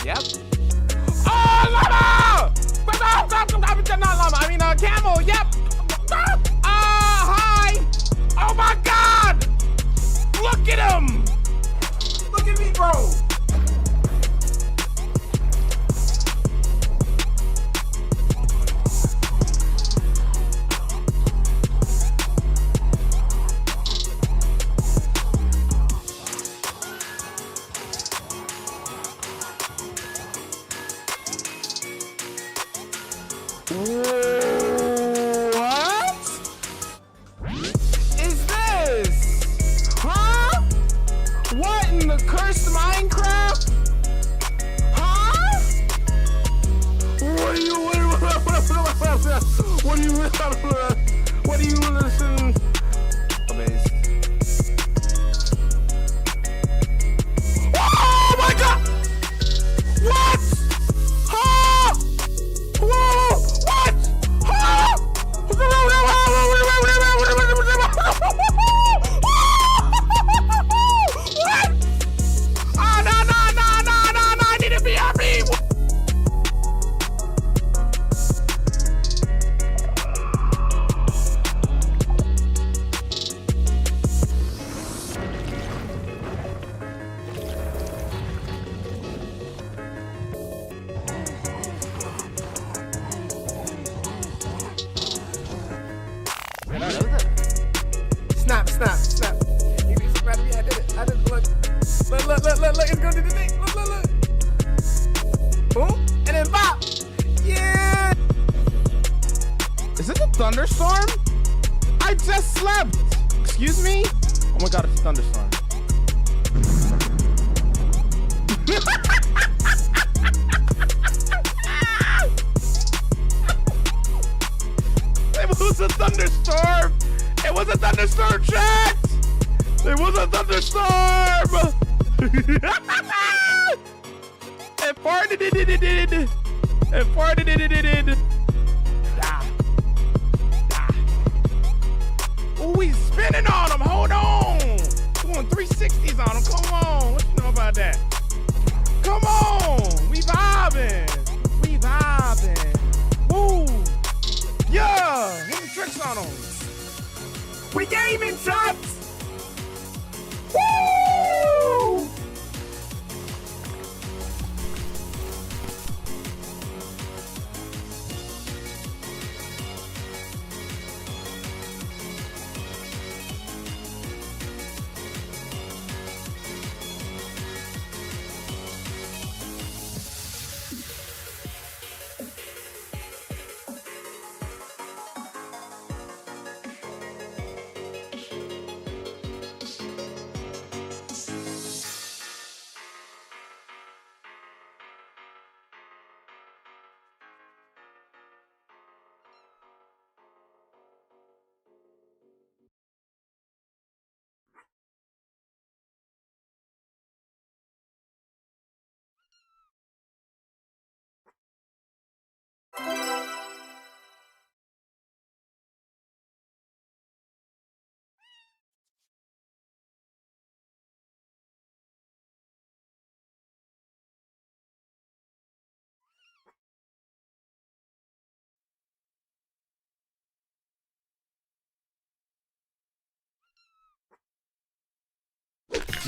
Yep. Oh, llama! Not llama. I mean, camel. Yep. Hi. Oh my God! Look at him! Look at me, bro. What is this? Huh? What in the cursed Minecraft? Huh? What do you listen? Oh my God! What? Huh? Whoa! What? Huh? What? Oh, no, I need to be happy. Snap. You can snap me. I did it. Look. It's gonna do the thing. Look. Boom. And then bop. Yeah. Is this a thunderstorm? I just slept. Excuse me? Oh my God, it's a thunderstorm. It was a thunderstorm. It was a thunderstorm, chat. It was a thunderstorm. It farted. It farted. Oh, he's spinning on him. Hold on. Doing 360s on him. Come on. What you know about that? Come on. We vibing. Woo. Yeah. Hit the tricks on him. We gaming, shots. Woo!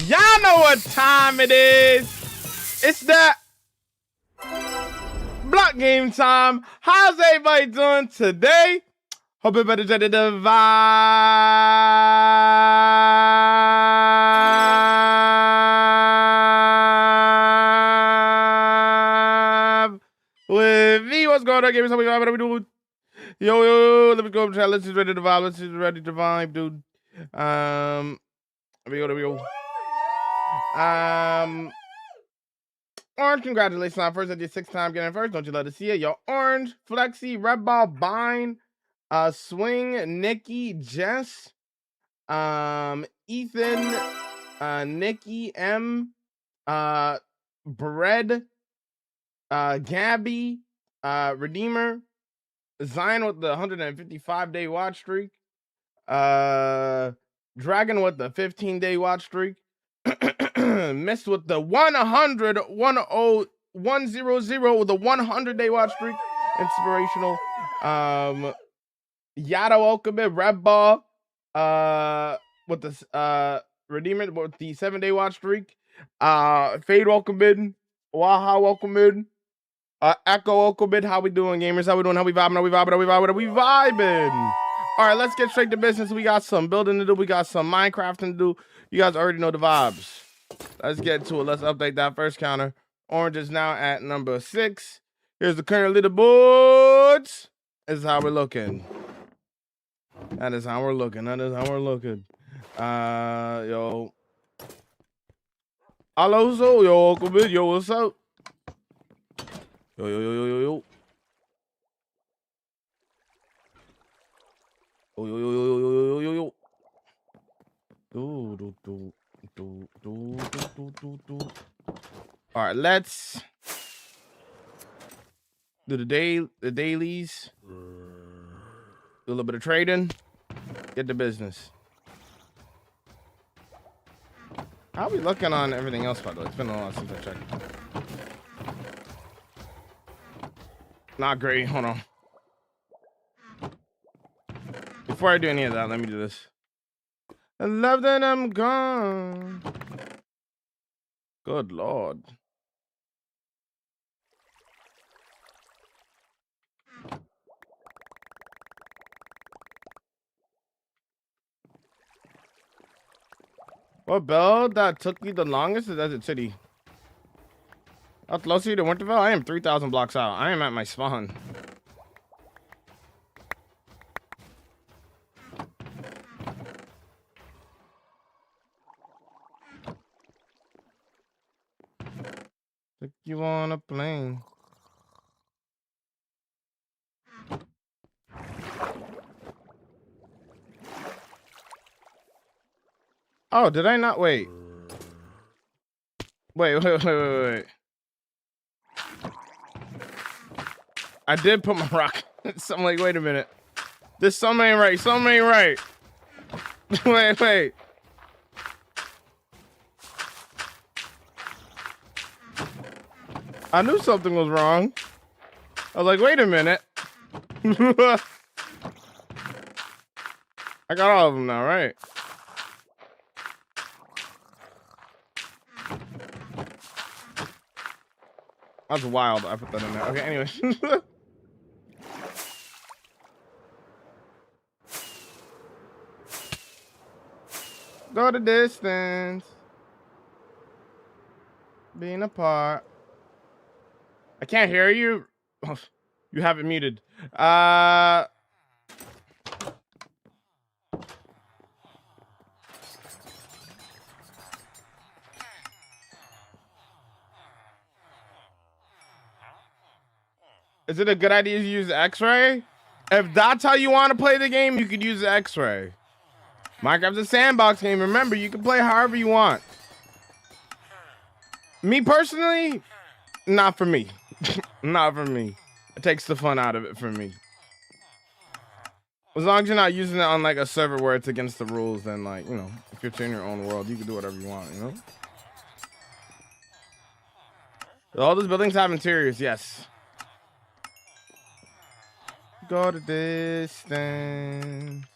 Y'all know what time it is. It's that block game time. How's everybody doing today? Hope everybody's ready to vibe with me. What's going on, gamers? What are we doing? Yo, let me go. Let's just ready to vibe. Let's just ready to vibe, dude. There we go. Orange, congratulations on first. That's your 6th time getting first. Don't you love to see it? Yo, Orange, Flexi, Red Ball, Bine, Swing, Nikki, Jess, Ethan, Nikki, M, Bread, Gabby, Redeemer, Zion with the 155-day watch streak, Dragon with the 15-day watch streak, Mist with the 100 10 100 with the 100-day watch streak, inspirational. Yada Welcome, Red Ball, with the Redeemer with the 7-day watch streak, Fade welcome in, Waha welcome in, Echo welcome in. How we doing, gamers? How we doing? How we vibing? How we vibing? How we vibing? How we vibing? All right, let's get straight to business. We got some building to do. We got some Minecrafting to do. You guys already know the vibes. Let's get to it. Let's update that first counter. Orange is now at number 6. Here's the current leaderboards. This is how we're looking. That is how we're looking. That is how we're looking. Yo. Hello, so yo, welcome in. Yo, what's up? Yo, yo, yo, yo, yo, yo. Yo, yo, yo, yo, yo, yo, yo, yo. All right, let's do the dailies. Do a little bit of trading. Get to business. How are we looking on everything else, by the way? It's been a while since I checked. Not great. Hold on. Before I do any of that, let me do this. I love that I'm gone. Good Lord. What build that took you the longest is Desert City? How close are you to Winterfell? I am 3,000 blocks out. I am at my spawn. Took you on a plane. Oh, did I not? Wait. Wait. I did put my rock. So I'm like, wait a minute. This something ain't right. Something ain't right. Wait. I knew something was wrong. I was like, wait a minute. I got all of them now, right? That's wild. I put that in there. Okay, anyway. Go the distance. Being apart. I can't hear you. Oh, you have it muted. Is it a good idea to use X-Ray? If that's how you want to play the game, you could use X-Ray. Minecraft's a sandbox game. Remember, you can play however you want. Me personally, not for me. Not for me. It takes the fun out of it for me. As long as you're not using it on like a server where it's against the rules, then like, you know, if you're in your own world, you can do whatever you want, you know? All those buildings have interiors, yes. Go the distance.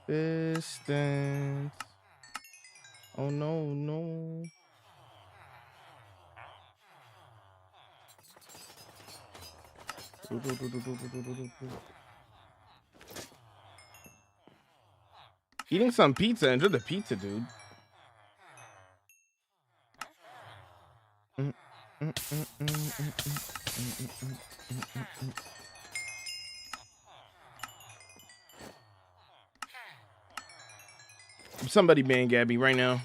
Distance. Oh no. Eating some pizza. Enjoy the pizza, dude. Somebody ban Gabby right now.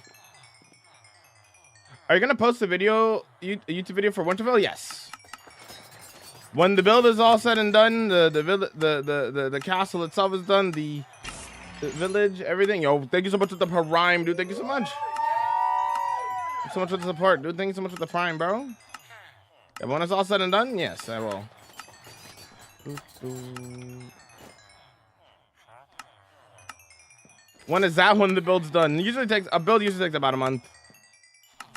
Are you gonna post a video, a YouTube video for Winterfell? Yes. When the build is all said and done, the castle itself is done, the village, everything. Yo, thank you so much for the prime, dude. Thank you so much. Thank you so much for the support, dude. Thank you so much for the prime, bro. Yeah, when it's all said and done, yes, I will. When is that when the build's done? Usually takes a build usually takes about a month.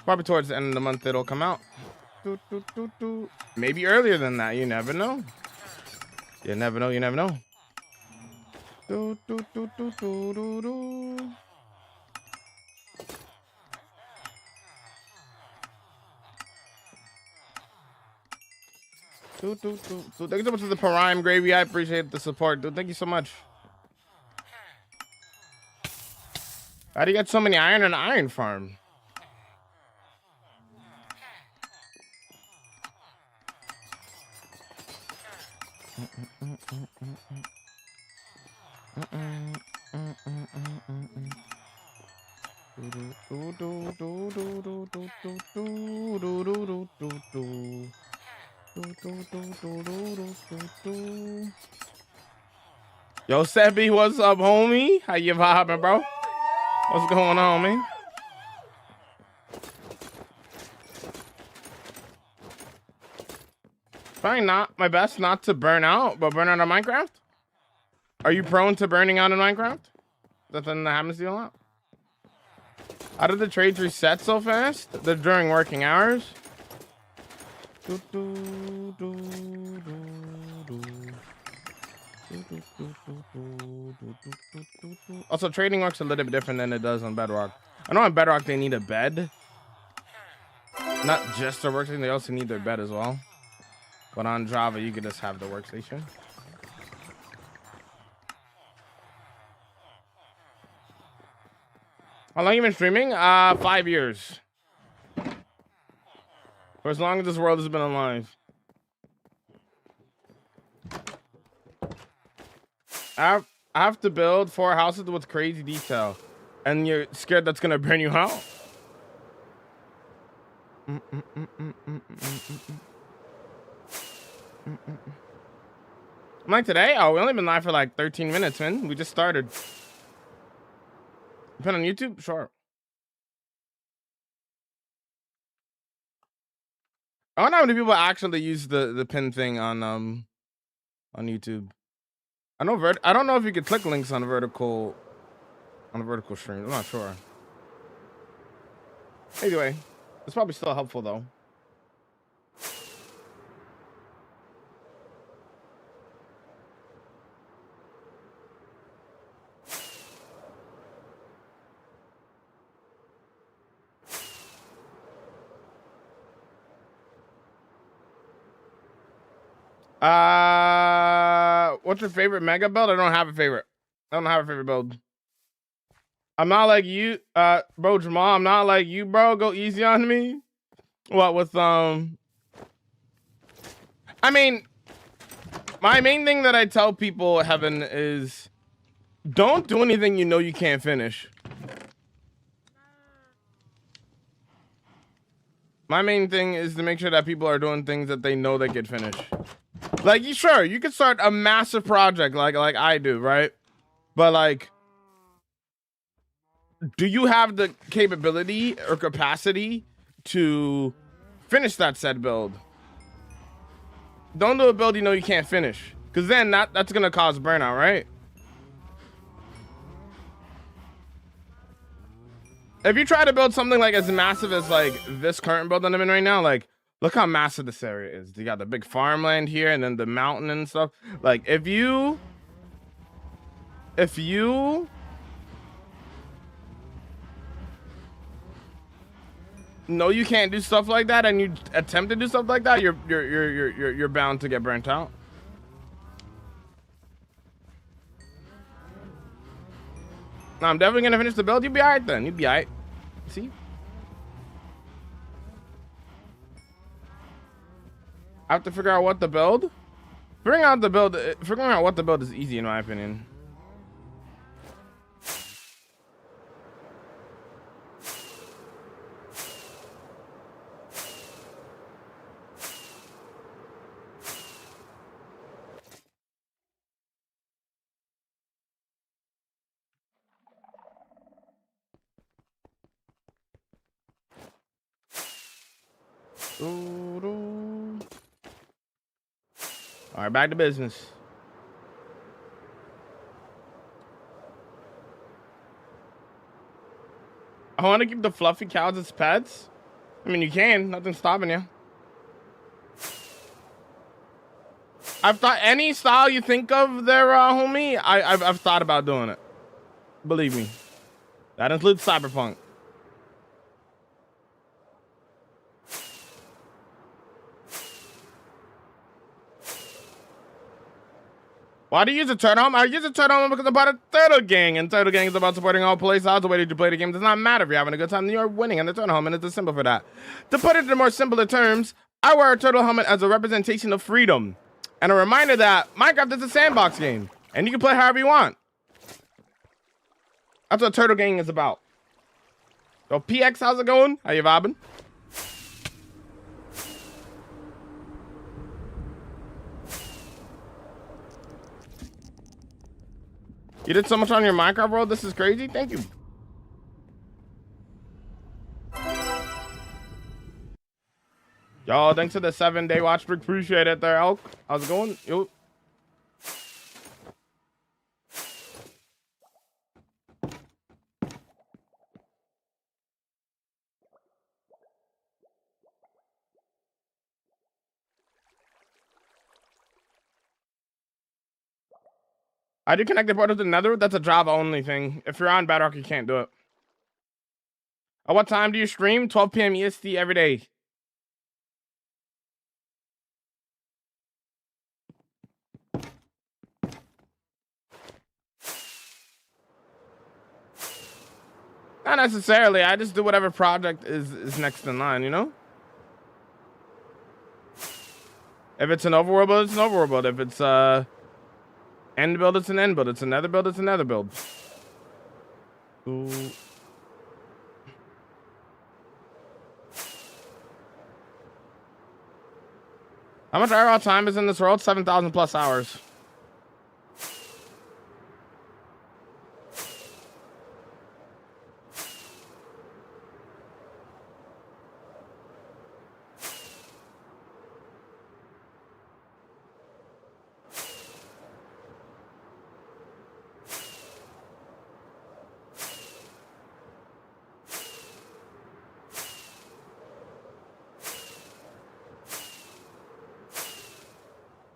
Probably towards the end of the month it'll come out. Maybe earlier than that. You never know. You never know. You never know. Thank you so much for the prime gravy. I appreciate the support, dude. Thank you so much. How do you get so many iron in an iron farm? Yo, Seppi, what's up, homie? How you vibing, bro? What's going on, man? Trying not my best not to burn out, but burn out on Minecraft? Are you prone to burning out in Minecraft? That's something that happens to you a lot. How did the trades reset so fast? They're during working hours. Also, trading works a little bit different than it does on Bedrock. I know on Bedrock they need a bed. Not just their workstation, they also need their bed as well. But on Java, you can just have the workstation. How long you been streaming? 5 years. For as long as this world has been alive. I have to build 4 houses with crazy detail. And you're scared that's gonna burn you out? Like today? Oh, we only been live for like 13 minutes, man. We just started. Put on YouTube? Sure. I wonder how many people actually use the pin thing on YouTube. I know I don't know if you could click links on a vertical stream. I'm not sure. Anyway, it's probably still helpful though. What's your favorite mega build? I don't have a favorite. I don't have a favorite build. I'm not like you, bro, Jamal. I'm not like you, bro. Go easy on me. What with I mean, my main thing that I tell people, Heaven, is don't do anything you know you can't finish. My main thing is to make sure that people are doing things that they know they could finish. Like, sure, you could start a massive project like I do, right? But like, do you have the capability or capacity to finish that said build? Don't do a build you know you can't finish, because then that's gonna cause burnout, right? If you try to build something like as massive as like this current build that I'm in right now, like look how massive this area is. You got the big farmland here and then the mountain and stuff. Like if you know you can't do stuff like that and you attempt to do stuff like that, you're bound to get burnt out. No, I'm definitely gonna finish the build. You'll be alright then. You'll be alright. See? I have to figure out what the build. Figuring out what the build is easy in my opinion. All right, back to business. I want to keep the fluffy cows as pets. I mean, you can. Nothing's stopping you. I've thought any style you think of there, homie. I've thought about doing it. Believe me. That includes cyberpunk. Why do you use a turtle home? I use a turtle home because I'm part of Turtle Gang, and Turtle Gang is about supporting all play styles. The way that you play the game does not matter. If you're having a good time, then you're winning in the turtle home, and it's a symbol for that. To put it in more simpler terms, I wear a turtle helmet as a representation of freedom, and a reminder that Minecraft is a sandbox game, and you can play however you want. That's what Turtle Gang is about. So PX, how's it going? How you vibing? You did so much on your Minecraft world. This is crazy. Thank you. Y'all, thanks for the 7-day watch streak. Appreciate it there, Elk. How's it going? Yo. I do connect the portal to the Nether. That's a Java only thing. If you're on Bedrock, you can't do it. At what time do you stream? 12 p.m. EST every day. Not necessarily. I just do whatever project is next in line, you know? If it's an overworld build, it's an overworld build. If it's end build, it's an end build. It's another build, it's another build. Ooh. How much IRL time is in this world? 7,000 plus hours.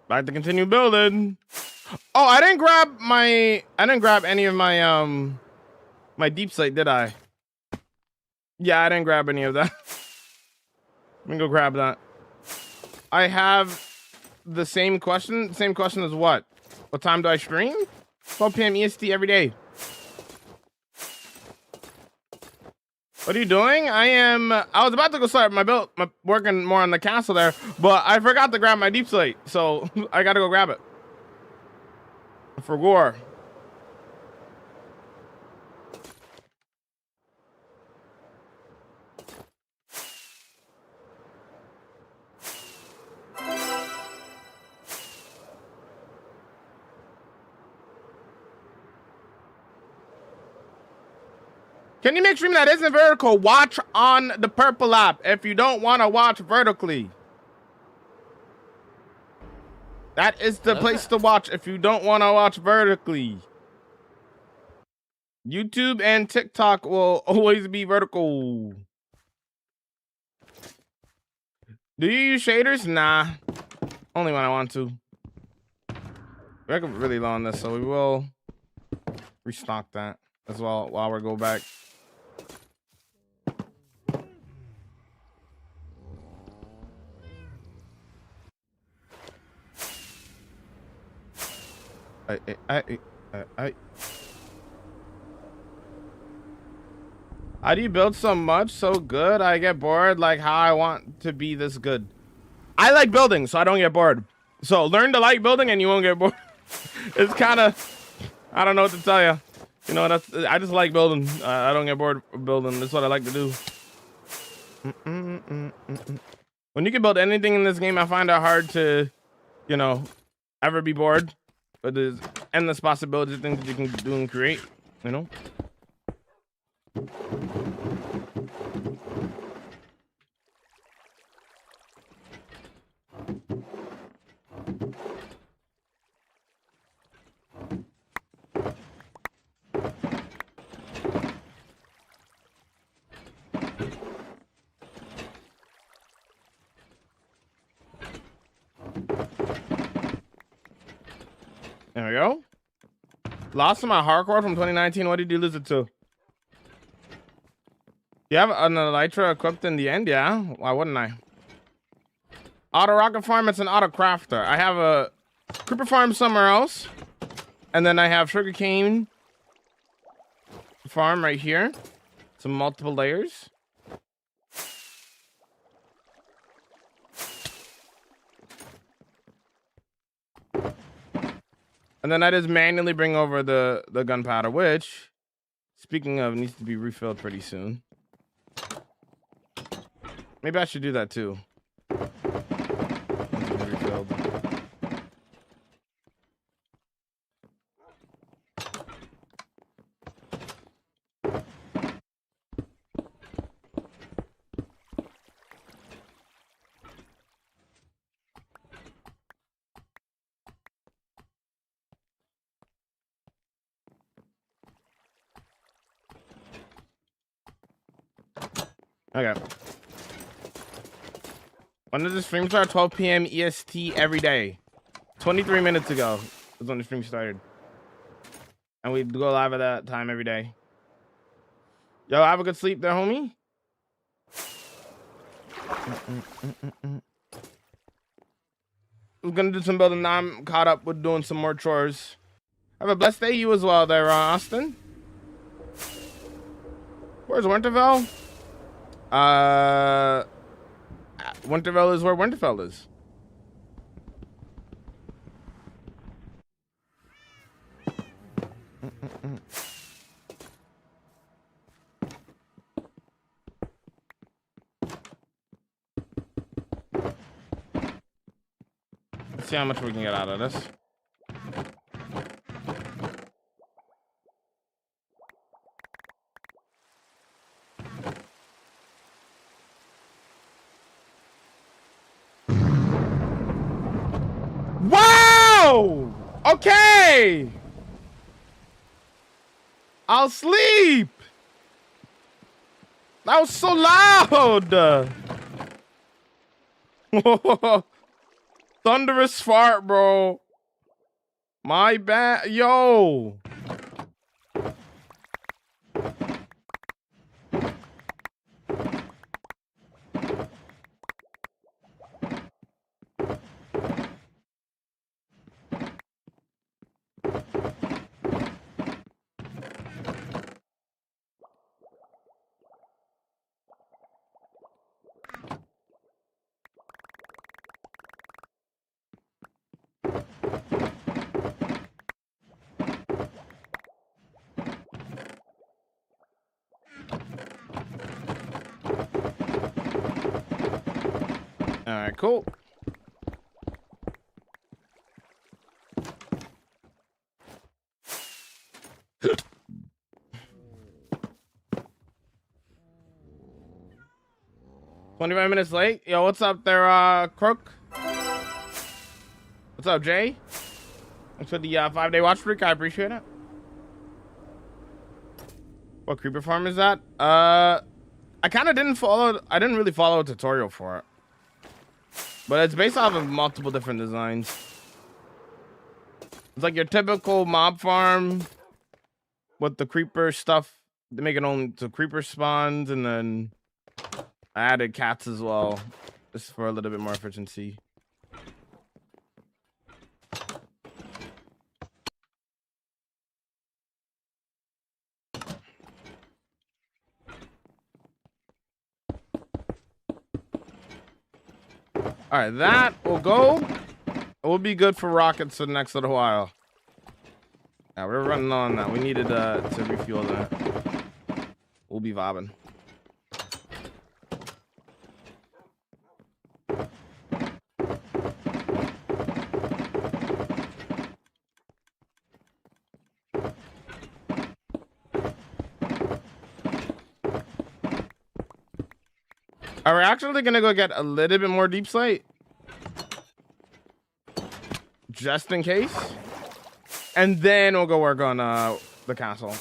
Back to continue building. Oh, I didn't grab any of my my deep slate, did I? Yeah, I didn't grab any of that. Let me go grab that. I have the same question. Same question as what? What time do I stream? 12 p.m. EST every day. What are you doing? I was about to go start my build, working more on the castle there, but I forgot to grab my deep slate, so I gotta go grab it. For Gore. Can you make stream that isn't vertical? Watch on the purple app if you don't want to watch vertically. That is the place to watch if you don't want to watch vertically. YouTube and TikTok will always be vertical. Do you use shaders? Nah. Only when I want to. We're really low on this, so we will restock that as well while we go back. How do you build so much so good? I get bored. Like how I want to be this good. I like building, so I don't get bored. So learn to like building, and you won't get bored. It's kind of, I don't know what to tell you. You know, I just like building. I don't get bored building. That's what I like to do. When you can build anything in this game, I find it hard to, you know, ever be bored. But there's endless possibilities of things that you can do and create, you know? There we go. Lost to my hardcore from 2019. What did you lose it to? You have an elytra equipped in the end? Yeah. Why wouldn't I? Auto rocket farm. It's an auto crafter. I have a creeper farm somewhere else. And then I have sugarcane farm right here. Some multiple layers. And then I just manually bring over the gunpowder, which, speaking of, needs to be refilled pretty soon. Maybe I should do that too. Refilled. Okay. When does the stream start? 12 p.m. EST every day. 23 minutes ago is when the stream started. And we go live at that time every day. Yo, have a good sleep there, homie. I'm gonna do some building now. I'm caught up with doing some more chores. Have a blessed day, you as well there, Austin. Where's Winterfell? Winterfell is where Winterfell is. Let's see how much we can get out of this. Wow! Okay! I'll sleep! That was so loud! Thunderous fart, bro. My bad. Yo! All right, cool. $25 minutes late. Yo, what's up there, Crook? What's up, Jay? Thanks for the 5-day watch streak. I appreciate it. What creeper farm is that? I kind of didn't follow. I didn't really follow a tutorial for it, but it's based off of multiple different designs. It's like your typical mob farm with the creeper stuff. They make it only to creeper spawns, and then I added cats as well, just for a little bit more efficiency. All right, that will go. It will be good for rockets for the next little while. Yeah, we're running on that. We needed to refuel that. We'll be vibing. Are we actually gonna go get a little bit more deep slate? Just in case. And then we'll go work on the castle.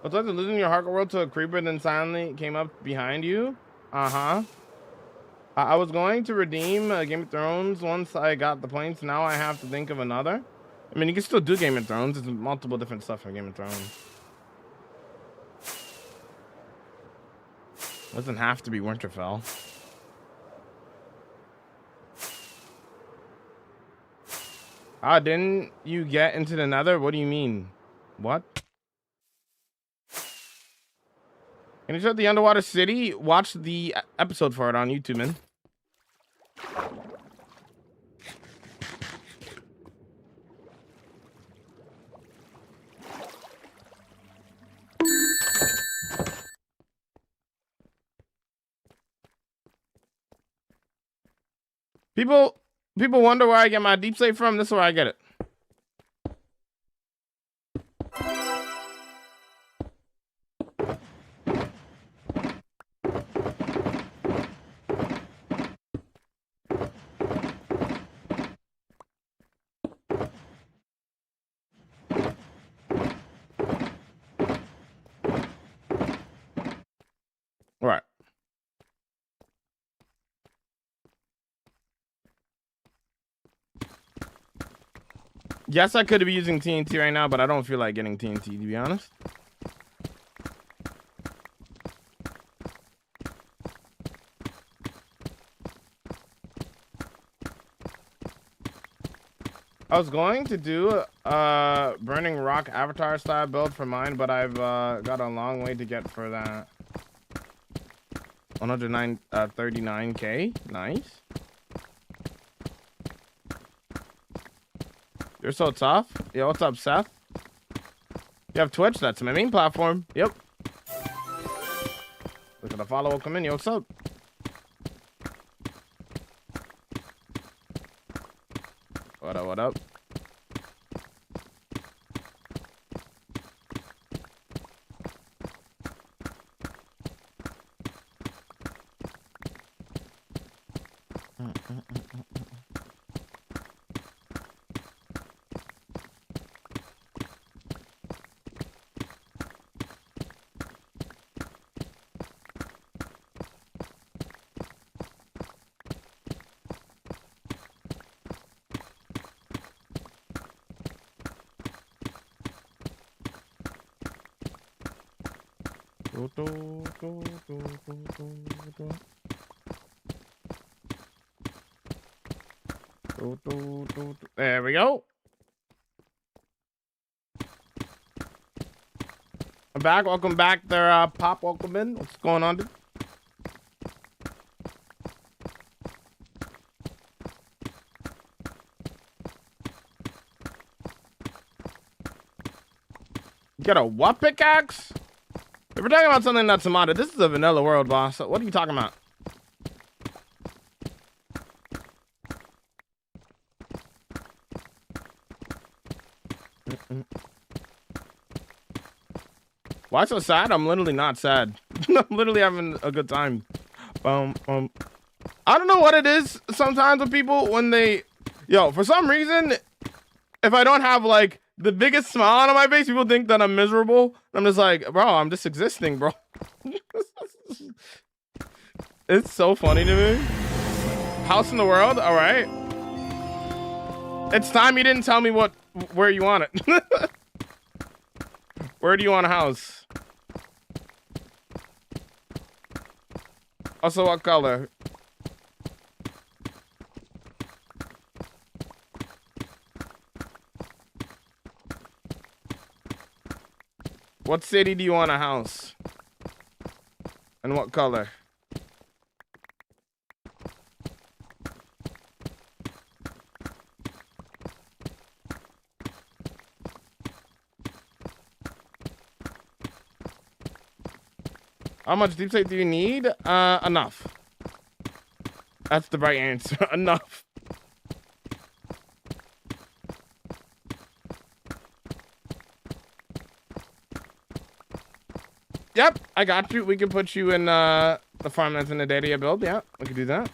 It's like losing your Harker world to a creeper, then silently came up behind you. Uh-huh. I was going to redeem Game of Thrones once I got the points. Now I have to think of another. I mean, you can still do Game of Thrones. There's multiple different stuff in Game of Thrones. It doesn't have to be Winterfell. Didn't you get into the Nether? What do you mean? What? Can you show the underwater city? Watch the episode for it on YouTube, man. People wonder where I get my deep slate from. This is where I get it. All right. Yes, I could be using TNT right now, but I don't feel like getting TNT, to be honest. I was going to do a Burning Rock Avatar style build for mine, but I've got a long way to get for that. 139K. Nice. You're so tough. Yo, what's up, Seth? You have Twitch? That's my main platform. Yep. Look at the follow come in. Yo, what's up? What up, what up? There we go. I'm back. Welcome back there, Pop. Welcome in. What's going on, dude? Get a what pickaxe? If we're talking about something that's modded, this is a vanilla world, boss. So what are you talking about? Why so sad? I'm literally not sad. I'm literally having a good time. I don't know what it is sometimes with people when they... Yo, for some reason, if I don't have, like, the biggest smile on my face, people think that I'm miserable. I'm just like, bro, I'm just existing, bro. It's so funny to me. House in the world? All right. It's time you didn't tell me where you want it. Where do you want a house? Also, what color? What city do you want a house? And what color? How much deep slate do you need? Enough. That's the right answer. Enough. Yep, I got you. We can put you in the farm that's in the data build. Yeah, we can do that.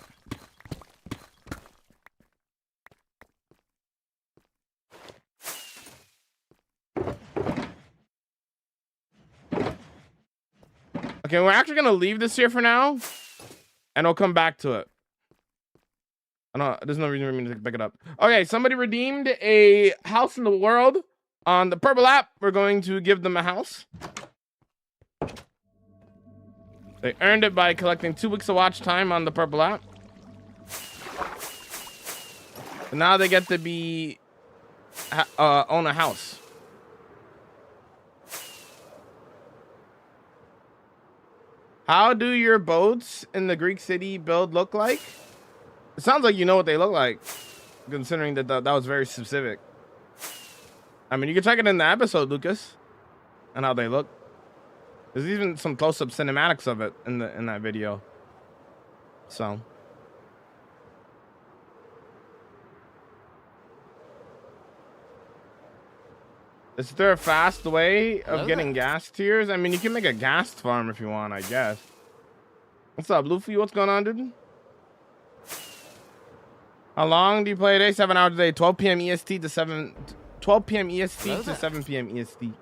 Okay, we're actually gonna leave this here for now, and I'll come back to it. I don't. There's no reason for me to pick it up. Okay, somebody redeemed a house in the world on the Purple app. We're going to give them a house. They earned it by collecting 2 weeks of watch time on the Purple app. And now they get to be own a house. How do your boats in the Greek city build look like? It sounds like you know what they look like, considering that that was very specific. I mean, you can check it in the episode, Lucas, and how they look. There's even some close-up cinematics of it in that video. So. Is there a fast way of getting gas tiers? I mean, you can make a gas farm if you want, I guess. What's up, Luffy? What's going on, dude? How long do you play a day? 7 hours a day. 12 p.m. EST to 12 p.m. EST to 7 p.m. EST.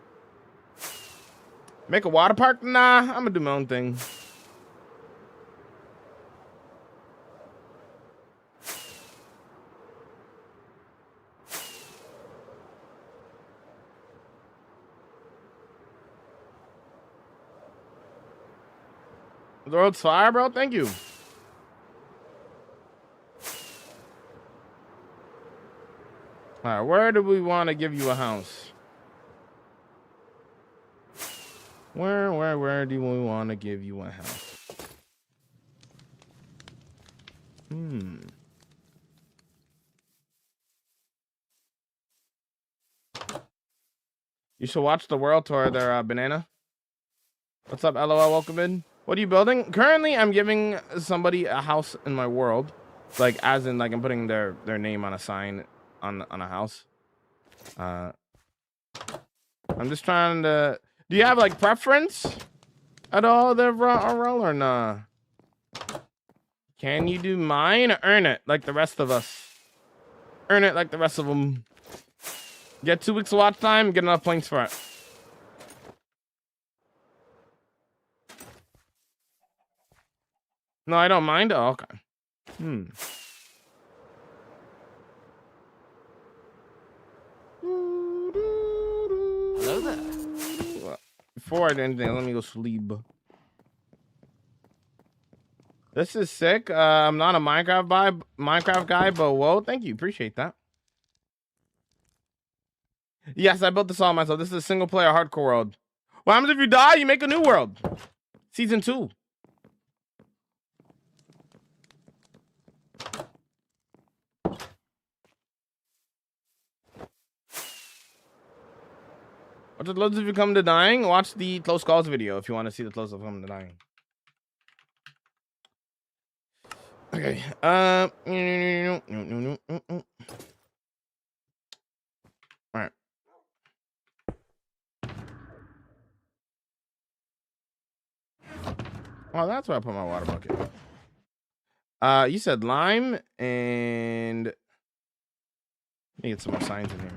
Make a water park? Nah, I'm gonna do my own thing. The world's fire, bro. Thank you. All right, where do we want to give you a house? Where do we want to give you a house? You should watch the world tour there, Banana. What's up, LOL? Welcome in. What are you building? Currently, I'm giving somebody a house in my world. Like, as in, like, I'm putting their name on a sign on a house. I'm just trying to... Do you have, like, preference at all there, RL, or nah? Can you do mine? Earn it, like the rest of us. Earn it like the rest of them. Get 2 weeks of watch time, get enough points for it. No, I don't mind. Oh, okay. Hello there. Well, before I do anything, let me go sleep. This is sick. I'm not a Minecraft guy, but whoa, thank you. Appreciate that. Yes, I built this all myself. This is a single player hardcore world. What happens if you die? You make a new world. Season 2. Watch the Close If You Come to Dying. Watch the Close Calls video if you want to see the Close If You Come to Dying. Okay. All right. Oh, that's where I put my water bucket. You said lime, and let me get some more signs in here.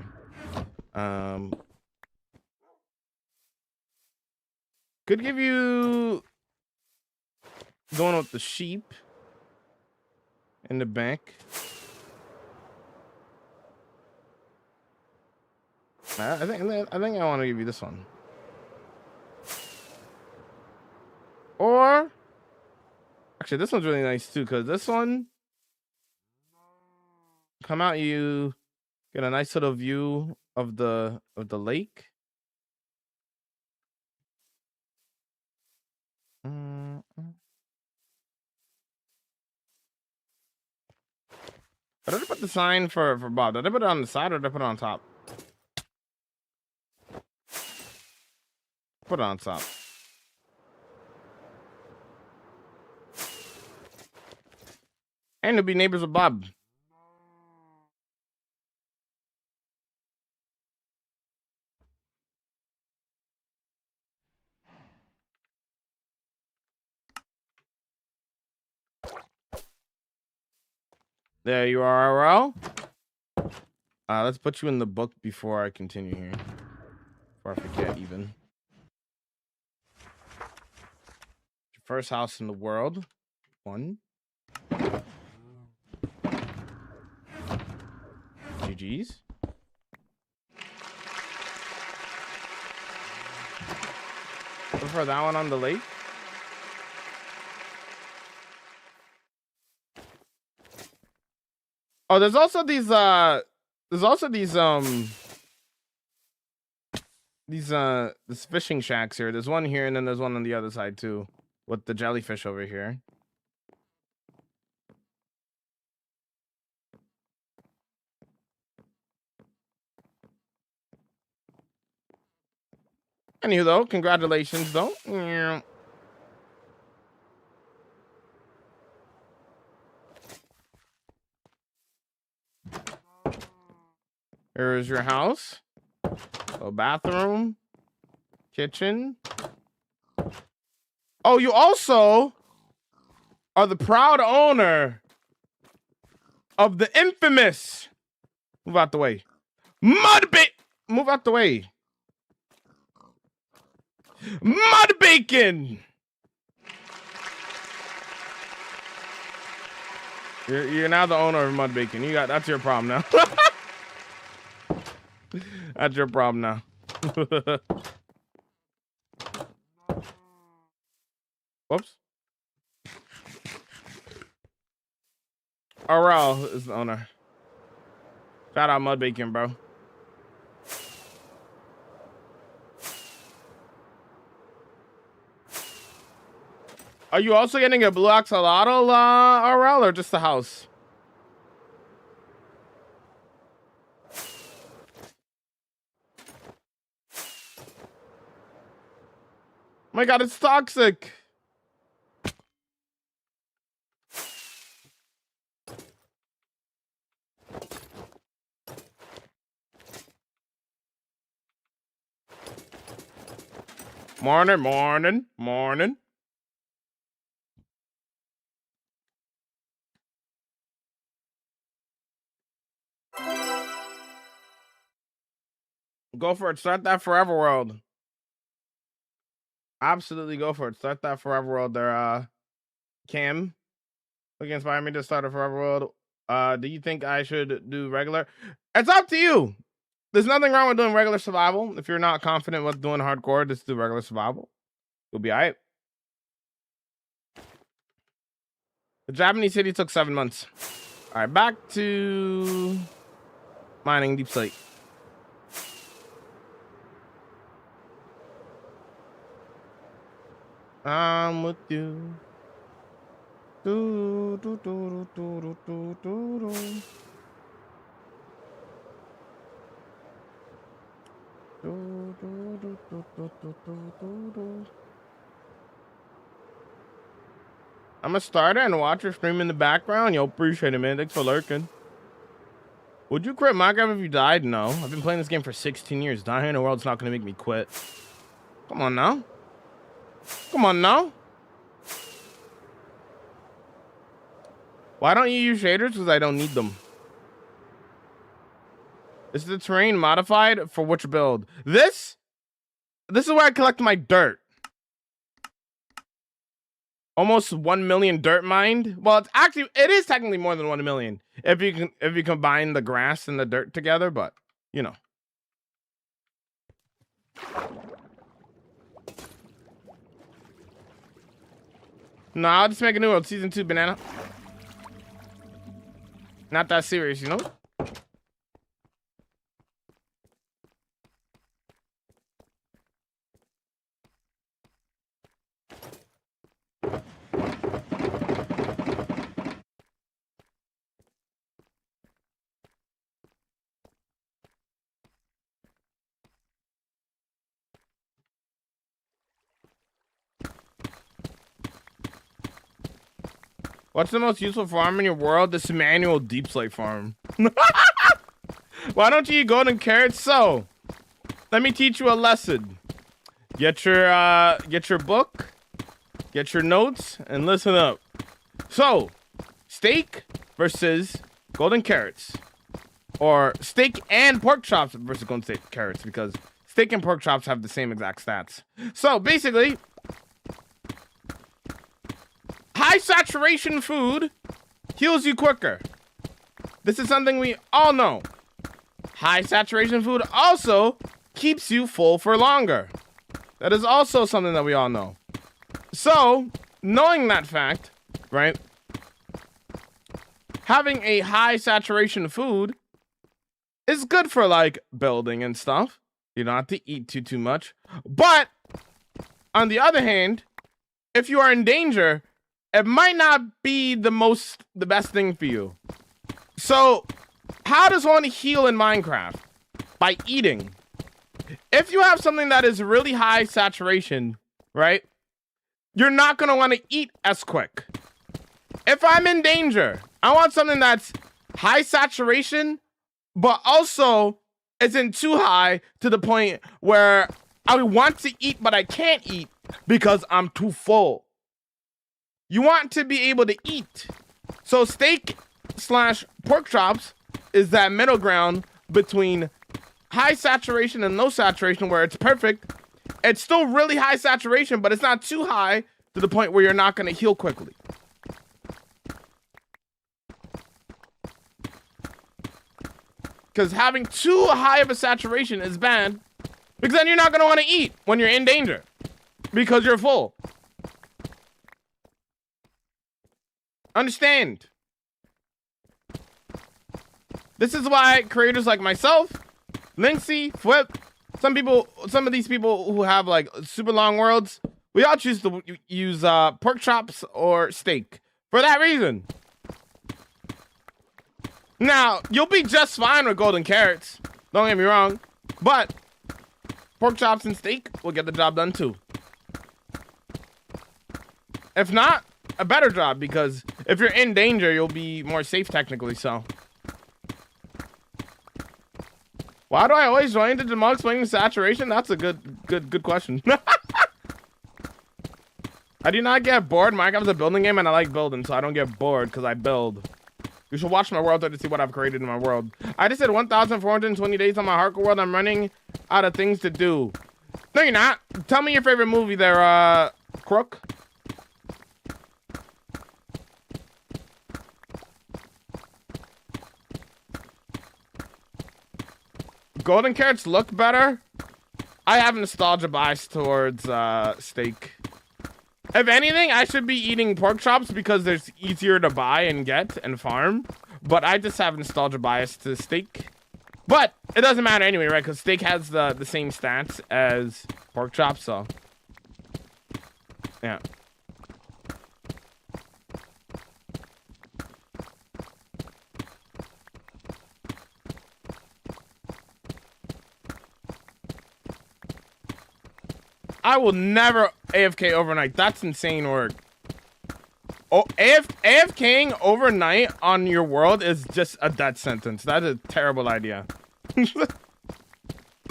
Could give you going with the sheep in the bank. I think I want to give you this one. Or actually, this one's really nice too, because this one come out, you get a nice little view of the lake. Did I put the sign for Bob? Did I put it on the side or did I put it on top? Put it on top. And to be neighbors with Bob. There you are, RL. Let's put you in the book before I continue here. Before I forget even. First house in the world. 1. GG's. Look for that one on the lake. Oh, there's also these this fishing shacks here. There's one here and then there's one on the other side too with the jellyfish over here. Anywho, though, congratulations, though. Here's your house. A bathroom. Kitchen. Oh, you also are the proud owner of the infamous. Move out the way. Move out the way. Mud Bacon. You're now the owner of Mud Bacon. That's your problem now. That's your problem now. Whoops. Aurel is the owner. Shout out Mud Bacon, bro. Are you also getting a blue axolotl, Aurel, or just the house? Oh my god, it's toxic. Morning, morning, morning. Go for it. Start that Forever World. Absolutely go for it. Start that Forever World there, Cam. You can inspire me to start a Forever World. Do you think I should do regular? It's up to you. There's nothing wrong with doing regular survival. If you're not confident with doing hardcore, just do regular survival. You'll be all right. The Japanese city took 7 months. All right, back to mining Deep Slate. I'm with you. Do, do, do, do, do, do, do. Do, do, do, do, do, do, do, do. I'm a starter and watch your stream in the background. Yo, appreciate it, man. Thanks for lurking. Would you quit Minecraft if you died? No. I've been playing this game for 16 years. Dying in the world's not going to make me quit. Come on now. Come on now. Why don't you use shaders? Because I don't need them. Is the terrain modified for which build? This is where I collect my dirt. Almost 1 million dirt mined. Well, it is technically more than 1 million if you combine the grass and the dirt together, but you know. No, I'll just make a new world. Season 2 banana. Not that serious, you know? What's the most useful farm in your world? This manual Deep Slate farm. Why don't you eat golden carrots? So, let me teach you a lesson. Get your book, get your notes, and listen up. So, steak versus golden carrots, or steak and pork chops versus golden carrots, because steak and pork chops have the same exact stats. So basically, high saturation food heals you quicker. This is something we all know. High saturation food also keeps you full for longer. That is also something that we all know. So, knowing that fact, right? Having a high saturation food is good for like building and stuff. You don't have to eat too much. But on the other hand, if you are in danger, it might not be the best thing for you. So, how does one heal in Minecraft? By eating. If you have something that is really high saturation, right? You're not going to want to eat as quick. If I'm in danger, I want something that's high saturation, but also isn't too high to the point where I want to eat, but I can't eat because I'm too full. You want to be able to eat. So steak / pork chops is that middle ground between high saturation and low saturation where it's perfect. It's still really high saturation, but it's not too high to the point where you're not going to heal quickly. Because having too high of a saturation is bad, because then you're not going to want to eat when you're in danger because you're full. Understand? This is why creators like myself, Linksy, Flip, some of these people who have like super long worlds, we all choose to use pork chops or steak for that reason. Now, you'll be just fine with golden carrots, don't get me wrong, but pork chops and steak will get the job done too. If not, a better job, because if you're in danger, you'll be more safe technically, so. Why do I always join into Jamal explaining saturation? That's a good question. I do not get bored. Minecraft is a building game and I like building, so I don't get bored because I build. You should watch my world to see what I've created in my world. I just did 1,420 days on my hardcore world. I'm running out of things to do. No, you're not. Tell me your favorite movie there, Crook. Golden carrots look better. I have nostalgia bias towards steak. If anything, I should be eating pork chops because they're easier to buy and get and farm. But I just have nostalgia bias to steak. But it doesn't matter anyway, right? Because steak has the same stats as pork chops, so. Yeah. I will never AFK overnight. That's insane work. Oh, AFKing overnight on your world is just a death sentence. That's a terrible idea.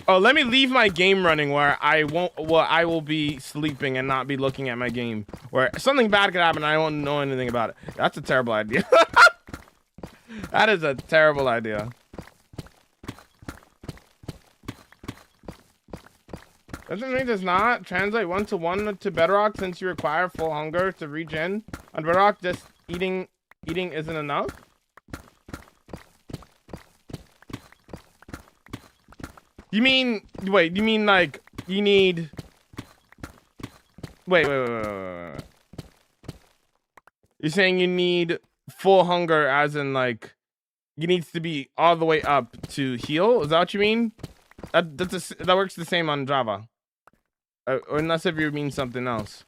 Oh, let me leave my game running where I will be sleeping and not be looking at my game. Where something bad could happen and I won't know anything about it. That's a terrible idea. That is a terrible idea. Doesn't mean does not translate 1-to-1 to Bedrock since you require full hunger to regen. On Bedrock, just eating isn't enough. You mean wait? You mean like you need? Wait. You're saying you need full hunger, as in like you need to be all the way up to heal? Is that what you mean? That works the same on Java. Unless if you mean something else.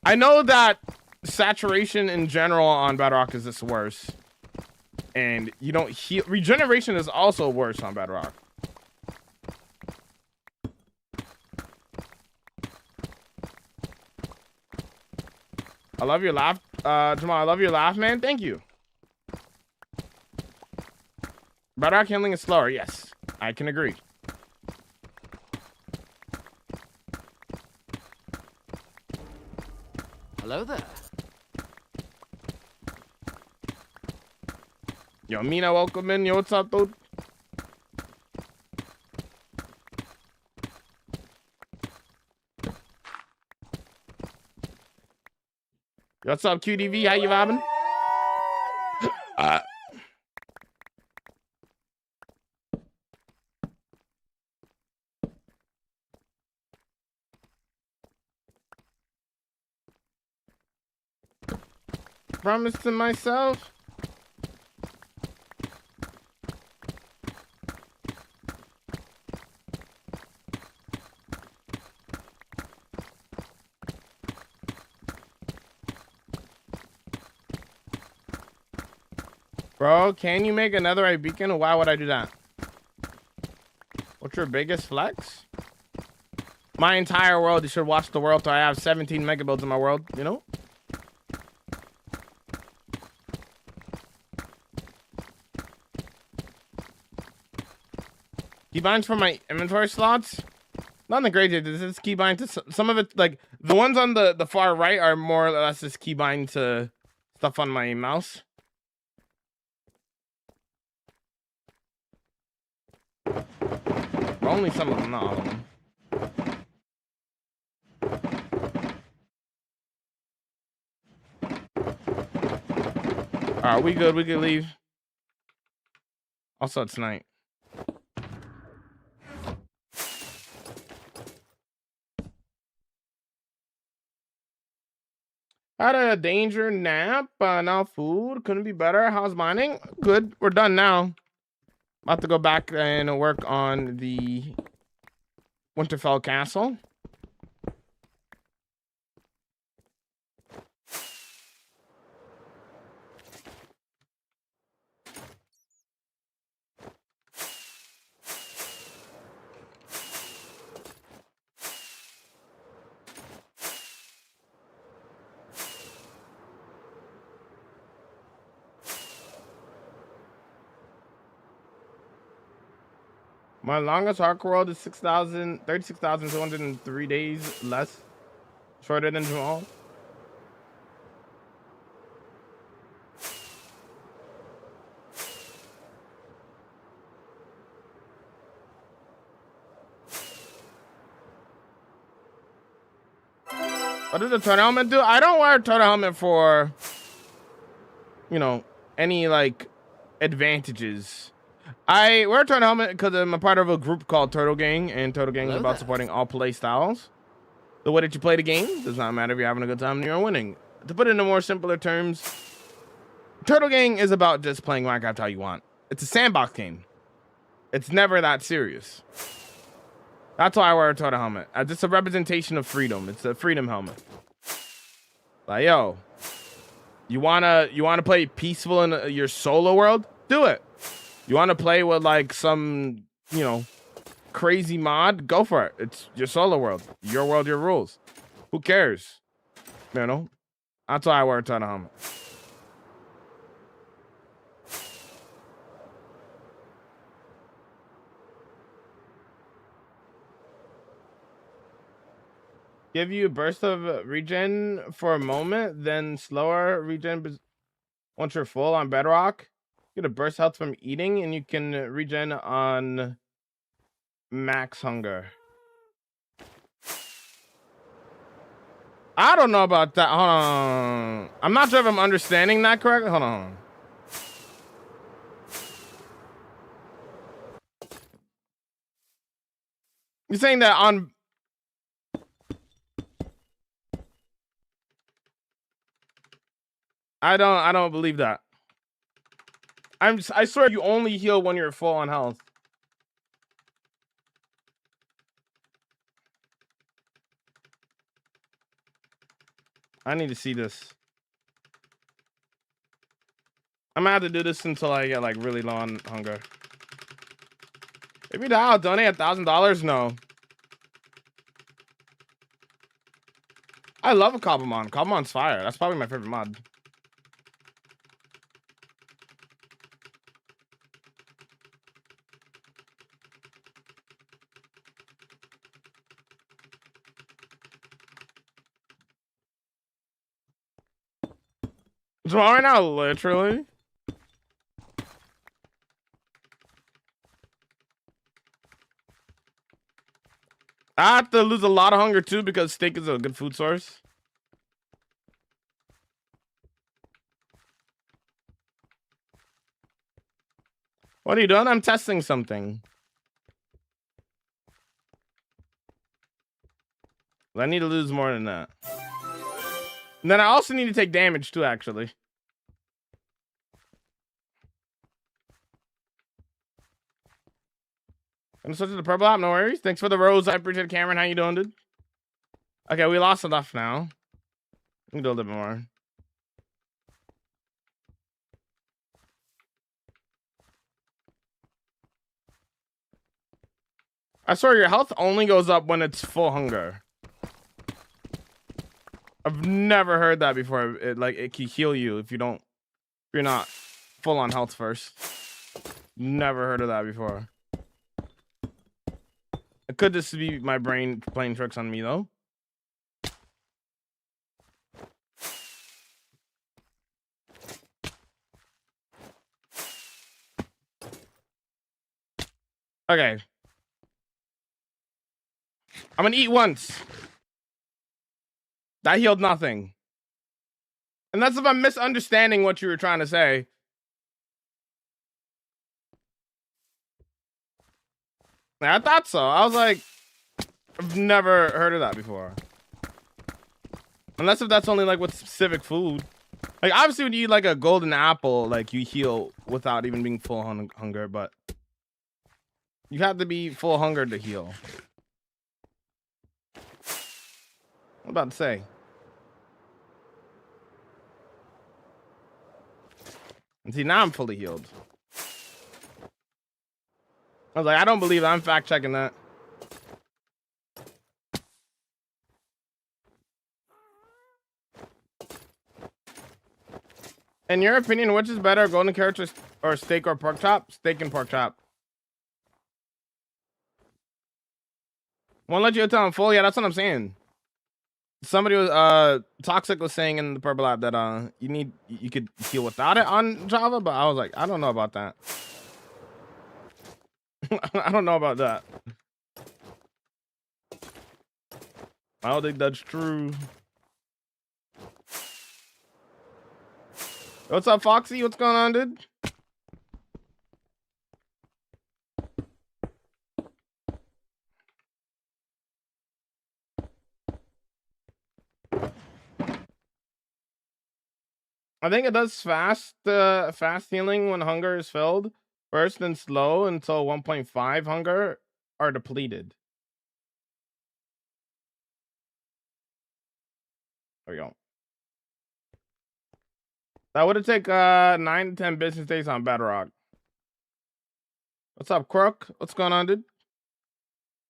I know that saturation in general on Bedrock is just worse. And you don't heal. Regeneration is also worse on Bedrock. I love your laugh. Jamal, I love your laugh, man. Thank you. Bedrock handling is slower. Yes, I can agree. Hello there. Yo, Mina, welcome in. Yo, what's up, dude? What's up, QDV? How you vibing? Promise to myself. Bro, can you make another iBeacon? Why would I do that? What's your biggest flex? My entire world. You should watch the world. So I have 17 megabuilds in my world, you know? Keybinds for my inventory slots? Nothing crazy. This is keybind to some of it. Like the ones on the far right are more or less just keybind to stuff on my mouse. Only some of them, not all of them. Alright, we good. We can leave. Also, it's night. Had a danger nap. Now food. Couldn't be better. How's mining? Good. We're done now. About to go back and work on the Winterfell Castle. My longest arc world is 36,203 days less. Shorter than Jamal. What does the turtle helmet do? I don't wear a turtle helmet for, you know, any like advantages. I wear a turtle helmet because I'm a part of a group called Turtle Gang, and Turtle Gang is about supporting all play styles. The way that you play the game does not matter if you're having a good time and you're winning. To put it into more simpler terms, Turtle Gang is about just playing Minecraft how you want. It's a sandbox game. It's never that serious. That's why I wear a turtle helmet. It's a representation of freedom. It's a freedom helmet. Like, yo, you wanna play peaceful in your solo world? Do it. You want to play with like some, you know, crazy mod? Go for it. It's your solo world, your rules. Who cares? You know, that's why I wear a ton of helmet. Give you a burst of regen for a moment, then slower regen once you're full on Bedrock. Get a burst health from eating, and you can regen on max hunger. I don't know about that. Hold on. I'm not sure if I'm understanding that correctly. Hold on. You're saying that on... I don't believe that. I swear you only heal when you're full on health. I need to see this. I'm gonna have to do this until I get like really low on hunger. If you die, I'll donate $1,000. No. I love a Cobblemon. Cobblemon's fire. That's probably my favorite mod. So right now, literally. I have to lose a lot of hunger too because steak is a good food source. What are you doing? I'm testing something. I need to lose more than that. And then I also need to take damage too, actually. Gonna switch to the purple app, no worries. Thanks for the rose. I appreciate it, Cameron. How you doing, dude? Okay, we lost enough now. We can do a little bit more. I swear your health only goes up when it's full hunger. I've never heard that before. It can heal you if you're not full on health first. Never heard of that before. It could just be my brain playing tricks on me though. Okay. I'm gonna eat once. That healed nothing. And that's if I'm misunderstanding what you were trying to say. I thought so. I was like, I've never heard of that before. Unless if that's only like with specific food. Like obviously when you eat like a golden apple, like you heal without even being full hunger, but you have to be full hunger to heal. What about to say? And see, now I'm fully healed. I was like, I don't believe that. I'm fact checking that. In your opinion, which is better, golden carrots or steak or pork chop? Steak and pork chop. Won't let you tell I'm full. Yeah, that's what I'm saying. Somebody was Toxic was saying in the purple app that you could heal without it on Java, but I was like, I don't know about that. I don't know about that. I don't think that's true. What's up, Foxy? What's going on, dude? I think it does fast healing when hunger is filled first, and slow until 1.5 hunger are depleted. There we go. That would have taken 9 to 10 business days on Bedrock. What's up, Crook? What's going on, dude?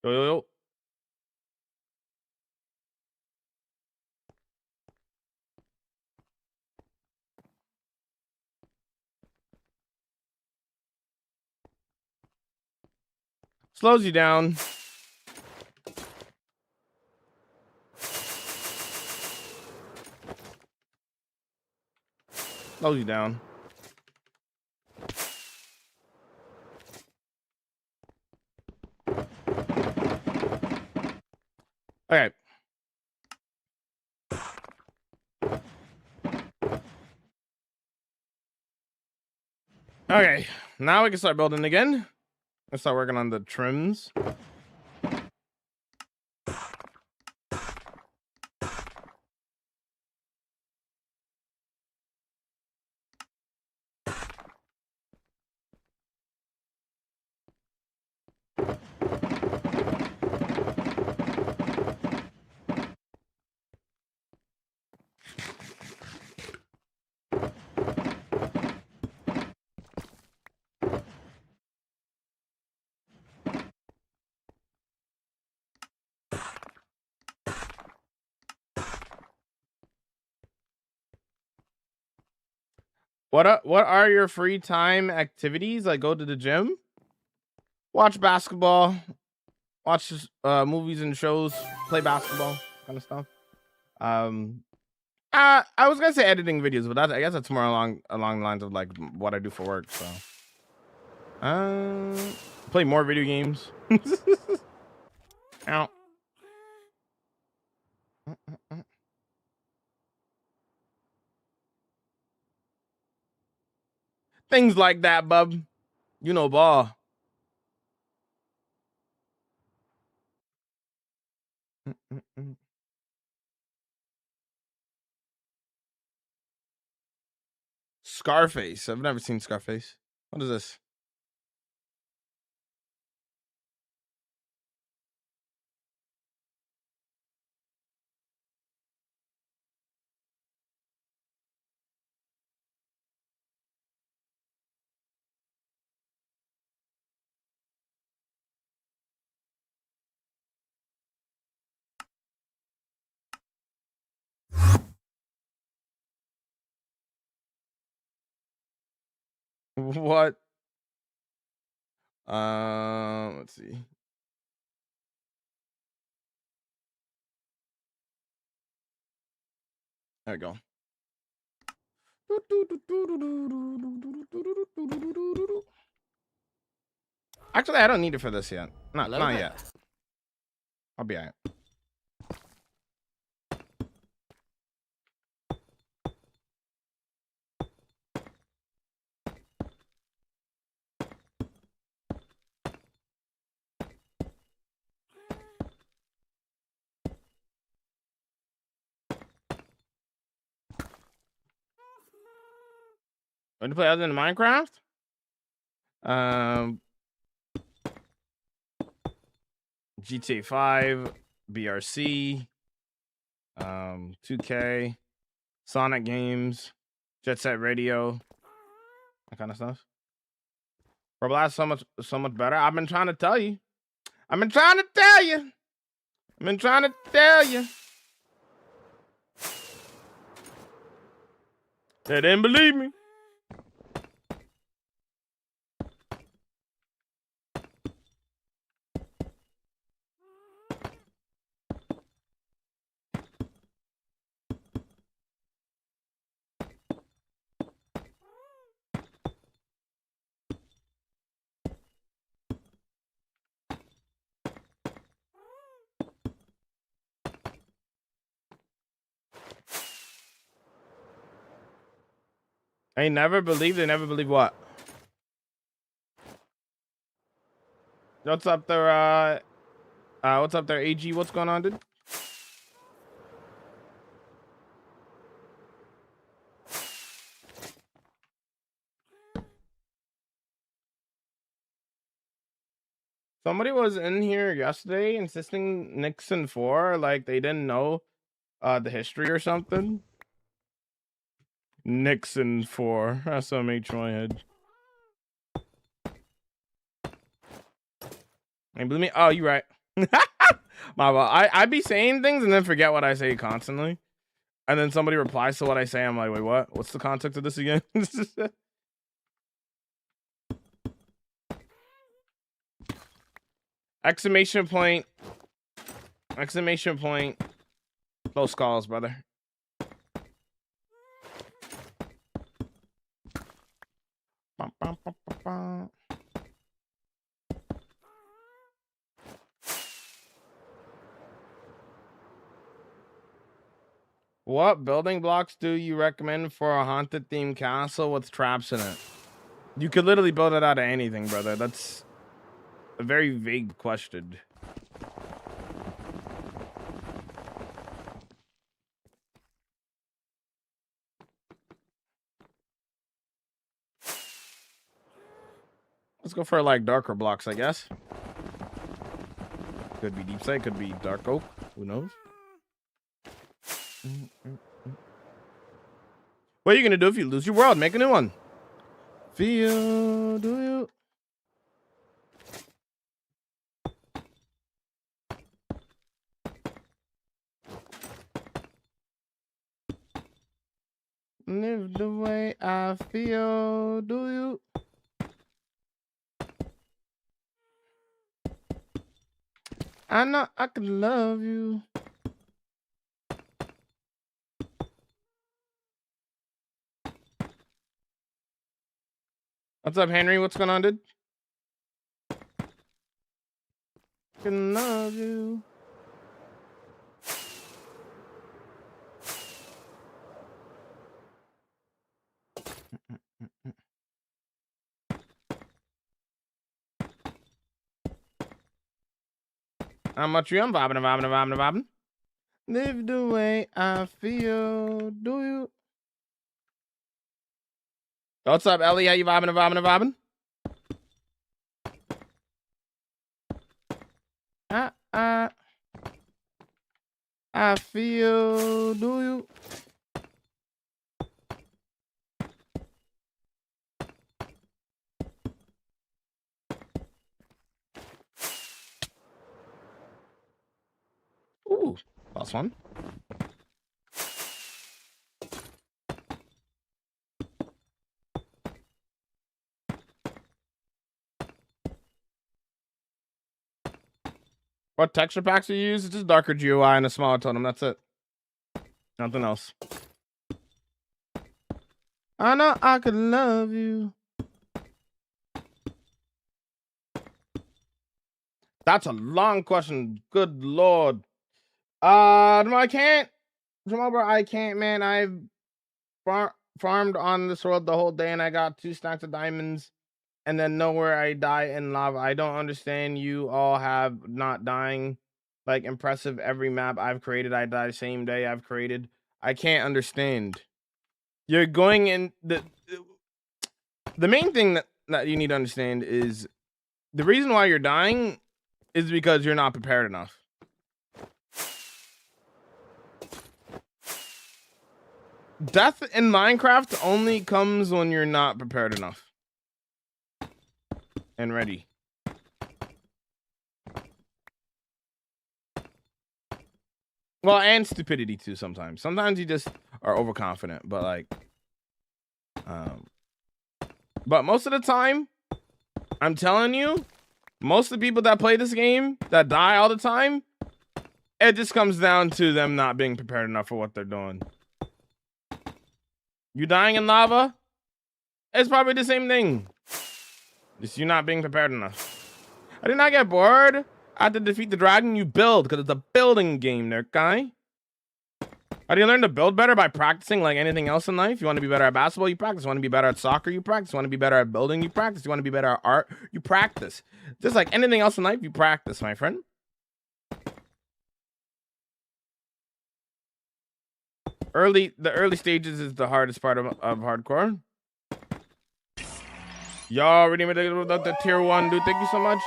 Yo, yo, yo. Slows you down. Slows you down. Okay. Okay. Now we can start building again. Let's start working on the trims. What are your free time activities? Like go to the gym, watch basketball, watch movies and shows, play basketball, kind of stuff. I was gonna say editing videos, but I guess that's more along the lines of like what I do for work. So, play more video games. Ow. Things like that, bub. You know, ball. Scarface. I've never seen Scarface. What is this? What? Let's see. There we go. Actually, I don't need it for this yet. Not Hello there. yet. I'll be alright. Want to play other than Minecraft? GTA 5, BRC, 2K, Sonic games, Jet Set Radio, that kind of stuff. Roblox so much better. I've been trying to tell you. They didn't believe me. They never believe what? What's up there, AG? What's going on, dude? Somebody was in here yesterday insisting Nixon 4, like they didn't know the history or something. Nixon 4. SMH my head. Hey, believe me. Oh, you right. My bad. I be saying things and then forget what I say constantly. And then somebody replies to what I say. I'm like, wait, what? What's the context of this again? Exclamation point. Exclamation point. Close calls, brother. Bum, bum, bum, bum, bum. What building blocks do you recommend for a haunted themed castle with traps in it? You could literally build it out of anything, brother. That's a very vague question. Let's go for like darker blocks, I guess. Could be deep site, could be dark oak. Who knows? What are you gonna do if you lose your world? Make a new one. Feel, do you? Live the way I feel, do you? I know I could love you. What's up, Henry? What's going on, dude? Can love you. How much you? I'm vibing. Live the way I feel. Do you? What's up, Ellie? How you vibing? I feel. Do you? Ooh, last one. What texture packs do you use? It's just darker GUI and a smaller totem. That's it. Nothing else. I know I could love you. That's a long question. Good Lord. I can't. Jamal, bro, I can't, man. I've farmed on this world the whole day and I got 2 stacks of diamonds and then nowhere I die in lava. I don't understand. You all have not dying like impressive. Every map I've created, I die same day I've created. I can't understand. You're going in the main thing that you need to understand is the reason why you're dying is because you're not prepared enough. Death in Minecraft only comes when you're not prepared enough and ready. Well, and stupidity too sometimes. Sometimes you just are overconfident, but like but most of the time, I'm telling you, most of the people that play this game that die all the time, it just comes down to them not being prepared enough for what they're doing. You dying in lava, it's probably the same thing. Just you not being prepared enough. I did not get bored. I had to defeat the dragon. You build, because it's a building game there, guy. How do you learn to build better? By practicing like anything else in life. You want to be better at basketball, you practice. You want to be better at soccer, you practice. You want to be better at building, you practice. You want to be better at art, you practice. Just like anything else in life, you practice, my friend. The early stages is the hardest part of hardcore. Y'all already made the tier 1, dude. Thank you so much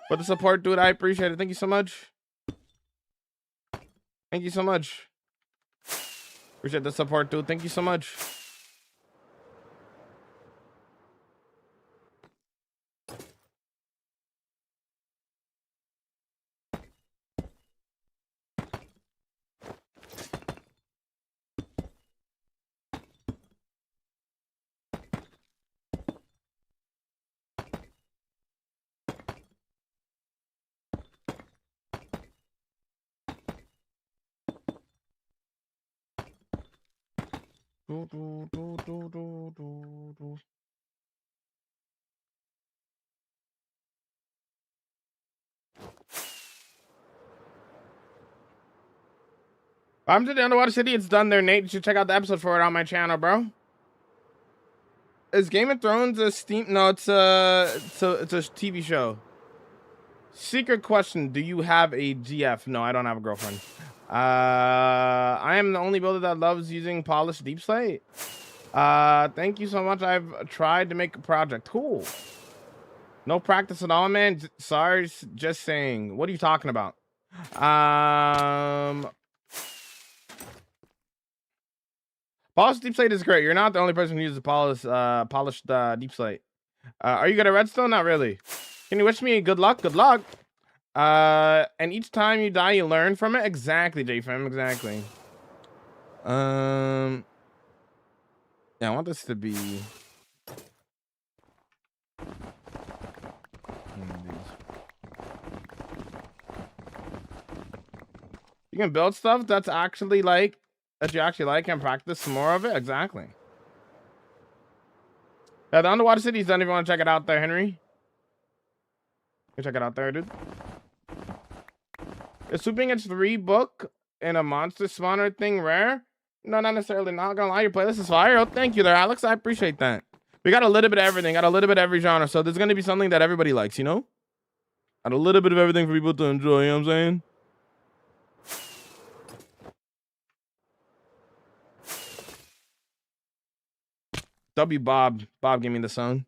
for the support, dude. I appreciate it. Thank you so much. Thank you so much. Appreciate the support, dude. Thank you so much. I'm to the Underwater City. It's done there, Nate. You should check out the episode for it on my channel, bro. Is Game of Thrones a Steam? No, it's a TV show. Secret question: do you have a GF? No, I don't have a girlfriend. I am the only builder that loves using polished deep slate. Thank you so much. I've tried to make a project. Cool. No practice at all, man. Sorry, just saying. What are you talking about? Polished deep slate is great. You're not the only person who uses polished deep slate. Are you good at redstone? Not really. Can you wish me good luck? Good luck. And each time you die, you learn from it. Exactly, JFM. Exactly. Yeah, I want this to be. You can build stuff that's actually like that you actually like and practice more of it. Exactly. Yeah, the Underwater City is done. If you want to check it out there, Henry. You check it out there, dude. Is Swooping Edge 3 book and a monster spawner thing rare? No, not necessarily. Not gonna lie, your playlist is fire. Oh, thank you there, Alex. I appreciate that. We got a little bit of everything. Got a little bit of every genre. So there's gonna be something that everybody likes, you know? Add a little bit of everything for people to enjoy, you know what I'm saying? W Bob. Bob gave me the song.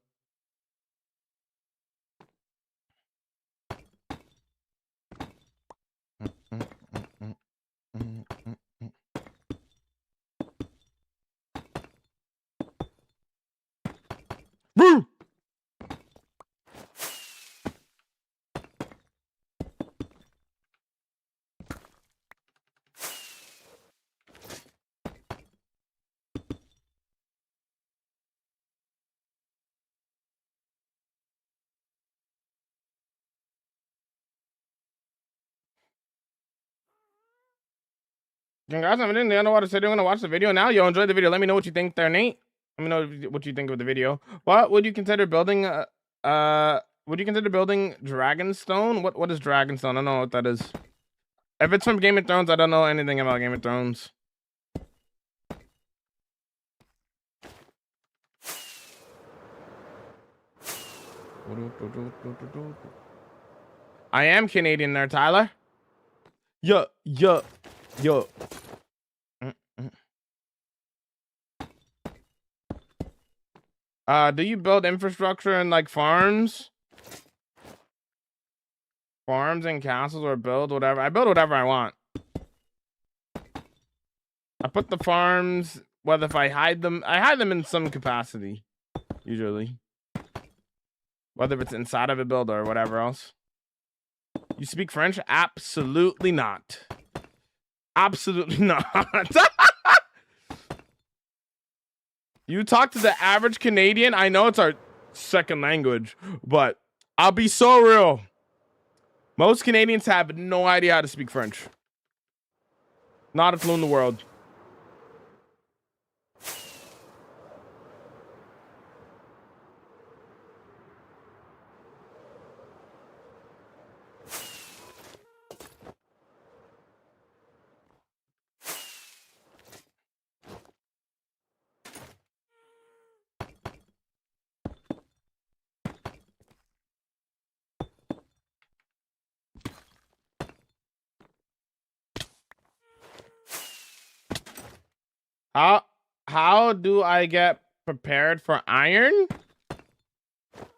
Woo! Congrats on it. I know what to say. I'm gonna watch the video now. Yo, enjoy the video. Let me know what you think there, Nate. Let me know what you think of the video. What would you consider building? Would you consider building Dragonstone? What is Dragonstone? I don't know what that is. If it's from Game of Thrones, I don't know anything about Game of Thrones. I am Canadian there, Tyler. Yo. Do you build infrastructure in like farms? Farms and castles, or build whatever? I build whatever I want. I put the farms, whether if I hide them in some capacity, usually. Whether it's inside of a build or whatever else. You speak French? Absolutely not. Absolutely not. You talk to the average Canadian. I know it's our second language, but I'll be so real. Most Canadians have no idea how to speak French. Not a clue in the world. How do I get prepared for iron?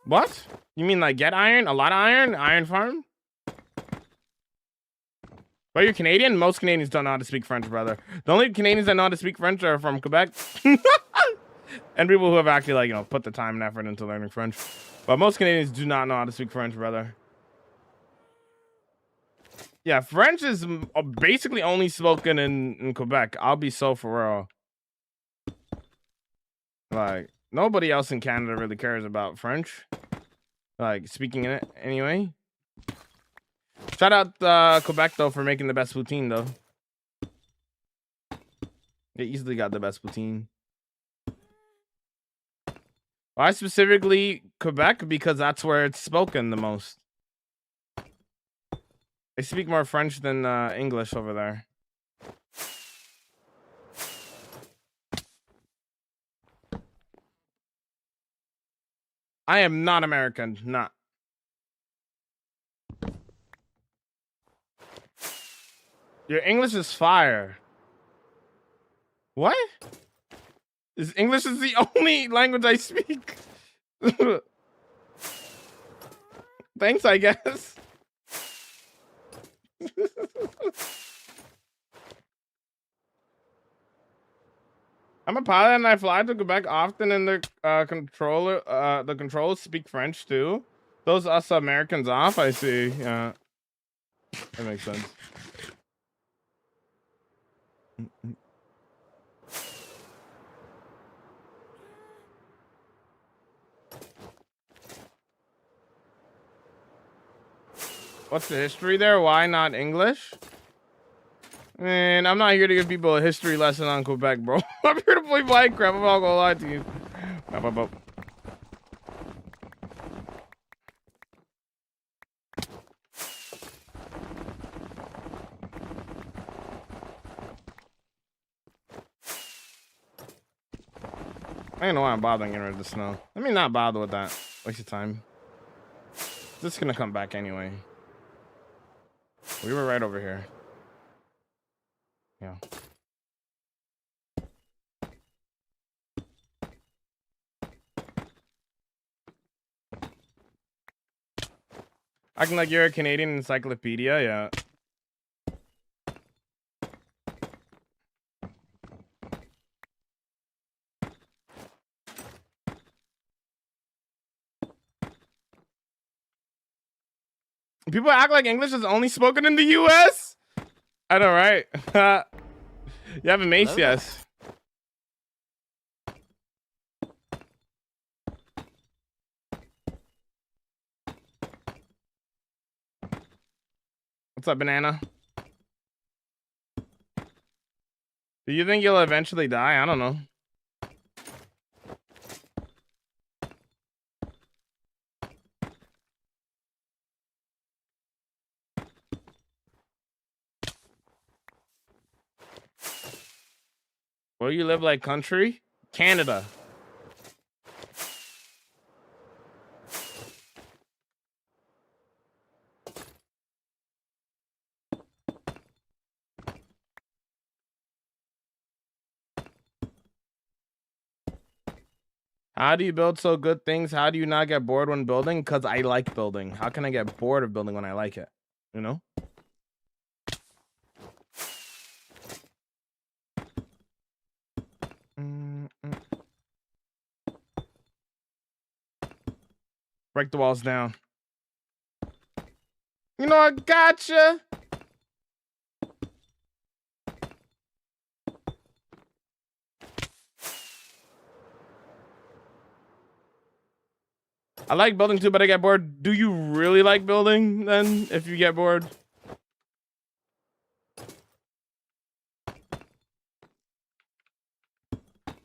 What? You mean like get iron? A lot of iron? Iron farm? But you're Canadian? Most Canadians don't know how to speak French, brother. The only Canadians that know how to speak French are from Quebec. And people who have actually, like, you know, put the time and effort into learning French. But most Canadians do not know how to speak French, brother. Yeah, French is basically only spoken in Quebec. I'll be so for real. Like, nobody else in Canada really cares about French. Like, speaking in it anyway. Shout out Quebec, though, for making the best poutine, though. They easily got the best poutine. Why specifically Quebec? Because that's where it's spoken the most. They speak more French than English over there. I am not American. Not. Your English is fire. What? English is the only language I speak. Thanks, I guess. I'm a pilot and I fly to Quebec often, and the controllers speak French too. Those us Americans off, I see. Yeah, that makes sense. What's the history there? Why not English? Man, I'm not here to give people a history lesson on Quebec, bro. I'm here to play Minecraft. I'm not gonna lie to you. I don't know why I'm bothering getting rid of the snow. Let me not bother with that. Waste of time. This is gonna come back anyway. We were right over here. Yeah. Acting like you're a Canadian encyclopedia, yeah. People act like English is only spoken in the US? I know, right? You have a mace, yes. What's up, banana? Do you think you'll eventually die? I don't know. Where you live, like country? Canada. How do you build so good things? How do you not get bored when building? Because I like building. How can I get bored of building when I like it? You know? Break the walls down. You know, I gotcha. I like building too, but I get bored. Do you really like building then if you get bored?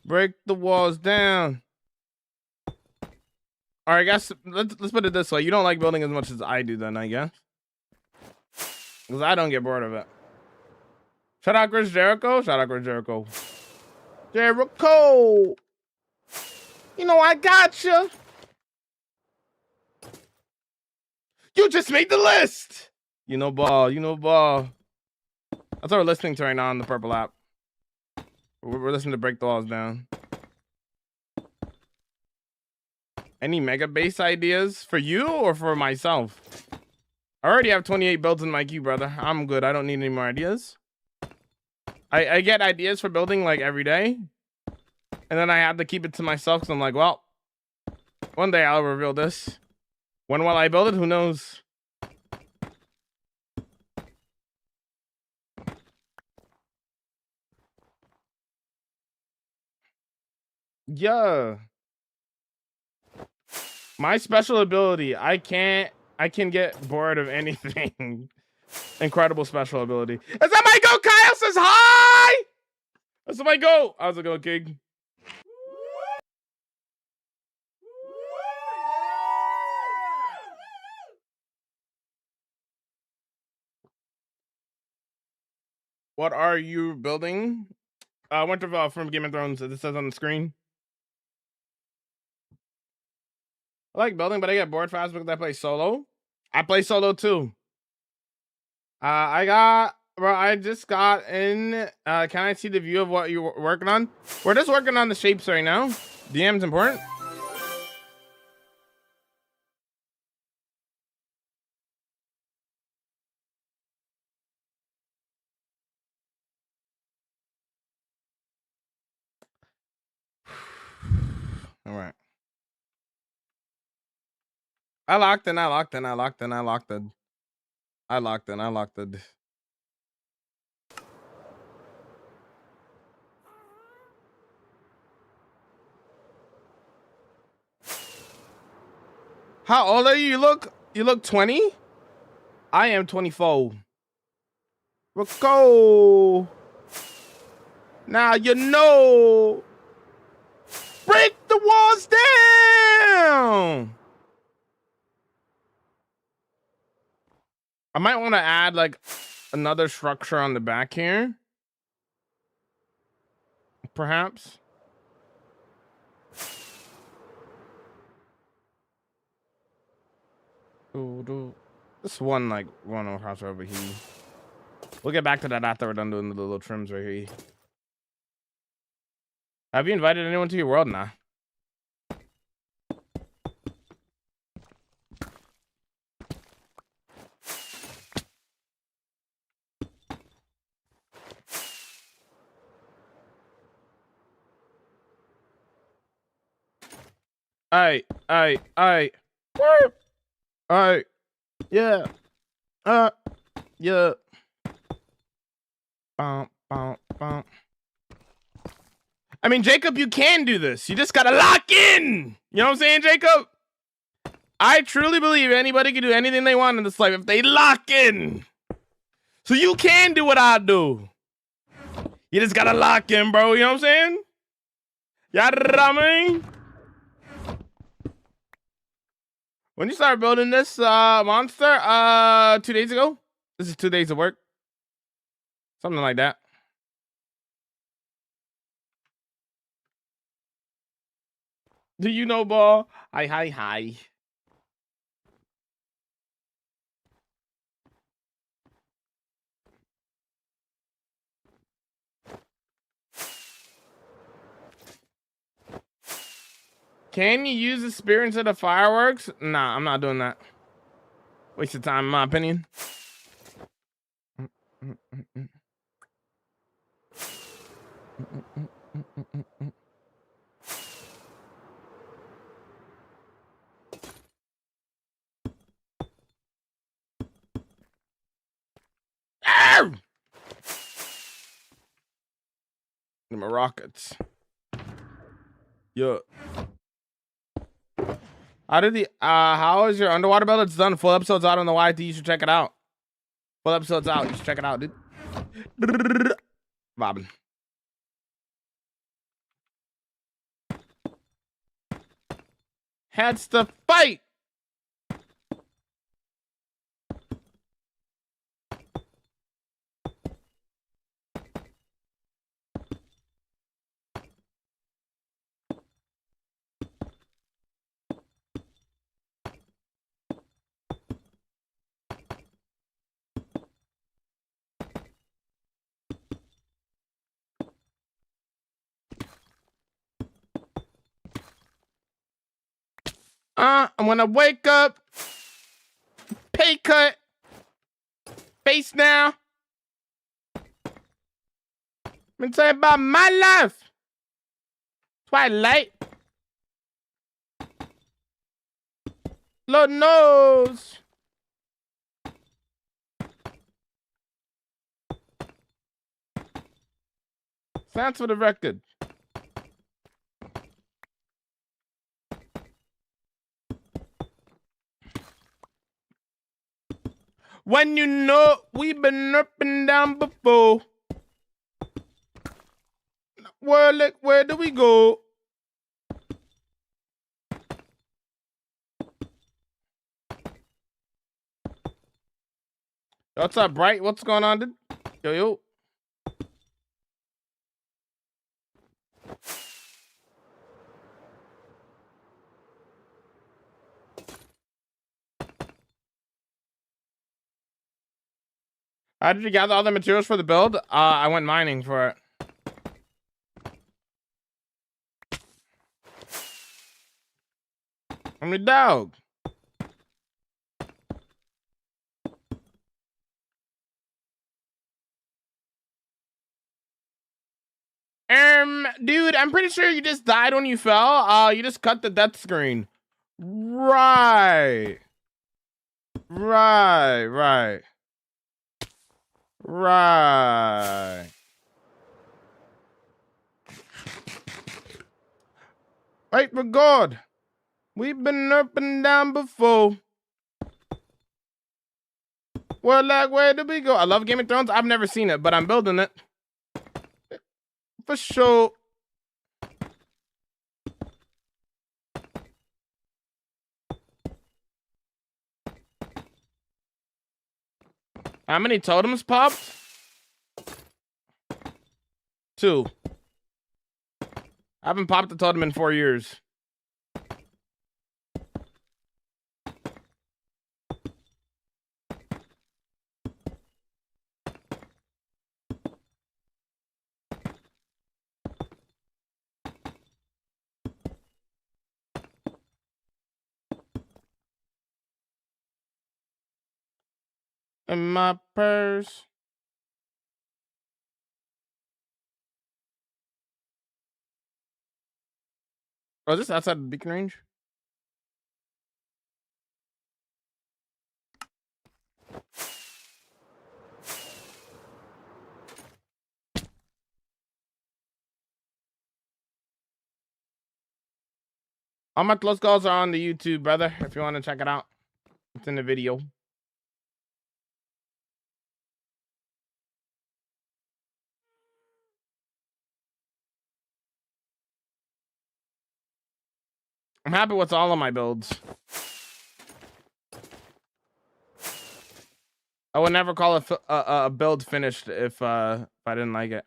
Break the walls down. All right, guys, let's put it this way. You don't like building as much as I do then, I guess. Because I don't get bored of it. Shout out Chris Jericho. Shout out Chris Jericho. Jericho. You know, I gotcha. You just made the list. You know ball. You know ball. That's what we're listening to right now on the purple app. We're listening to Break the Walls Down. Any mega base ideas for you or for myself? I already have 28 builds in my queue, brother. I'm good. I don't need any more ideas. I get ideas for building like every day. And then I have to keep it to myself because I'm like, well, one day I'll reveal this. When will I build it? Who knows? Yeah. My special ability, I can get bored of anything. Incredible special ability. Is that my goat? Kyle says hi. That's my goat. How's it going, King? What are you building? Winterfell from Game of Thrones. It says on the screen. I like building, but I get bored fast because I play solo. I play solo too. I just got in. Can I see the view of what you're working on? We're just working on the shapes right now. DM's important. All right. I locked in. How old are you? You look 20? I am 24. Rico. Now you know. Break the walls down. I might want to add like another structure on the back here. Perhaps. This one across over here. We'll get back to that after we're done doing the little trims right here. Have you invited anyone to your world now? Alright. Yeah. Yeah. Bump. I mean, Jacob, you can do this. You just gotta lock in. You know what I'm saying, Jacob? I truly believe anybody can do anything they want in this life if they lock in. So you can do what I do. You just gotta lock in, bro. You know what I'm saying? Yeah, I mean? When you started building this monster, 2 days ago? This is 2 days of work. Something like that. Do you know, ball? Hi. Can you use the spear instead of fireworks? Nah, I'm not doing that. Waste of time, in my opinion. My rockets. Yo. How is your underwater build? It's done. Full episode's out on the YT. You should check it out. Full episode's out. You should check it out, dude. Bobbin. Heads to fight. I'm gonna wake up, pay cut, face now. I'm gonna tell you about my life. Twilight. Lord knows. Sounds for the record. When you know we've been up and down before. Where do we go? What's up, Bright? What's going on, dude? Yo. How did you gather all the materials for the build? I went mining for it. I'm the dog. Dude, I'm pretty sure you just died when you fell. You just cut the death screen. Right. Right. Right, but God, we've been up and down before. Well, like, where did we go? I love Game of Thrones. I've never seen it, but I'm building it. For sure. How many totems popped? 2. I haven't popped a totem in 4 years. in my purse. Oh, is this outside the beacon range? All my close calls are on the YouTube, brother. If you want to check it out, it's in the video. I'm happy with all of my builds. I would never call a build finished if I didn't like it.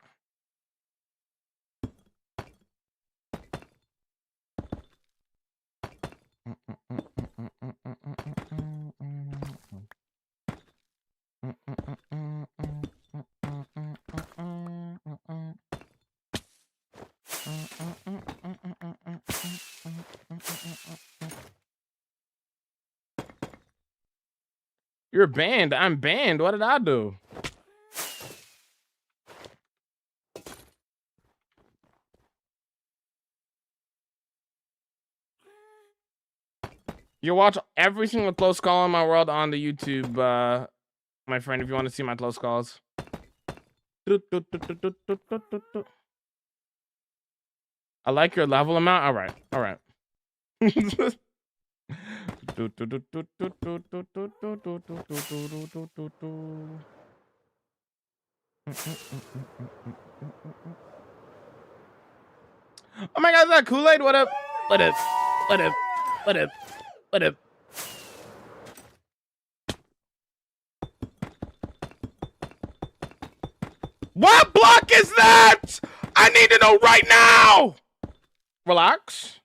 You're banned. I'm banned. What did I do? You watch every single close call in my world on the YouTube, my friend, if you want to see my close calls. I like your level amount. All right. All right. Oh my god, is that Kool-Aid? What up? What up? What up? What up? What up? What block is that? I need to know right now. Relax.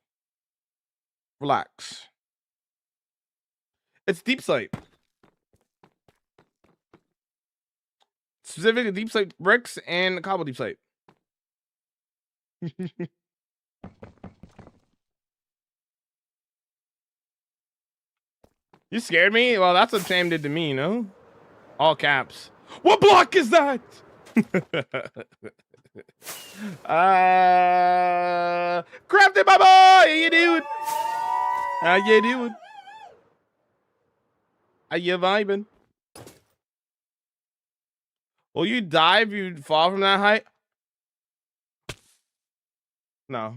Relax. It's deep slate. Specifically deep slate bricks and cobble deep slate. You scared me? Well, that's what Sam did to me, you know? All caps. What block is that? Crafted, my boy! How you doing? How you doing? How you vibing? Will you die if you fall from that height? No.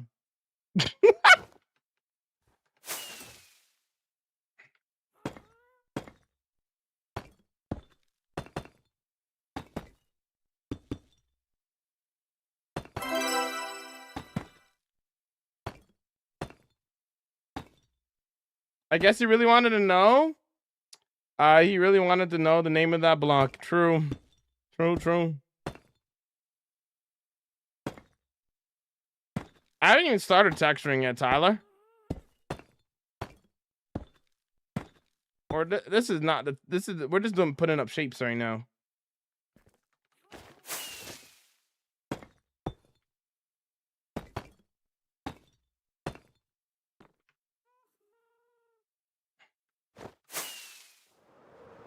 I guess he really wanted to know. He really wanted to know the name of that block. True. True, true. I haven't even started texturing yet, Tyler. Or this is not the. This is we're just doing putting up shapes right now.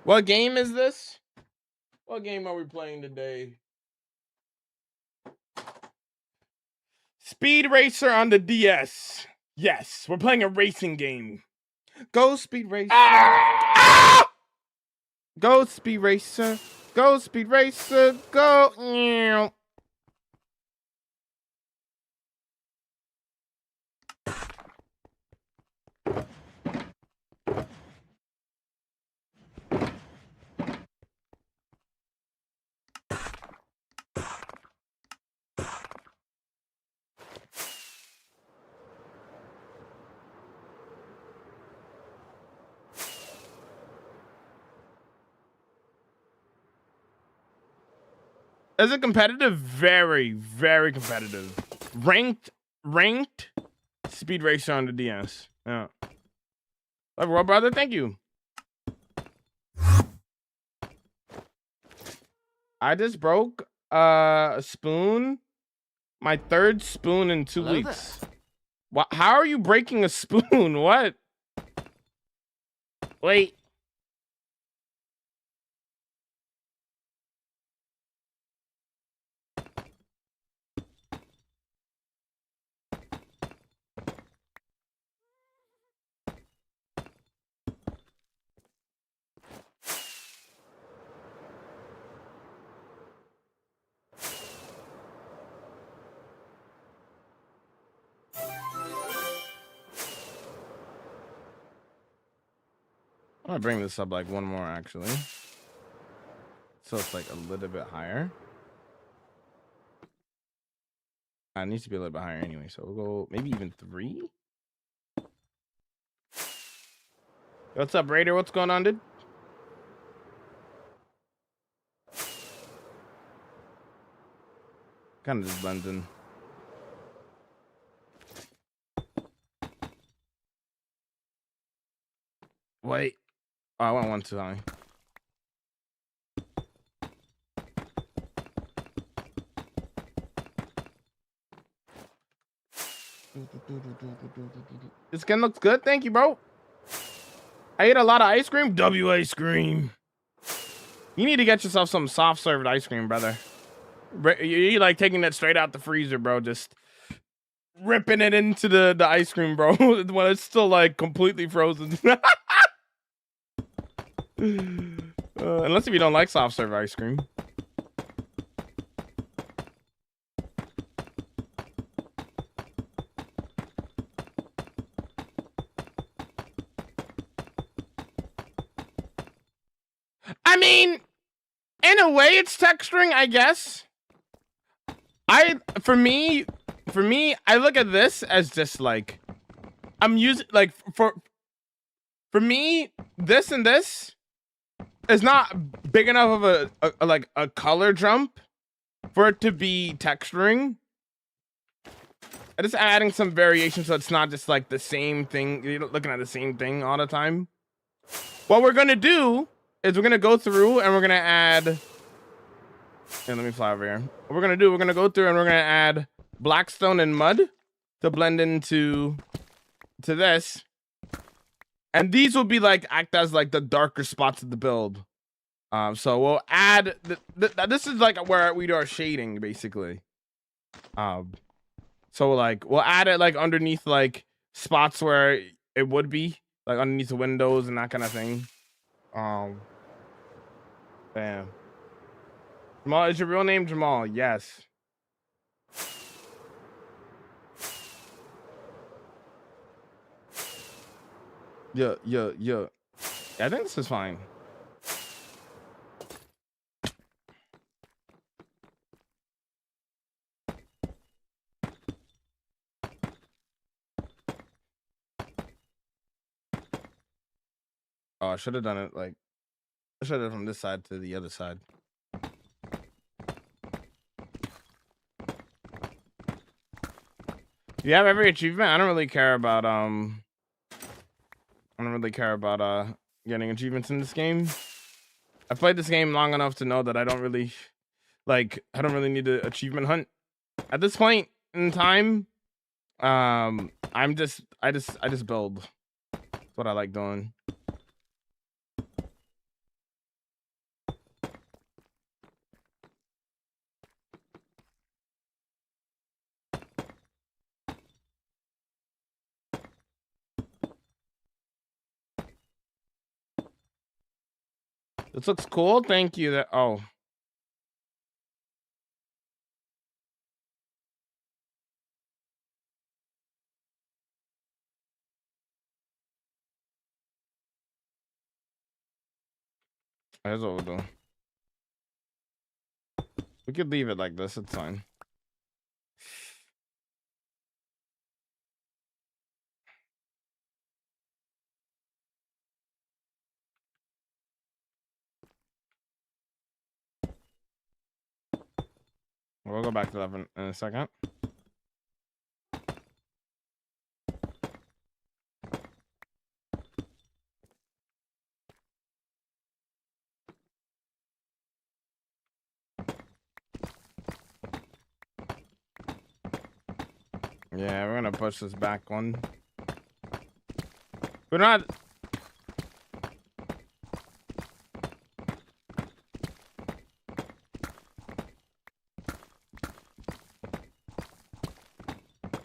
What game is this? What game are we playing today? Speed Racer on the DS. Yes, we're playing a racing game. Go Speed Racer. Ah! Go Speed Racer. Go Speed Racer. Go. Is it competitive? Very, very competitive. Ranked Speed Racer on the DS. Yeah. Love you, brother. Thank you. I just broke a spoon. My third spoon in 2 weeks. What? How are you breaking a spoon? What? Wait. gonna bring this up like one more actually. So it's like a little bit higher. It needs to be a little bit higher anyway. So we'll go maybe even 3. What's up, Raider? What's going on, dude? Kind of just blends in. Wait. Oh, I went one too high. This skin looks good. Thank you, bro. I ate a lot of ice cream. Ice cream. You need to get yourself some soft served ice cream, brother. You like taking that straight out the freezer, bro. Just ripping it into the ice cream, bro. When it's still like completely frozen. Unless if you don't like soft serve ice cream. I mean, in a way, it's texturing, I guess. For me, I look at this as just like I'm using like for me, this and this is not big enough of a color jump for it to be texturing. I'm just adding some variation so it's not just like the same thing. You're looking at the same thing all the time. What we're gonna do is we're gonna go through and we're gonna add. Here, let me fly over here. What we're gonna do, we're gonna go through and we're gonna add blackstone and mud to blend into this. And these will be like act as like the darker spots of the build. So we'll add this is like where we do our shading basically. So like we'll add it like underneath like spots where it would be like underneath the windows and that kind of thing. Bam. Jamal, is your real name Jamal? Yes. Yeah. I think this is fine. Oh, I should have done it like I should have done it from this side to the other side. You have every achievement. I don't really care about getting achievements in this game. I've played this game long enough to know that I don't really need to achievement hunt. At this point in time, I just build. That's what I like doing. This looks cool. Thank you. That oh. Here's what we'll do. We could leave it like this. It's fine. We'll go back to that in a second. Yeah, we're gonna push this back one. We're not.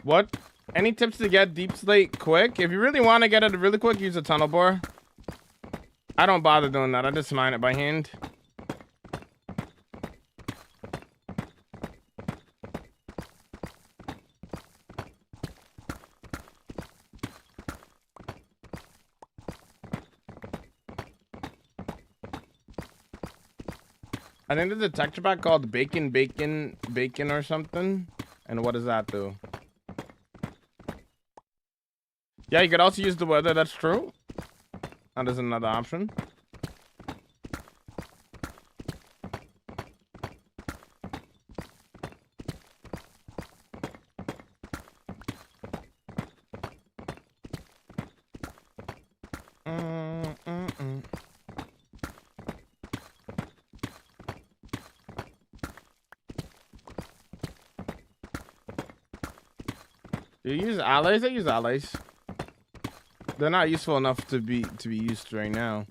What? Any tips to get deep slate quick? If you really want to get it really quick, use a tunnel bore. I don't bother doing that. I just mine it by hand. I think there's a texture pack called Bacon or something. And what does that do? Yeah, you could also use the weather. That's true. That is another option. Do you use alloys? I use alloys. They're not useful enough to be used right now.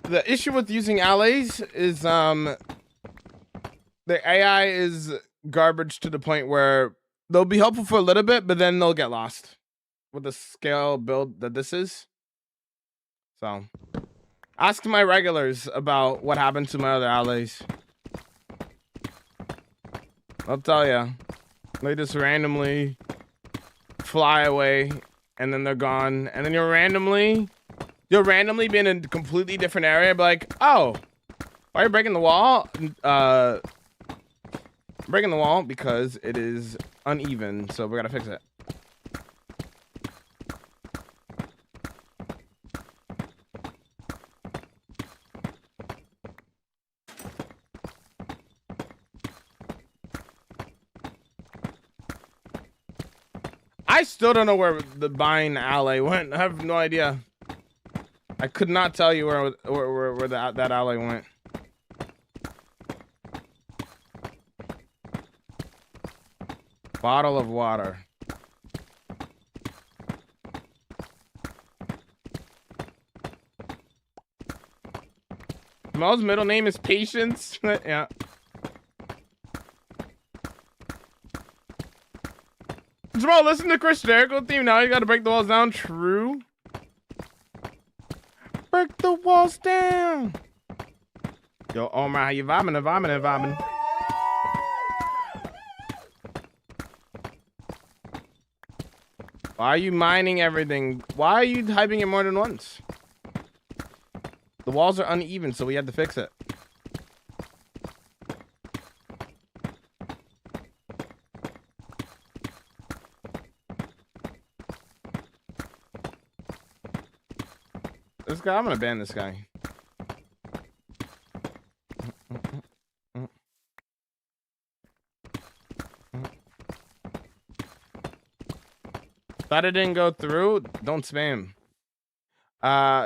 The issue with using alloys is the AI is garbage to the point where they'll be helpful for a little bit, but then they'll get lost with the scale build that this is. So ask my regulars about what happened to my other alloys. I'll tell ya. They just randomly fly away and then they're gone. And then you'll randomly be in a completely different area. Be like, oh, why are you breaking the wall? Breaking the wall because it is uneven. So we gotta fix it. I still don't know where the buying alley went. I have no idea. I could not tell you where that alley went. Bottle of water. Mel's middle name is Patience. Yeah. Jamal, listen to Chris Jericho theme. Now you gotta break the walls down. True. Break the walls down. Yo, Omar, how you vibing? Why are you mining everything? Why are you hyping it more than once? The walls are uneven, so we had to fix it. This guy, I'm gonna ban this guy. Thought it didn't go through. Don't spam.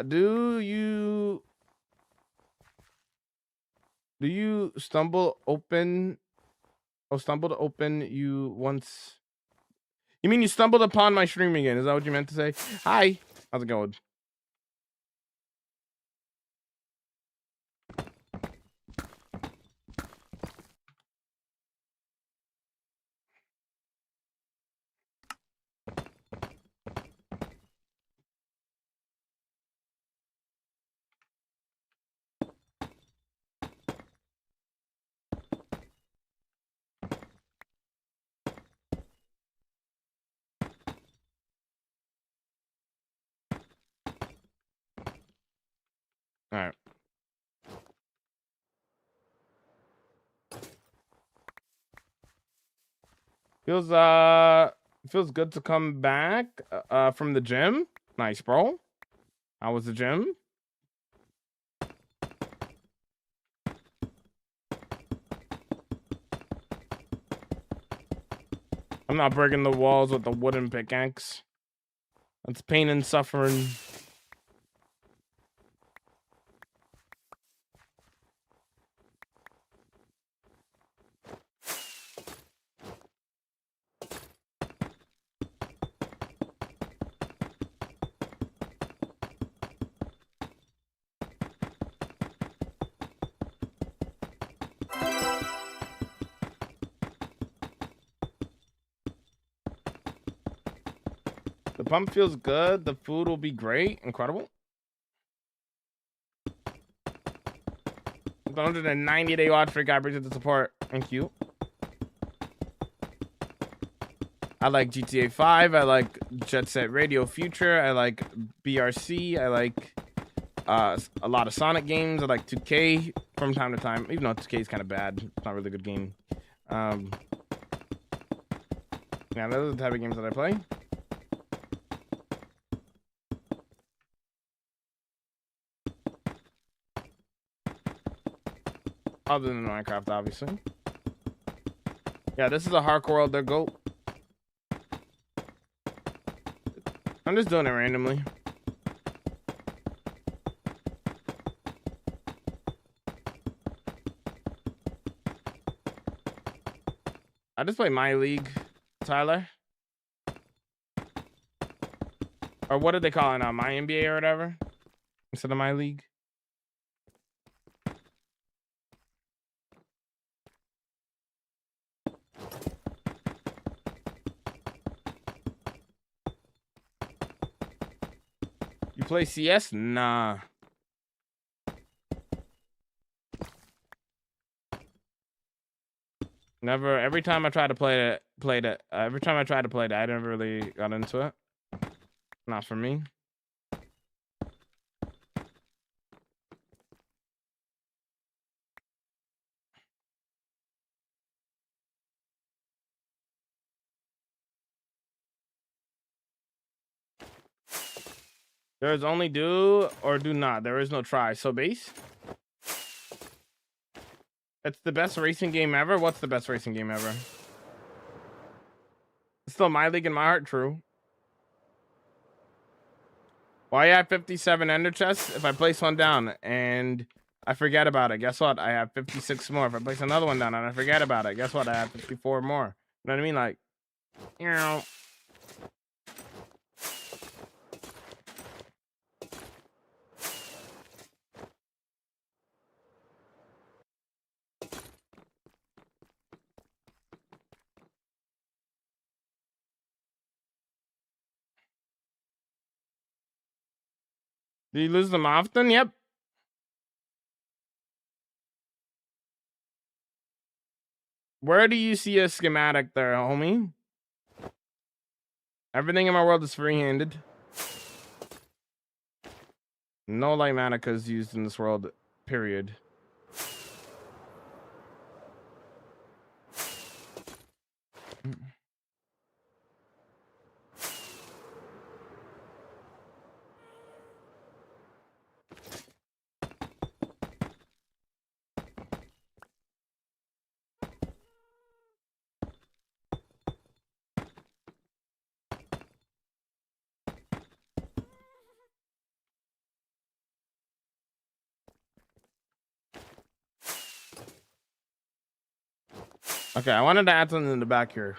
Do you stumble open? Oh, stumbled open you once. You mean you stumbled upon my stream again? Is that what you meant to say? Hi, how's it going? All right. Feels good to come back from the gym. Nice, bro. How was the gym? I'm not breaking the walls with the wooden pickaxe. That's pain and suffering. The pump feels good. The food will be great. Incredible. 190-day watch for God, appreciate the support. Thank you. I like GTA 5. I like Jet Set Radio Future. I like BRC. I like a lot of Sonic games. I like 2K from time to time, even though 2K is kind of bad. It's not really a good game. Yeah, those are the type of games that I play. Other than Minecraft, obviously. Yeah, this is a hardcore world. They're GOAT. I'm just doing it randomly. I just play My League, Tyler. Or what did they call it now? My NBA or whatever? Instead of My League. You play CS? Nah. Never. Every time I try to play it, every time I tried to play it, I never really got into it. Not for me. There's only do or do not. There is no try. So base. It's the best racing game ever. What's the best racing game ever? It's still My League in my heart. True. Why I have 57 ender chests? If I place one down and I forget about it, guess what? I have 56 more. If I place another one down and I forget about it, guess what? I have 54 more. You know what I mean? Like, you know. Do you lose them often? Yep. Where do you see a schematic there, homie? Everything in my world is free-handed. No light manica is used in this world, period. Okay, I wanted to add something in the back here.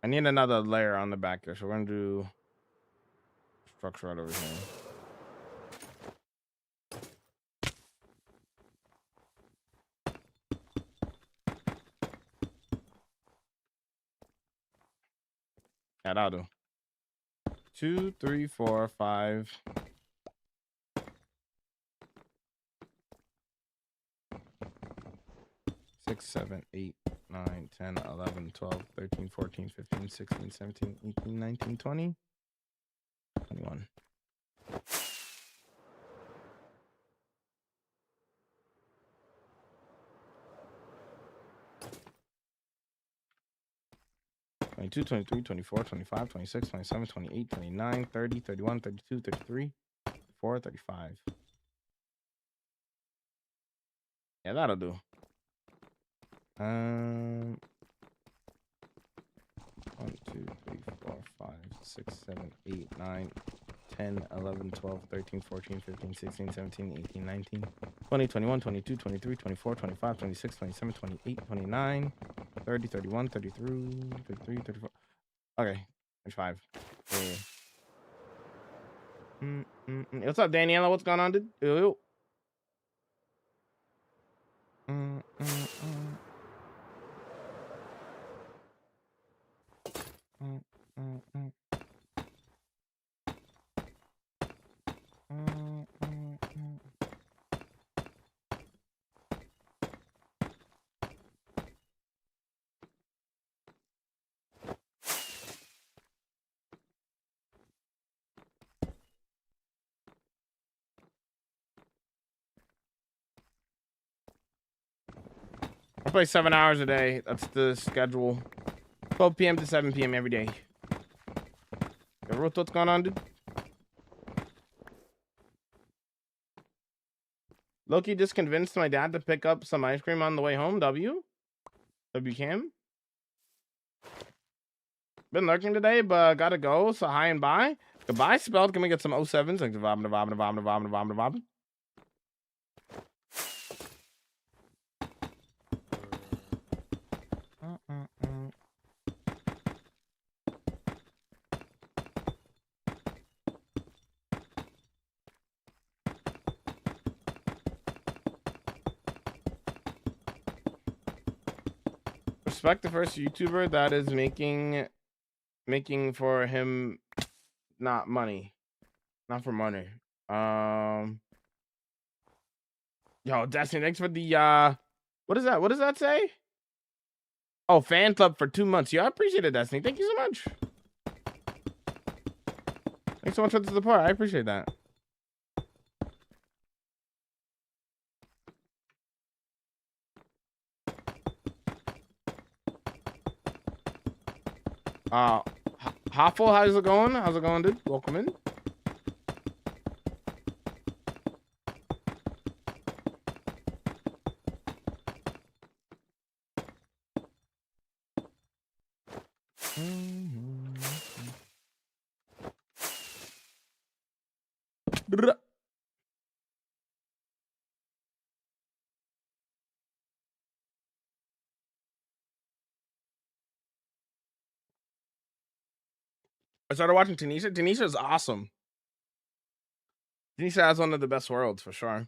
I need another layer on the back here, so we're gonna do structure right over here. Yeah, that'll do. 2, 3, 4, 5. 6, 7, 8, 9, 10, 11, 12, 13, 14, 15, 16, 17, 18, 19, 20, 21. Twenty-two, 23, 24, 25, 26, 27, 28, 29, 30, 31, 32, 33, 34, 35. Yeah, that'll do. 1, 2, 3, 4, 5, 6, 7, 8, 9, 10, 11, 12, 13, 14, 15, 16, 17, 18, 19, 20, 21, 22, 23, 24, 25, 26, 27, 28, 29, 30, 31, 33, 33, 34. Okay, 35. Yeah. What's up, Daniela? What's going on, dude? Yo. I play 7 hours a day. That's the schedule. 12 p.m. to 7 p.m. every day. Yo, Ruth, what's going on, dude? Loki just convinced my dad to pick up some ice cream on the way home. W Cam. Been lurking today, but gotta go. So hi and bye. Goodbye, spelled. Can we get some 07s? Like the vomit. Respect the first YouTuber that is making for him, not for money. Yo, Destiny, thanks for the what is that? What does that say? Oh, fan club for 2 months. Yeah, I appreciate it, Destiny. Thank you so much. Thanks so much for the support. I appreciate that. Hoffel, how's it going? How's it going, dude? Welcome in. I started watching Tanisha. Tanisha is awesome. Tanisha has one of the best worlds for sure.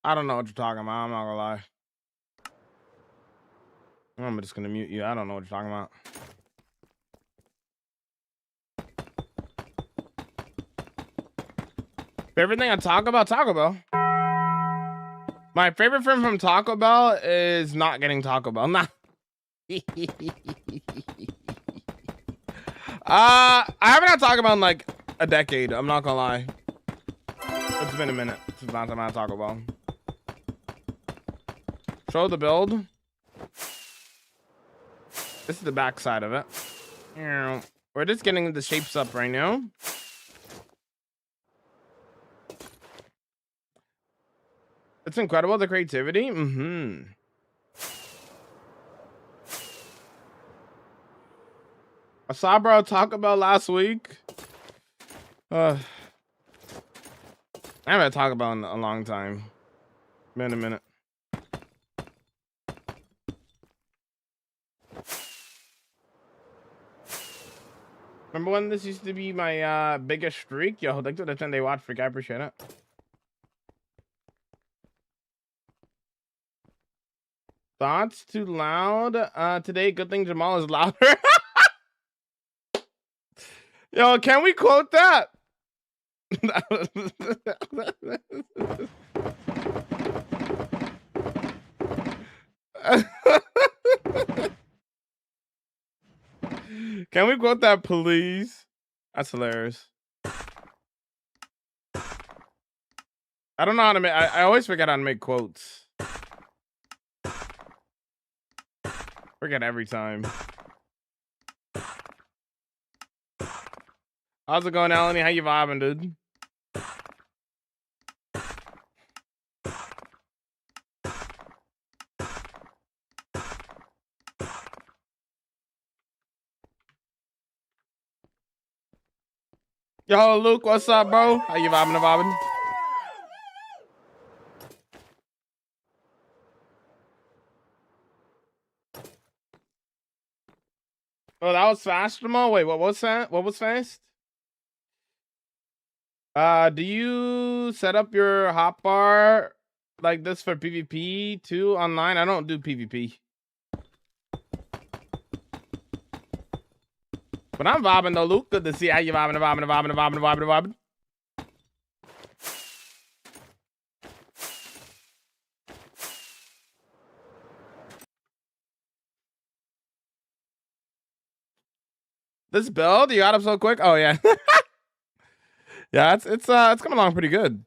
I don't know what you're talking about. I'm not gonna lie. I'm just gonna mute you. I don't know what you're talking about. Favorite thing I talk about Taco Bell. My favorite friend from Taco Bell is not getting Taco Bell. Nah. I haven't had Taco Bell in like a decade. I'm not gonna lie. It's been a minute since last time I had Taco Bell. Show the build. This is the back side of it. We're just getting the shapes up right now. It's incredible, the creativity. I saw bro Taco Bell last week. I haven't had Taco Bell in a long time. Been a minute. Remember when this used to be my biggest streak? Yo, thanks for the 10-day watch freak. I appreciate it. Thoughts too loud today. Good thing Jamal is louder. Yo, can we quote that? Can we quote that, please? That's hilarious. I don't know how to make. I always forget how to make quotes. Forget every time. How's it going, Eleni? How you vibing, dude? Yo, Luke, what's up, bro? How you vibing and vibing? Oh, that was fast, Jamal? Wait, what was that? What was fast? Do you set up your hotbar like this for PvP too online? I don't do PvP. But I'm vibing though, Luke. Good to see how you vibing. This build, you got up so quick. Oh yeah. Yeah, it's coming along pretty good.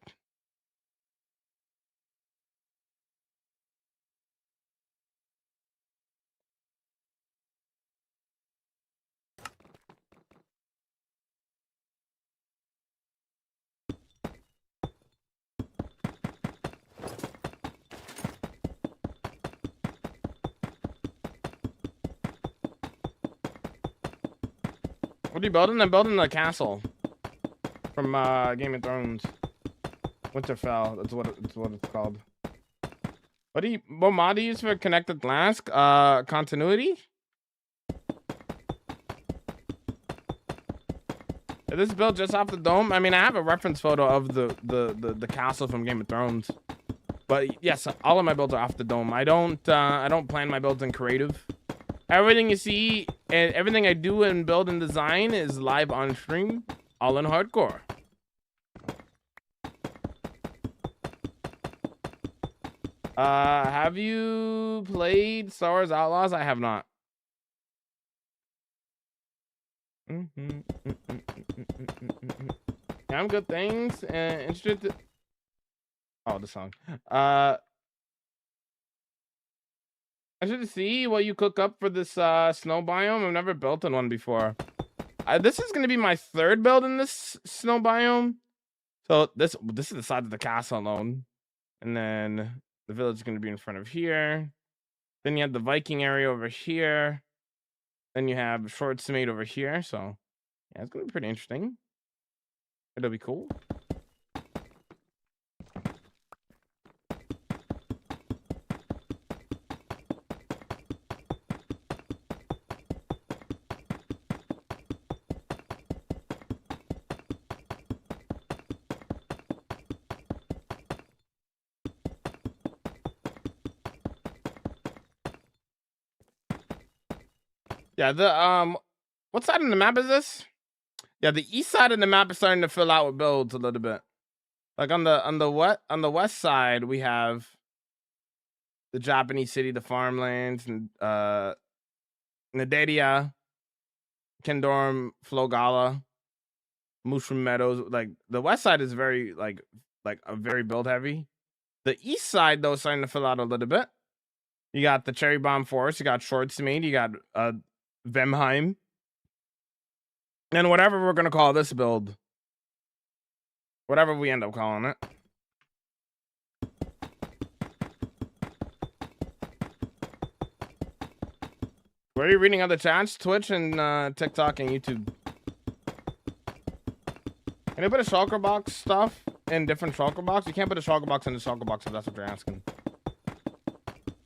What are you building? I'm building a castle from Game of Thrones. Winterfell. That's what it's called. What mod do you use for connected glass? Continuity? Is this built just off the dome? I mean, I have a reference photo of the castle from Game of Thrones. But yes, all of my builds are off the dome. I don't plan my builds in creative. Everything you see and everything I do and build and design is live on stream, all in hardcore. Have you played Star Wars Outlaws? I have not. I'm good things and interested. Oh, the song. I should see what you cook up for this snow biome. I've never built in one before. This is gonna be my third build in this snow biome. So this is the side of the castle alone, and then the village is gonna be in front of here. Then you have the Viking area over here. Then you have Shortsmaid over here. So yeah, it's gonna be pretty interesting. It'll be cool. Yeah, the what side of the map is this? Yeah, the east side of the map is starting to fill out with builds a little bit. Like on the west side, we have the Japanese city, the farmlands, and Nadedia, Kendorm, Flogala, Mushroom Meadows. Like the west side is very like a very build heavy. The east side though is starting to fill out a little bit. You got the Cherry Bomb Forest, you got Shortsmaid, you got Vemheim. And whatever we're gonna call this build. Whatever we end up calling it. Where are you reading other chats? Twitch and TikTok and YouTube. Can you put a shulker box stuff in different shulker box? You can't put a shulker box in the shulker box if that's what you're asking.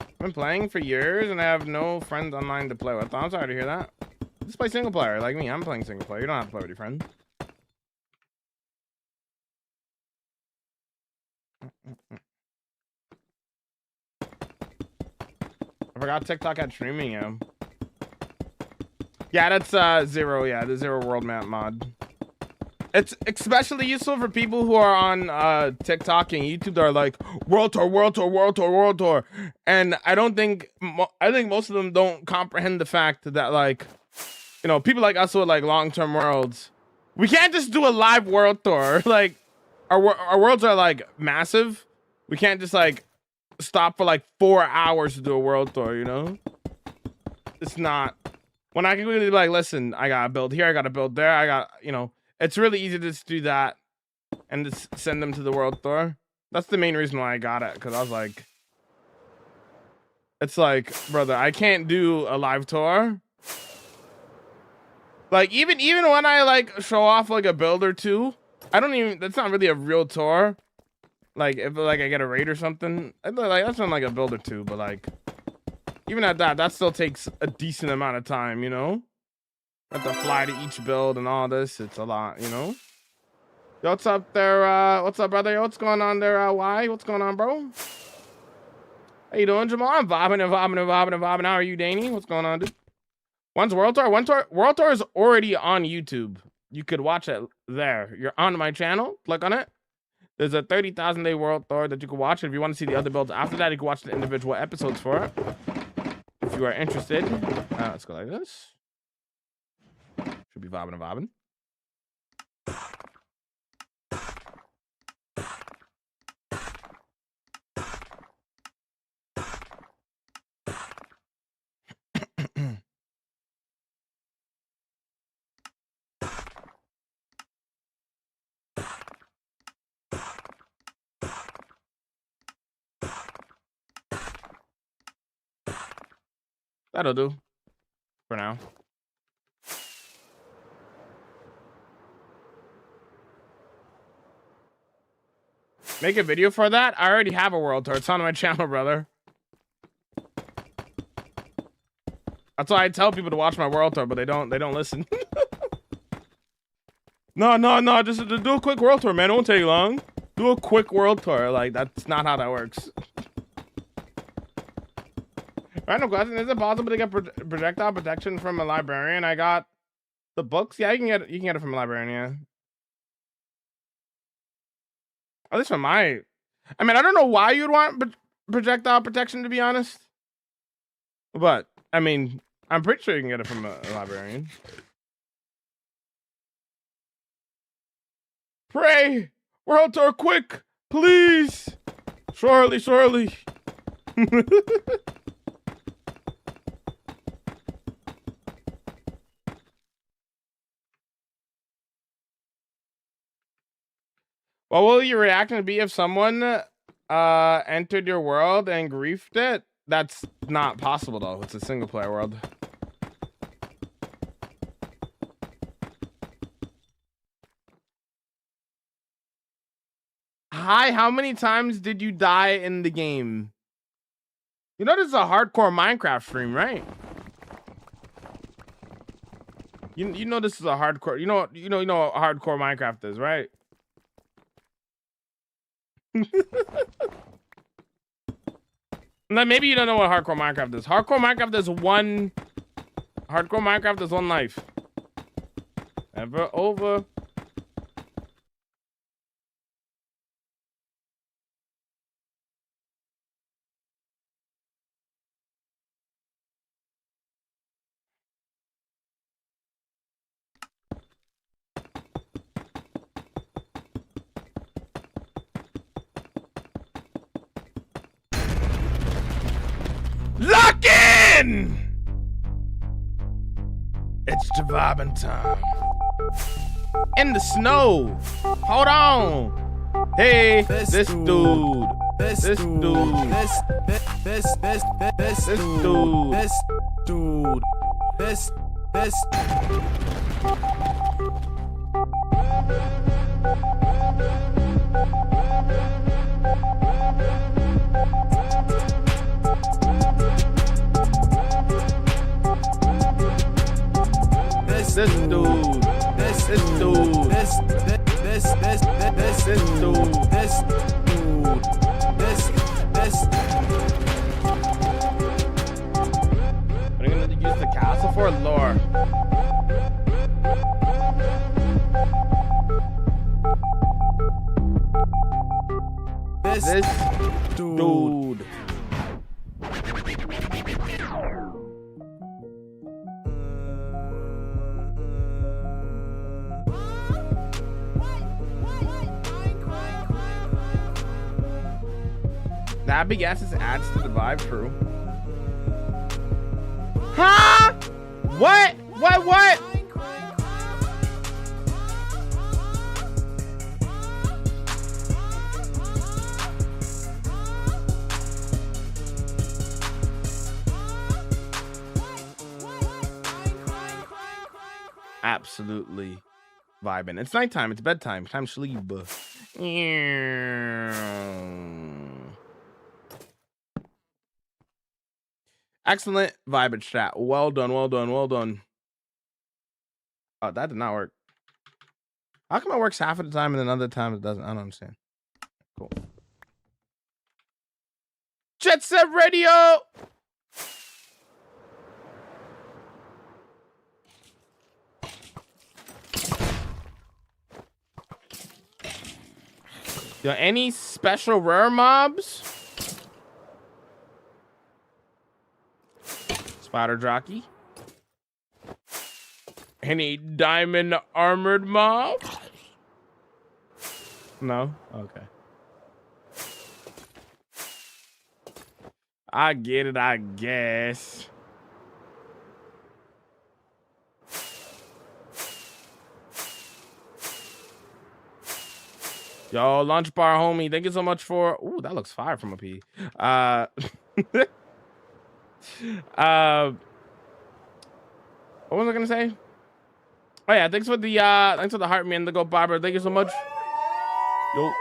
I've been playing for years and I have no friends online to play with. I'm sorry to hear that. Just play single player like me. I'm playing single player. You don't have to play with your friends. I forgot TikTok had streaming, yeah. Yeah, that's Zero, yeah, the Zero World Map mod. It's especially useful for people who are on TikTok and YouTube that are like, World Tour, World Tour, World Tour, World Tour. And I think most of them don't comprehend the fact that, like, you know, people like us with like long-term worlds, we can't just do a live world tour. Like, our worlds are like massive. We can't just like stop for like 4 hours to do a world tour, you know? It's not. When I can really be like, listen, I gotta build here, I gotta build there, I got, you know, it's really easy to just do that and just send them to the world tour. That's the main reason why I got it, because I was like, it's like, brother, I can't do a live tour. Like, even when I like show off like a build or two, I don't even, that's not really a real tour. Like, if like I get a raid or something, like that's not like a build or two, but like, even at that still takes a decent amount of time, you know? Have to fly to each build and all this. It's a lot, you know? Yo, what's up there? What's up, brother? Yo, what's going on there? Why? What's going on, bro? How you doing, Jamal? I'm vibing. How are you, Danny? What's going on, dude? Once World Tour is already on YouTube. You could watch it there. You're on my channel. Click on it. There's a 30,000 day World Tour that you can watch. If you want to see the other builds after that, you can watch the individual episodes for it. If you are interested, let's go like this. Should be vibing and vibing. That'll do for now. Make a video for that? I already have a World Tour. It's on my channel, brother. That's why I tell people to watch my World Tour, but they don't listen. No, just do a quick World Tour, man. It won't take long. Do a quick World Tour. Like, that's not how that works. Random question: is it possible to get projectile protection from a librarian? I got the books. Yeah, you can get it from a librarian. Yeah, at least from my. I mean, I don't know why you'd want projectile protection, to be honest. But I mean, I'm pretty sure you can get it from a librarian. Pray, World Tour, quick, please. Surely. What will your reaction be if someone entered your world and griefed it? That's not possible though. It's a single player world. Hi, how many times did you die in the game? You know this is a hardcore Minecraft stream, right? You know this is a hardcore. You know what hardcore Minecraft is, right? Maybe you don't know what hardcore Minecraft is. Hardcore Minecraft is one life. Ever over. Lock in! It's vibing time. In the snow. Hold on. Hey, this dude. This dude. What are you gonna use the castle for? Lore. This dude. That big ass adds to the vibe, true. Huh? What? Absolutely vibing. It's nighttime. It's bedtime. Time to sleep. Excellent vibe chat. Well done. Oh, that did not work. How come it works half of the time and then other times it doesn't? I don't understand. Cool. Jet Set Radio. Yo, any special rare mobs? Spider jockey. Any diamond armored mob? No? Okay. I get it, I guess. Yo, lunch bar homie, thank you so much for. Ooh, that looks fire from a P. What was I gonna say? Oh yeah, thanks for the heart, man. The go barber. Thank you so much. Yo.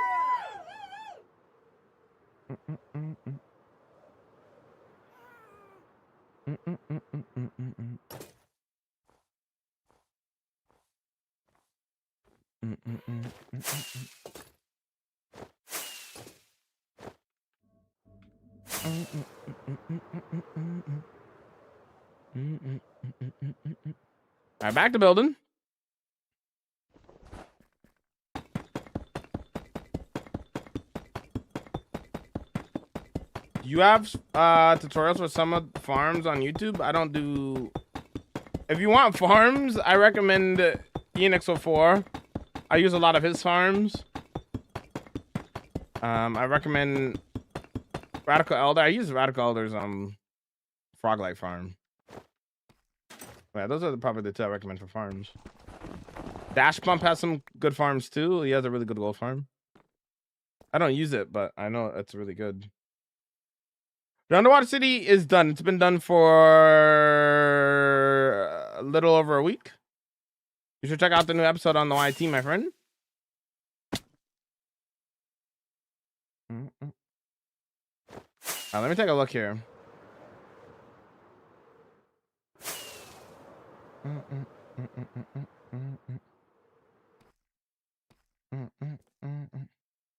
All right, back to building. You have tutorials for some of the farms on YouTube? I don't do. If you want farms, I recommend ENX04. I use a lot of his farms. I recommend Radical Elder. I use Radical Elder's Froglight farm. Yeah, those are probably the two I recommend for farms. Dash Pump has some good farms too. He has a really good gold farm. I don't use it, but I know it's really good. The Underwater City is done. It's been done for a little over a week. You should check out the new episode on the YT, my friend. Let me take a look here.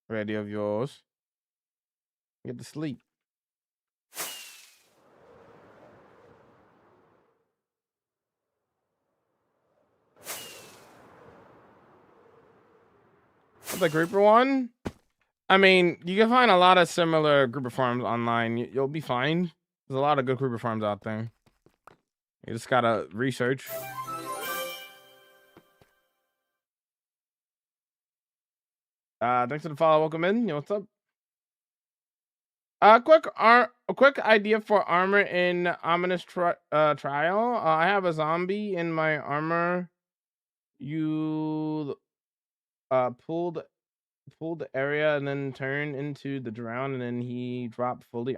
Radio of yours. Get to sleep. The grouper one? I mean, you can find a lot of similar grouper farms online. You'll be fine. There's a lot of good grouper farms out there. You just gotta research. Thanks for the follow. Welcome in. Yo, what's up? A quick idea for armor in Ominous Trial. I have a zombie in my armor. You pulled the area and then turn into the drown, and then he dropped fully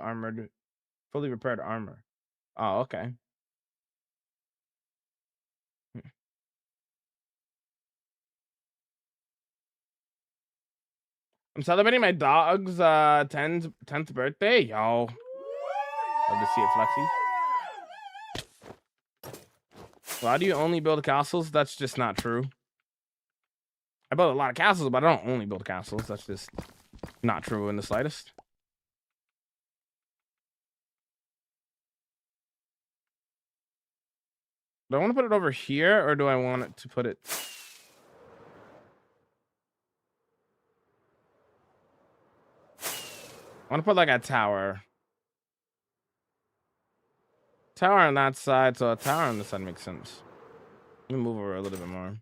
repaired armor. Oh, okay. I'm celebrating my dog's 10th birthday. Yo, love to see it, Flexi. Why do you only build castles? That's just not true. I build a lot of castles, but I don't only build castles. That's just not true in the slightest. Do I want to put it over here, or do I want it to put it? I want to put like a tower. Tower on that side, so a tower on this side makes sense. Let me move over a little bit more.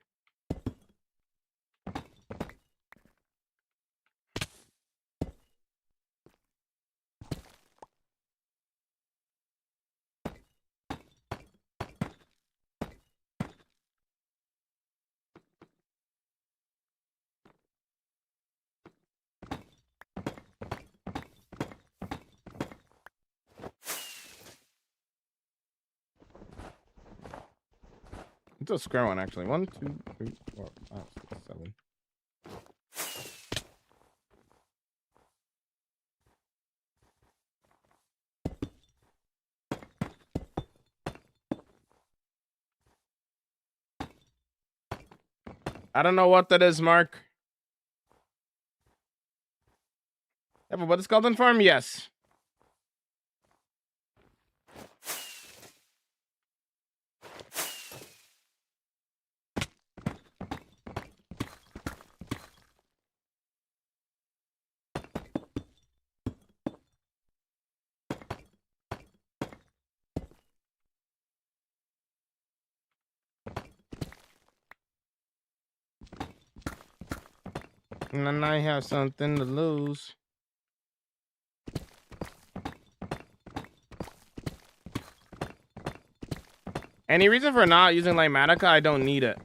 It's a square one, actually. 1, 2, 3, 4, 5, 6, 7. I don't know what that is, Mark. Everybody Skeleton Farm? Yes. And then I have something to lose. Any reason for not using Lighmatica? I don't need it.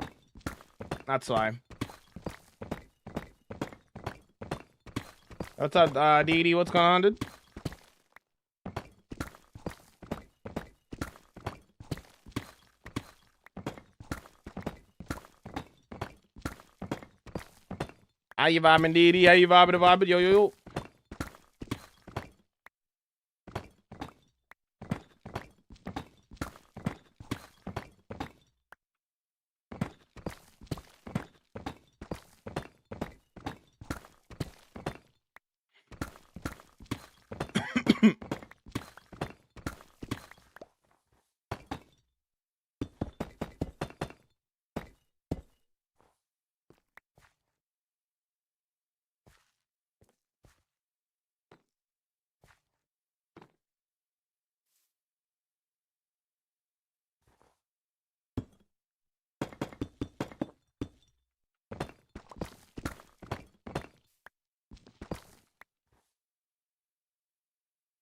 That's why. What's up, Dee? What's going on, dude? How you vibing, Dee? How you vibing? Yo, yo, yo.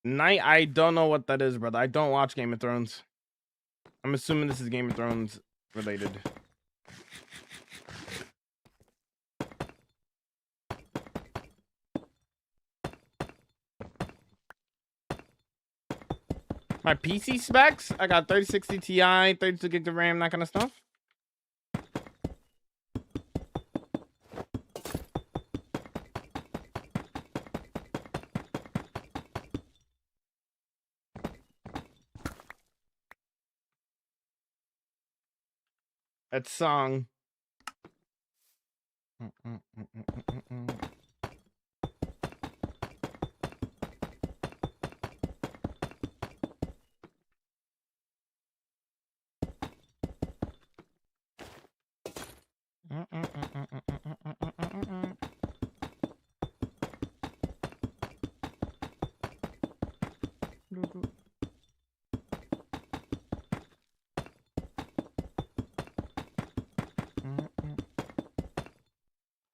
Night, I don't know what that is, brother. I don't watch Game of Thrones. I'm assuming this is Game of Thrones related. My PC specs, I got 3060 Ti, 32 gigs of RAM, that kind of stuff. That song.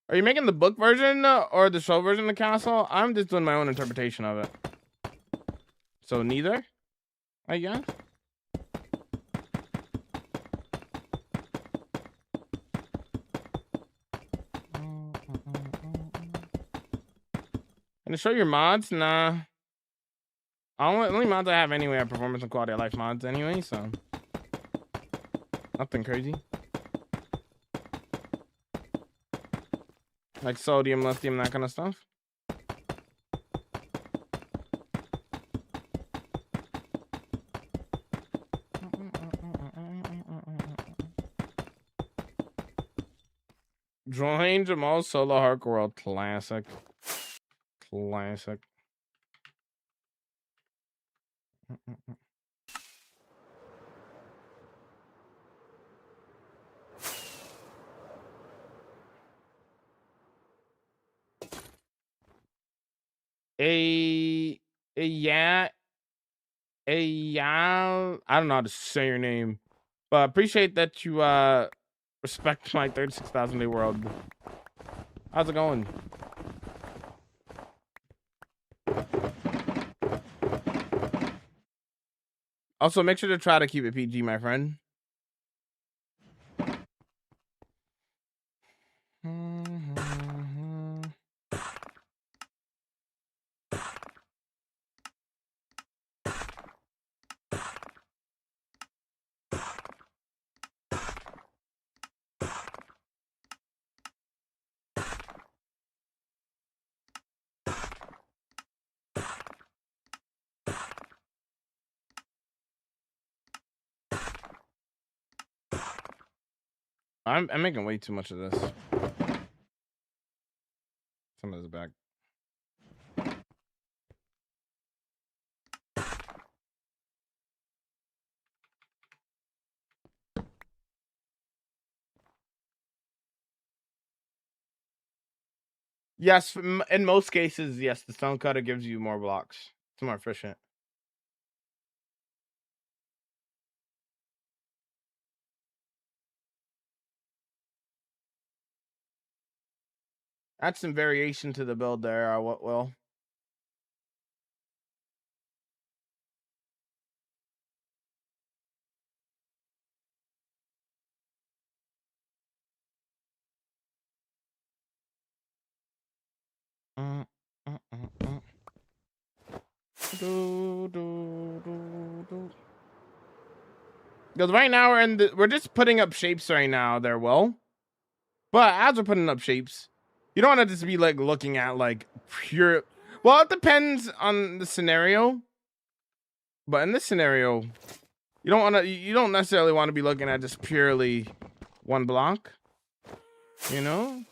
Are you making the book version or the show version of the castle? I'm just doing my own interpretation of it. So neither, I guess. Gonna show your mods? Nah. Only mods I have anyway are performance and quality of life mods anyway, so nothing crazy. Like sodium, lithium, that kind of stuff. Join Jamal's solo hardcore world. Classic. Classic. Yeah, I don't know how to say your name, but appreciate that you respect my 36,000 day world. How's it going? Also, make sure to try to keep it PG, my friend. I'm making way too much of this. Some of this back. Yes, in most cases, yes, the stone cutter gives you more blocks. It's more efficient. Add some variation to the build there. What will? Because right now we're just putting up shapes right now there, Will. But as we're putting up shapes, you don't want to just be like looking at like pure. Well, it depends on the scenario. But in this scenario, you don't necessarily want to be looking at just purely one block. You know?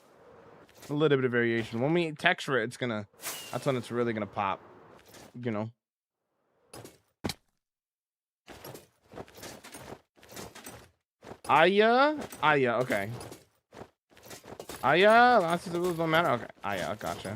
A little bit of variation. When we texture it, that's when it's really gonna pop. You know. Aya, okay. Aya, last of the rules don't matter. Okay, Aya, gotcha.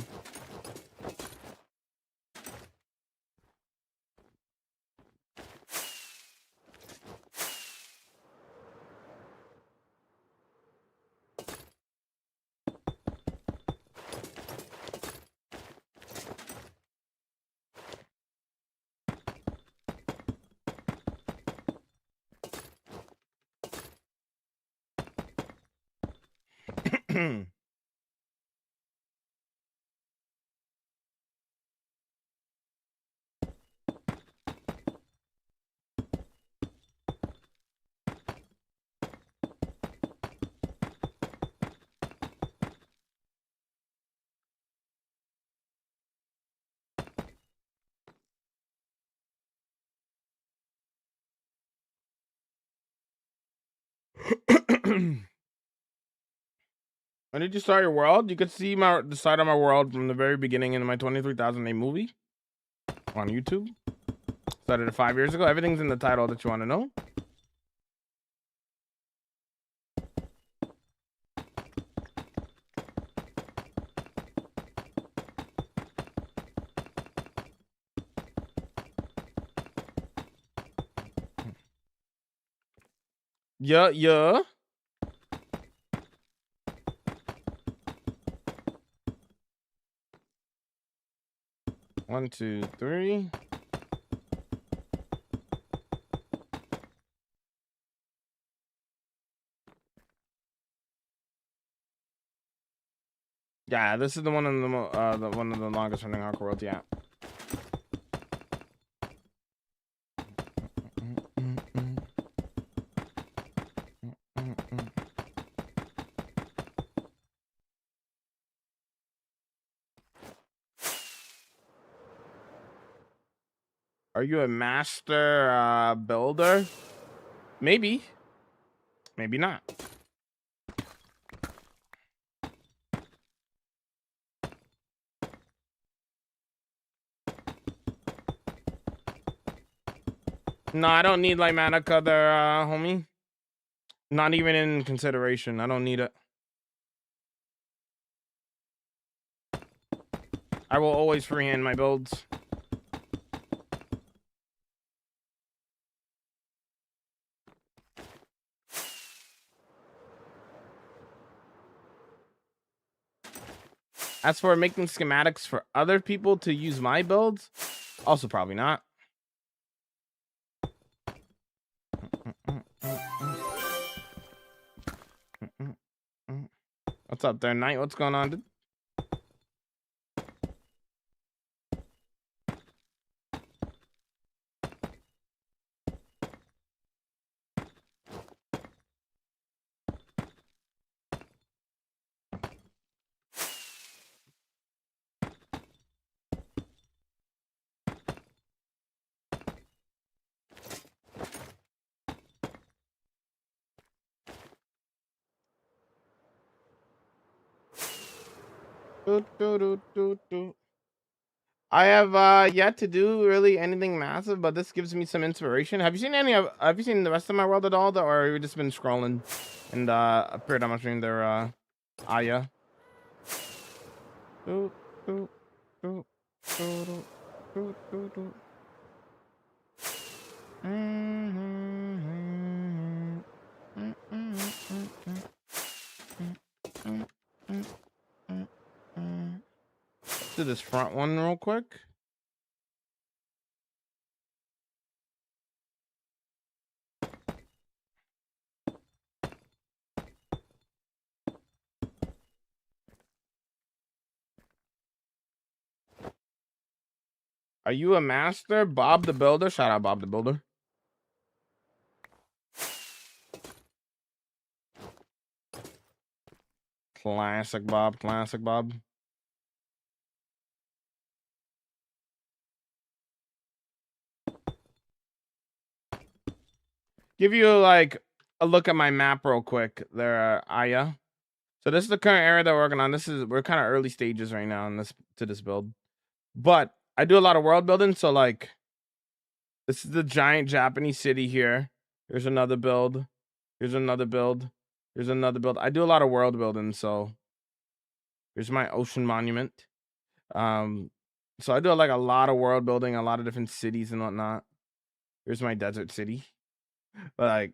When did you start your world? You could see the start of my world from the very beginning in my 23,000 name movie on YouTube. Started it 5 years ago. Everything's in the title that you want to know. Yeah. 1, 2, 3. Yeah, this is the one in the one of the longest running Hardcore World. Yeah. Are you a master builder? Maybe. Maybe not. No, I don't need like Manica there, homie. Not even in consideration. I don't need it. I will always freehand my builds. As for making schematics for other people to use my builds, also probably not. What's up there, Knight? What's going on, dude? I have yet to do really anything massive, but this gives me some inspiration. Have you seen the rest of my world at all, or have you just been scrolling and appeared on my stream there, Aya? do this front one real quick. Are you a master? Bob the Builder. Shout out Bob the Builder. Classic Bob. Classic Bob. Give you like a look at my map real quick there, Aya. So this is the current area that we're working on. We're kind of early stages right now in this build. But I do a lot of world building, so like this is the giant Japanese city here. Here's another build. Here's another build. Here's another build. I do a lot of world building, so here's my ocean monument. So I do like a lot of world building, a lot of different cities and whatnot. Here's my desert city. But like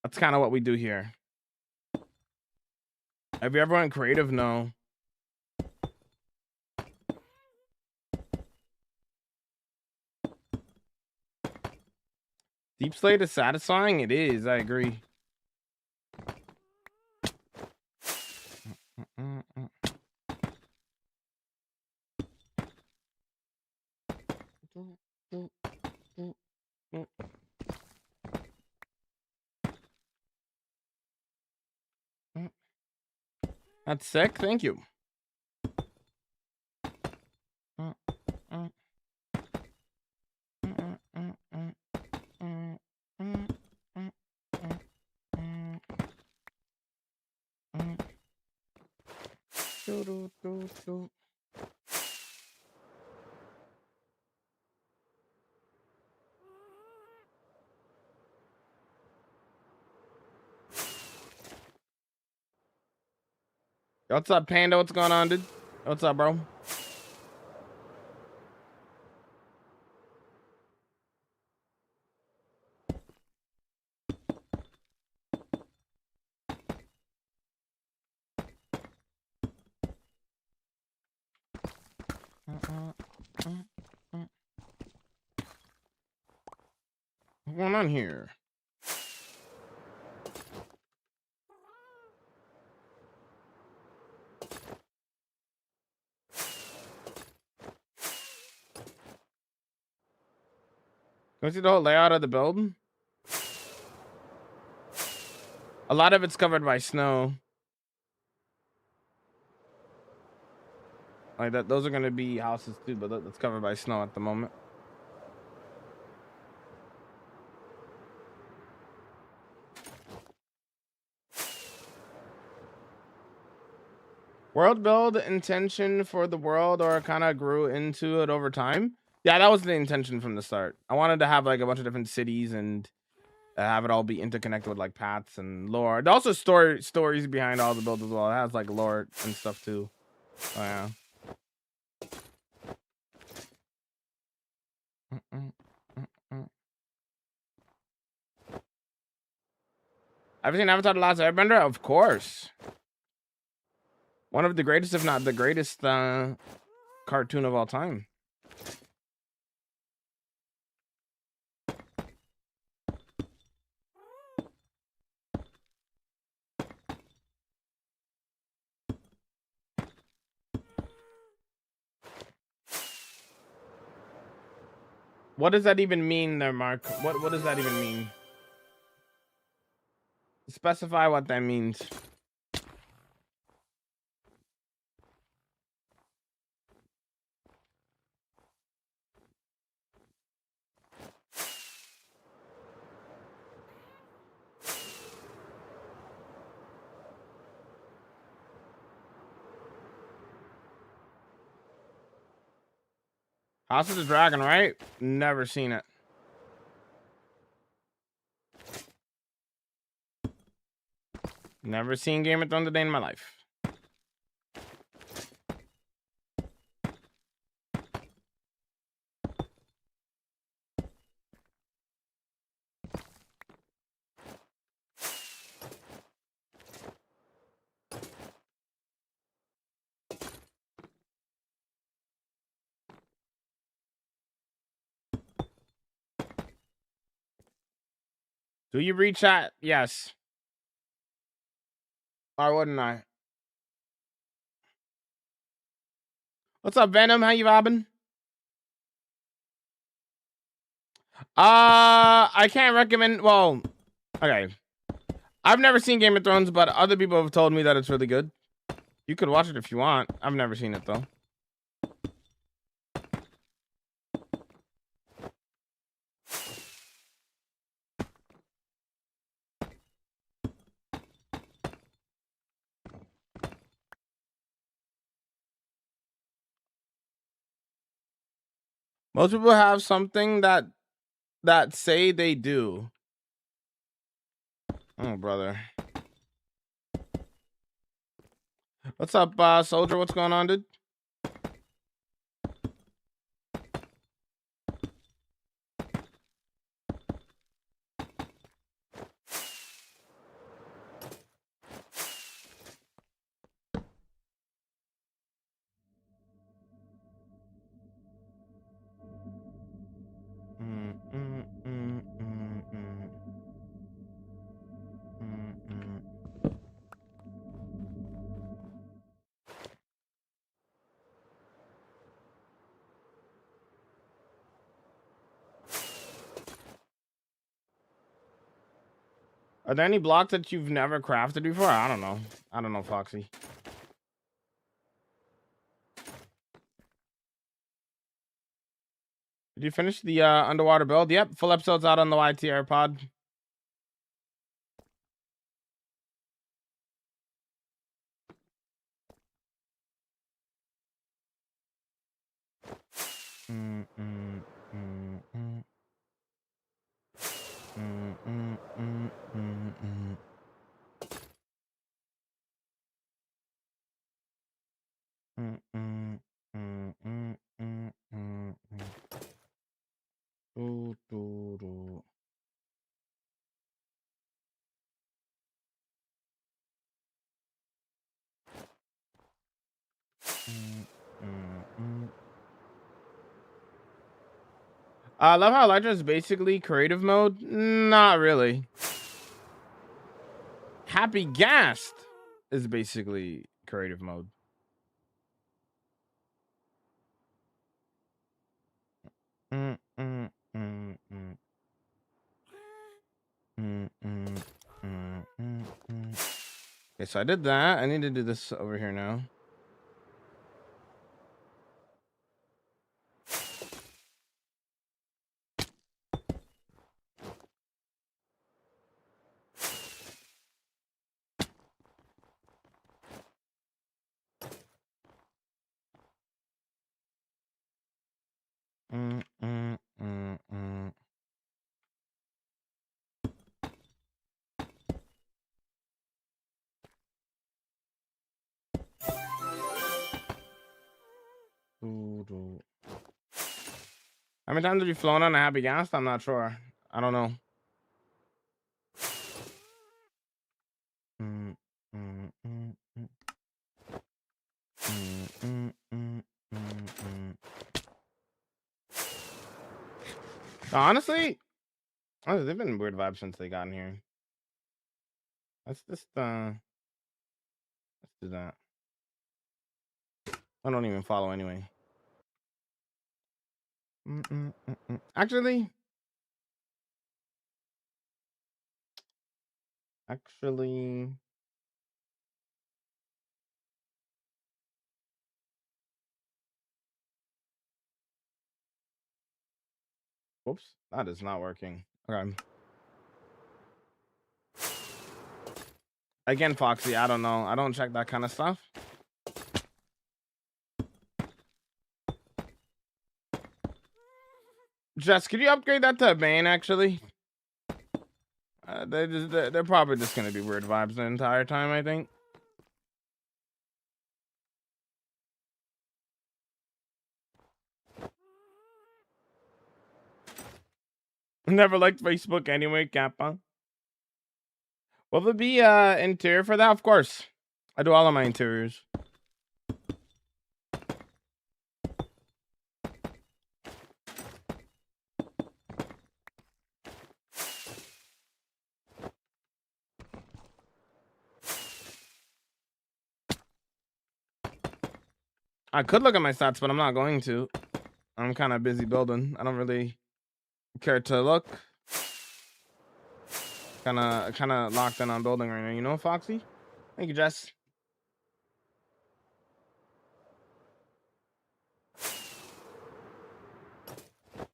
that's kind of what we do here. Have you ever went creative? No. Deep Slate is satisfying. It is. I agree. That's sick. Thank you. What's up, Panda? What's going on, dude? What's up, bro? What's going on here? Can we see the whole layout of the build? A lot of it's covered by snow. Like that, those are gonna be houses too, but that's covered by snow at the moment. World build intention for the world, or kind of grew into it over time. Yeah, that was the intention from the start. I wanted to have like a bunch of different cities and have it all be interconnected with like paths and lore. There's also stories behind all the builds as well. It has like lore and stuff too. Oh yeah. Have you seen Avatar: The Last Airbender? Of course. One of the greatest, if not the greatest, cartoon of all time. What does that even mean there, Mark? What does that even mean? Specify what that means. House of the Dragon, right? Never seen it. Never seen Game of Thrones a day in my life. Do you read chat? Yes. Why wouldn't I? What's up, Venom? How you vibing? I can't recommend. Well, okay. I've never seen Game of Thrones, but other people have told me that it's really good. You could watch it if you want. I've never seen it though. Most people have something that say they do. Oh, brother. What's up, Soldier? What's going on, dude? Are there any blocks that you've never crafted before? I don't know. I don't know, Foxy. Did you finish the underwater build? Yep, full episode's out on the YTR pod. I love how Elytra is basically creative mode. Not really. Happy Gassed is basically creative mode. Okay, so I did that. I need to do this over here now. How many times have you flown on a Happy Gas? I'm not sure. I don't know. Honestly, they've been weird vibes since they got in here. Let's just let's do that. I don't even follow anyway. Actually, whoops, that is not working. Okay. Again, Foxy, I don't know. I don't check that kind of stuff. Jess, could you upgrade that to a Bane, actually? They're probably just gonna be weird vibes the entire time, I think. Never liked Facebook anyway, Kappa. Will there be interior for that? Of course. I do all of my interiors. I could look at my stats, but I'm not going to. I'm kind of busy building. I don't really care to look. Kind of locked in on building right now. You know, Foxy? Thank you, Jess.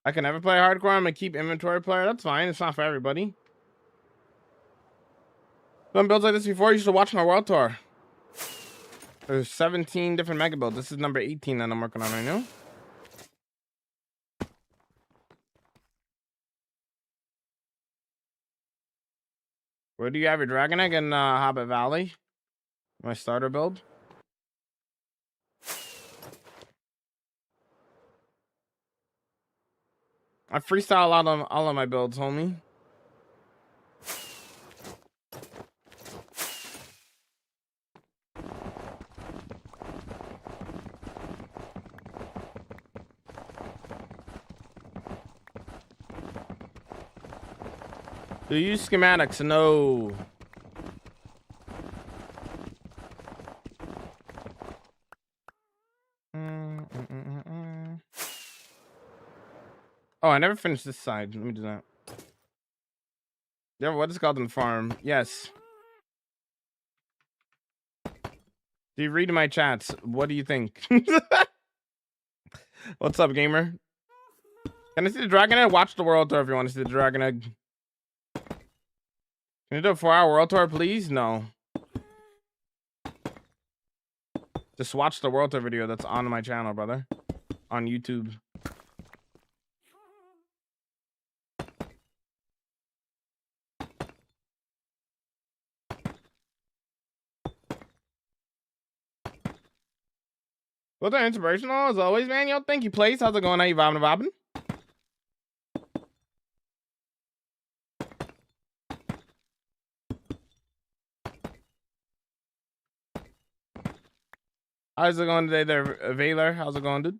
I can never play hardcore. I'm gonna keep inventory player. That's fine. It's not for everybody. Done builds like this before. You should watch my world tour. There's 17 different mega builds. This is number 18 that I'm working on right now. Where do you have your dragon egg? In Hobbit Valley? My starter build. I freestyle all of my builds, homie. Do you use schematics? No. Oh, I never finished this side. Let me do that. Yeah, what is called in the farm? Yes. Do you read my chats? What do you think? What's up, gamer? Can I see the dragon egg? Watch the world tour if you want to see the dragon egg. Can you do a 4-hour world tour, please? No. Just watch the world tour video that's on my channel, brother. On YouTube. Well, they're inspirational as always, man. Yo, thank you, Place. How's it going? How you vibing? How's it going today there, Vaylor? How's it going, dude?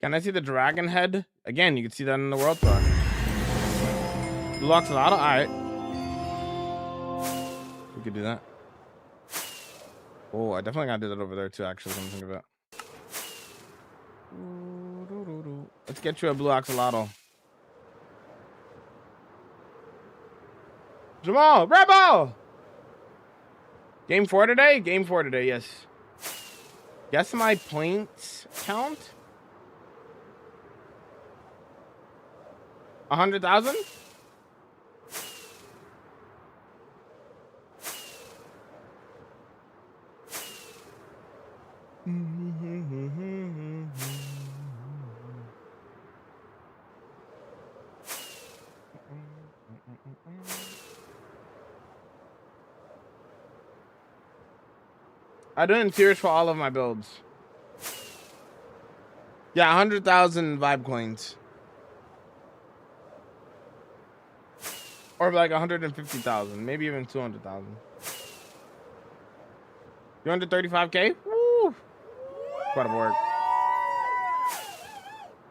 Can I see the dragon head? Again, you can see that in the world tour. Blue Oxalotl? Alright. We could do that. Oh, I definitely gotta do that over there too, actually, come to think of it. Let's get you a Blue Oxalotl. Jamal, Rebel! Game 4 today? Game 4 today, yes. Guess my points count? 100,000? I do in tiers for all of my builds. Yeah, 100,000 vibe coins. Or like 150,000, maybe even 200,000. 235K? Woo! Incredible work.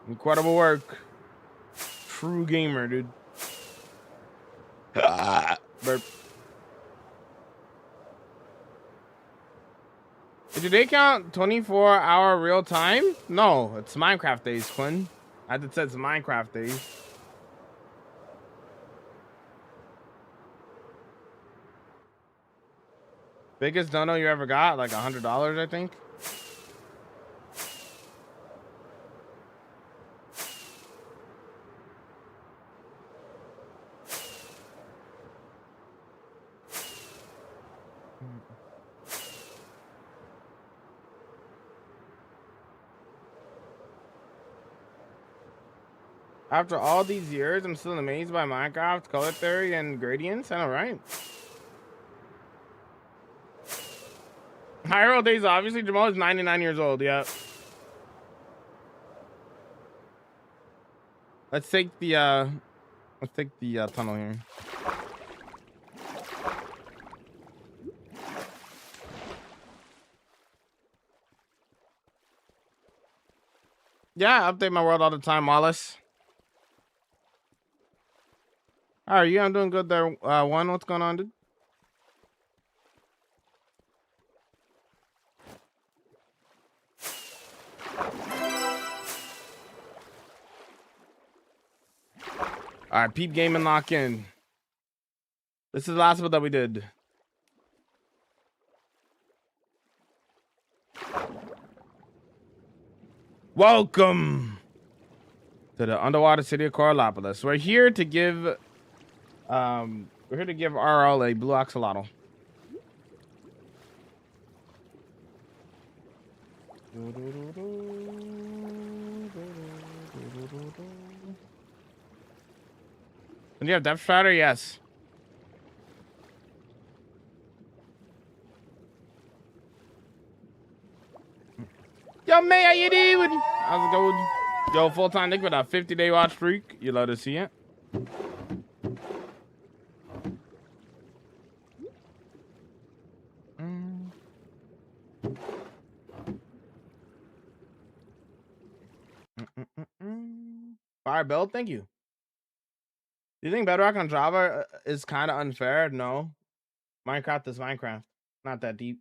Incredible work. True gamer, dude. Burp. Did your day count 24-hour real time? No, it's Minecraft days, Quinn. I just said it's Minecraft days. Biggest dono you ever got? Like $100, I think. After all these years, I'm still amazed by Minecraft, color theory, and gradients. I know, right? Hyrule days, obviously. Jamal is 99 years old. Yeah. Let's take the tunnel here. Yeah, I update my world all the time, Wallace. All right, yeah, I'm doing good there. One, what's going on, dude? All right, peep game and lock in. This is the last one that we did. Welcome to the underwater city of Coralopolis. We're here to give RL a blue axolotl. And you have depth strider? Yes. Yo, man, how you doing? How's it going? Yo, full-time Nick with a 50-day watch streak. You love to see it. Fire build, thank you. Do you think Bedrock on Java is kind of unfair? No. Minecraft is Minecraft. Not that deep.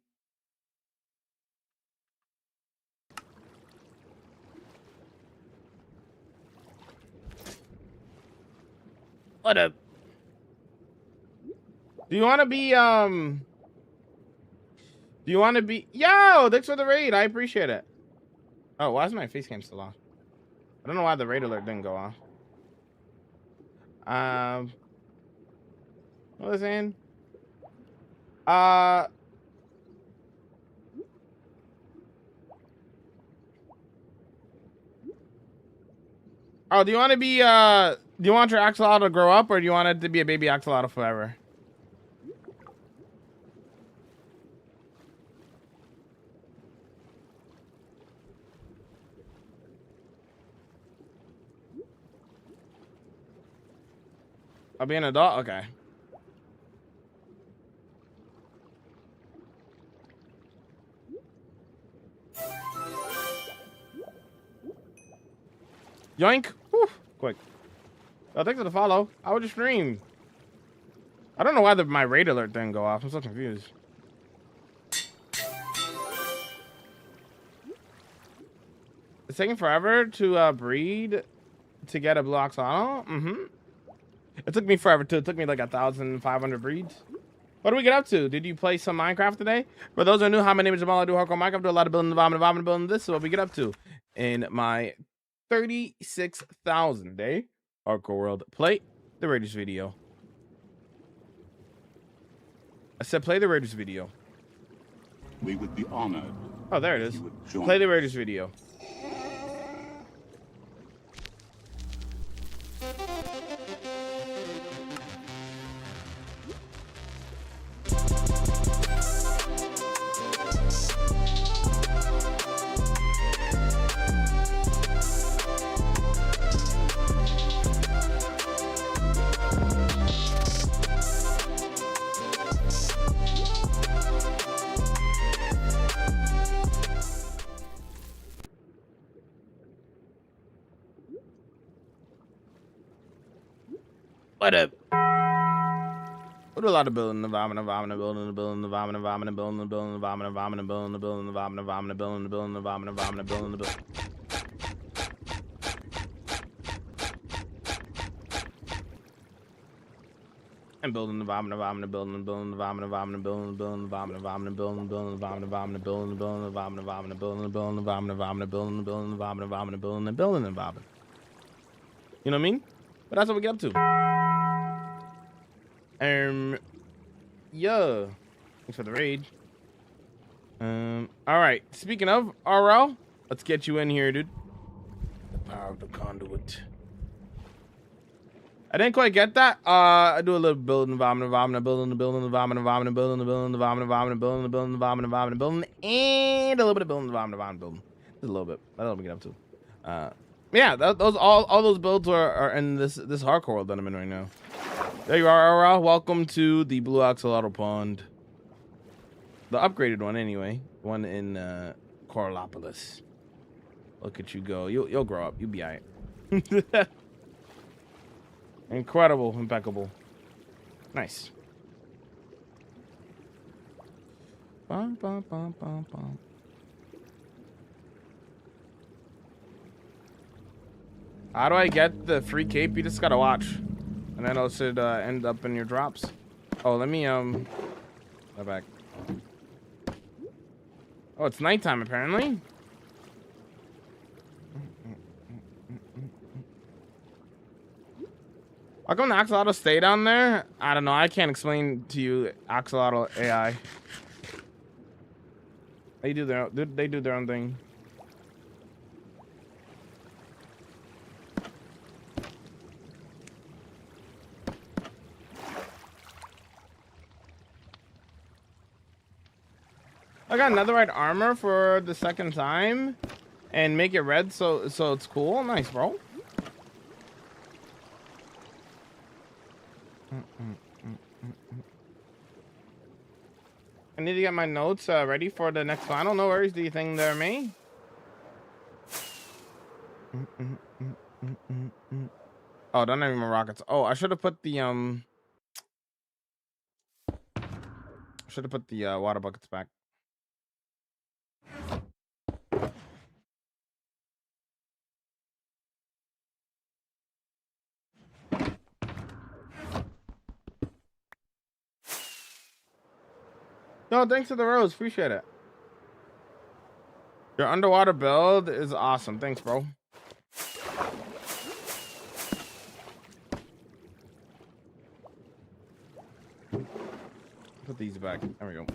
What up? Do you want to be, yo, thanks for the raid. I appreciate it. Oh, why is my face cam still off? I don't know why the raid alert didn't go off. What was I saying? Oh, do you want to be, do you want your axolotl to grow up, or do you want it to be a baby axolotl forever? I'll be an adult? Okay. Yoink. Whew. Quick. Oh, thanks for the follow. How would you stream? I don't know why my raid alert didn't go off. I'm so confused. It's taking forever to breed to get a blue axolotl. It took me forever too. It took me like 1,500 breeds. What do we get up to? Did you play some Minecraft today? For those who are new, hi, my name is Jamal. I do hardcore Minecraft. I do a lot of building, building. This is what we get up to in my 36,000 day hardcore world. Play the Raiders video. I said play the Raiders video. We would be honored. Oh, there it is. Play the Raiders video. What up? We do a lot of building, building, building, building, building, building, building, building, building, building, building, building, building, building, building, building, building. And building the vomit, building, building the vomit, building, building the vomit, building, building the vomit, building, building the vomit, building, building the vomit, building, building the vomit, building, and building the vomit. You know what I mean? But that's what we get up to. Yeah. Thanks for the raid. All right. Speaking of RL, let's get you in here, dude. The power of the conduit. I didn't quite get that. I do a little building, building, building, building, building, building, and a little bit of building, building. Just a little bit. That's what we get up to. Yeah, those all those builds are in this hardcore world that I'm in right now. There you are, RL. Welcome to the Blue Axolotl Pond. The upgraded one, anyway. One in Coralopolis. Look at you go. You'll grow up. You'll be alright. Incredible, impeccable. Nice. Bum, bum, bum, bum, bum. How do I get the free cape? You just gotta watch, and then it should end up in your drops. Oh, let me go back. Oh, it's nighttime apparently. How come the Axolotl stay down there? I don't know. I can't explain to you Axolotl AI. They do their own thing. I got netherite armor for the second time, and make it red so it's cool. Nice, bro. I need to get my notes ready for the next final. No worries. Do you think they're me? Oh, don't have any more rockets. Oh, I should have put the water buckets back. No, thanks for the rose. Appreciate it. Your underwater build is awesome. Thanks, bro. Put these back. There we go.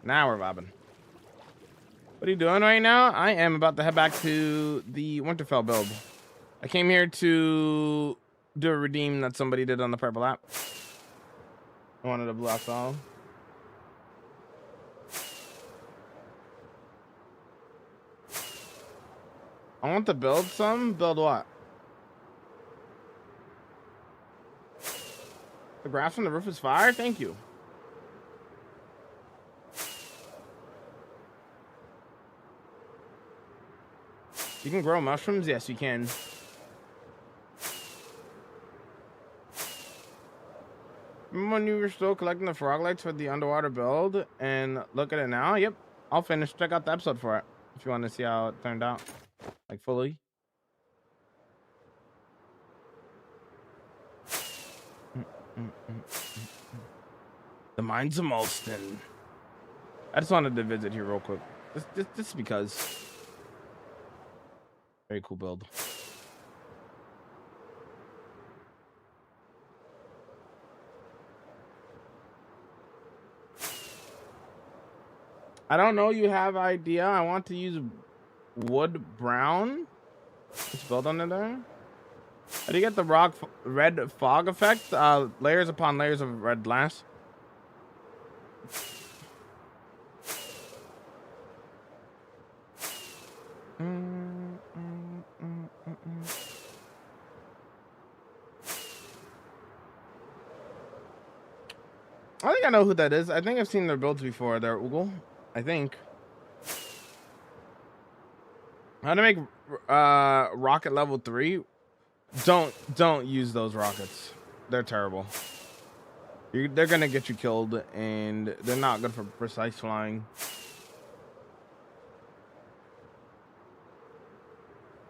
Now we're vibing. What are you doing right now? I am about to head back to the Winterfell build. I came here to do a redeem that somebody did on the purple app. I wanted a blue axolotl. I want to build some. Build what? The grass on the roof is fire? Thank you. You can grow mushrooms? Yes, you can. Remember when you were still collecting the frog legs for the underwater build? And look at it now? Yep. I'll finish. Check out the episode for it if you want to see how it turned out. Like fully. The Mines of Malston. I just wanted to visit here real quick. Just because. Very cool build. I don't know. You have idea. I want to use wood brown. Let's build under there. How do you get the red fog effect? Layers upon layers of red glass. I think I know who that is. I think I've seen their builds before. They're Oogle, I think. How to make rocket level 3? Don't use those rockets. They're terrible. They're gonna get you killed, and they're not good for precise flying.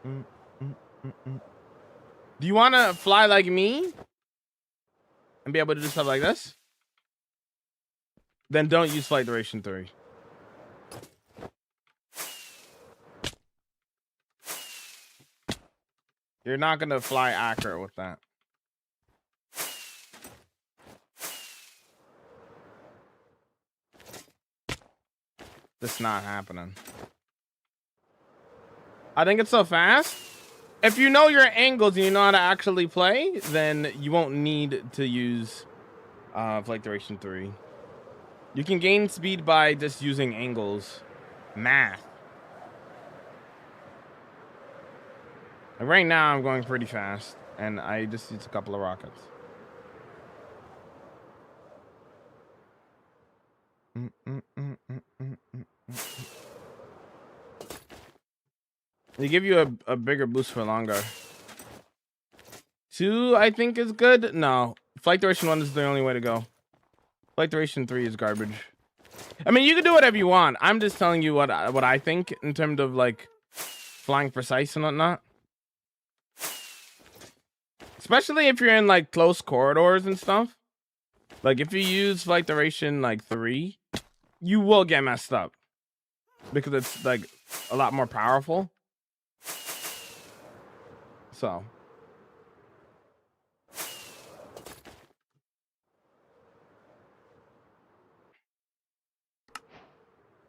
Do you want to fly like me and be able to do stuff like this? Then don't use flight duration 3. You're not gonna fly accurate with that. That's not happening. I think it's so fast. If you know your angles and you know how to actually play, then you won't need to use flight duration 3. You can gain speed by just using angles. Math. Like right now, I'm going pretty fast, and I just used a couple of rockets. They give you a bigger boost for longer. 2, I think, is good. No, flight duration 1 is the only way to go. Flight duration 3 is garbage. I mean, you can do whatever you want. I'm just telling you what I think in terms of like flying precise and whatnot. Especially if you're in like close corridors and stuff. Like if you use flight duration like 3, you will get messed up because it's like a lot more powerful. So.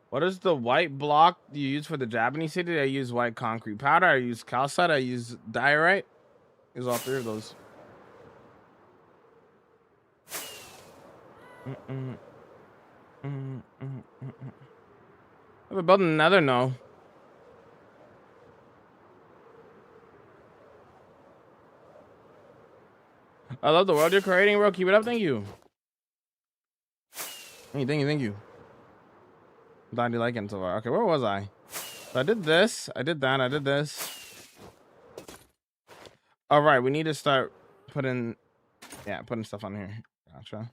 What is the white block you use for the Japanese city? I use white concrete powder. I use calcite. I use diorite. Use all 3 of those. We're building another no. I love the world you're creating, bro. Keep it up. Thank you. Thank you. Glad you like it so far. Okay, where was I? So I did this. I did that. I did this. All right, we need to start putting stuff on here. Gotcha.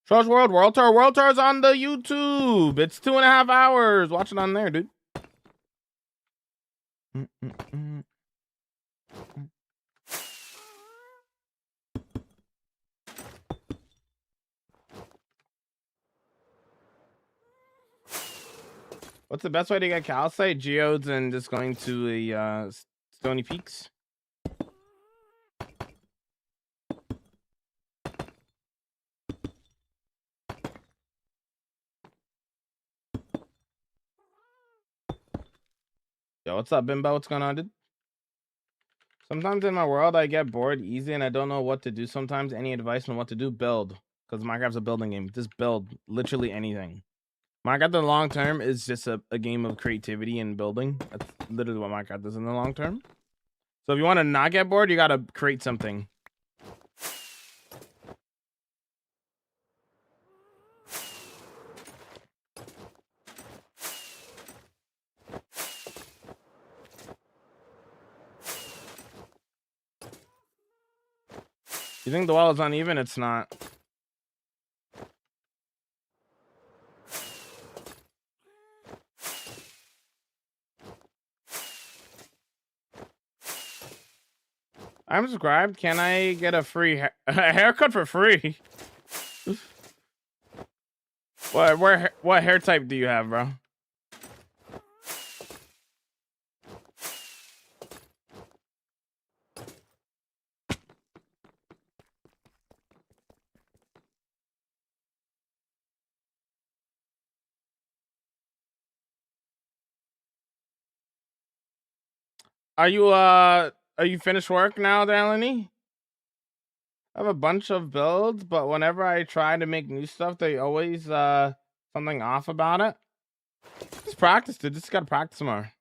Trust World Tour's on the YouTube. It's 2.5 hours. Watch it on there, dude. What's the best way to get calcite? Geodes and just going to a Stony Peaks. Yo, what's up, Bimbo? What's going on, dude? Sometimes in my world, I get bored easy and I don't know what to do. Sometimes any advice on what to do? Build. Because Minecraft's a building game. Just build literally anything. Minecraft in the long term is just a game of creativity and building. That's literally what Minecraft is in the long term. So if you want to not get bored, you got to create something. You think the wall is uneven? It's not. I'm subscribed. Can I get a free haircut for free? What hair type do you have, bro? Are you finished work now, Delaney? I have a bunch of builds, but whenever I try to make new stuff, they always something off about it. Just practice, dude. Just gotta practice more.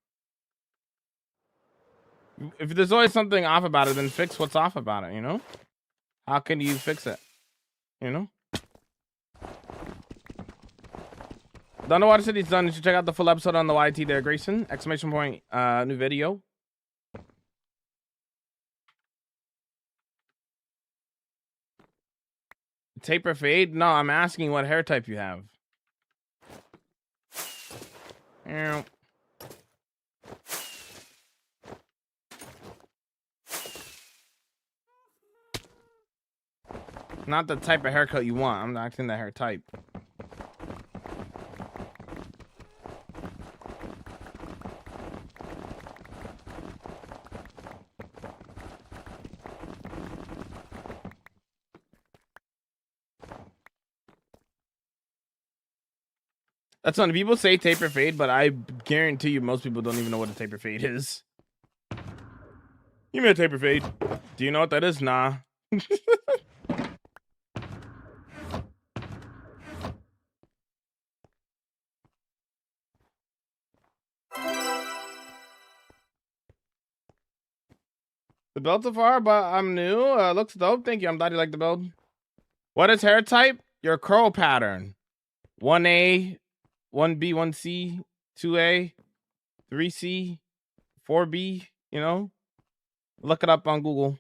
If there's always something off about it, then fix what's off about it, you know? How can you fix it? You know? The Underwater City's done. You should check out the full episode on the YT there, Grayson. Exclamation point, new video. Taper fade? No, I'm asking what hair type you have. Not the type of haircut you want. I'm not asking the hair type. That's funny. People say taper fade, but I guarantee you most people don't even know what a taper fade is. Give me a taper fade. Do you know what that is? Nah. The build so far, but I'm new. Looks dope. Thank you. I'm glad you like the build. What is hair type? Your curl pattern. 1A, 1B, 1C, 2A, 3C, 4B, you know? Look it up on Google.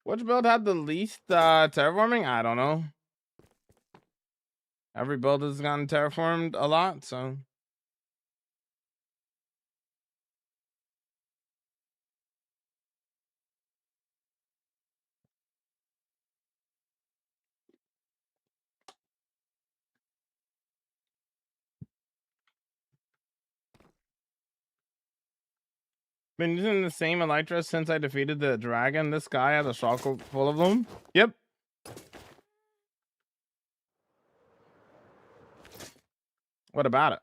Which build had the least terraforming? I don't know. Every build has gotten terraformed a lot, so. Been using the same elytra since I defeated the dragon. This guy has a shock full of them. Yep. What about it?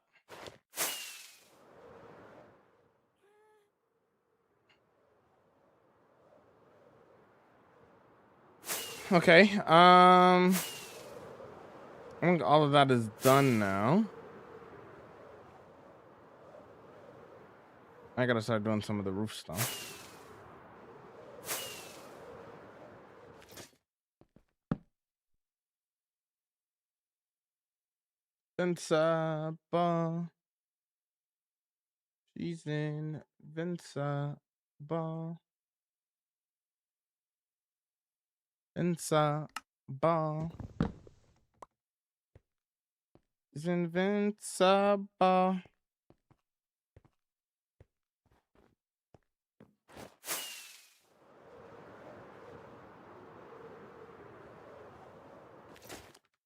Okay. I think all of that is done now. I gotta start doing some of the roof stuff. Invincible. She's invincible. Invincible. She's invincible.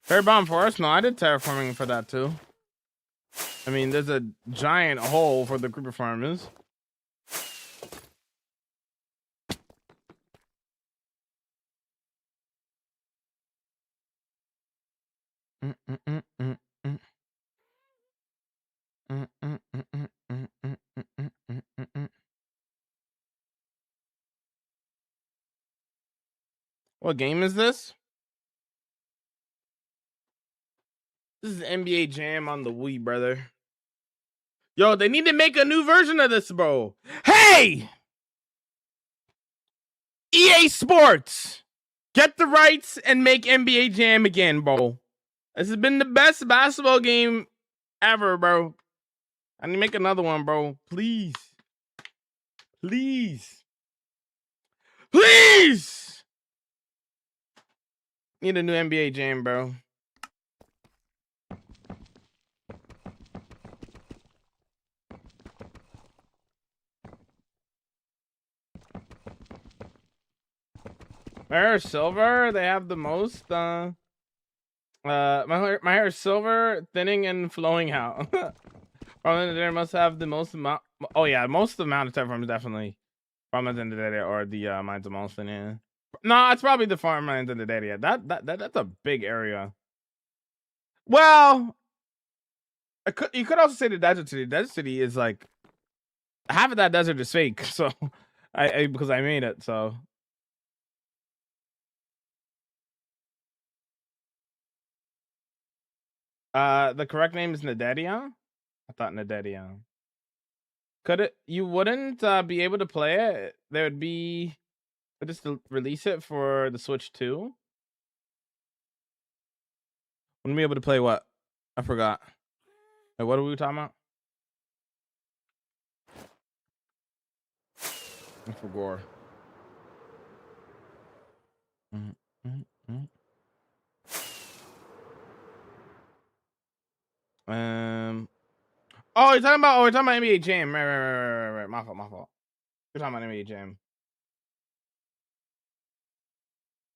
Fairy Bomb Forest? No, I did terraforming for that too. I mean, there's a giant hole for the creeper farmers. What game is this? This is NBA Jam on the Wii, brother. Yo, they need to make a new version of this, bro. Hey! EA Sports! Get the rights and make NBA Jam again, bro. This has been the best basketball game ever, bro. I need to make another one, bro. Please. Please. Please! Need a new NBA Jam, bro. My hair is silver. They have the most. My hair is silver, thinning and flowing out. Probably there must have the most amount. Oh yeah, most amount of terraforms definitely. From the end of the day or the Mines of Molson. Yeah. No, it's probably the farm mines of the day. Yeah, that's a big area. Well, you could also say the desert city. Desert city is like half of that desert is fake. So, I because I made it. So. The correct name is Nadedia. I thought Nadedia. Could it? You wouldn't be able to play it. There would be just to release it for the Switch 2. Wouldn't be able to play what? I forgot. Wait, what are we talking about? I forgot. Oh, you're talking about. Oh, we're talking about NBA Jam. Right. My fault. You're talking about NBA Jam.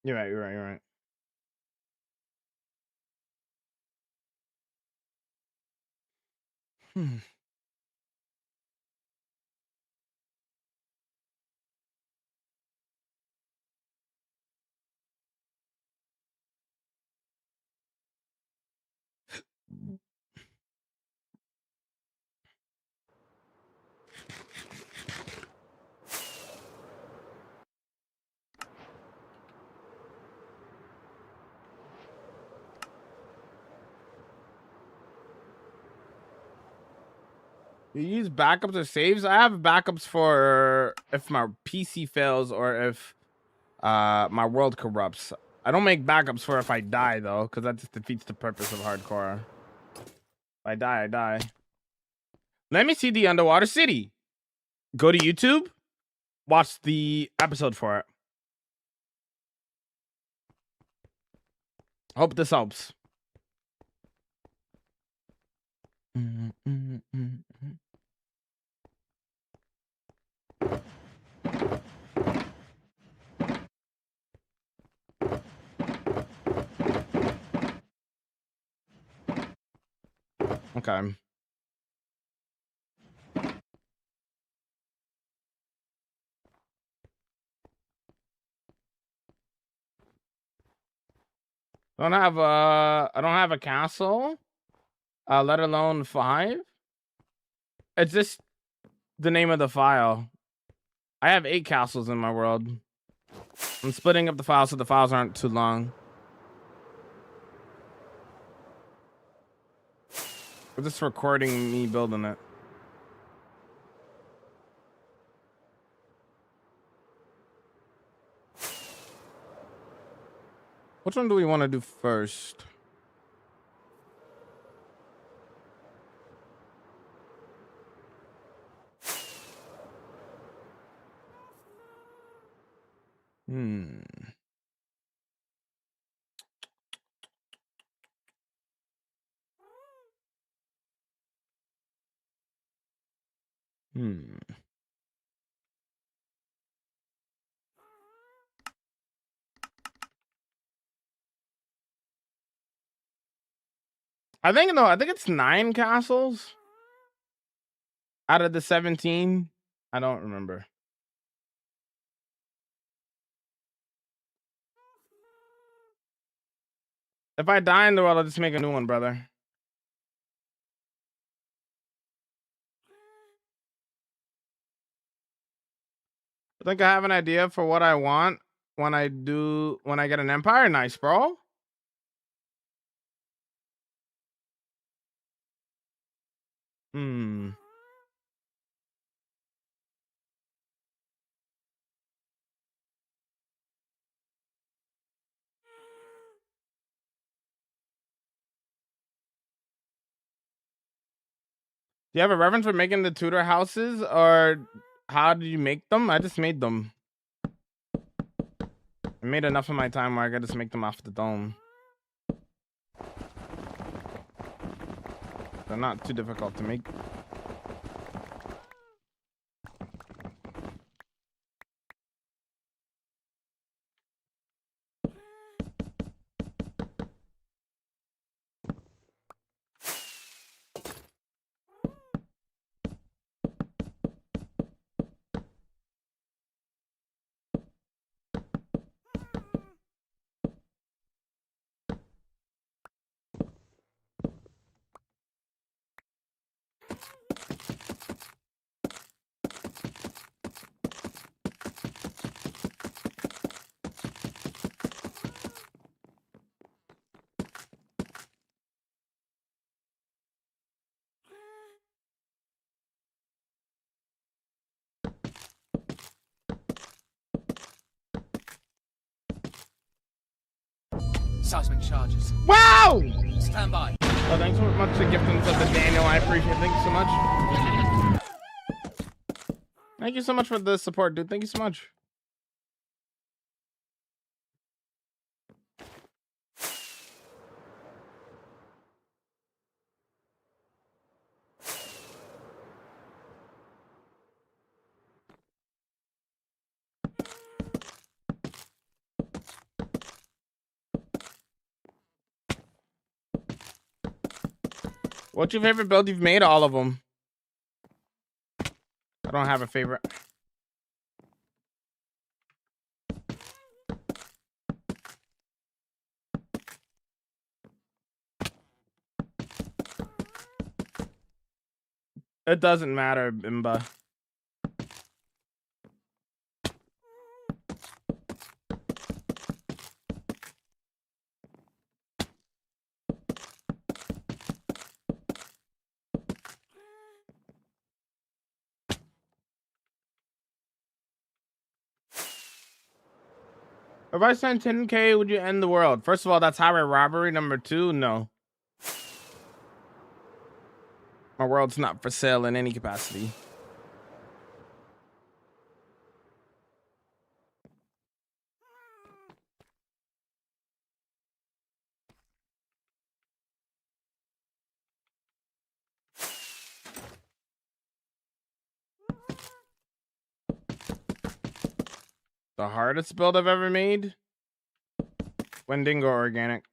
You're right. You use backups or saves? I have backups for if my PC fails or if my world corrupts. I don't make backups for if I die though, because that just defeats the purpose of hardcore. If I die, I die. Let me see the underwater city. Go to YouTube, watch the episode for it. Hope this helps. Okay. I don't have a castle, let alone 5. It's just the name of the file. I have 8 castles in my world. I'm splitting up the files so the files aren't too long. We're just recording me building it. Which one do we want to do first? Hmm. I think it's 9 castles out of the 17. I don't remember. If I die in the world, I'll just make a new one, brother. I think I have an idea for what I want when I get an empire. Nice, bro. Hmm. Do you have a reference for making the Tudor houses, or how did you make them? I just made them. I made enough of my time where I could just make them off the dome. They're not too difficult to make. Seismic charges. Wow! Stand by. Oh, thanks so much for gifting us the Daniel. I appreciate it. Thank you so much. Thank you so much for the support, dude. Thank you so much. What's your favorite build you've made? All of them. I don't have a favorite. It doesn't matter, Bimba. If I sent 10K, would you end the world? First of all, that's highway robbery. Number 2, no. My world's not for sale in any capacity. The hardest build I've ever made? Wendigo organic.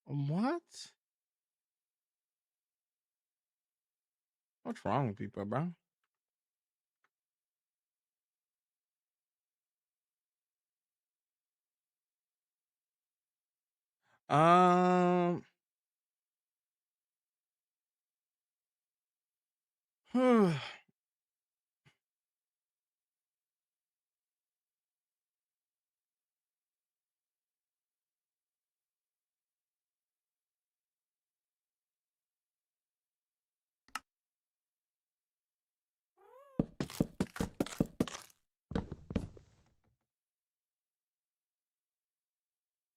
What? What's wrong with people, bro? Um.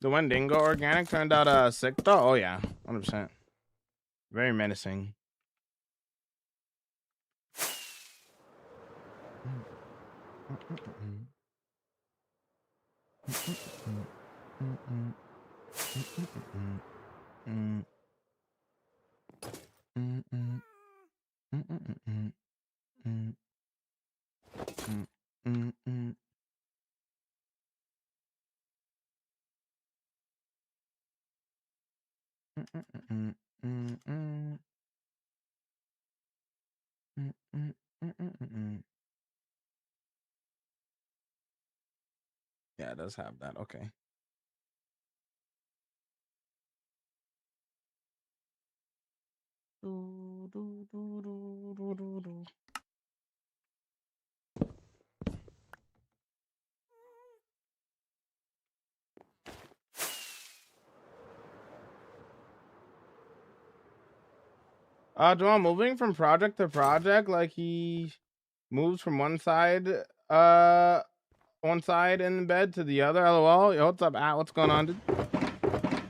The Wendigo organic turned out sick though. Oh yeah, 100%. Very menacing. Yeah, it does have that. Okay. Jamal moving from project to project, like he moves from one side in bed to the other. LOL. Yo, what's up, At? What's going on, dude?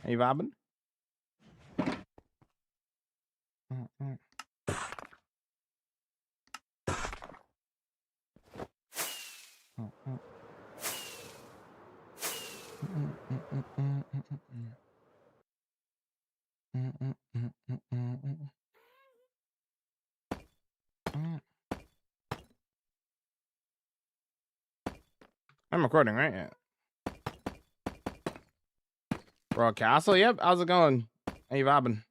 Hey, vibing? I'm recording, right? Yeah. Royal Castle? Yep. How's it going? Hey, vibing?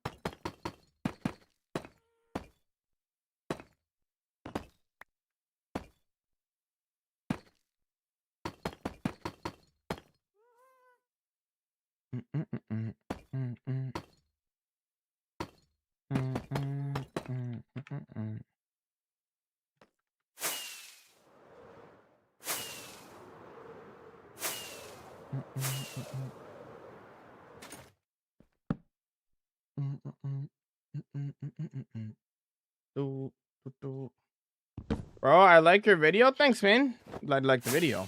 Bro, I like your video. Thanks, man. Glad you like the video.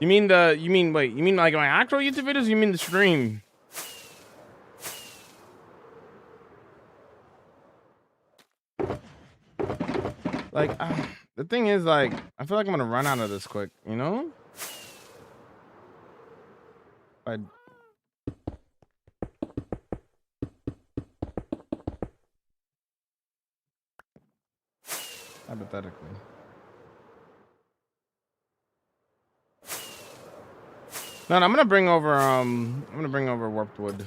You mean like my actual YouTube videos? Or you mean the stream? Like, the thing is, like, I feel like I'm gonna run out of this quick, you know? I hypothetically. No, I'm gonna bring over warped wood.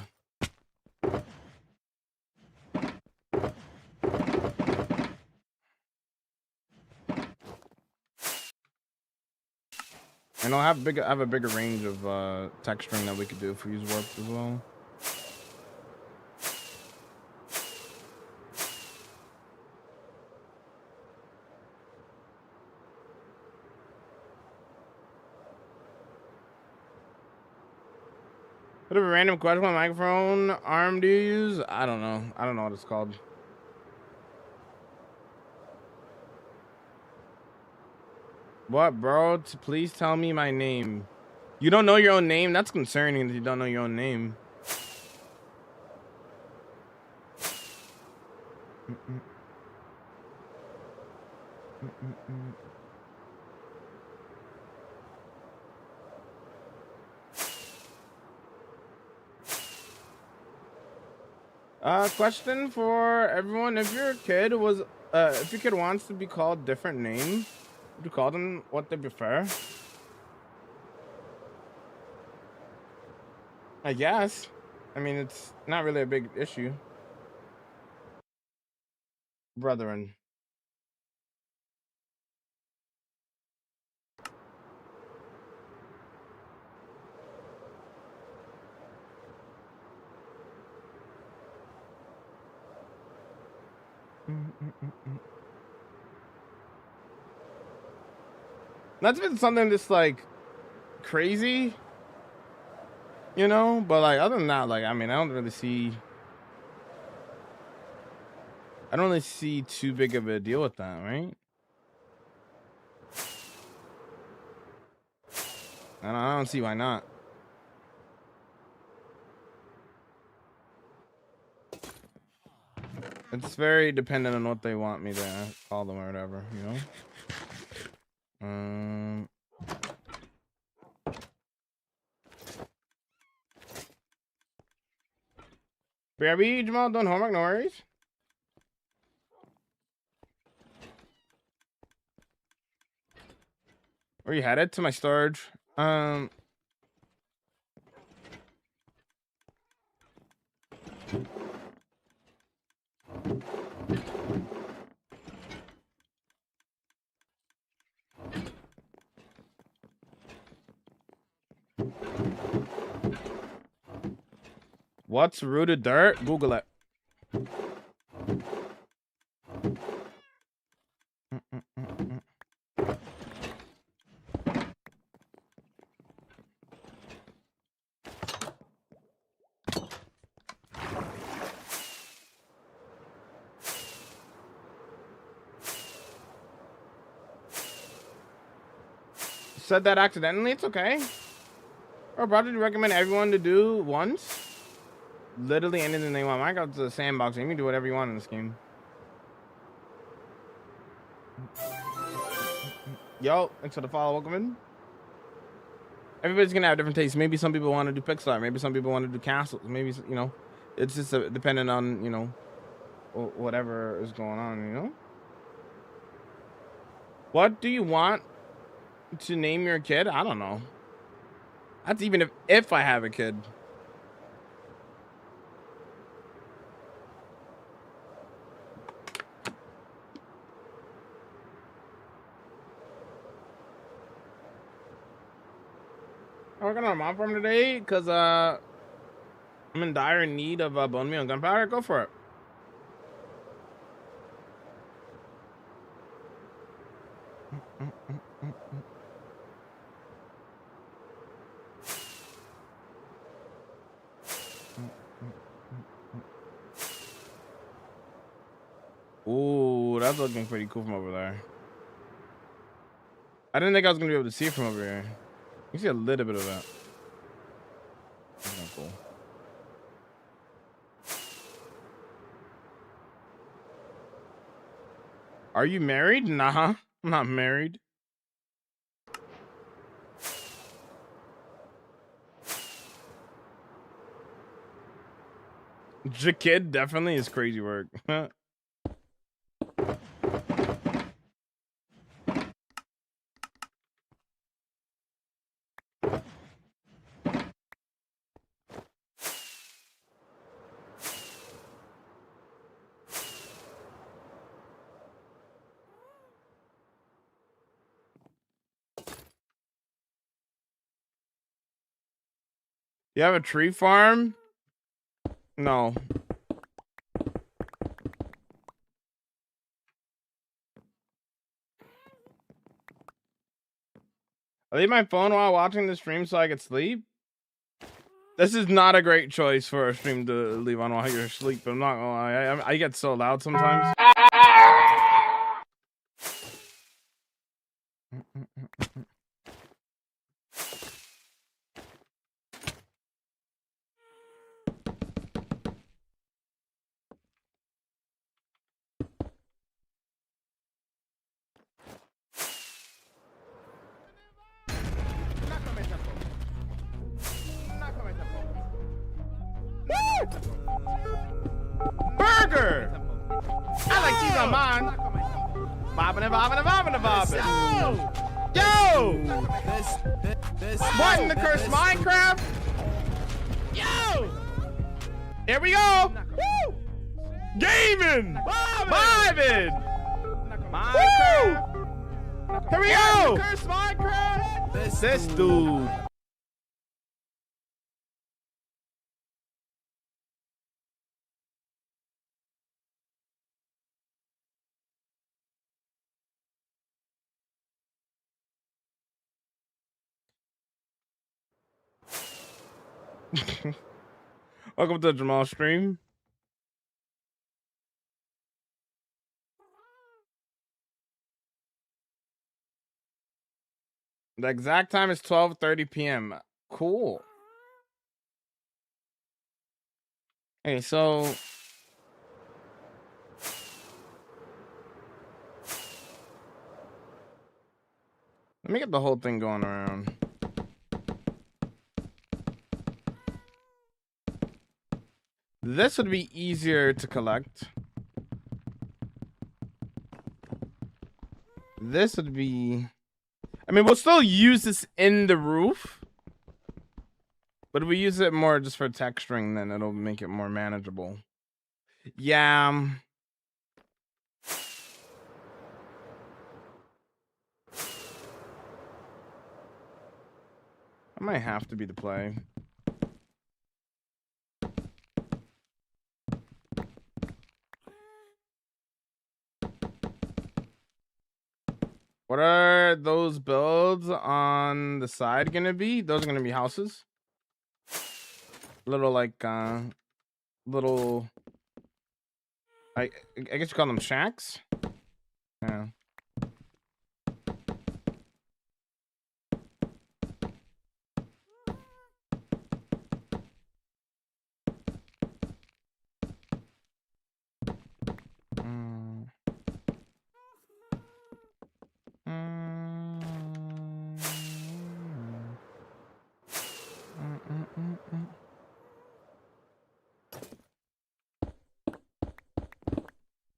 And I'll have a bigger range of texturing that we could do if we use warped as well. Bit of a random question. What microphone arm do you use? I don't know. I don't know what it's called. What, bro? Please tell me my name. You don't know your own name? That's concerning that you don't know your own name. Question for everyone: if your kid wants to be called different name, would you call them what they prefer? I guess. I mean, it's not really a big issue. Brethren. That's been something that's like crazy, you know, but like other than that, like I mean, I don't really see too big of a deal with that, right? And I don't see why not. It's very dependent on what they want me to call them or whatever, you know. BRB, Jamal, doing homework, no worries. Where you headed? To my storage. What's rooted dirt? Google it. Said that accidentally. It's okay. Or probably recommend everyone to do once. Literally anything they want. Minecraft's a sandbox. You can do whatever you want in this game. Yo, thanks for the follow. Welcome in. Everybody's gonna have different tastes. Maybe some people want to do pixel art. Maybe some people want to do castles. Maybe, you know, it's just dependent on, you know, whatever is going on, you know. What do you want to name your kid? I don't know. That's even if I have a kid. I'm working on a mob farm today because I'm in dire need of bone meal and gunpowder. Go for it. Ooh, that's looking pretty cool from over there. I didn't think I was gonna be able to see it from over here. You see a little bit of that. That's not cool. Are you married? Nah, I'm not married. Jakid definitely is crazy work. You have a tree farm? No. I leave my phone while watching the stream so I could sleep. This is not a great choice for a stream to leave on while you're asleep. I'm not gonna lie. I get so loud sometimes. Burger! I like cheese on mine. Bobbing and bobbing and bobbing and bobbing. Yo! What in the cursed Minecraft? Yo! Here we go! Woo! Gaming! Vibing! Minecraft! Here we go! Cursed Minecraft! This dude. Welcome to the Jamal stream. The exact time is 12:30 p.m. Cool. Hey, so let me get the whole thing going around. This would be easier to collect. This would be... I mean, we'll still use this in the roof. But if we use it more just for texturing, then it'll make it more manageable. Yeah. I might have to be the play. What are those builds on the side gonna be? Those are gonna be houses. Little like little I guess you call them shacks. Yeah.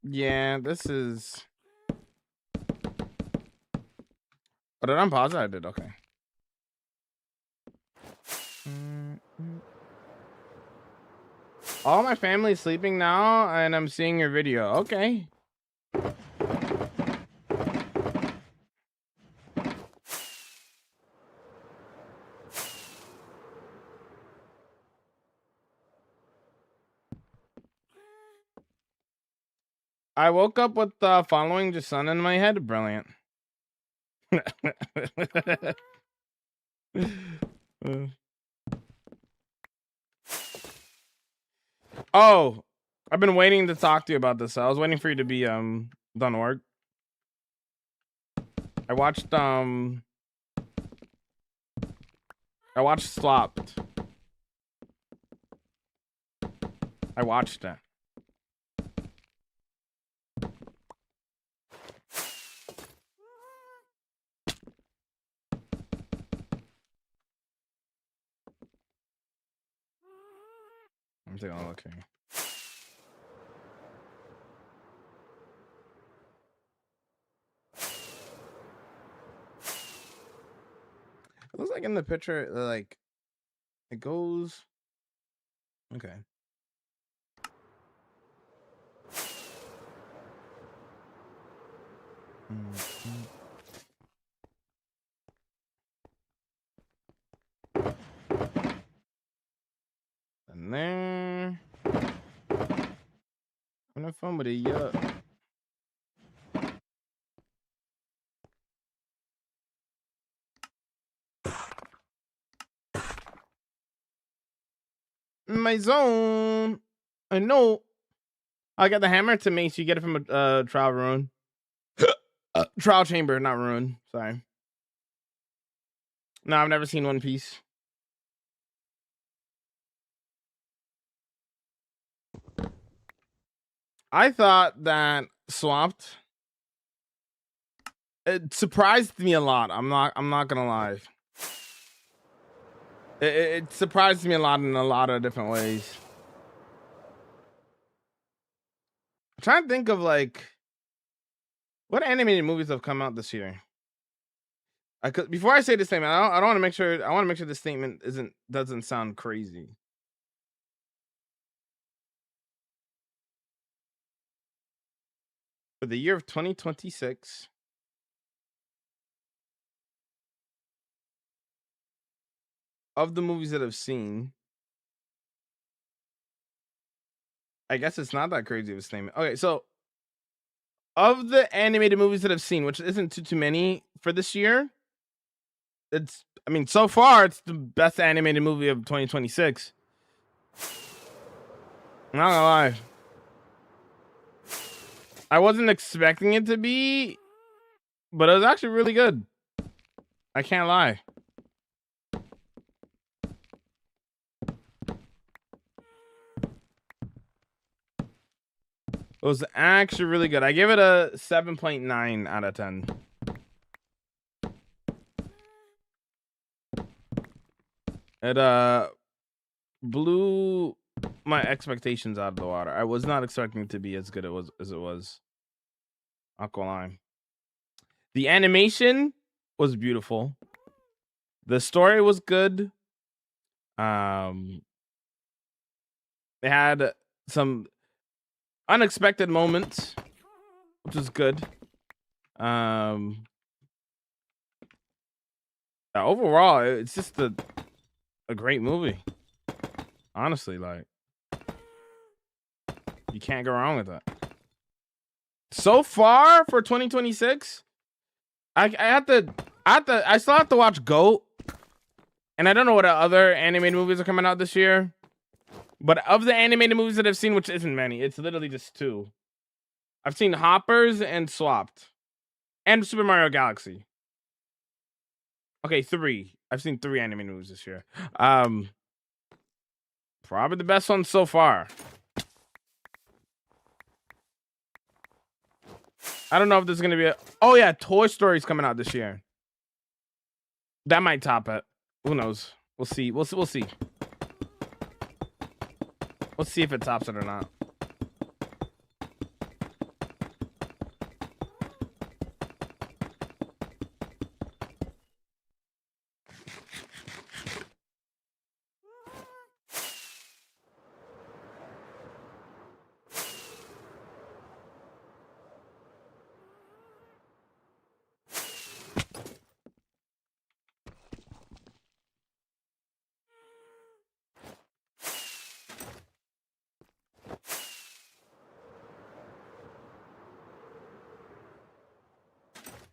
Yeah, this is... Oh, did I unpause it? I did, okay. All my family's sleeping now, and I'm seeing your video. Okay. I woke up with following the sun in my head. Brilliant. Oh, I've been waiting to talk to you about this. I was waiting for you to be done work. I watched Slopped. I watched it. I'm taking a look here. like in the picture, like it goes. Okay. And there. I'm not fun with it yet. My zone. I know. I got the hammer to make you get it from a trial ruin. Trial chamber, not ruin. Sorry. No, I've never seen One Piece. I thought that swapped. It surprised me a lot. I'm not gonna lie. It surprised me a lot in a lot of different ways. I'm trying to think of like what animated movies have come out this year. Before I say this statement, I don't want to make sure. I want to make sure this statement doesn't sound crazy. For the year of 2026, of the movies that I've seen, I guess it's not that crazy of a statement. Okay, so of the animated movies that I've seen, which isn't too many for this year, I mean, so far it's the best animated movie of 2026. I'm not gonna lie. I wasn't expecting it to be, but it was actually really good. I can't lie. It was actually really good. I give it a 7.9 out of 10. It blew my expectations out of the water. I was not expecting it to be as good as it was. Not gonna lie. The animation was beautiful. The story was good. They had some unexpected moments, which was good. Overall, it's just a great movie. Honestly, like you can't go wrong with that. So far for 2026, I still have to watch GOAT, and I don't know what other animated movies are coming out this year. But of the animated movies that I've seen, which isn't many, it's literally just 2. I've seen Hoppers and Swapped, and Super Mario Galaxy. Okay, 3. I've seen 3 animated movies this year. Probably the best one so far. I don't know if there's gonna be oh yeah, Toy Story's coming out this year. That might top it. Who knows? We'll see. We'll see. Let's see if it tops it or not.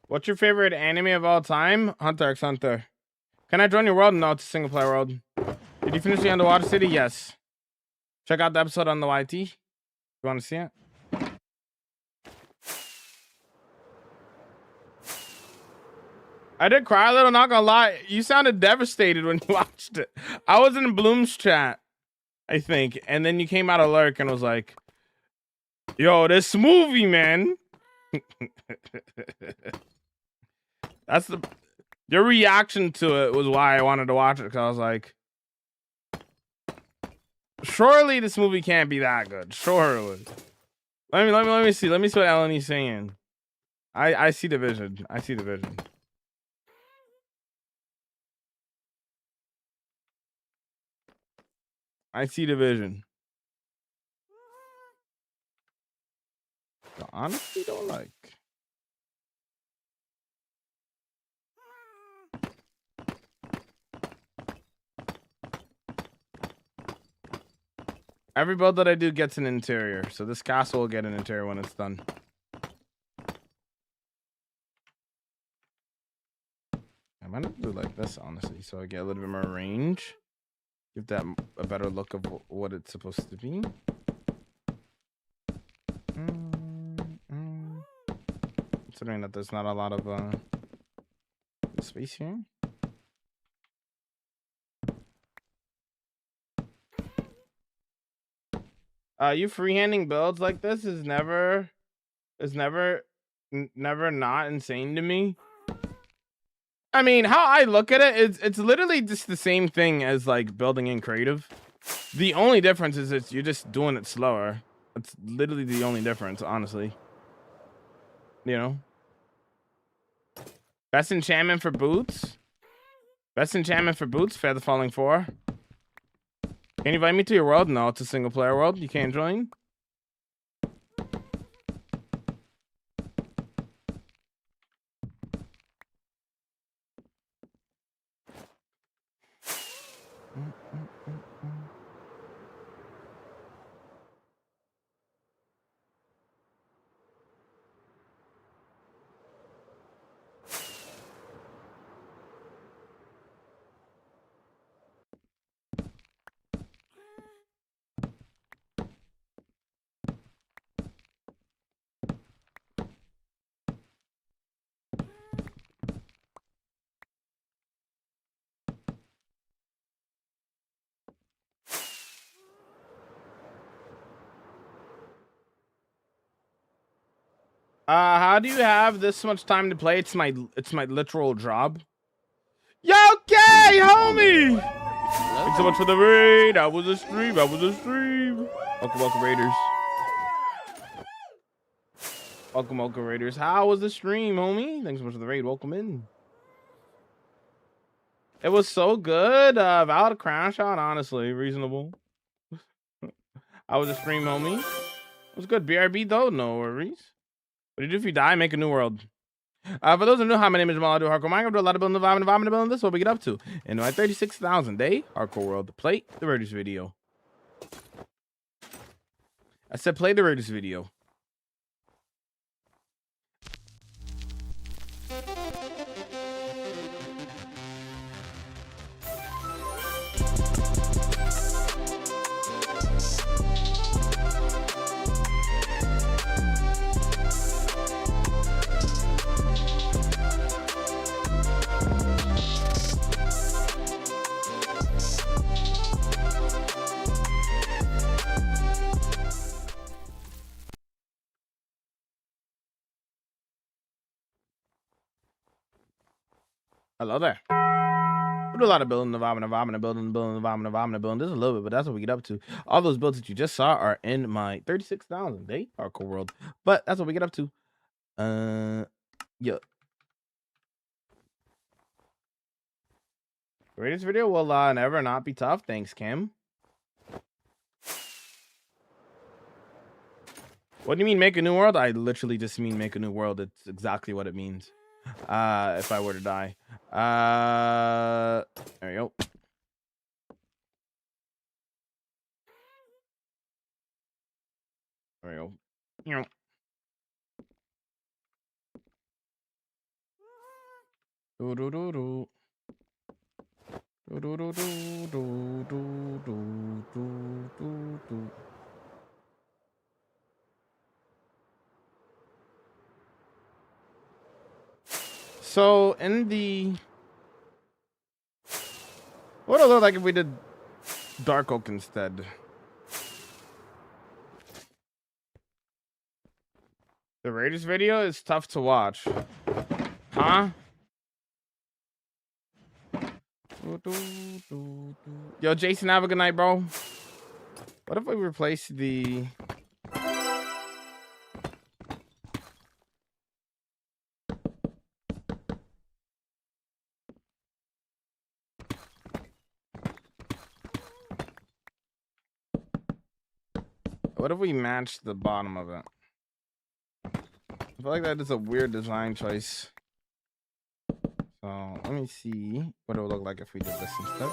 What's your favorite anime of all time? Hunter x Hunter. Can I join your world? No, it's a single player world. Did you finish the Underwater City? Yes. Check out the episode on the YT. You want to see it? I did cry a little, not gonna lie. You sounded devastated when you watched it. I was in Bloom's chat, I think, and then you came out of Lurk and was like, yo, this movie, man. Your reaction to it was why I wanted to watch it, because I was like, surely this movie can't be that good. Surely. Let me see. Let me see what Eleni's saying. I see the vision. I see the vision. I see the vision. I honestly don't like. Every build that I do gets an interior, so this castle will get an interior when it's done. I might have to do like this, honestly, so I get a little bit more range. Give that a better look of what it's supposed to be. Considering that there's not a lot of space here. You freehanding builds like this is never not insane to me. I mean, how I look at it, it's literally just the same thing as like building in creative. The only difference is that you're just doing it slower. It's literally the only difference, honestly. You know? Best enchantment for boots. Best enchantment for boots, Feather Falling 4. Can you invite me to your world? No, it's a single player world. You can't join. How do you have this much time to play? It's my literal job. Yo, okay, homie. Thanks so much for the raid. That was a stream. Welcome, Raiders. Welcome, Raiders. How was the stream, homie? Thanks so much for the raid. Welcome in. It was so good. Valid crown shot, honestly, reasonable. How was the stream, homie? It was good. BRB though, no worries. What do you do if you die? Make a new world. For those who know how my name is Jamal, I do hardcore Minecraft, do a lot of building, environment, building. This is what we get up to. In my 36,000 day hardcore world, play the Raiders video. I said play the Raiders video. Hello there. We do a lot of building, environment, building. There's a little bit, but that's what we get up to. All those builds that you just saw are in my 36,000 day hardcore world, but that's what we get up to. Yeah. Greatest video will never not be tough. Thanks, Kim. What do you mean make a new world? I literally just mean make a new world. It's exactly what it means. If I were to die. There you go. There you go. Do do do do. Do do do do do do do do do. So in the what would it look like if we did Dark Oak instead? The Raiders video is tough to watch. Huh? Yo, Jason, have a good night, bro. What if we replace the What if we match the bottom of it? I feel like that is a weird design choice. So let me see what it would look like if we did this instead.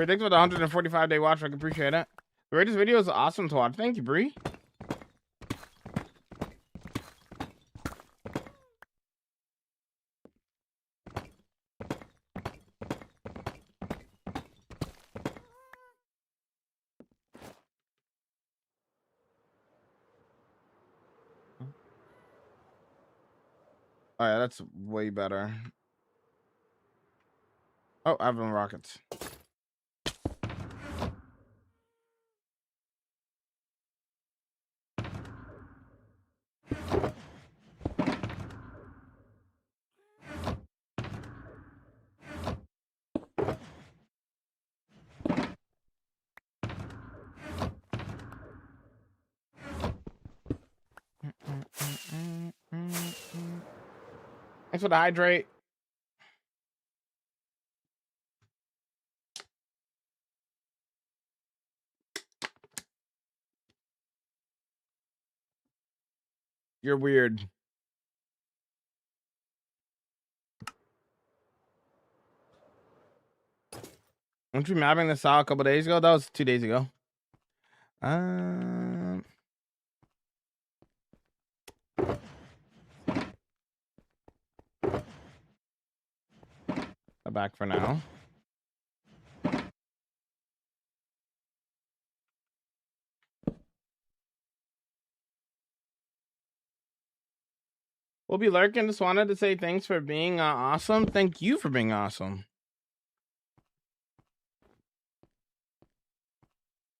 Thanks for the 145-day watch. I appreciate it. The Raiders video is awesome to watch. Thank you, Bree. Oh yeah, that's way better. Oh, Avalon Rockets. Thanks for the hydrate. You're weird. Weren't you mapping this out a couple days ago? That was 2 days ago. Back for now. We'll be lurking. Just wanted to say thanks for being awesome. Thank you for being awesome.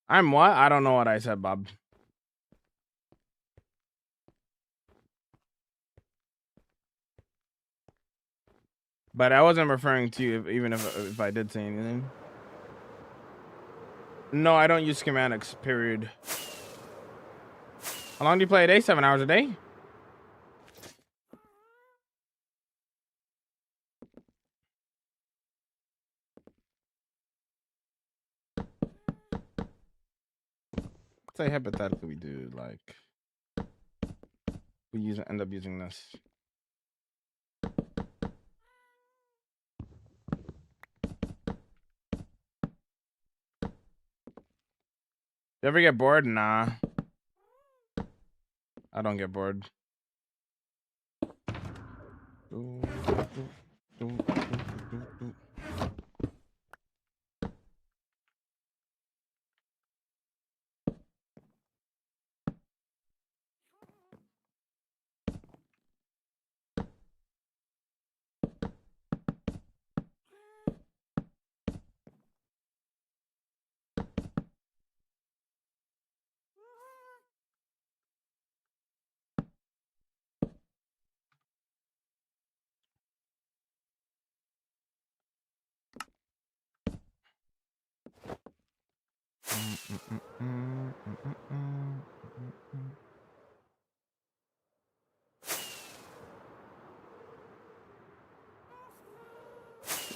I'm what? I don't know what I said, Bob. But I wasn't referring to you, even if I did say anything. No, I don't use schematics, period. How long do you play a day? 7 hours a day? Say hypothetically we do, like, we end up using this. You ever get bored? Nah. I don't get bored.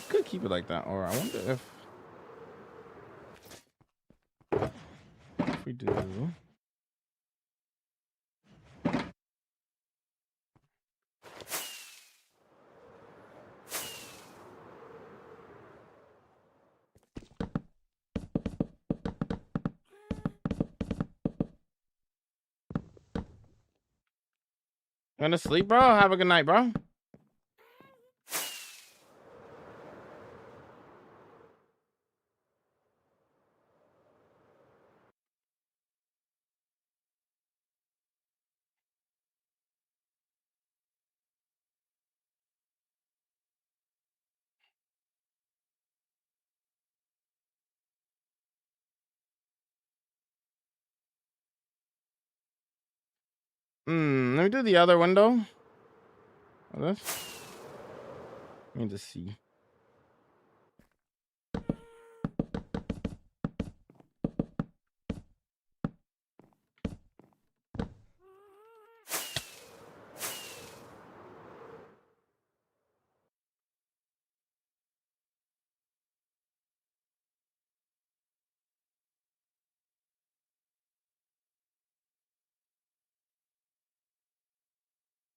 Could keep it like that, or I wonder if we do. Gonna sleep, bro? Have a good night, bro. Let me do the other window. This. Let me just see.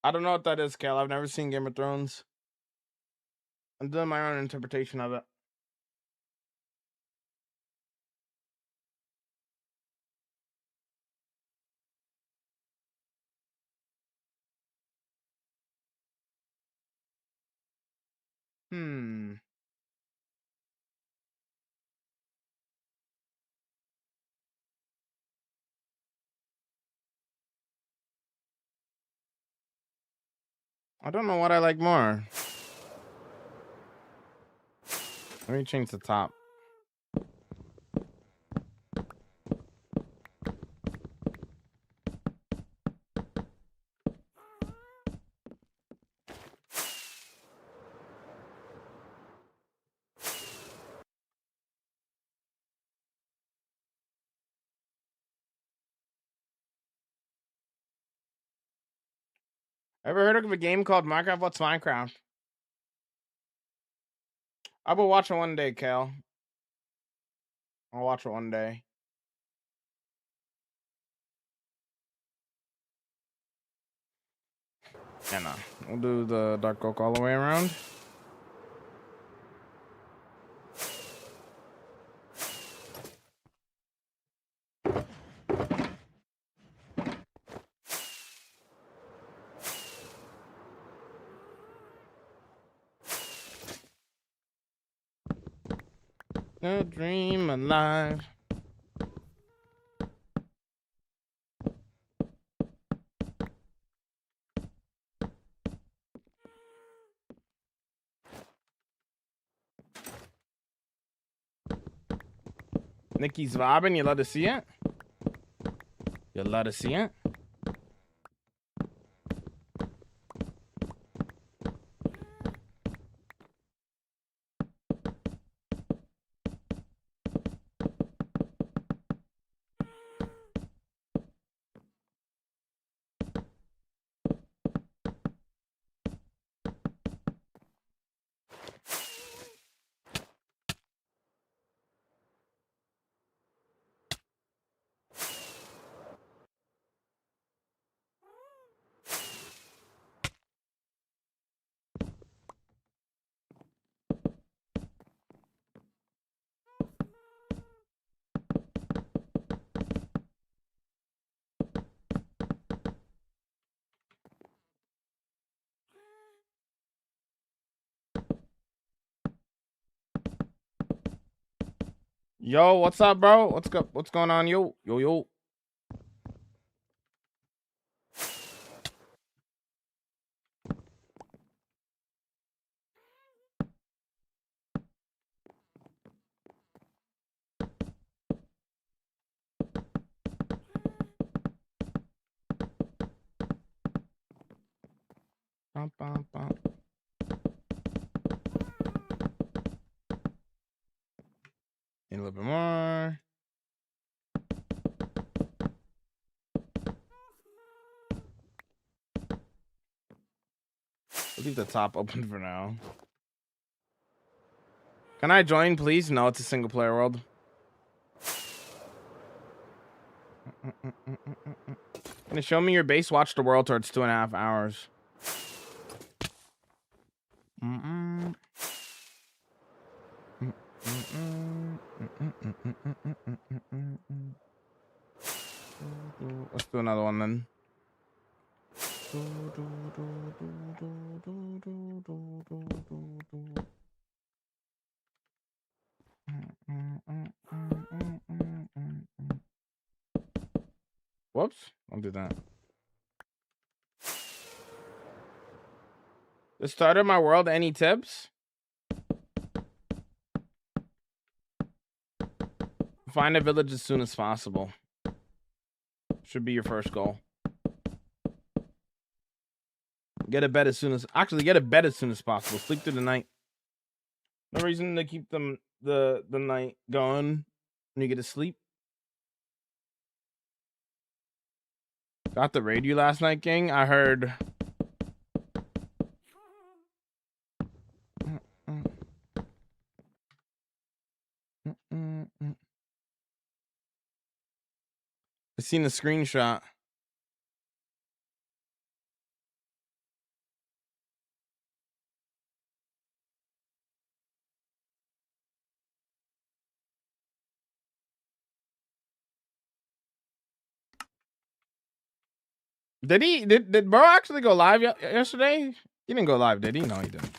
I don't know what that is, Cal. I've never seen Game of Thrones. I'm doing my own interpretation of it. I don't know what I like more. Let me change the top. Ever heard of a game called Minecraft? What's Minecraft? I will watch it one day, Cal. I'll watch it one day. Yeah, no. We'll do the Dark Oak all the way around. A dream alive. Nikki's vibing. You love to see it? You love to see it? Yo, what's up, bro? What's going on, yo? Yo. Bum, bum, bum. Need a little bit more. We'll leave the top open for now. Can I join, please? No, it's a single player world. Can you show me your base? Watch the world tour. It's 2.5 hours. Let's do another one then. Whoops, I'll do that. The start of my world, any tips? Find a village as soon as possible. Should be your first goal. Get to bed as soon as get to bed as soon as possible. Sleep through the night. No reason to keep them the night going when you get to sleep. Got the radio last night, gang. I heard. I seen the screenshot. Did Bro actually go live yesterday? He didn't go live, did he? No, he didn't.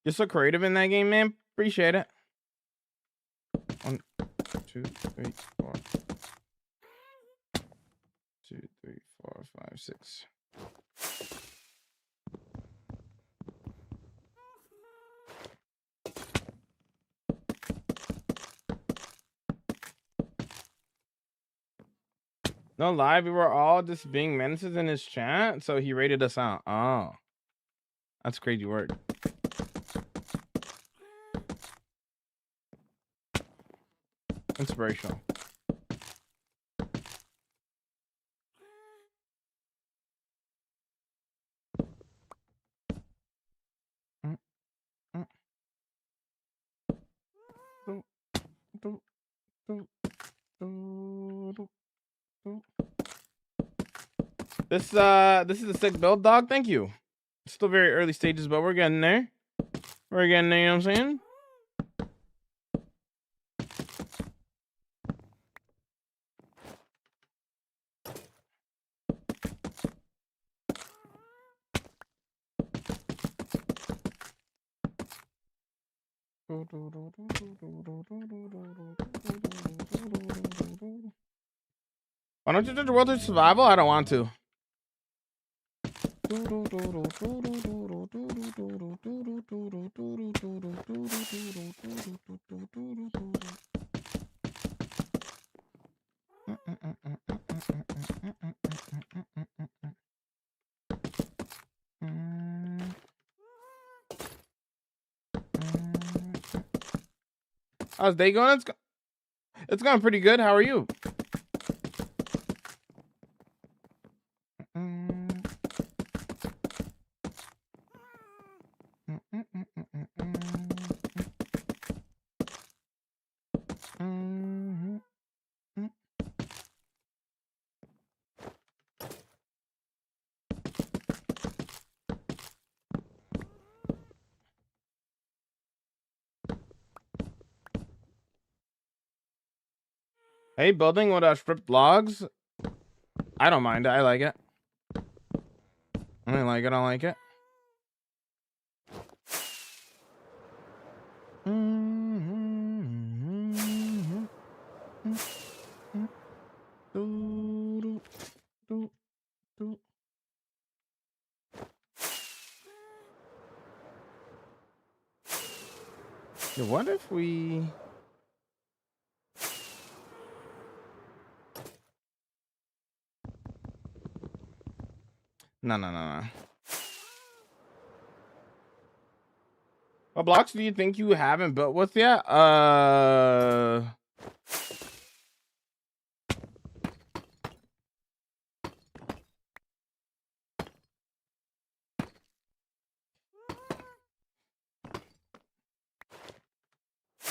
You're so creative in that game, man. Appreciate it. 1, 2, 3, 4. 2, 3, 4, 5, 6. No lie, we were all just being menaces in his chat, so he rated us out. Oh, that's crazy work. Inspirational. This is a sick build, dog. Thank you. It's still very early stages, but we're getting there. We're getting there, you know what I'm saying? Why don't you do the World of Survival? I don't want to. How's day going? It's going pretty good. How are you? Hey, building with script logs. I don't mind it. I like it. I like it. I like it. Yeah, what if we... No. What blocks do you think you haven't built with yet?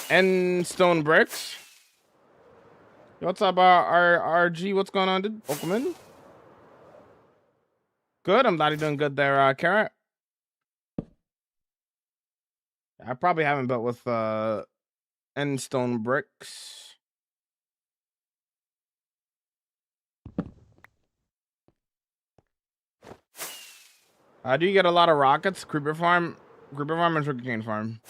And stone bricks. What's up, RG? What's going on, dude? Welcome. Good. I'm glad you're doing good there, Carrot. I probably haven't built with end stone bricks. Do you get a lot of rockets? Creeper farm and sugarcane farm.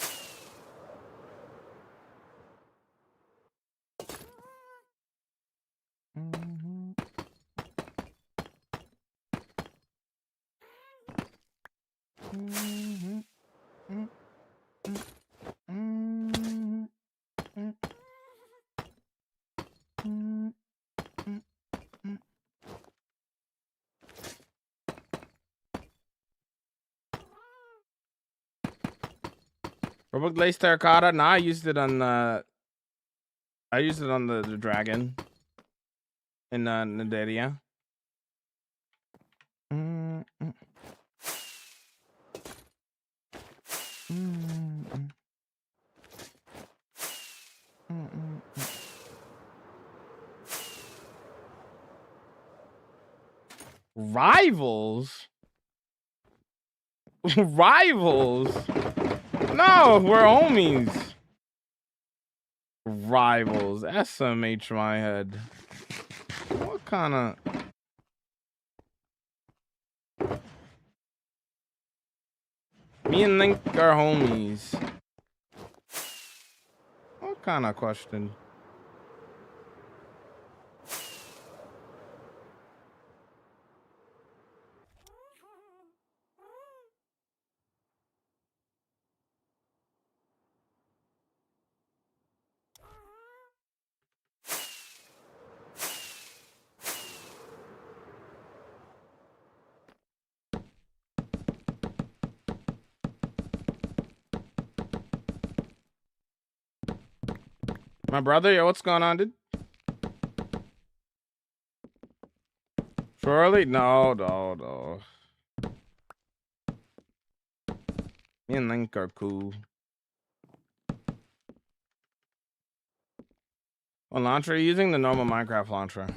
Purple Glaze Terracotta? Nah, I used it on the... I used it on the dragon. In Naderia. Rivals? Rivals? No, we're homies. Rivals. SMH my head. What kind of... Me and Link are homies. What kind of question? My brother, yo, what's going on, dude? Surely? No. Me and Link are cool. What launcher are you using? The normal Minecraft launcher.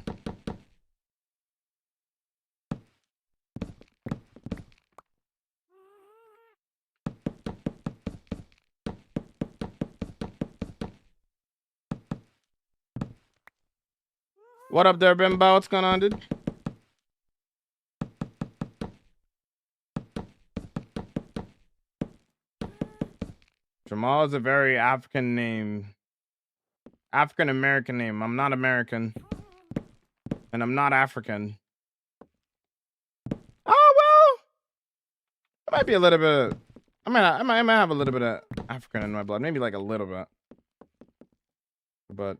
What up there, Bimbo? What's going on, dude? Jamal is a very African name. African American name. I'm not American. And I'm not African. Oh, well. I might be a little bit. I might have a little bit of African in my blood. Maybe like a little bit. But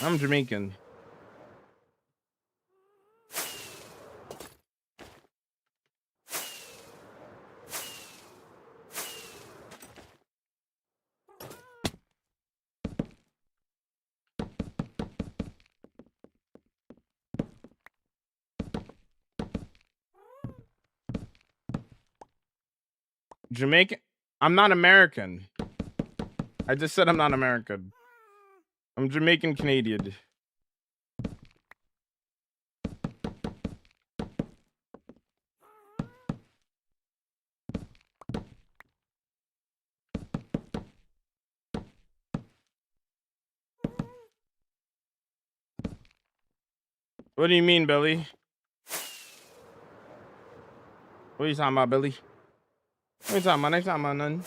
I'm Jamaican. Jamaican. I'm not American. I just said I'm not American. I'm Jamaican Canadian. What do you mean, Billy? What are you talking about, Billy? What are you talking about? I ain't talking about nothing.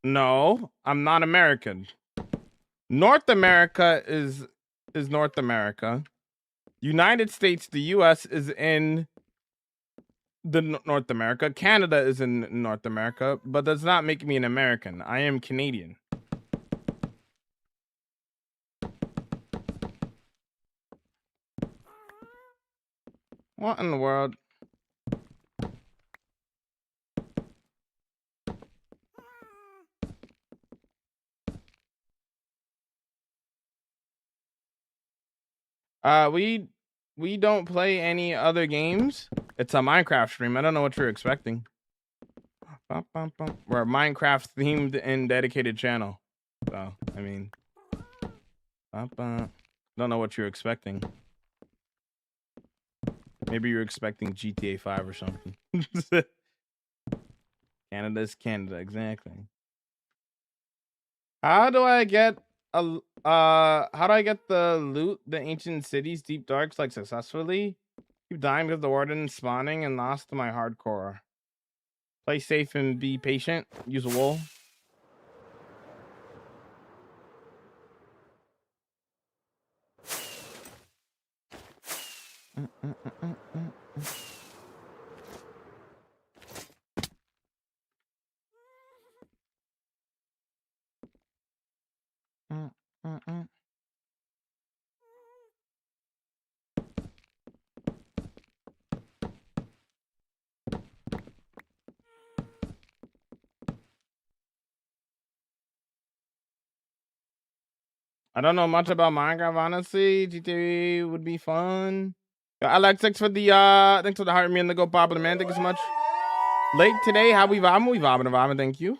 No, I'm not American. North America is North America. United States, the US is in the North America. Canada is in North America, but does not make me an American. I am Canadian. What in the world? We don't play any other games. It's a Minecraft stream. I don't know what you're expecting. We're a Minecraft themed and dedicated channel. So, I mean, don't know what you're expecting. Maybe you're expecting GTA 5 or something. Canada's Canada, exactly. How do I get the loot, the ancient cities, deep darks, like successfully? Keep dying because the warden is spawning and lost to my hardcore. Play safe and be patient. Use a wool. I don't know much about Minecraft, honestly. GTA would be fun. Alex, thanks for the heart me and the go popular, man. Thank you so much. Late today, how we vibing? We vibing, thank you.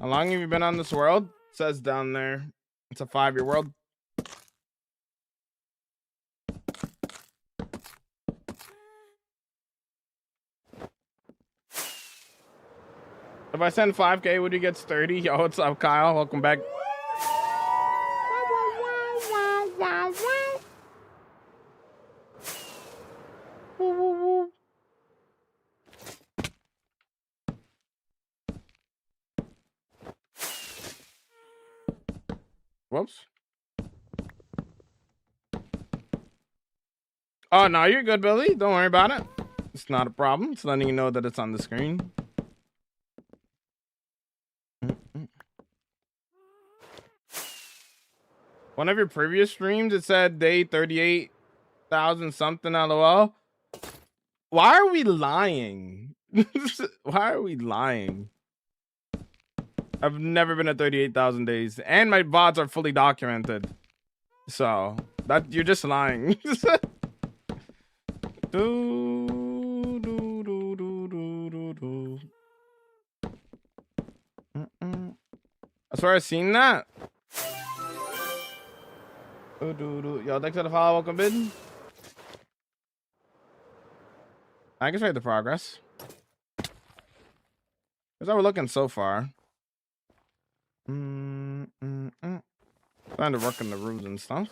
How long have you been on this world? It says down there. It's a 5-year world. If I send 5K, would you get sturdy? Yo, what's up, Kyle? Welcome back. Whoops. Oh, no, you're good, Billy. Don't worry about it. It's not a problem. It's letting you know that it's on the screen. One of your previous streams, it said day 38,000 something, LOL. Why are we lying? Why are we lying? I've never been at 38,000 days, and my VODs are fully documented. So that you're just lying. I swear I've seen that. Yo, thanks for the follow. Welcome, bid. I can show you the progress. Here's how we're looking so far. Trying to work on the roofs and stuff.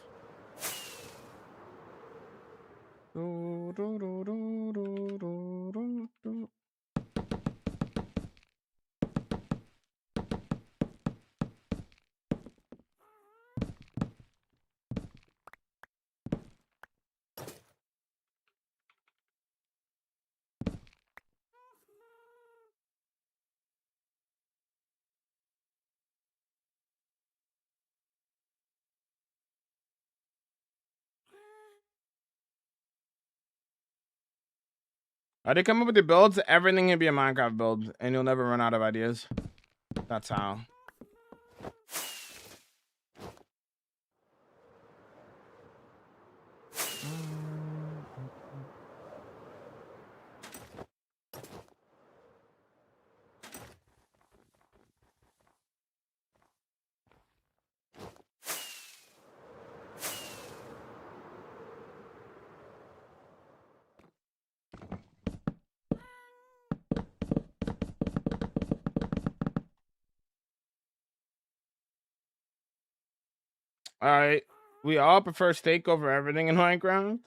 I did come up with the builds. Everything can be a Minecraft build, and you'll never run out of ideas. That's how. All right. We all prefer steak over everything in Minecraft.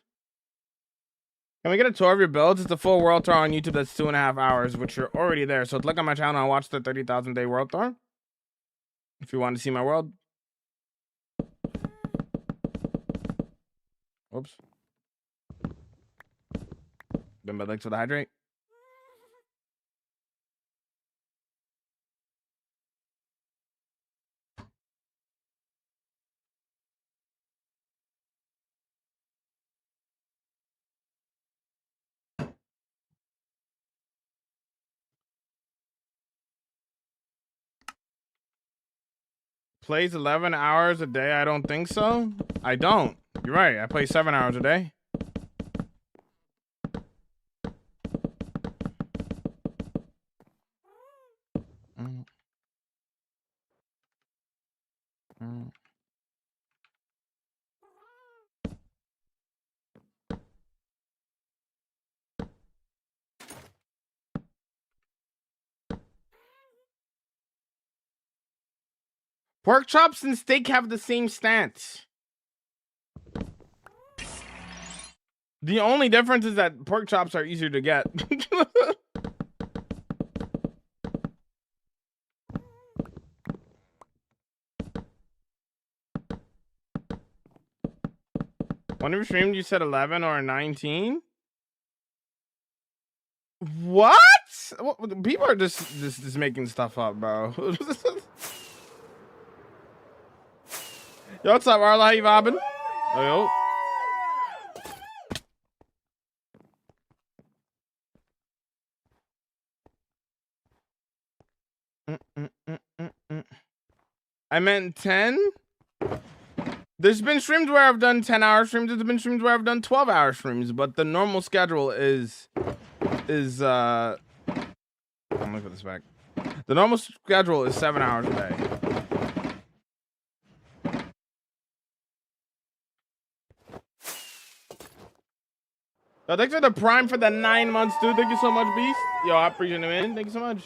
Can we get a tour of your builds? It's a full world tour on YouTube that's 2.5 hours, which you're already there. So click on my channel and watch the 30,000 day world tour. If you want to see my world. Oops. Remember links with hydrate. Plays 11 hours a day? I don't think so. I don't. You're right. I play 7 hours a day. Pork chops and steak have the same stance. The only difference is that pork chops are easier to get. When you streamed, you said 11 or 19? What? People are just making stuff up, bro. Yo, what's up, Arla? How you vibing? Oh, yo. I meant 10. There's been streams where I've done 10-hour streams. There's been streams where I've done 12-hour streams, but the normal schedule is I'm gonna put this back. The normal schedule is 7 hours a day. Yo, thanks for the prime for the 9 months, dude. Thank you so much, Beast. Yo, I appreciate it, man. Thank you so much.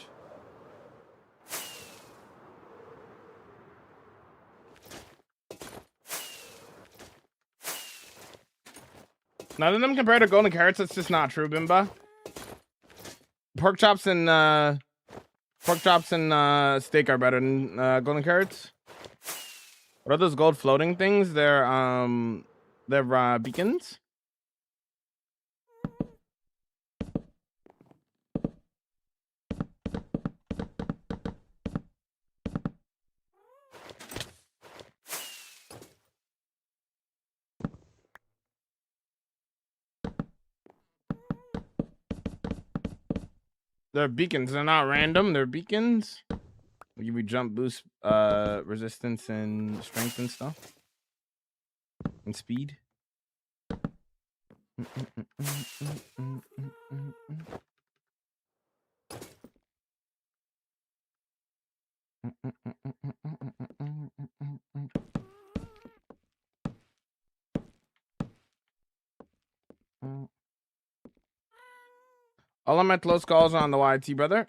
None of them compared to golden carrots. That's just not true, Bimba. Pork chops and steak are better than golden carrots. What are those gold floating things? They're beacons. They're beacons. They're not random. They're beacons. They give you jump boost, resistance, and strength and stuff, and speed. All of my close calls are on the YT, brother.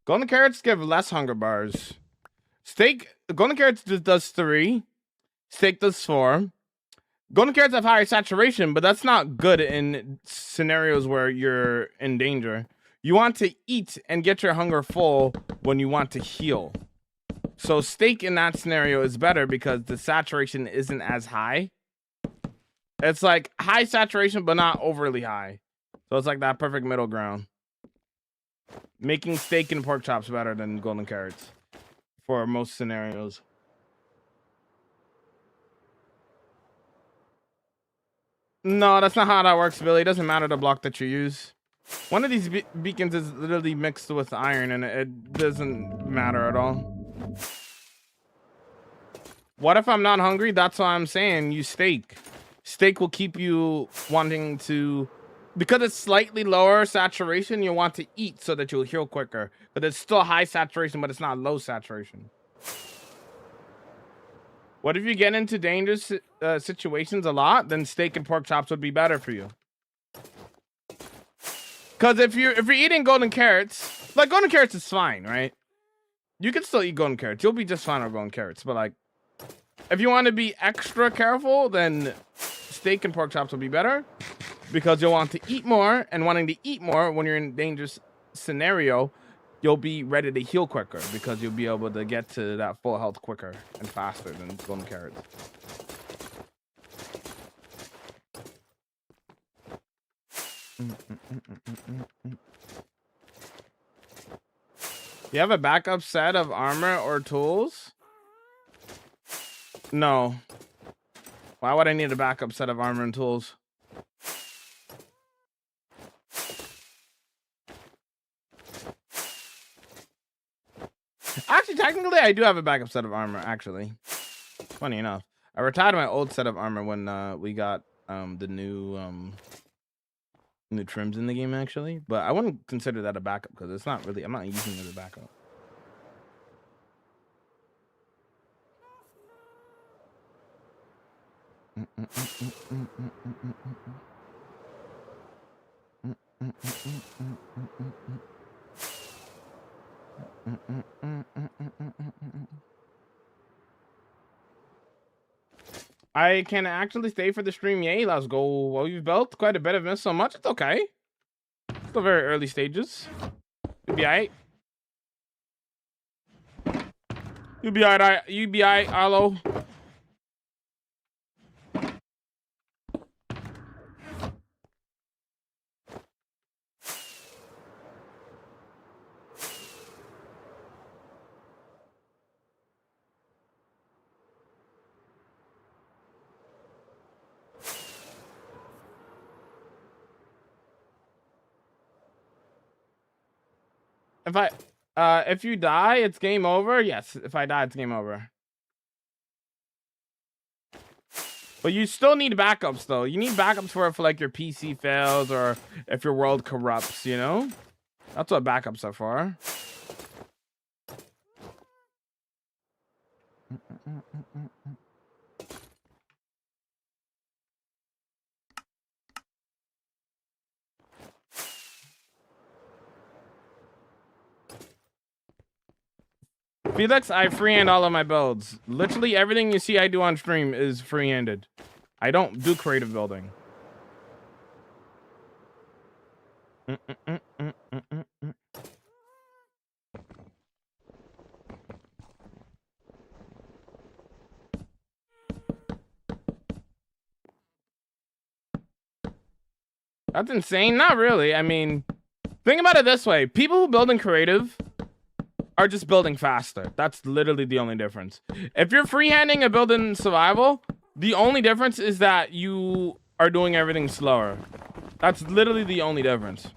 Golden carrots give less hunger bars. Golden carrots does 3. Steak does 4. Golden carrots have higher saturation, but that's not good in scenarios where you're in danger. You want to eat and get your hunger full when you want to heal. So steak in that scenario is better because the saturation isn't as high. It's like high saturation, but not overly high. So it's like that perfect middle ground. Making steak and pork chops better than golden carrots for most scenarios. No, that's not how that works, Billy. It doesn't matter the block that you use. One of these beacons is literally mixed with iron, and it doesn't matter at all. What if I'm not hungry? That's why I'm saying use steak. Steak will keep you wanting to... Because it's slightly lower saturation, you want to eat so that you'll heal quicker. But it's still high saturation, but it's not low saturation. What if you get into dangerous situations a lot? Then steak and pork chops would be better for you. Because if you're eating golden carrots, like golden carrots is fine, right? You can still eat golden carrots. You'll be just fine with golden carrots. But like, if you want to be extra careful, then steak and pork chops will be better. Because you'll want to eat more, and wanting to eat more when you're in a dangerous scenario, you'll be ready to heal quicker because you'll be able to get to that full health quicker and faster than golden carrots. You have a backup set of armor or tools? No. Why would I need a backup set of armor and tools? Actually, technically, I do have a backup set of armor, actually. Funny enough. I retired my old set of armor when we got the new new trims in the game actually, but I wouldn't consider that a backup because it's not really. I'm not using it as a backup. I can actually stay for the stream. Yay, let's go. Well, you've built quite a bit of this, so much. It's okay. Still very early stages. You'll be alright. You'll be alright. You'll be alright, Arlo. If you die, it's game over. Yes, if I die, it's game over. But you still need backups, though. You need backups for if like your PC fails or if your world corrupts. You know, that's what backups are for. Felix, I freehand all of my builds. Literally everything you see I do on stream is freehanded. I don't do creative building. That's insane. Not really. I mean, think about it this way. People who build in creative are just building faster. That's literally the only difference. If you're freehanding a build in survival, the only difference is that you are doing everything slower. That's literally the only difference.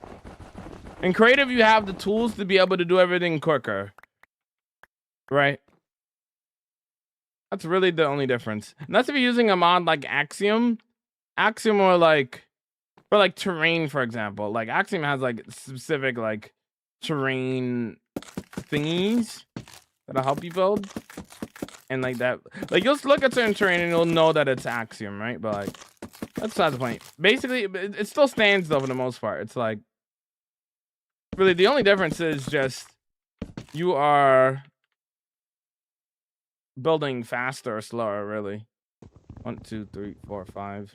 In creative, you have the tools to be able to do everything quicker. Right? That's really the only difference. And that's if you're using a mod like Axiom. Axiom or like, for like terrain, for example. Like Axiom has like specific like terrain thingies that'll help you build. And like that, like you'll look at certain terrain and you'll know that it's Axiom, right? But like, that's not the point. Basically, it still stands though for the most part. It's like, really the only difference is just you are building faster or slower, really. 1, 2, 3, 4, 5.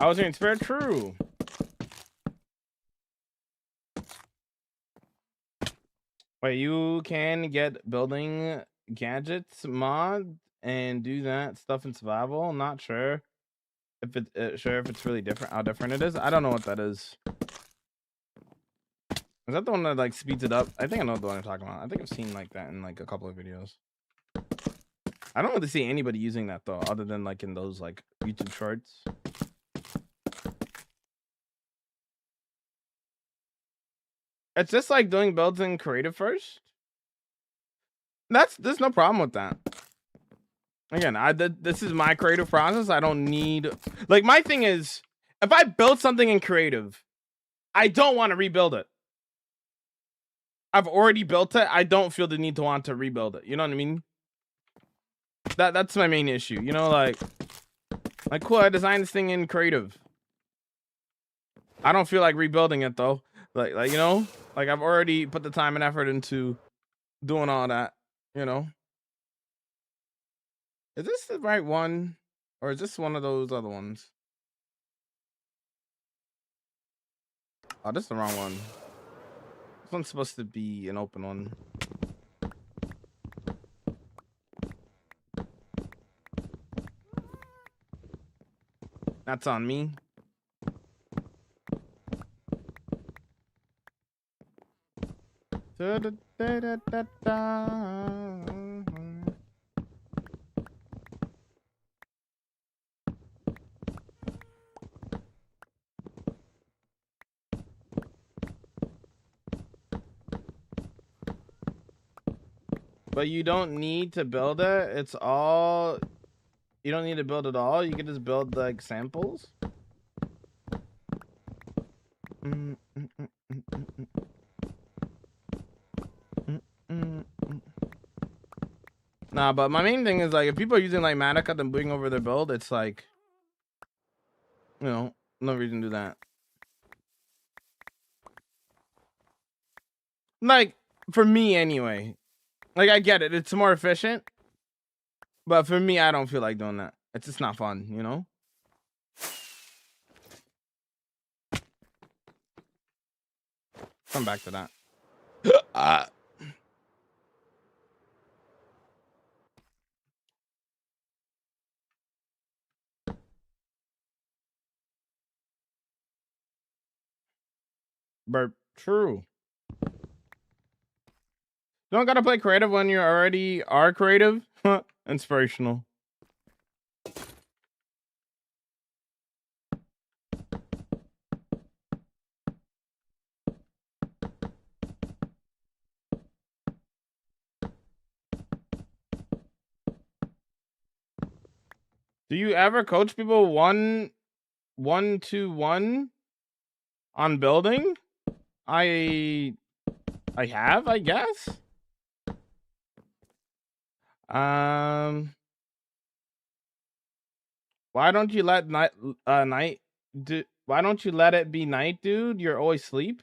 I was hearing Spirit True. Wait, you can get building gadgets mod and do that stuff in survival. I'm not sure if it's really different. How different it is. I don't know what that is. Is that the one that like speeds it up? I think I know the one I'm talking about. I think I've seen like that in like a couple of videos. I don't really see anybody using that though, other than like in those like YouTube shorts. It's just like doing builds in creative first. There's no problem with that. Again, this is my creative process. I don't need, like, my thing is, if I build something in creative, I don't want to rebuild it. I've already built it. I don't feel the need to want to rebuild it. You know what I mean? That's my main issue. You know, like cool, I designed this thing in creative. I don't feel like rebuilding it though. Like you know, like I've already put the time and effort into doing all that. You know. Is this the right one? Or is this one of those other ones? Oh, this is the wrong one. This one's supposed to be an open one. That's on me. Da, da, da, da, da, da. But you don't need to build it. It's all. You don't need to build it all. You can just build like samples. Nah, but my main thing is like if people are using like Matica and bring over their build, it's like, you know, no reason to do that. Like for me anyway. Like I get it, it's more efficient. But for me, I don't feel like doing that. It's just not fun, you know? Come back to that. Burp. True. You don't gotta play creative when you already are creative. Inspirational. Do you ever coach people 1-1-1 on building? I have, I guess. Why don't you let why don't you let it be night, dude? You're always asleep.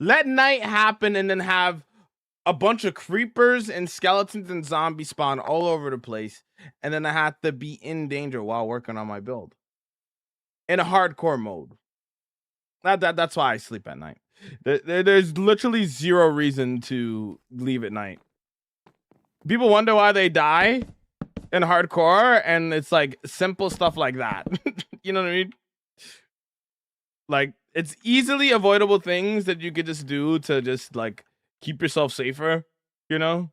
Let night happen and then have a bunch of creepers and skeletons and zombies spawn all over the place, and then I have to be in danger while working on my build in a hardcore mode. That's why I sleep at night. There's literally zero reason to leave at night. People wonder why they die in hardcore, and it's like simple stuff like that. You know what I mean? Like it's easily avoidable things that you could just do to just like keep yourself safer, you know?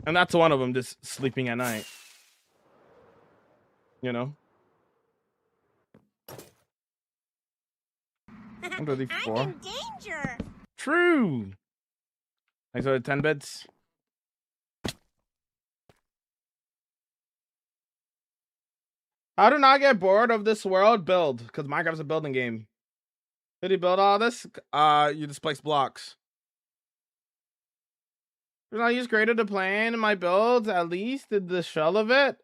And that's one of them, just sleeping at night. You know? I'm in danger. True. I saw 10 bits. How do not get bored of this world? Build, because Minecraft's a building game. Did he build all this? You just place blocks. Did I use Creator to plan my builds? At least did the shell of it.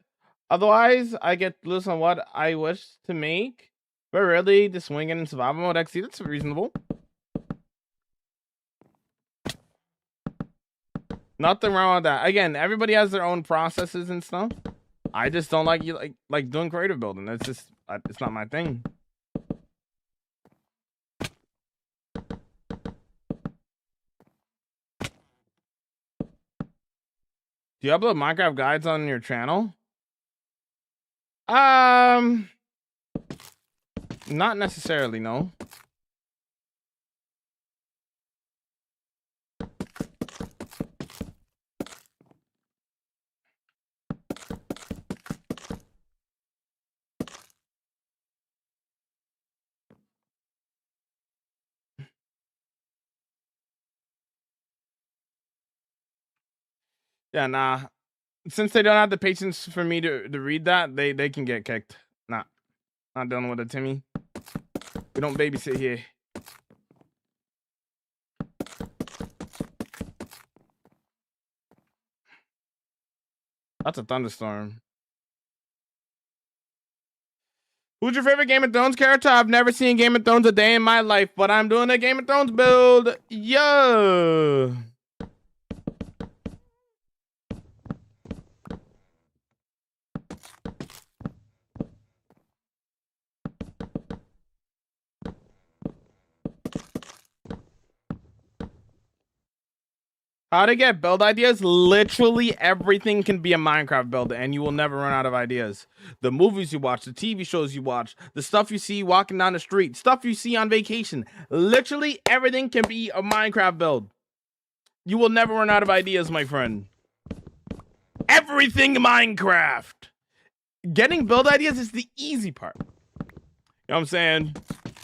Otherwise, I get loose on what I wish to make. But really, just swing it in survival mode XC. That's reasonable. Nothing wrong with that. Again, everybody has their own processes and stuff. I just don't like you like doing creative building. It's just it's not my thing. Do you upload Minecraft guides on your channel? Not necessarily, no. Yeah, nah. Since they don't have the patience for me to read that, they can get kicked. Nah. Not dealing with it, Timmy. We don't babysit here. That's a thunderstorm. Who's your favorite Game of Thrones character? I've never seen Game of Thrones a day in my life, but I'm doing a Game of Thrones build. Yo. How to get build ideas? Literally everything can be a Minecraft build and you will never run out of ideas. The movies you watch, the TV shows you watch, the stuff you see walking down the street, stuff you see on vacation. Literally everything can be a Minecraft build. You will never run out of ideas, my friend. Everything Minecraft. Getting build ideas is the easy part. You know what I'm saying?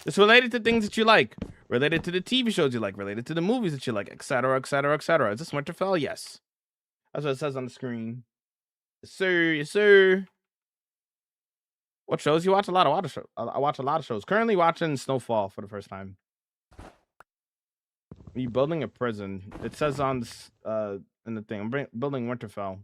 It's related to things that you like. related to the TV shows you like, related to the movies that you like, etc., etc., etc. Is this Winterfell? Yes. That's what it says on the screen. Yes, sir. Yes, sir. What shows you watch? A lot of shows. I watch a lot of shows. Currently watching Snowfall for the first time. Are you building a prison? It says on this, in the thing. I'm building Winterfell.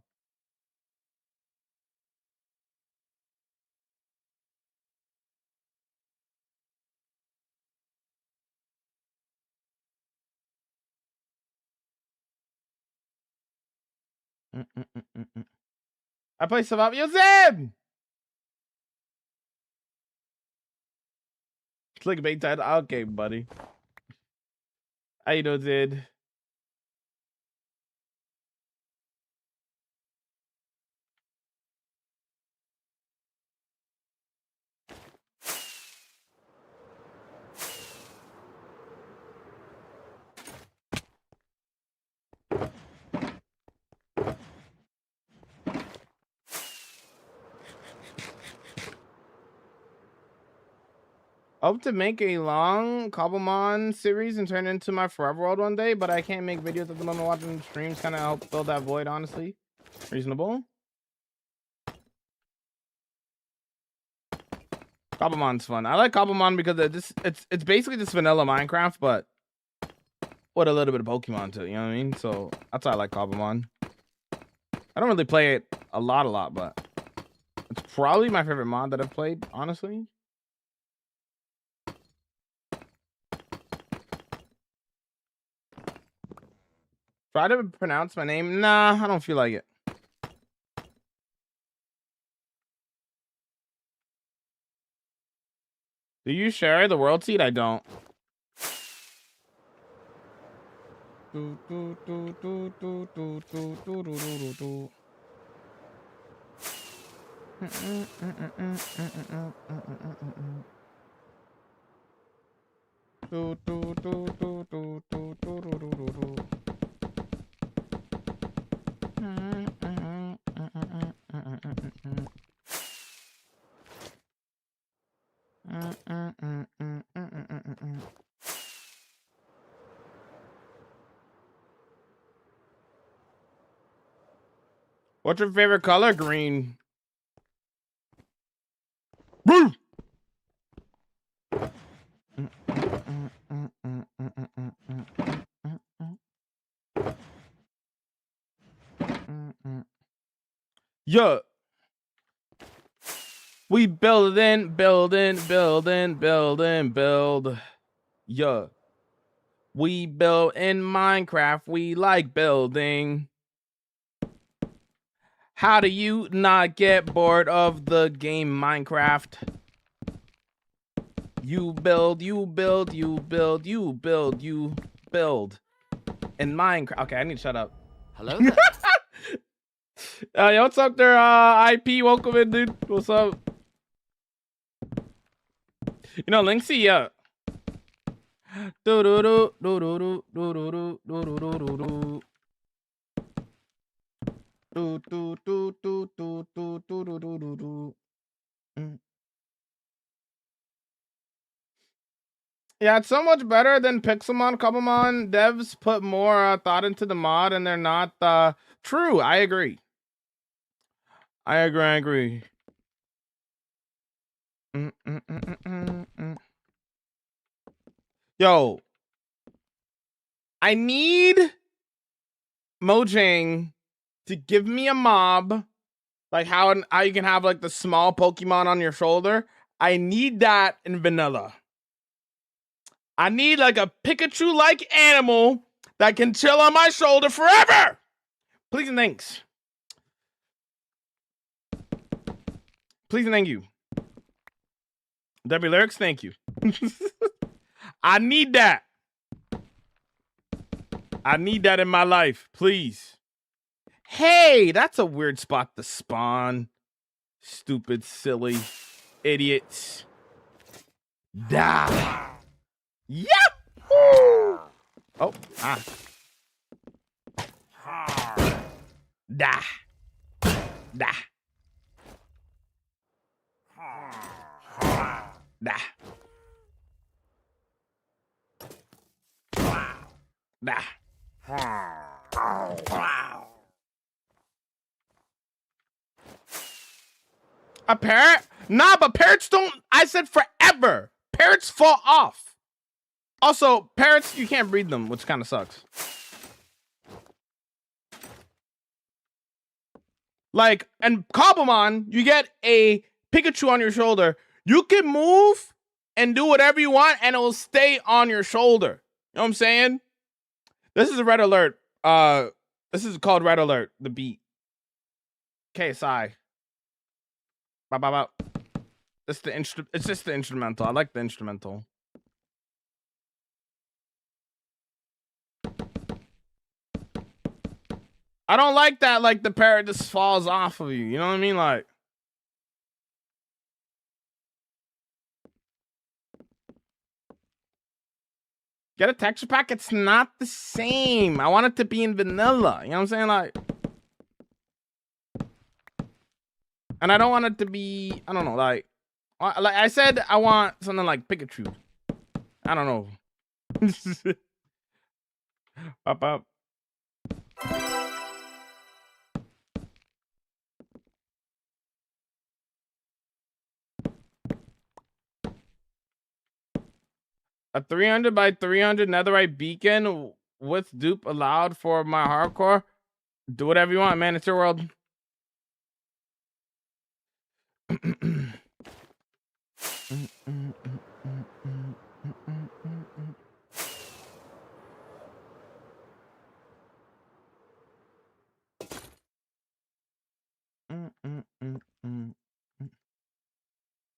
I play Survival. Yo, Zeb! Clickbait title. Okay, buddy. How you doing, Zed? I hope to make a long Cobblemon series and turn it into my Forever World one day, but I can't make videos at the moment. Watching streams kind of help fill that void, honestly. Reasonable. Cobblemon's fun. I like Cobblemon because it's basically just vanilla Minecraft, but with a little bit of Pokemon too, you know what I mean? So that's why I like Cobblemon. I don't really play it a lot, but it's probably my favorite mod that I've played, honestly. Try to pronounce my name. Nah, I don't feel like it. Do you share the world seed? I don't. What's your favorite color? Green. Woo! Yeah. We build. Yeah. We build in Minecraft. We like building. How do you not get bored of the game Minecraft? You build in Minecraft. Okay, I need to shut up. Hello there. Yo, what's up there, IP? Welcome in, dude. What's up? You know, Linksy, yeah. Yeah, it's so much better than Pixelmon. Cobblemon devs put more thought into the mod, and they're not true. I agree. I agree. Yo, I need Mojang to give me a mob, like how you can have like the small Pokemon on your shoulder. I need that in vanilla. I need like a Pikachu-like animal that can chill on my shoulder forever. Please and thanks. Please and thank you. Debbie Lyrics, thank you. I need that. I need that in my life, please. Hey, that's a weird spot to spawn. Stupid, silly idiots. Die. Yahoo! Oh, Da. Da. Da. Nah. A parrot? Nah, but parrots don't. I said forever. Parrots fall off. Also, parrots, you can't breed them, which kind of sucks. Like, and Cobblemon, you get a Pikachu on your shoulder. You can move and do whatever you want, and it will stay on your shoulder. You know what I'm saying? This is a red alert. This is called Red Alert, the beat. KSI. Bop, bop, bop. It's just the instrumental. I like the instrumental. I don't like that, like, the parrot just falls off of you. You know what I mean? Like, get a texture pack. It's not the same. I want it to be in vanilla. You know what I'm saying? Like, and I don't want it to be, I don't know, like I said, I want something like Pikachu. I don't know. Up, up. A 300 by 300 netherite beacon with dupe allowed for my hardcore. Do whatever you want, man. It's your world.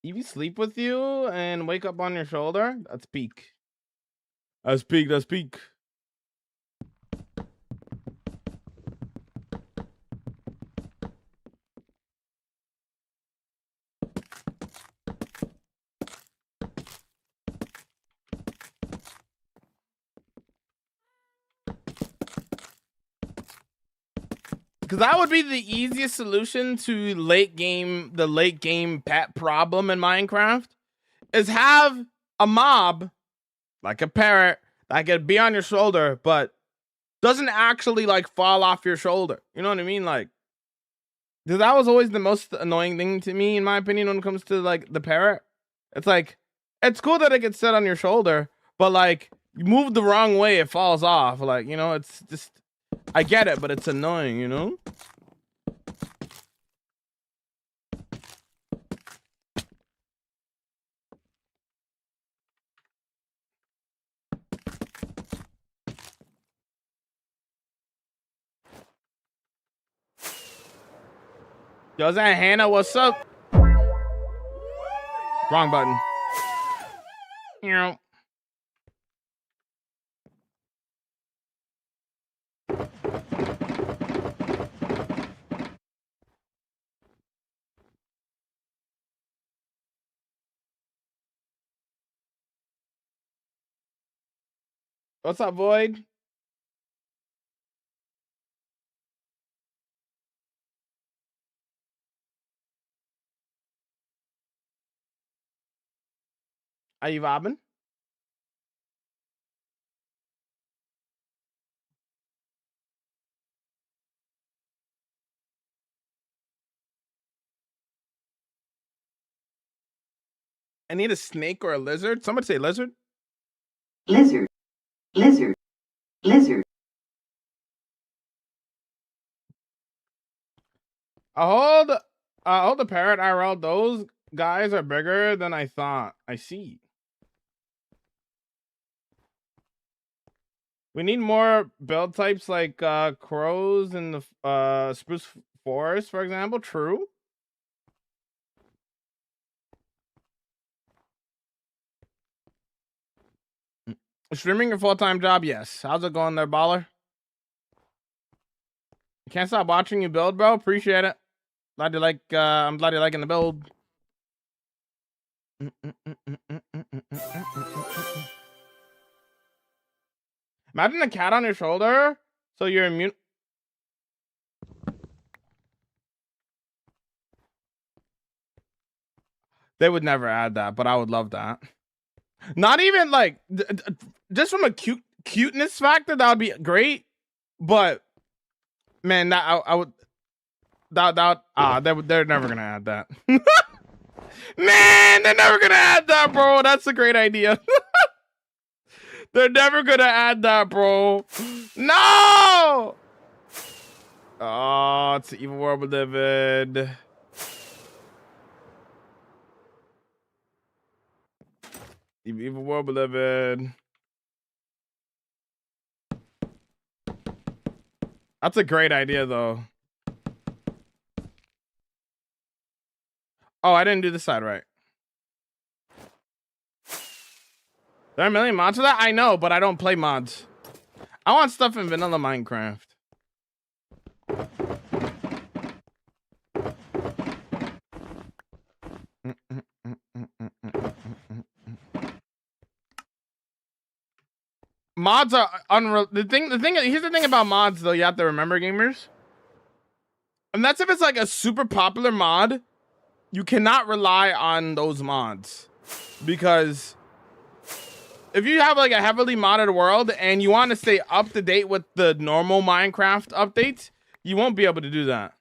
Evie sleep with you and wake up on your shoulder? That's peak. That's peak. That's peak. Because that would be the easiest solution to the late game pet problem in Minecraft, is have a mob, like a parrot, that could be on your shoulder, but doesn't actually, like, fall off your shoulder. You know what I mean? Like, that was always the most annoying thing to me, in my opinion, when it comes to, like, the parrot. It's like, it's cool that it gets set on your shoulder, but, like, you move the wrong way, it falls off. Like, you know, it's just... I get it, but it's annoying, you know? Yo, is that Hannah? What's up? Wrong button. You know. What's up, Void? Are you vibing? I need a snake or a lizard. Somebody say lizard. Lizard. Lizard. Lizard. Hold the parrot IRL. Those guys are bigger than I thought. I see. We need more build types like crows in the spruce forest, for example. True. Streaming your full-time job? Yes. How's it going there, baller? Can't stop watching you build, bro. Appreciate it. Glad you like. I'm glad you're liking the build. Imagine a cat on your shoulder, so you're immune. They would never add that, but I would love that. Not even like just from a cuteness factor, that would be great. But man, that I would they're never gonna add that. Man, they're never gonna add that, bro. That's a great idea. They're never gonna add that, bro. No. Oh, it's the evil world we live in. Evil world we live in. That's a great idea, though. Oh, I didn't do this side right. There are a million mods for that? I know, but I don't play mods. I want stuff in vanilla Minecraft. Mods are unreal. Here's the thing about mods, though. You have to remember, gamers, and that's if it's like a super popular mod. You cannot rely on those mods, because if you have like a heavily modded world and you want to stay up to date with the normal Minecraft updates, you won't be able to do that.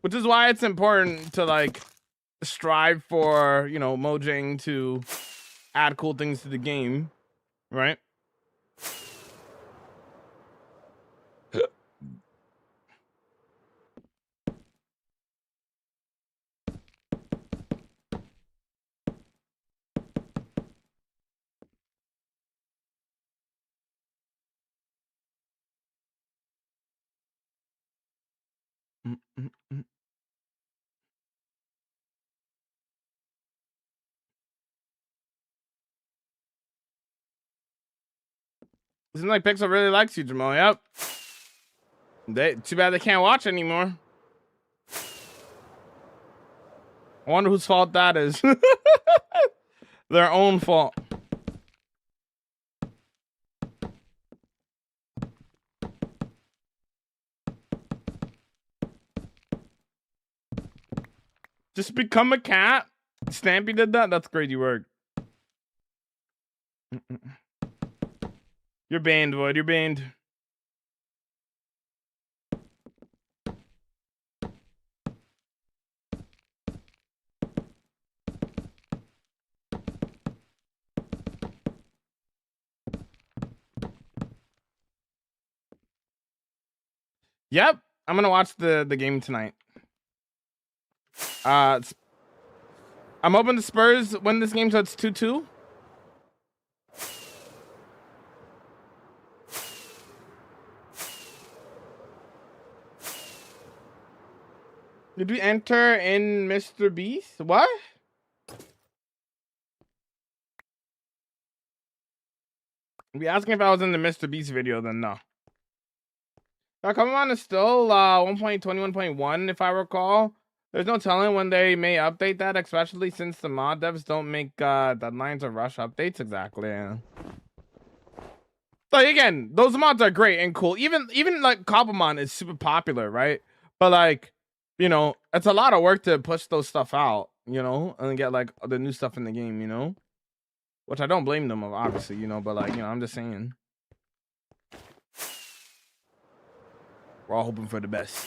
Which is why it's important to like strive for, you know, Mojang to add cool things to the game, right? Seems like Pixel really likes you, Jamal. Yep. Too bad they can't watch anymore. I wonder whose fault that is. Their own fault. Just become a cat. Stampy did that. That's crazy work. You're banned, Void. You're banned. Yep, I'm gonna watch the game tonight. I'm hoping the Spurs win this game, so it's 2-2. Did we enter in Mr. Beast? What? If you asking if I was in the Mr. Beast video, then no. Come is still 1.21.1 if I recall. There's no telling when they may update that, especially since the mod devs don't make deadlines or rush updates. Exactly. Yeah. So again, those mods are great and cool. Even like Cobblemon is super popular, right? But like, you know, it's a lot of work to push those stuff out, you know, and get like the new stuff in the game, you know, which I don't blame them of, obviously, you know, but like, you know, I'm just saying. We're all hoping for the best.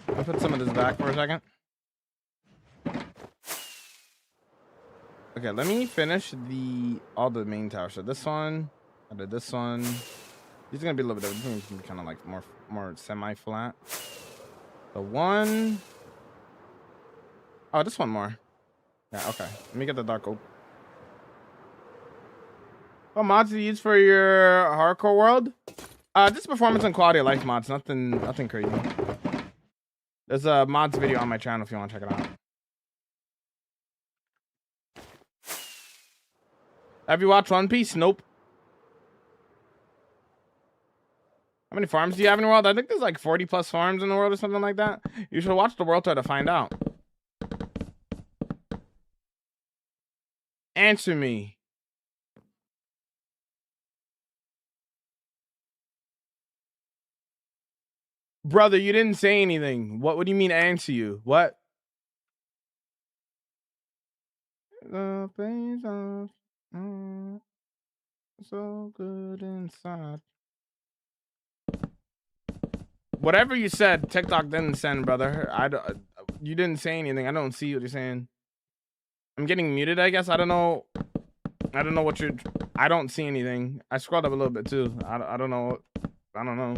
I'll put some of this back for a second. Okay, let me finish all the main towers. So this one, I did this one. These are gonna be a little bit. These are gonna be kind of like more semi-flat. The one. Oh, this one more. Yeah. Okay. Let me get the dark oak. What mods do you use for your hardcore world? Just performance and quality of life mods. Nothing crazy. There's a mods video on my channel if you want to check it out. Have you watched One Piece? Nope. How many farms do you have in the world? I think there's like 40 plus farms in the world or something like that. You should watch the world tour to find out. Answer me. Brother, you didn't say anything. What do you mean answer you? What? The place of so good inside. Whatever you said, TikTok didn't send, brother. You didn't say anything. I don't see what you're saying. I'm getting muted, I guess. I don't know what you're. I don't see anything. I scrolled up a little bit too. I don't know. I don't know.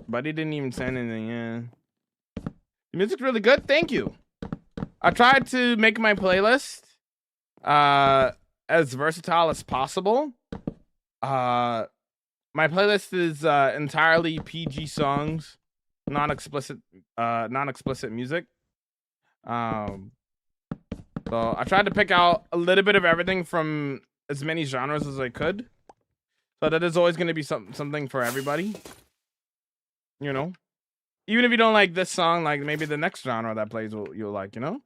But he didn't even send anything. Yeah. The music's really good. Thank you. I tried to make my playlist as versatile as possible. My playlist is entirely PG songs, non-explicit music. So I tried to pick out a little bit of everything from as many genres as I could, so that there's always going to be something for everybody. You know, even if you don't like this song, like maybe the next genre that plays you'll like. You know.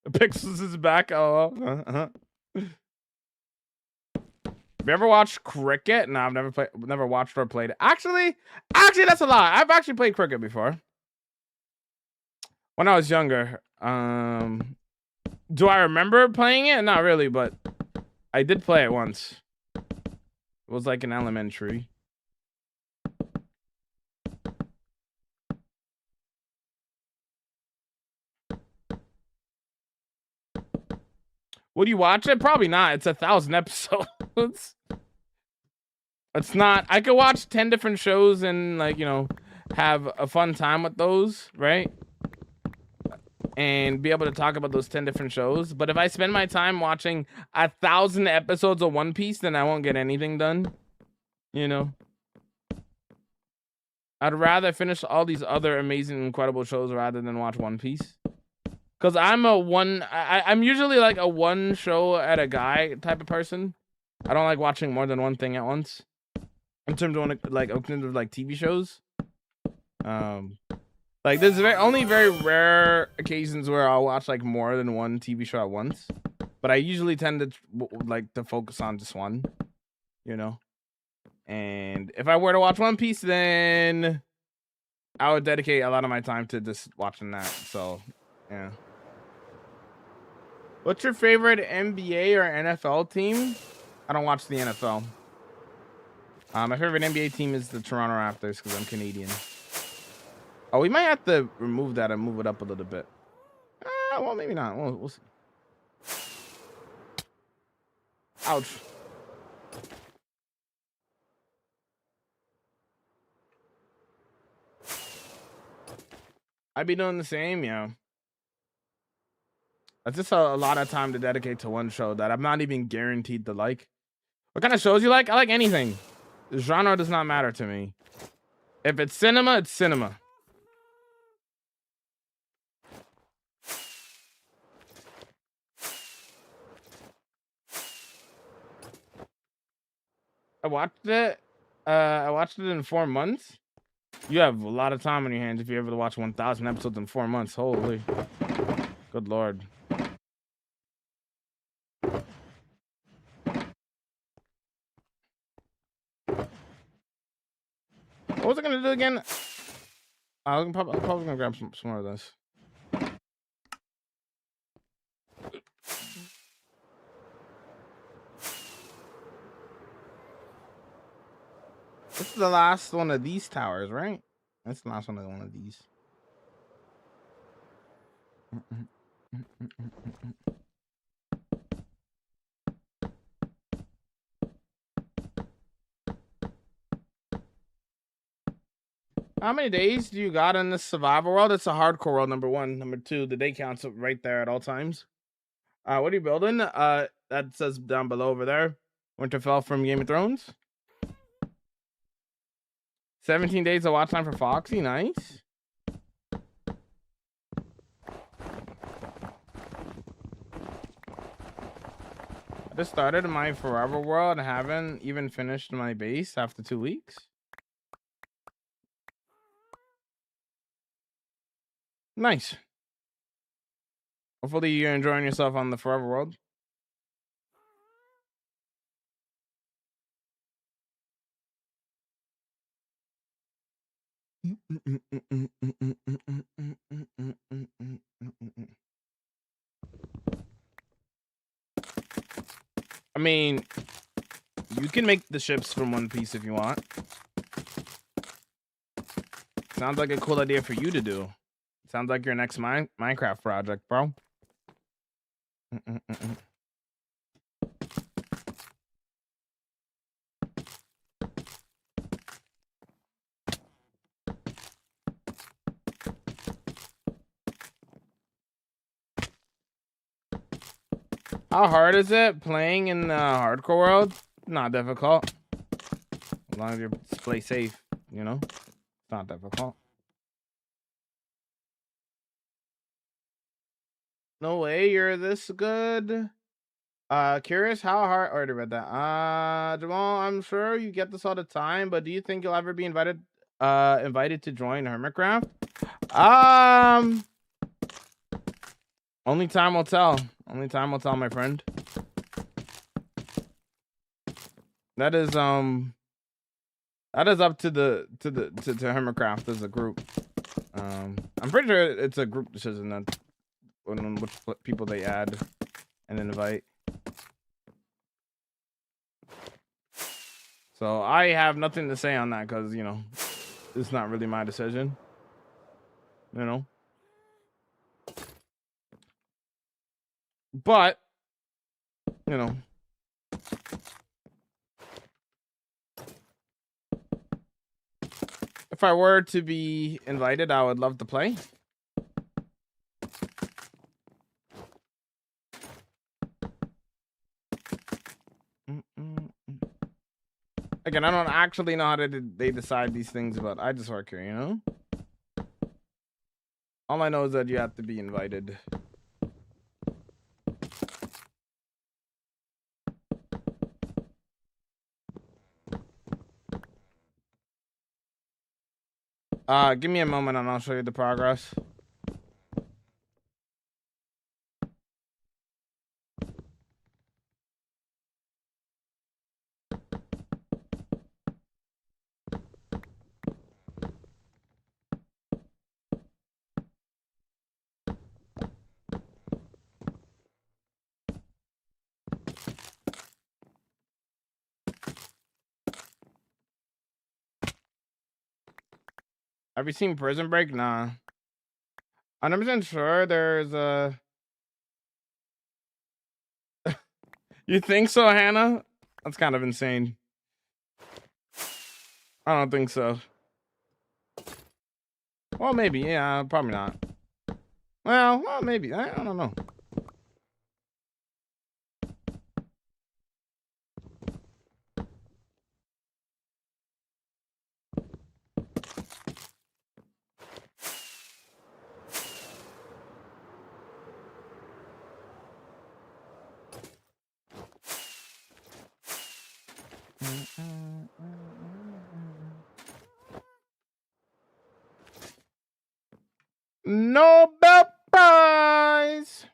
Pixels is back. Oh. Have you ever watched cricket? No, I've never watched or played it. Actually, that's a lie. I've actually played cricket before. When I was younger. Do I remember playing it? Not really, but I did play it once. It was like in elementary. Would you watch it? Probably not. It's 1,000 episodes. It's not. I could watch 10 different shows and, like, you know, have a fun time with those, right? And be able to talk about those 10 different shows. But if I spend my time watching 1,000 episodes of One Piece, then I won't get anything done. You know? I'd rather finish all these other amazing, incredible shows rather than watch One Piece. Because I'm usually like a one show at a guy type of person. I don't like watching more than one thing at once. In terms of TV shows. Like there's only very rare occasions where I'll watch like more than one TV show at once. But I usually tend to focus on just one. You know? And if I were to watch One Piece, then I would dedicate a lot of my time to just watching that. So, yeah. What's your favorite NBA or NFL team? I don't watch the NFL. My favorite NBA team is the Toronto Raptors because I'm Canadian. Oh, we might have to remove that and move it up a little bit. Well, maybe not. We'll see. Ouch. I'd be doing the same, yeah. That's just a lot of time to dedicate to one show that I'm not even guaranteed to like. What kind of shows you like? I like anything. The genre does not matter to me. If it's cinema, it's cinema. I watched it in 4 months. You have a lot of time on your hands if you're able to watch 1,000 episodes in 4 months. Holy. Good Lord. What was I going to do again? I'm probably going to grab some more of this. This is the last one of these towers, right? That's the last one of these. How many days do you got in this survival world? It's a hardcore world, number 1. Number 2, the day counts right there at all times. What are you building? That says down below over there. Winterfell from Game of Thrones. 17 days of watch time for Foxy. Nice. I just started my forever world and haven't even finished my base after 2 weeks. Nice. Hopefully you're enjoying yourself on the forever world. I mean, you can make the ships from One Piece if you want. Sounds like a cool idea for you to do. Sounds like your next Minecraft project, bro. How hard is it playing in the hardcore world? Not difficult. As long as you play safe, you know? It's not difficult. No way you're this good. Curious how hard. Already read that. Jamal, I'm sure you get this all the time, but do you think you'll ever be invited to join Hermitcraft? Only time will tell. Only time will tell, my friend. That is up to Hermitcraft as a group. I'm pretty sure it's a group decision that which people they add and invite. So I have nothing to say on that because, you know, it's not really my decision. You know? But, you know. If I were to be invited, I would love to play. Again, I don't actually know how they decide these things, but I just work here, you know? All I know is that you have to be invited. Give me a moment and I'll show you the progress. Have you seen Prison Break? Nah. I'm not sure there's a... You think so, Hannah? That's kind of insane. I don't think so. Well, maybe. Yeah, probably not. Well, maybe. I don't know. Nobel Prize!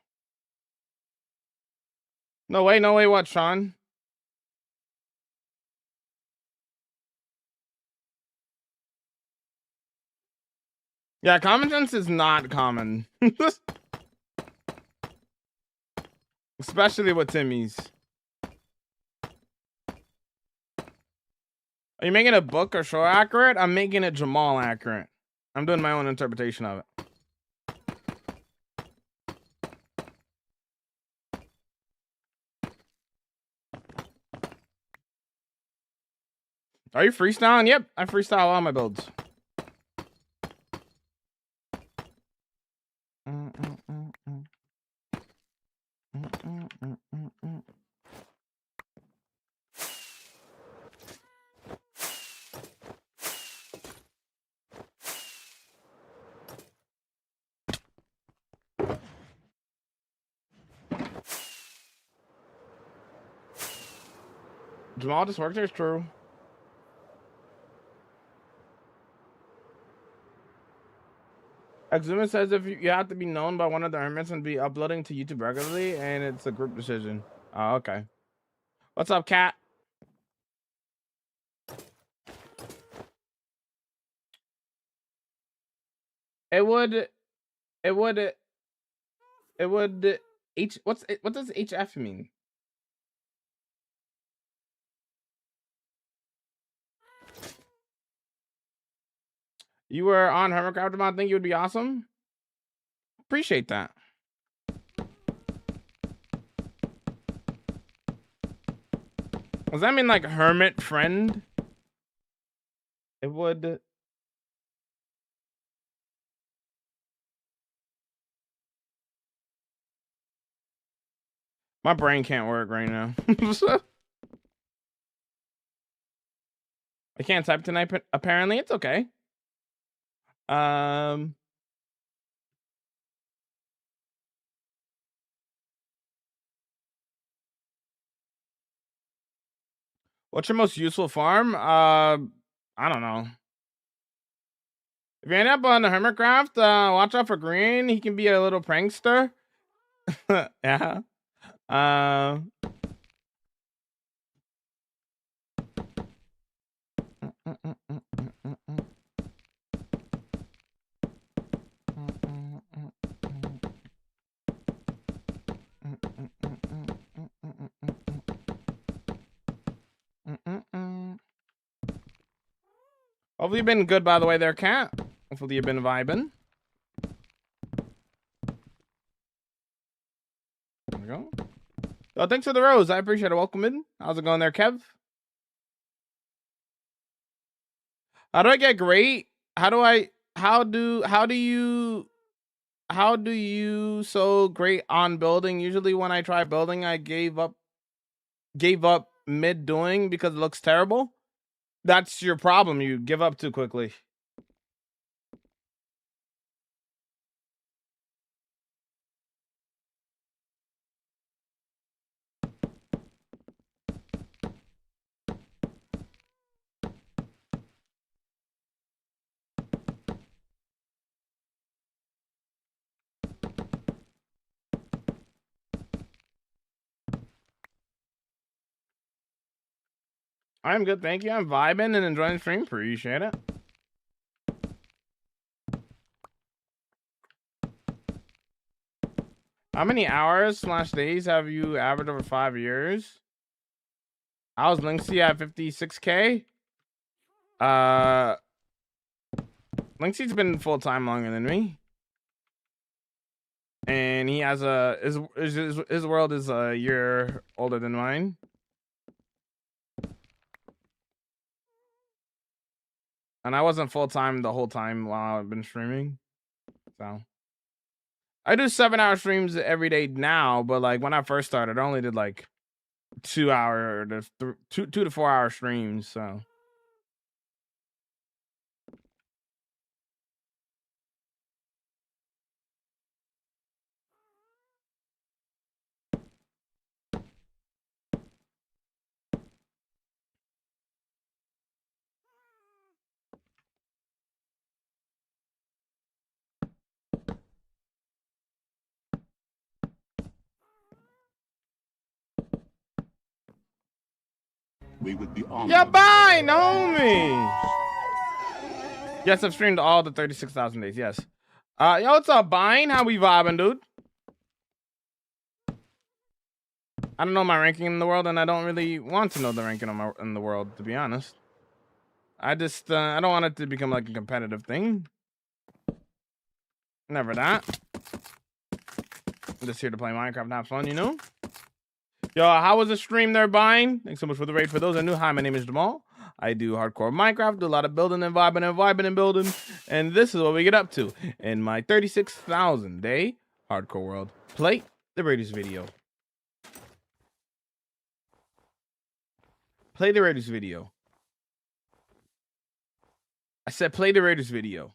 No way, what, Sean? Yeah, common sense is not common. Especially with Timmy's. Are you making a book or show accurate? I'm making it Jamal accurate. I'm doing my own interpretation of it. Are you freestyling? Yep, I freestyle all my builds. Jamal just worked there. It's true. Exuma says if you have to be known by one of the hermits and be uploading to YouTube regularly, and it's a group decision. Oh, okay. What's up, Cat? What does HF mean? You were on Hermitcraft, I think you would be awesome. Appreciate that. Does that mean like hermit friend? It would. My brain can't work right now. I can't type tonight, but apparently it's okay. What's your most useful farm? I don't know. If you end up on the Hermitcraft, watch out for Green. He can be a little prankster. Yeah. Hopefully you've been good, by the way, there, Cat. Hopefully you've been vibing. There we go. Oh, thanks for the rose. I appreciate it. Welcome in. How's it going there, Kev? How do I get great? How do you so great on building? Usually when I try building, I gave up mid doing because it looks terrible. That's your problem. You give up too quickly. I'm good, thank you. I'm vibing and enjoying the stream. Appreciate it. How many hours / days have you averaged over 5 years? I was Linksy at 56K. Linksy's been full time longer than me, and he has his world is a year older than mine. And I wasn't full time the whole time while I've been streaming. So I do 7-hour streams every day now, but like when I first started, I only did like 2 to 4 hour streams. So We would be honored. yeah, bye, homie. Yes, I've streamed all the 36,000 days. Yes. Yo, what's up, Bine? How we vibing, dude? I don't know my ranking in the world, and I don't really want to know the ranking in the world, to be honest. I just I don't want it to become like a competitive thing. Never that. I'm just here to play Minecraft and have fun, you know? Yo, how was the stream there, Bine? Thanks so much for the raid. For those that knew, hi, my name is Jamal. I do hardcore Minecraft, do a lot of building and vibing and building. And this is what we get up to in my 36,000 day hardcore world. Play the Raiders video. Play the Raiders video. I said play the Raiders video.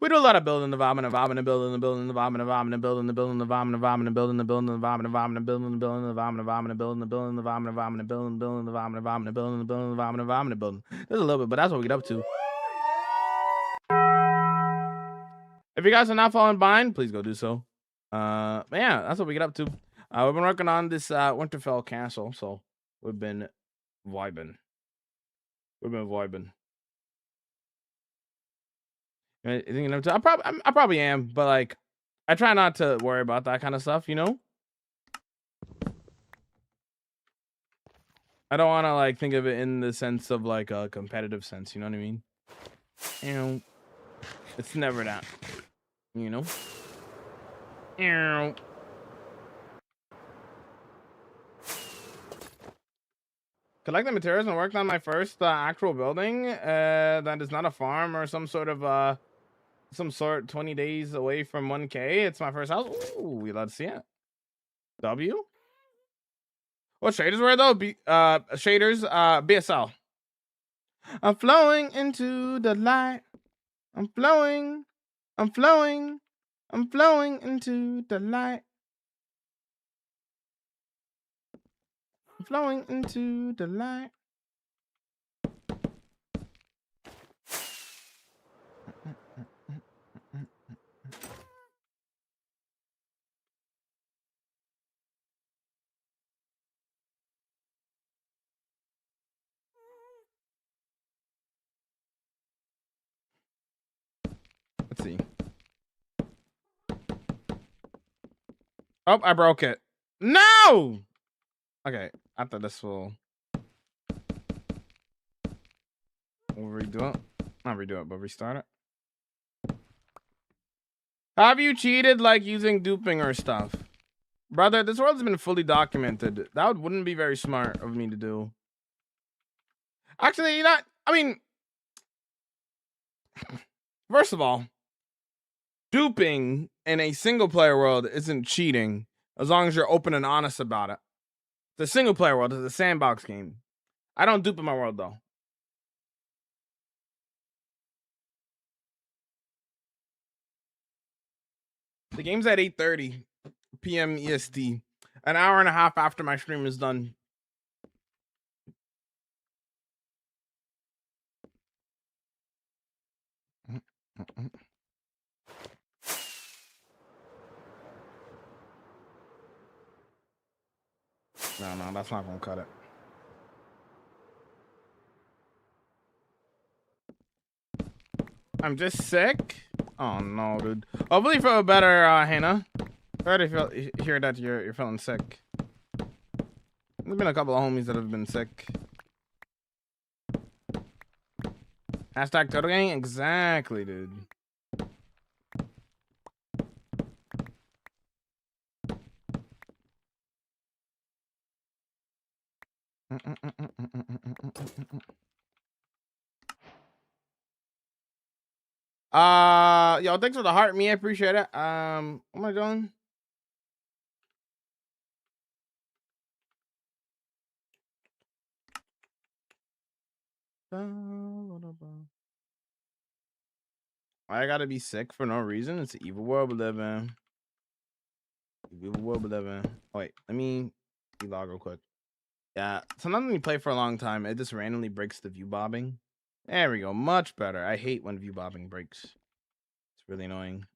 We do a lot of building the vomit, building the building the vomit, building the vomit, building the building the vomit, building the building the vomit, building the building the vomit, building the building the vomit, building the building the vomit, building the building the vomit, building. There's a little bit, but that's what we get up to. If you guys are not following behind, please go do so. But yeah, that's what we get up to. We've been working on this Winterfell castle, so we've been vibing. You know, I probably am, but like, I try not to worry about that kind of stuff, you know. I don't want to like think of it in the sense of like a competitive sense, you know what I mean? You know, it's never that, you know. Collect the materials and worked on my first actual building that is not a farm or some sort 20 days away from 1K. It's my first house. Ooh, let's see it. W? What shaders were though? Shaders, BSL. I'm flowing into the light. I'm flowing into the light. I'm flowing into the light. Let's see. Oh, I broke it. No! Okay, I thought this will... We'll redo it. Not redo it, but restart it. Have you cheated like using duping or stuff? Brother, this world's been fully documented. That wouldn't be very smart of me to do. Actually, not... I mean... First of all, duping in a single player world isn't cheating as long as you're open and honest about it. The single player world is a sandbox game. I don't dupe in my world though. The game's at 8:30 p.m. EST, an hour and a half after my stream is done. No, that's not gonna cut it. I'm just sick. Oh no, dude. Hopefully you feel better, Hannah. Sorry to hear that you're feeling sick. There's been a couple of homies that have been sick. Hashtag Turtle Gang? Exactly, dude. Yo, thanks for the heart, me. I appreciate it. What am I doing? I gotta be sick for no reason. It's an evil world we live in. Evil world we live in. Oh, wait, let me log real quick. Yeah, sometimes when you play for a long time, it just randomly breaks the view bobbing. There we go, much better. I hate when view bobbing breaks. It's really annoying.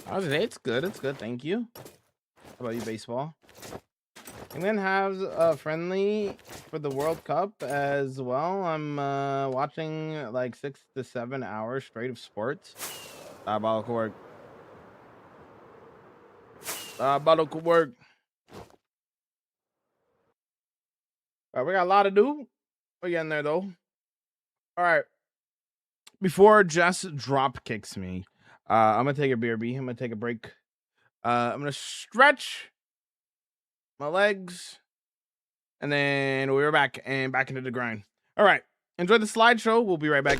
How's it? It's good. It's good. Thank you. How about you, baseball? England has a friendly for the World Cup as well. I'm watching like 6 to 7 hours straight of sports. Diabolical work. Diabolical work. All right, we got a lot to do. We're getting there though. All right. Before Jess drop kicks me, I'm gonna take a BRB. I'm gonna take a break. I'm gonna stretch my legs, and then we're back and back into the grind. All right. Enjoy the slideshow. We'll be right back.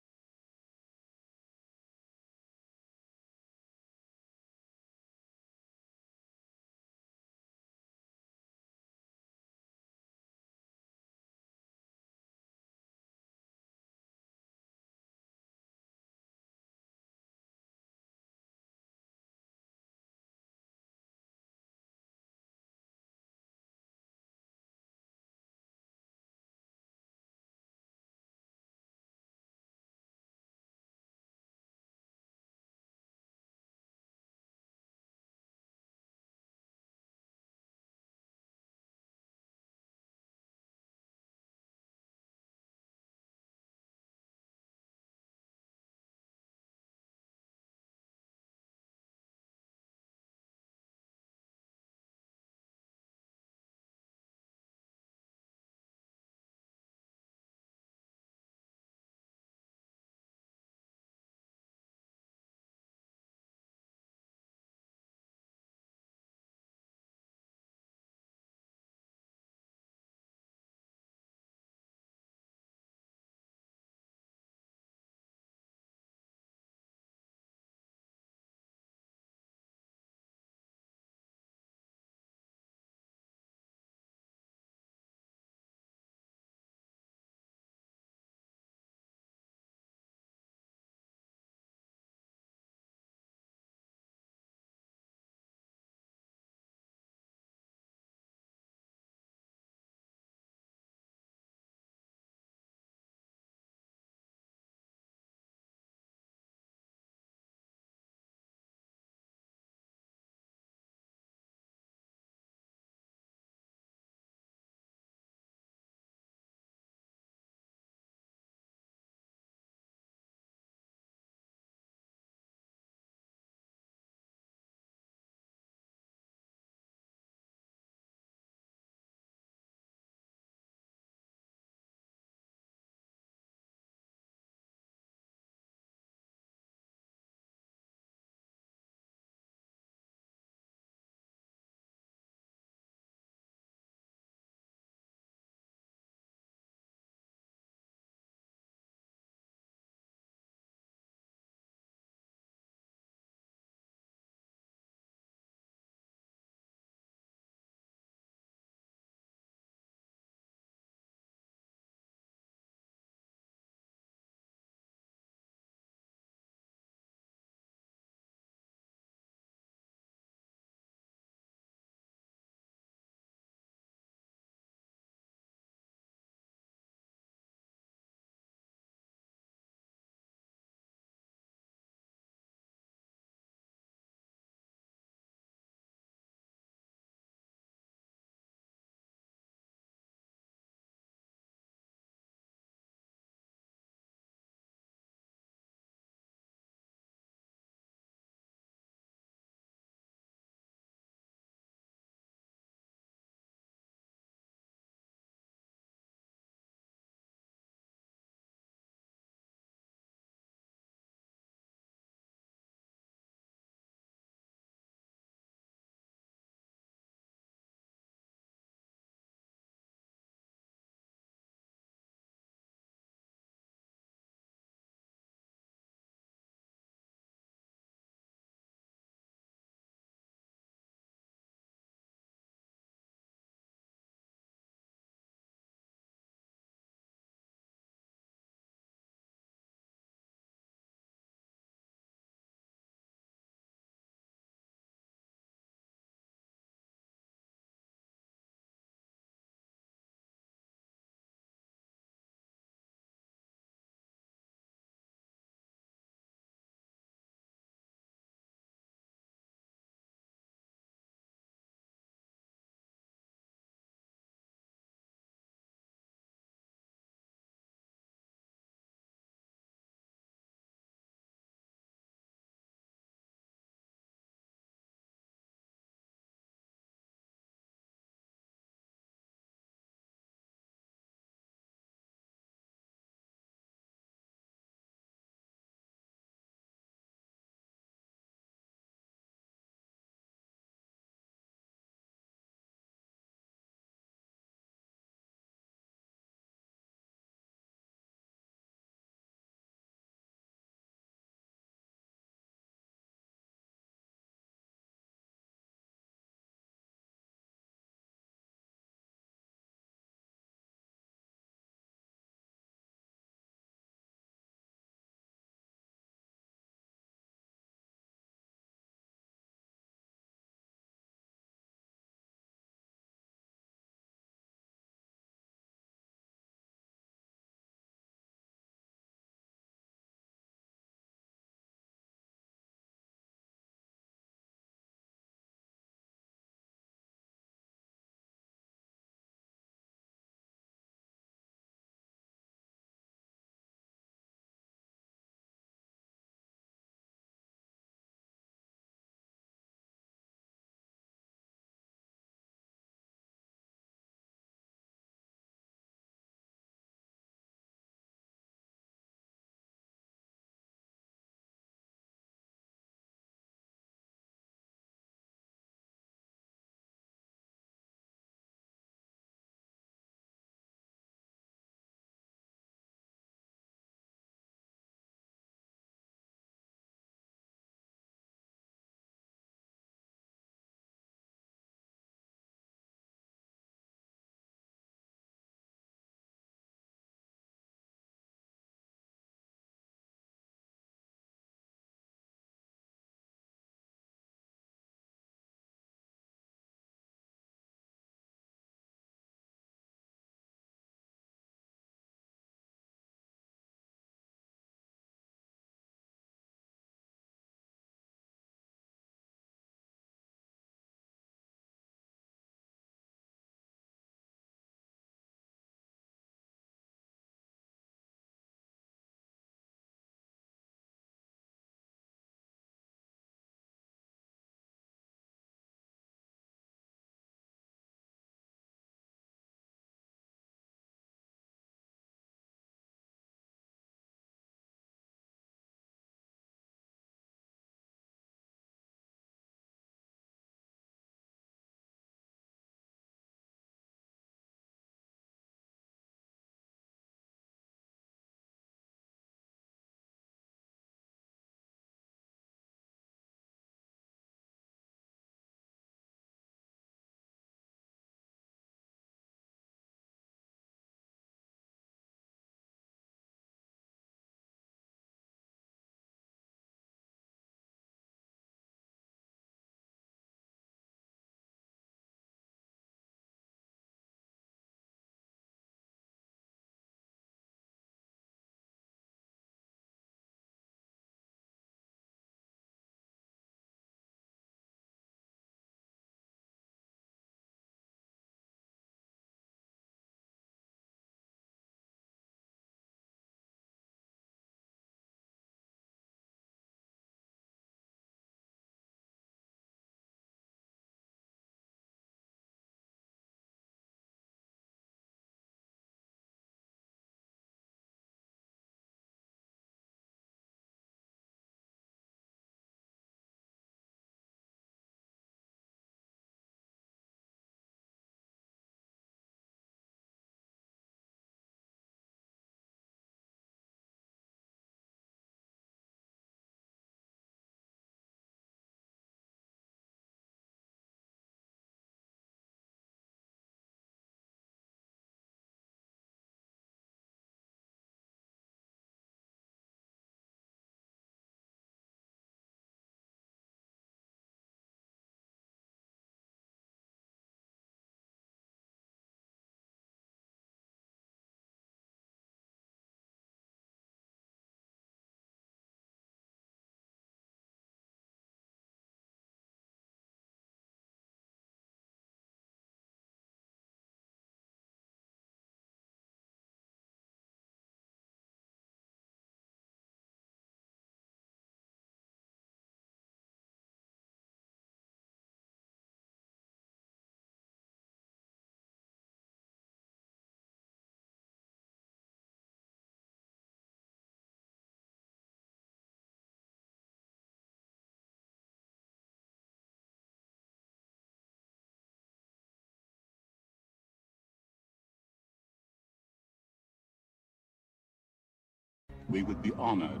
We would be honored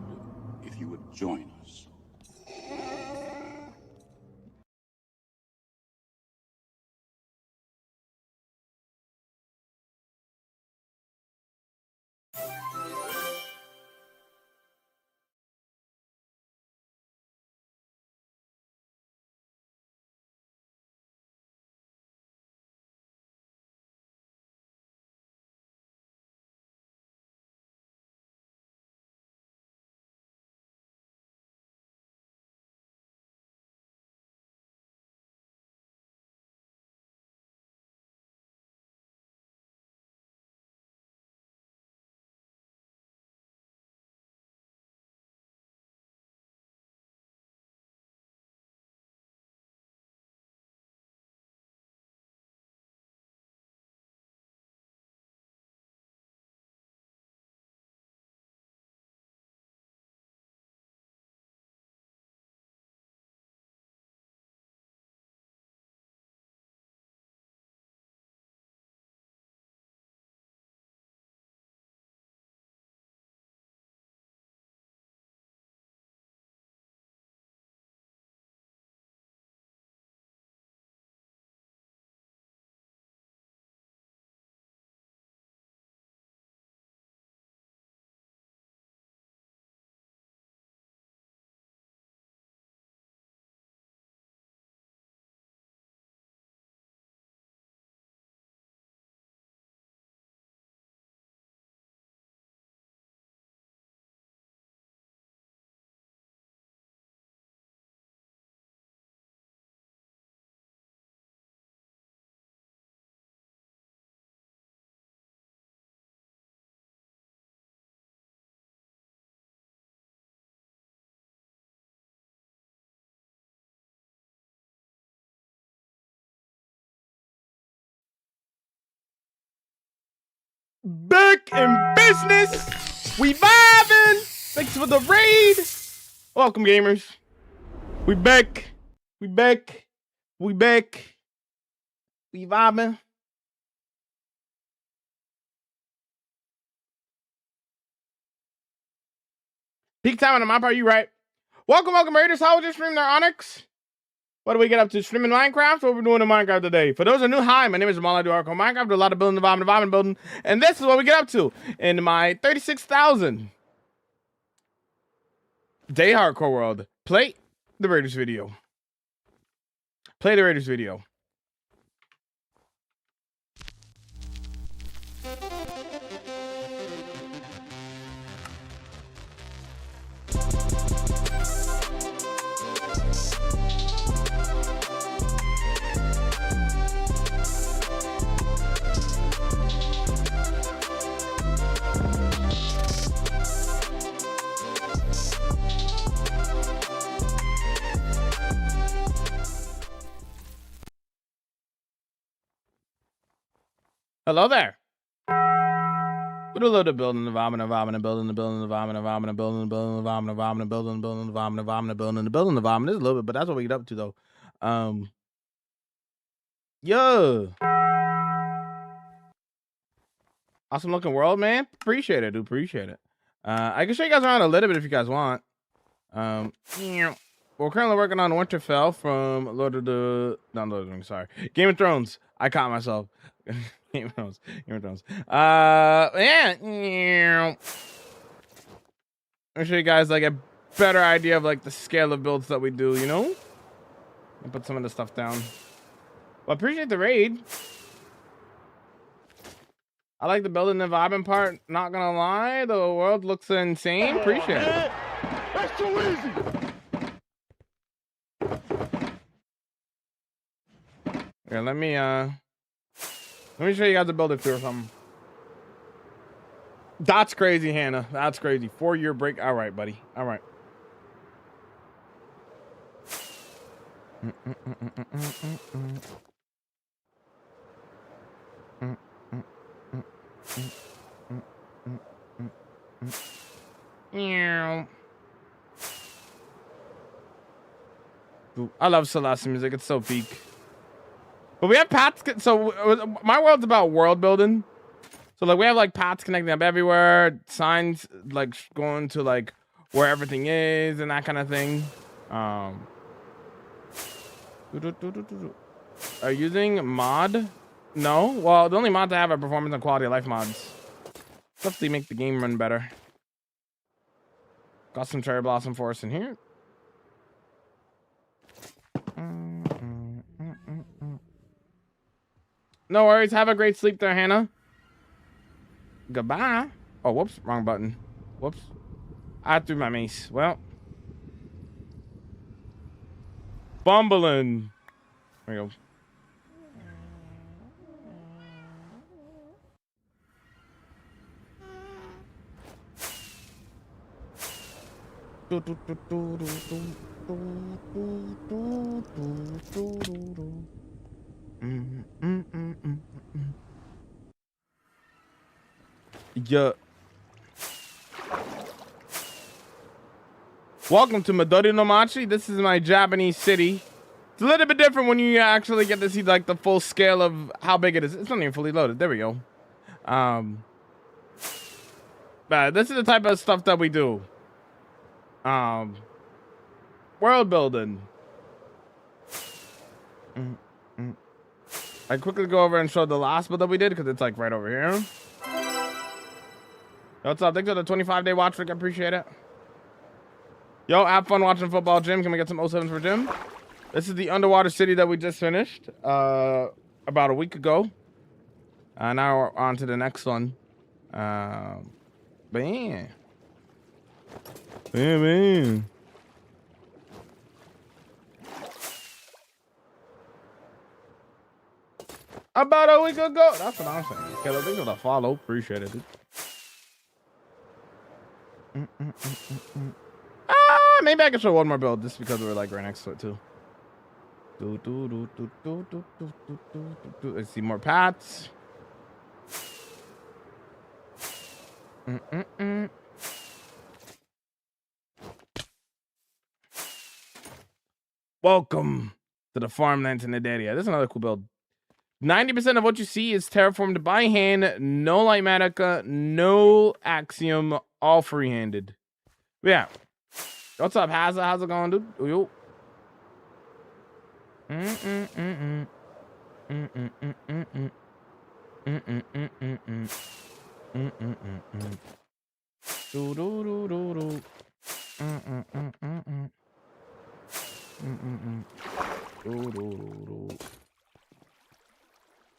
if you would join us. Back in business. We vibing. Thanks for the raid. Welcome, gamers. We back. We back. We back. We vibing. Peak time on the map, are you right? Welcome, Raiders. How was your stream there, Onyx? What do we get up to? Streaming Minecraft? What we're doing in Minecraft today? For those who are new, hi, my name is Jamal. I do hardcore Minecraft. I do a lot of building, vibing, building. And this is what we get up to in my 36,000 day hardcore world. Play the Raiders video. Play the Raiders video. Hello there. We do a little bit of building the vomit, building the building the vomit, building the building the vomit, building the building the vomit, building the building the vomit. There's a little bit, but that's what we get up to though. Yeah. Awesome looking world, man. Appreciate it, dude. Appreciate it. I can show you guys around a little bit if you guys want. We're currently working on Winterfell from Lord of the Rings, sorry. Game of Thrones. I caught myself. Game of Thrones. Yeah. I'll show you guys like a better idea of like the scale of builds that we do, you know? And put some of the stuff down. Well, appreciate the raid. I like the building and vibing part. Not gonna lie, the world looks insane. Appreciate it. That's too easy. Here, let me show you guys the builder tour or something. That's crazy, Hannah. That's crazy. 4-year break. All right, buddy. All right. I love Celeste music. It's so peak. But we have paths. So my world's about world building. So like we have like paths connecting up everywhere, signs like going to like where everything is and that kind of thing. Are you using mod? No. Well, the only mods I have are performance and quality of life mods. Stuff to make the game run better. Got some cherry blossom forest in here. No worries. Have a great sleep there, Hannah. Goodbye. Oh, whoops. Wrong button. Whoops. I threw my mace. Well. Bumbling. There we go. Yeah. Welcome to Midori no Machi. This is my Japanese city. It's a little bit different when you actually get to see like the full scale of how big it is. It's not even fully loaded. There we go. But this is the type of stuff that we do. World building. I quickly go over and show the last build that we did because it's like right over here. Yo, what's up? Thanks for the 25-day watch, Rick. I appreciate it. Yo, have fun watching football, Jim. Can we get some 07s for Jim? This is the underwater city that we just finished about a week ago. Now we're on to the next one. Man. Man. About a week ago. That's what I'm saying. Okay, thanks for the follow. Appreciate it, dude. Maybe I can show one more build just because we're like right next to it too. Let's see more paths. Welcome to the farmlands in the area. This is another cool build. 90% of what you see is terraformed by hand, no Lightmatica, no Axiom, all free-handed. Yeah. What's up, Hazza? How's it going, dude? Yo.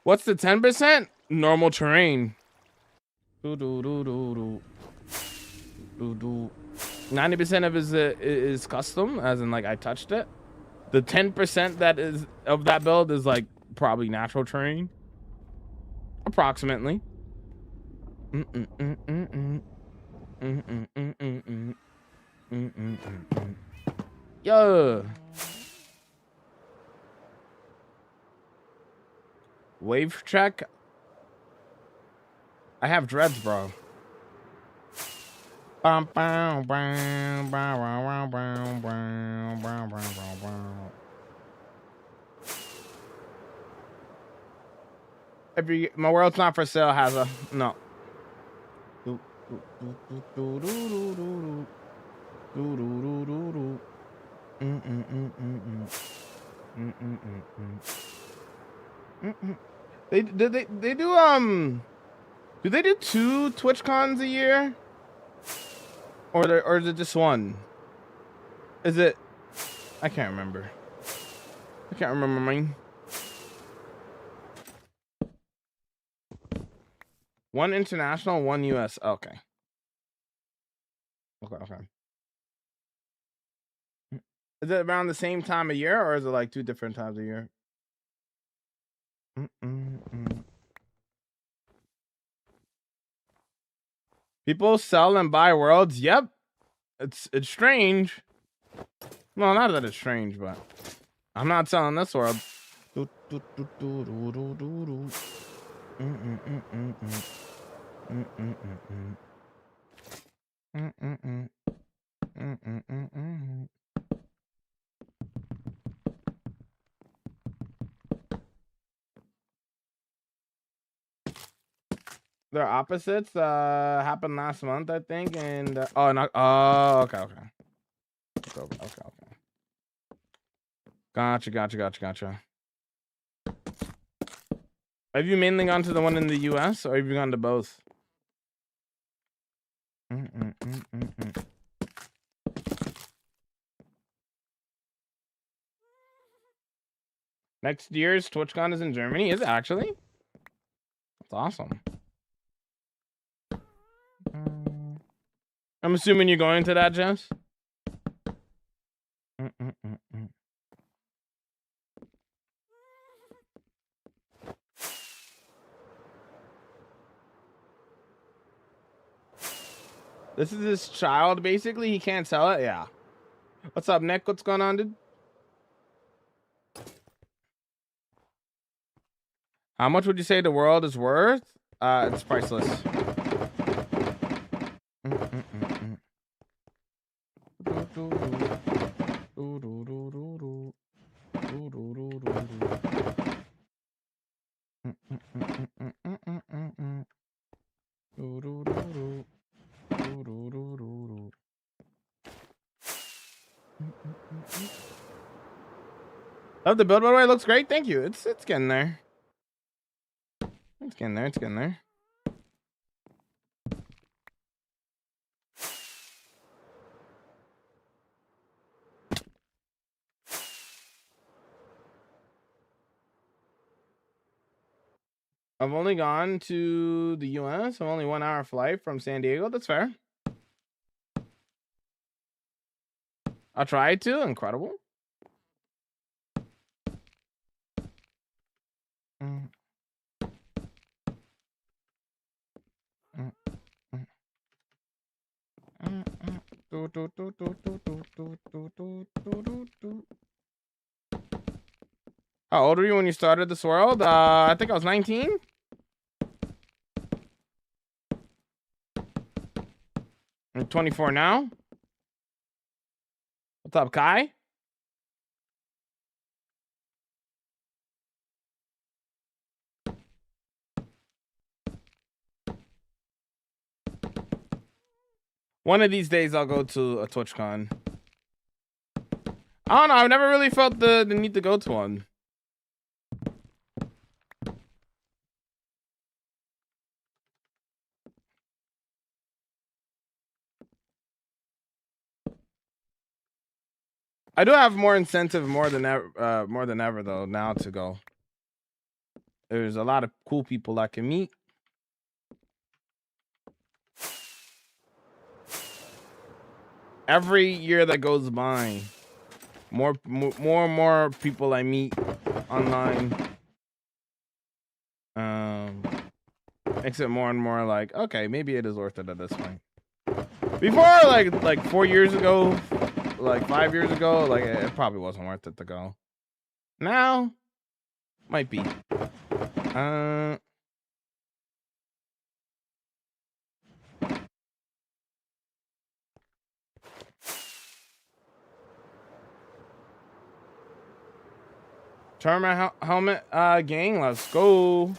What's the 10%? Normal terrain. 90% of it is custom, as in like I touched it. The 10% that is of that build is like probably natural terrain, approximately. Yo. Wave check. I have dreads, bro. My world's not for sale, Hazza. No. They do they do 2 Twitch cons a year? Or is it just one? Is it? I can't remember. I can't remember mine. One international, one US. Okay. Okay. Is it around the same time of year, or is it like 2 different times a year? People sell and buy worlds. Yep. It's strange. Well, not that it's strange, but I'm not selling this world. They're opposites. Happened last month, I think, and oh, not. Oh, okay. Gotcha. Have you mainly gone to the one in the U.S. or have you gone to both? Next year's TwitchCon is in Germany. Is it actually? That's awesome. I'm assuming you're going to that, Jess. This is his child, basically. He can't sell it. Yeah. What's up, Nick? What's going on, dude? How much would you say the world is worth? It's priceless. Love the build, by the way. It looks great. Thank you. It's getting there. It's getting there. I've only gone to the US. I'm only 1 hour flight from San Diego. That's fair. I tried to. Incredible. How old were you when you started this world? I think I was 19. I'm 24 now. What's up, Kai? One of these days I'll go to a TwitchCon. I don't know. I've never really felt the need to go to one. I do have more incentive more than ever though now to go. There's a lot of cool people I can meet. Every year that goes by, more and more people I meet online. Makes it more and more like, okay, maybe it is worth it at this point. Before, like 4 years ago, like 5 years ago, like it probably wasn't worth it to go. Now, might be. Tournament helmet gang, let's go.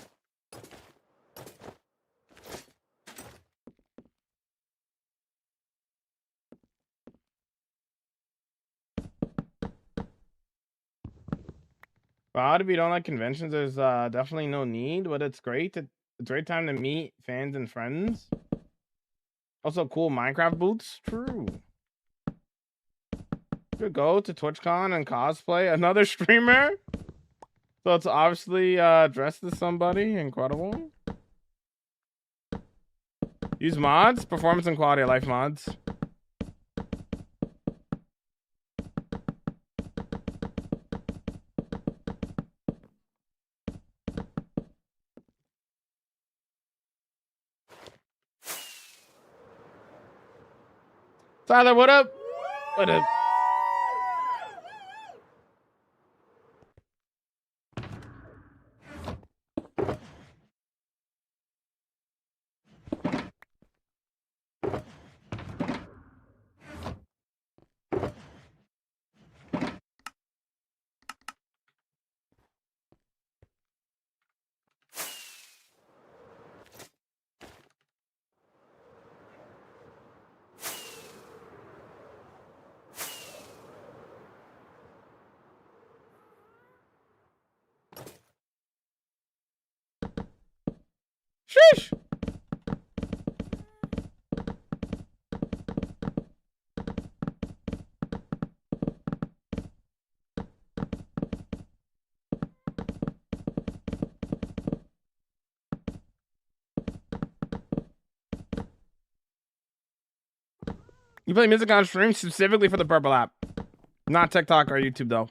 But if you don't like conventions, there's definitely no need, but it's great. It's a great time to meet fans and friends. Also, cool Minecraft boots. True. Could go to TwitchCon and cosplay another streamer. So it's obviously dressed as somebody. Incredible. Use mods, performance and quality of life mods. Tyler, what up? What up? You play music on stream specifically for the purple app. Not TikTok or YouTube though.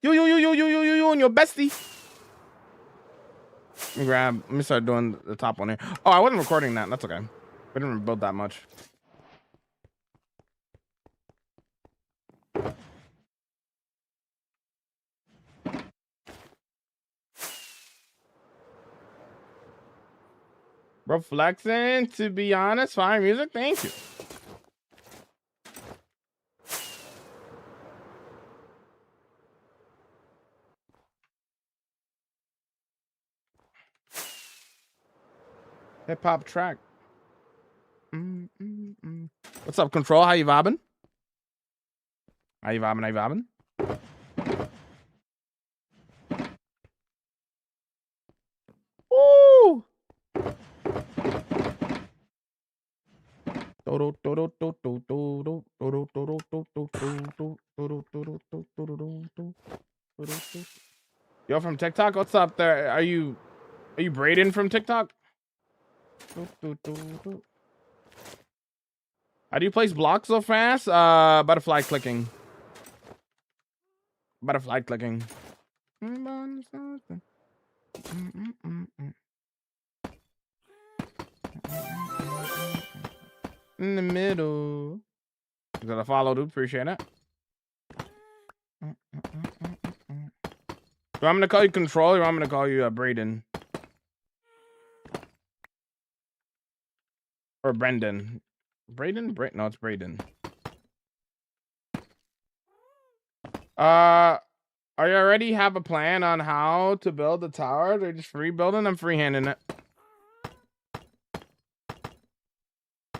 You and your bestie. Let me start doing the top one here. Oh, I wasn't recording that. That's okay. We didn't build that much. Bro, flexing, to be honest. Fire music, thank you. Hip hop track. What's up, Control? How you vibing? How you vibing? How you vibing? Woo! Yo, from TikTok, what's up there? Are you Brayden from TikTok? How do you place blocks so fast? Butterfly clicking. Butterfly clicking. In the middle. You got a follow, dude. Appreciate it. So I'm gonna call you Control, or I'm gonna call you Brayden. Or Brendan. Brayden? No, it's Brayden. Are you already have a plan on how to build the tower? They're just free building. I'm freehanding it.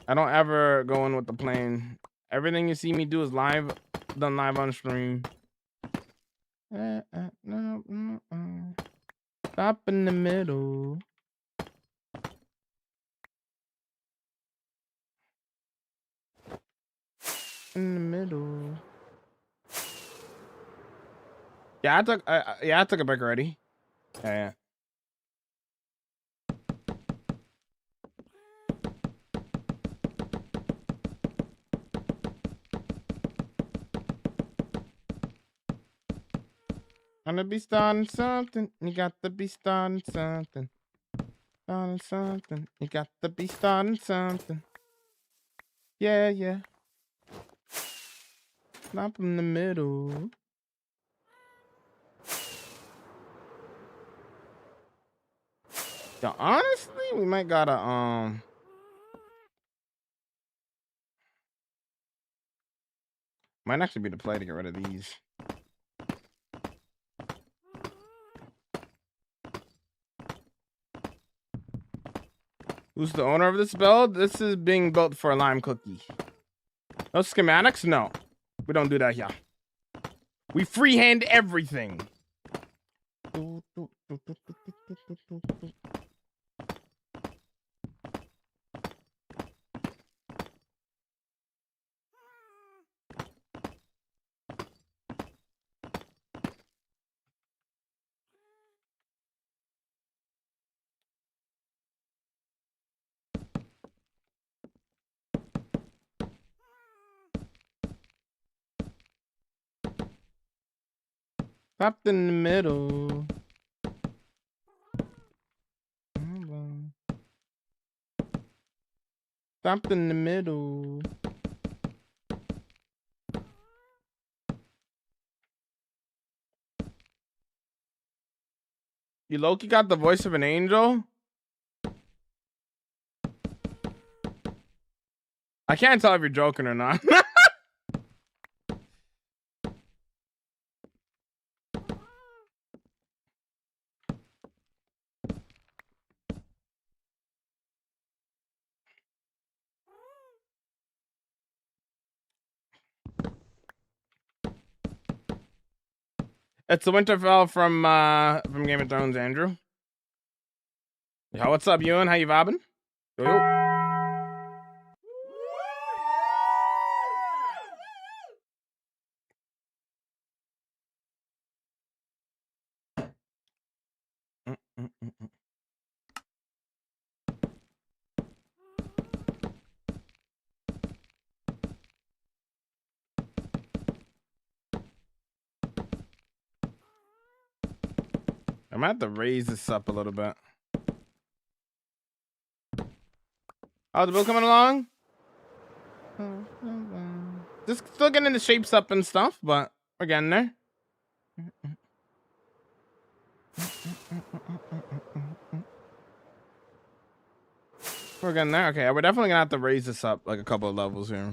I don't ever go in with the plan. Everything you see me do is live, done live on stream. Stop in the middle. In the middle. Yeah, I took a break already. Yeah. Gonna be starting something. You got to be starting something. Starting something. You got to be starting something. Yeah, yeah. Stop in the middle. Yeah, honestly, we might gotta might actually be the play to get rid of these. Who's the owner of this build? This is being built for a lime cookie. No schematics? No. We don't do that here. We freehand everything. Stopped in the middle. Stopped in the middle. You Loki got the voice of an angel? I can't tell if you're joking or not. It's the Winterfell from Game of Thrones, Andrew. Yo, what's up, Ewan? How you vibing? Yo, yo. I might have to raise this up a little bit. Oh, the bill coming along? Just still getting the shapes up and stuff, but we're getting there. We're getting there. Okay, we're definitely gonna have to raise this up like a couple of levels here.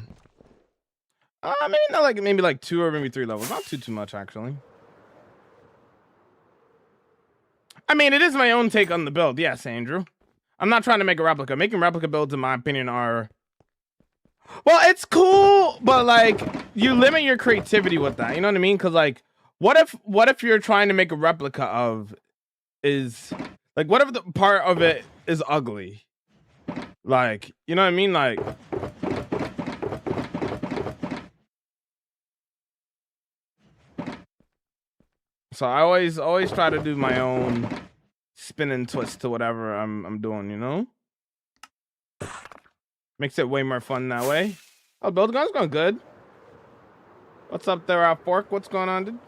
Maybe not like maybe like 2 or maybe 3 levels. Not too much actually. I mean, it is my own take on the build. Yes, Andrew. I'm not trying to make a replica. Making replica builds, in my opinion, are... Well, it's cool, but, like, you limit your creativity with that. You know what I mean? Because, like, what if you're trying to make a replica of is... Like, what if the part of it is ugly? Like, you know what I mean? Like... So I always try to do my own spin and twist to whatever I'm doing, you know? Makes it way more fun that way. Oh, build gun's going good. What's up there, Fork? What's going on, dude?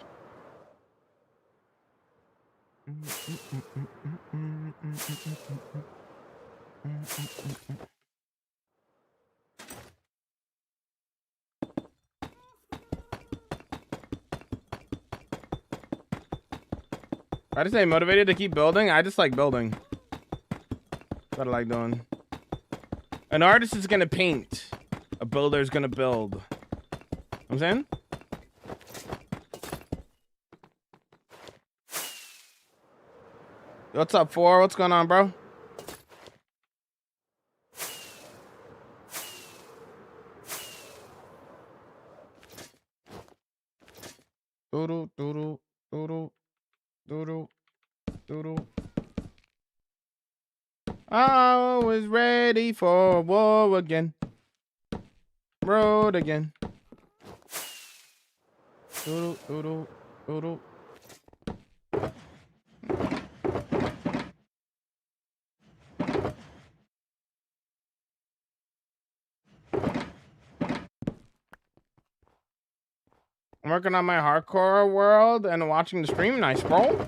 I just say motivated to keep building. I just like building. That's what I like doing. An artist is gonna paint. A builder is gonna build. I'm saying? What's up, 4? What's going on, bro? Doodle, doodle, doodle, doodle, doodle. I was ready for war again. Road again. Doodle, doodle, doodle. I'm working on my hardcore world and watching the stream. Nice, bro.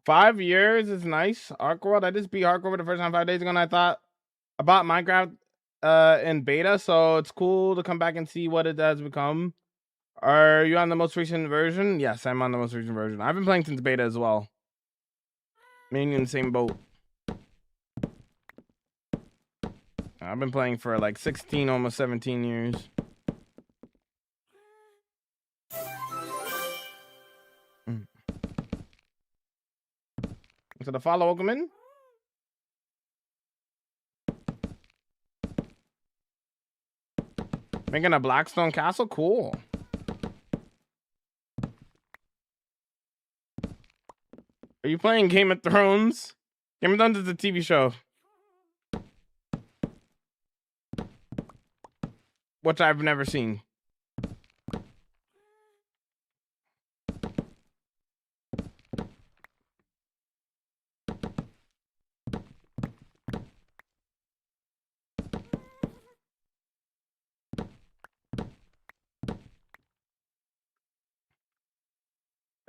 Five years is nice. Arc World. I just beat Arc World for the first time 5 days ago, and I thought about Minecraft in beta, so it's cool to come back and see what it has become. Are you on the most recent version? Yes, I'm on the most recent version. I've been playing since beta as well. Meaning in the same boat. I've been playing for like 16, almost 17 years. So the follow, welcome in. Making a Blackstone castle? Cool. Are you playing Game of Thrones? Game of Thrones is a TV show. Which I've never seen.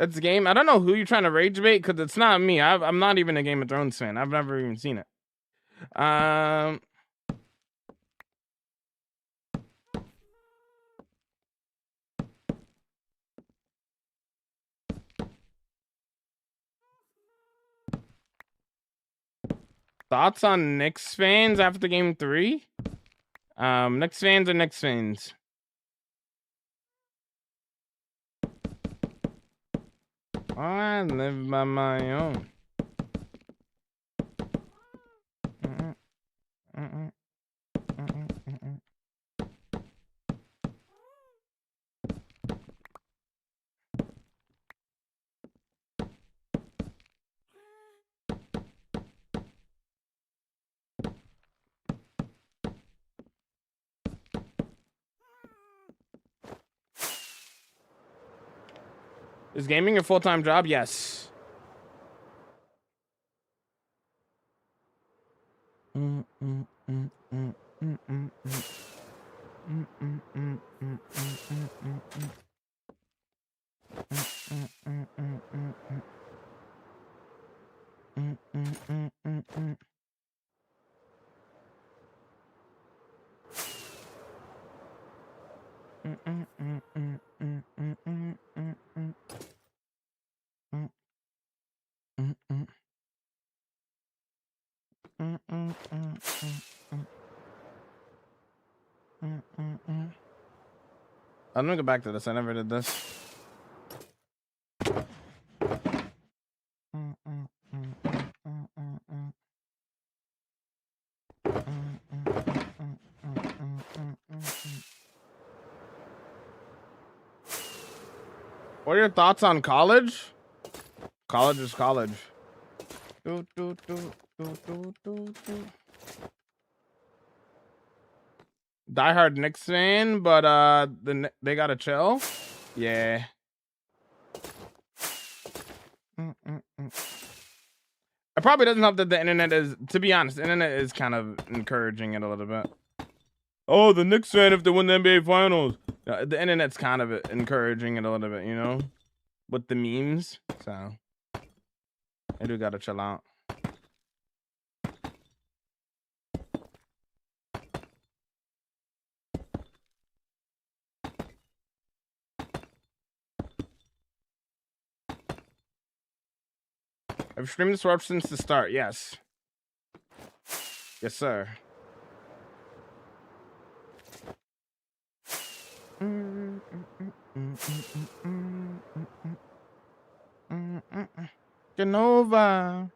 It's a game. I don't know who you're trying to rage bait because it's not me. I'm not even a Game of Thrones fan. I've never even seen it. Thoughts on Knicks fans after game 3? Knicks fans are Knicks fans. I live by my own. Is gaming your full-time job? Yes. I'm gonna go back to this. I never did this. What are your thoughts on college? College is college. Diehard Knicks fan, but they gotta chill. Yeah. It probably doesn't help that the internet is, to be honest, the internet is kind of encouraging it a little bit. Oh, the Knicks fan if they win the NBA Finals. The internet's kind of encouraging it a little bit, you know, with the memes. So I do gotta chill out. I've streamed this web since the start. Yes. Yes, sir. Genova.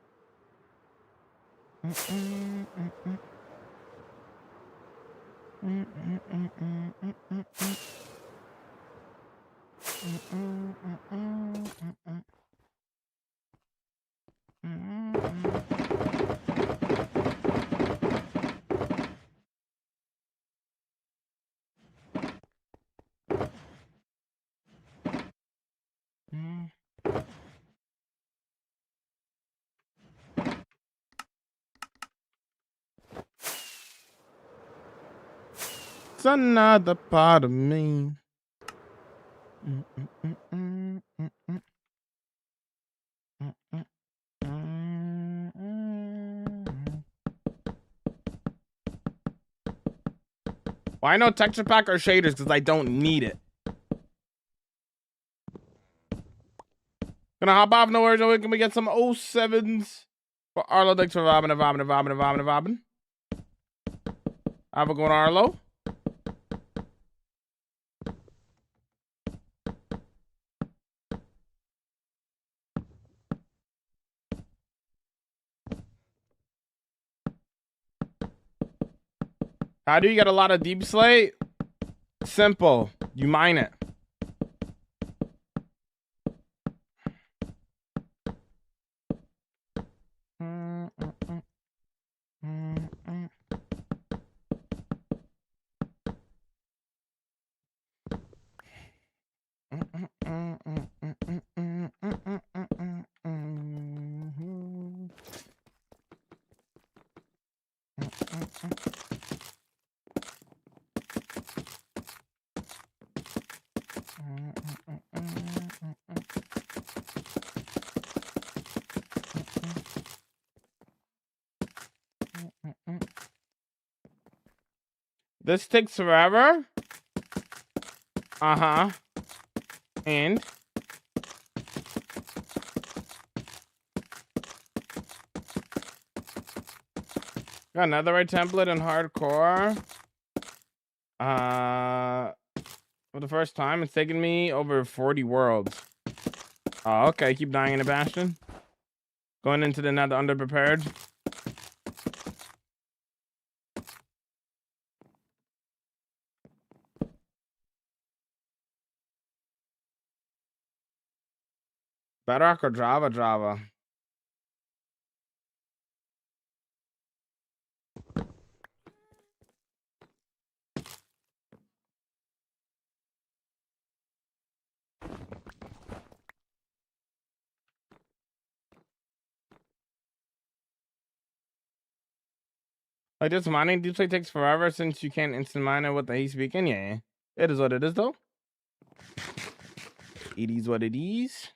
It's another part of me. Why no texture pack or shaders? Because I don't need it. Gonna hop off, no worries. No, can we get some 07s for Arlo? Thanks for vibing. Have a good one, Arlo. How do you get a lot of deep slate? Simple. You mine it. This takes forever. Uh-huh. And Got another right template in hardcore. For the first time, it's taken me over 40 worlds. Oh, okay. Keep dying in a bastion. Going into the nether underprepared. Bedrock or Java? Java. Like this mining deep play takes forever since you can't instant mine it with the haste beacon. Yeah, it is what it is though. It is what it is.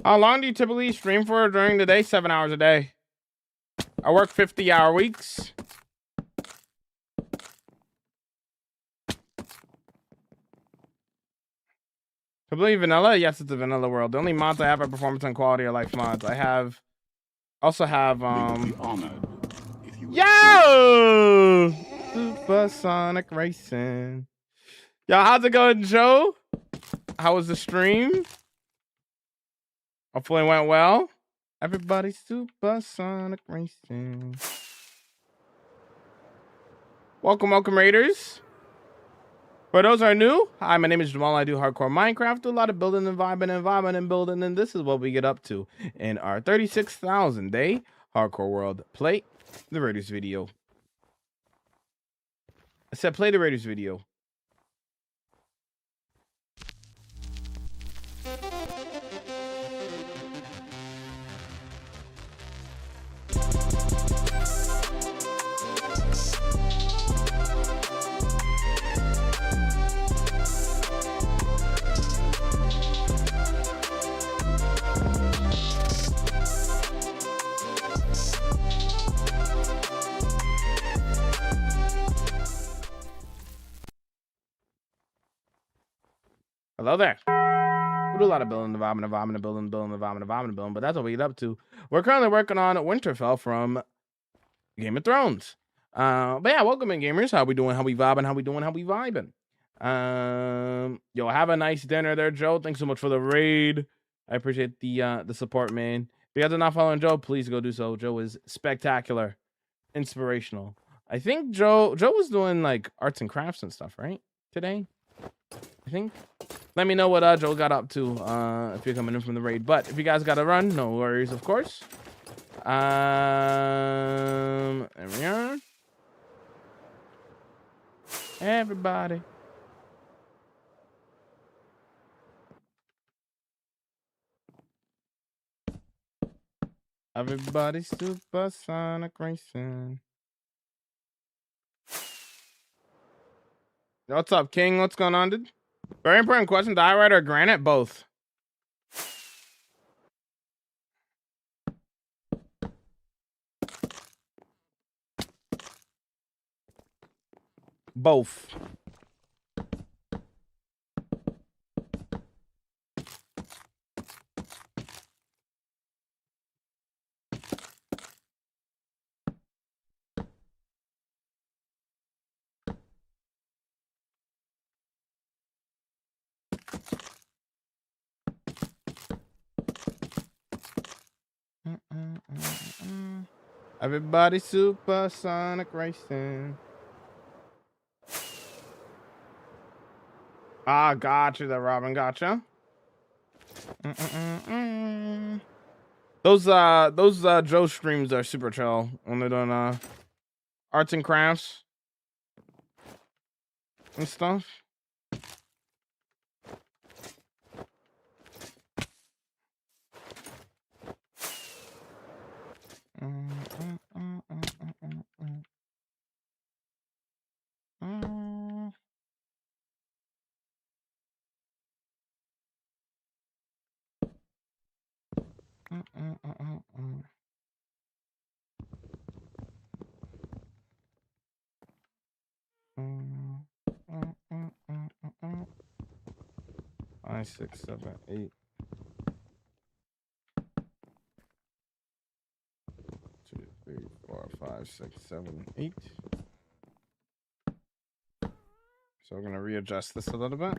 How long do you typically stream for during the day? 7 hours a day. I work 50-hour weeks. Completely vanilla? Yes, it's a vanilla world. The only mods I have are performance and quality of life mods. I also have We would be honored if you would Yo! Supersonic Racing. Yo, how's it going, Joe? How was the stream? Hopefully it went well. Everybody Supersonic Racing. Welcome, Raiders. For those who are new, hi, my name is Jamal. I do hardcore Minecraft, do a lot of building and building, and this is what we get up to in our 36,000 day hardcore world. Play the Raiders video. I said play the Raiders video. Hello there. We do a lot of building, building, but that's what we get up to. We're currently working on Winterfell from Game of Thrones. But yeah, welcome in, gamers. How we doing? How we vibing? Yo, have a nice dinner there, Joe. Thanks so much for the raid. I appreciate the support, man. If you guys are not following Joe, please go do so. Joe is spectacular, inspirational. I think Joe was doing like arts and crafts and stuff, right? Today, I think. Let me know what Joe got up to if you're coming in from the raid. But if you guys got to run, no worries, of course. There we are. Everybody. Everybody Supersonic Racing. What's up, King? What's going on, dude? Very important question. Diorite or granite? Both. Both. Everybody Supersonic Racing. Ah, gotcha, that Robin, gotcha. Those Joe streams are super chill when they're doing arts and crafts and stuff. Five, 6, 7, 8. 2, 3, 4, 5, 6, 7, 8. So we're gonna readjust this a little bit.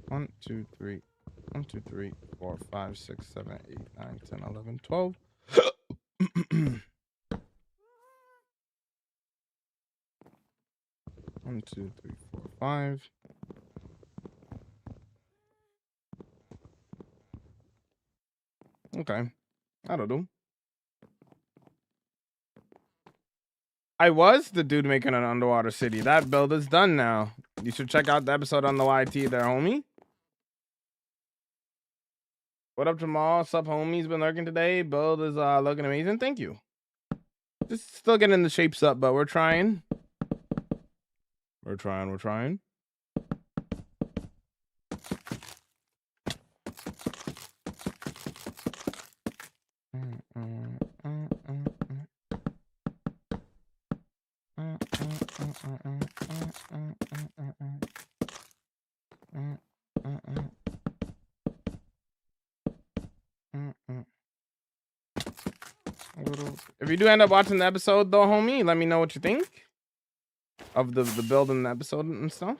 1, 2, 3. 1, 2, 3, 4, 5, 6, 7, 8, 9, 10, 11, 12. 1, 2, 3, 4, 5. Okay, that'll do. I was the dude making an underwater city. That build is done now. You should check out the episode on the YT there, homie. What up, Jamal? Sup, homie's been lurking today. Build is looking amazing. Thank you. Just still getting the shapes up, but we're trying. We're trying. If you do end up watching the episode though, homie, let me know what you think of the build in the episode and stuff.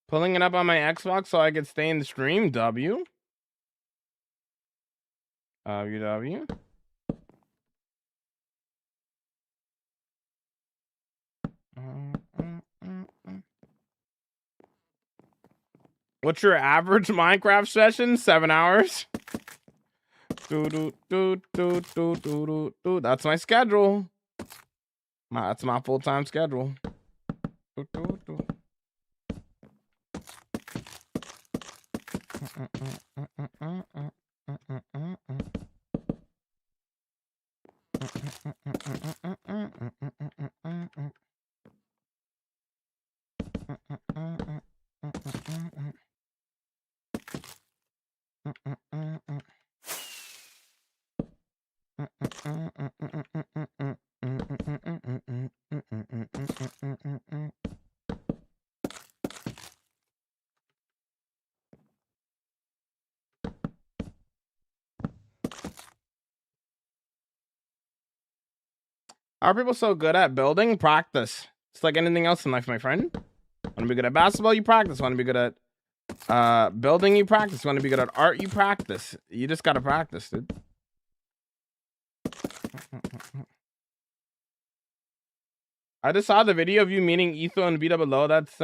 Pulling it up on my Xbox so I could stay in the stream. W. What's your average Minecraft session? 7 hours. That's my schedule. That's my full-time schedule. Are people so good at building? Practice. It's like anything else in life, my friend. Want to be good at basketball? You practice. Want to be good at building? You practice. Want to be good at art? You practice. You just gotta practice, dude. I just saw the video of you meeting Etho and Vita below. That's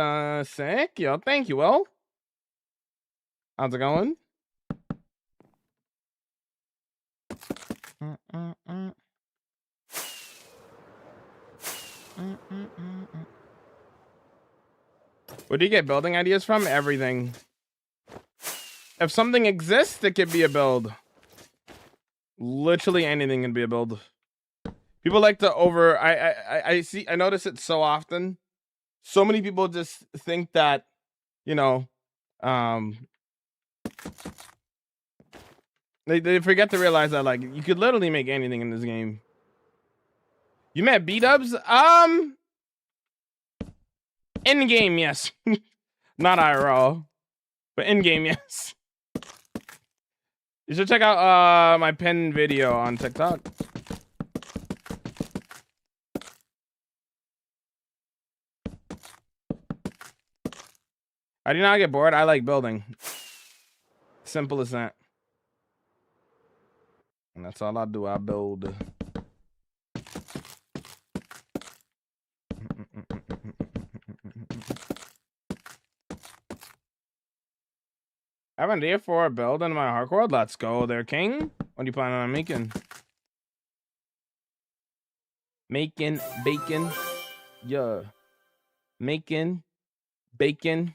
sick. Yo, thank you, Will. How's it going? Where do you get building ideas from? Everything. If something exists, it could be a build. Literally anything can be a build. People like to I notice it so often. So many people just think that, you know, they forget to realize that like you could literally make anything in this game. You met B-dubs? In game, yes. Not IRL. But in game, yes. You should check out my pin video on TikTok. I do not get bored. I like building. Simple as that. And that's all I do. I build. I have an idea for a build in my Hark World. Let's go there, King. What are you planning on making? Making bacon. Yeah. Making bacon.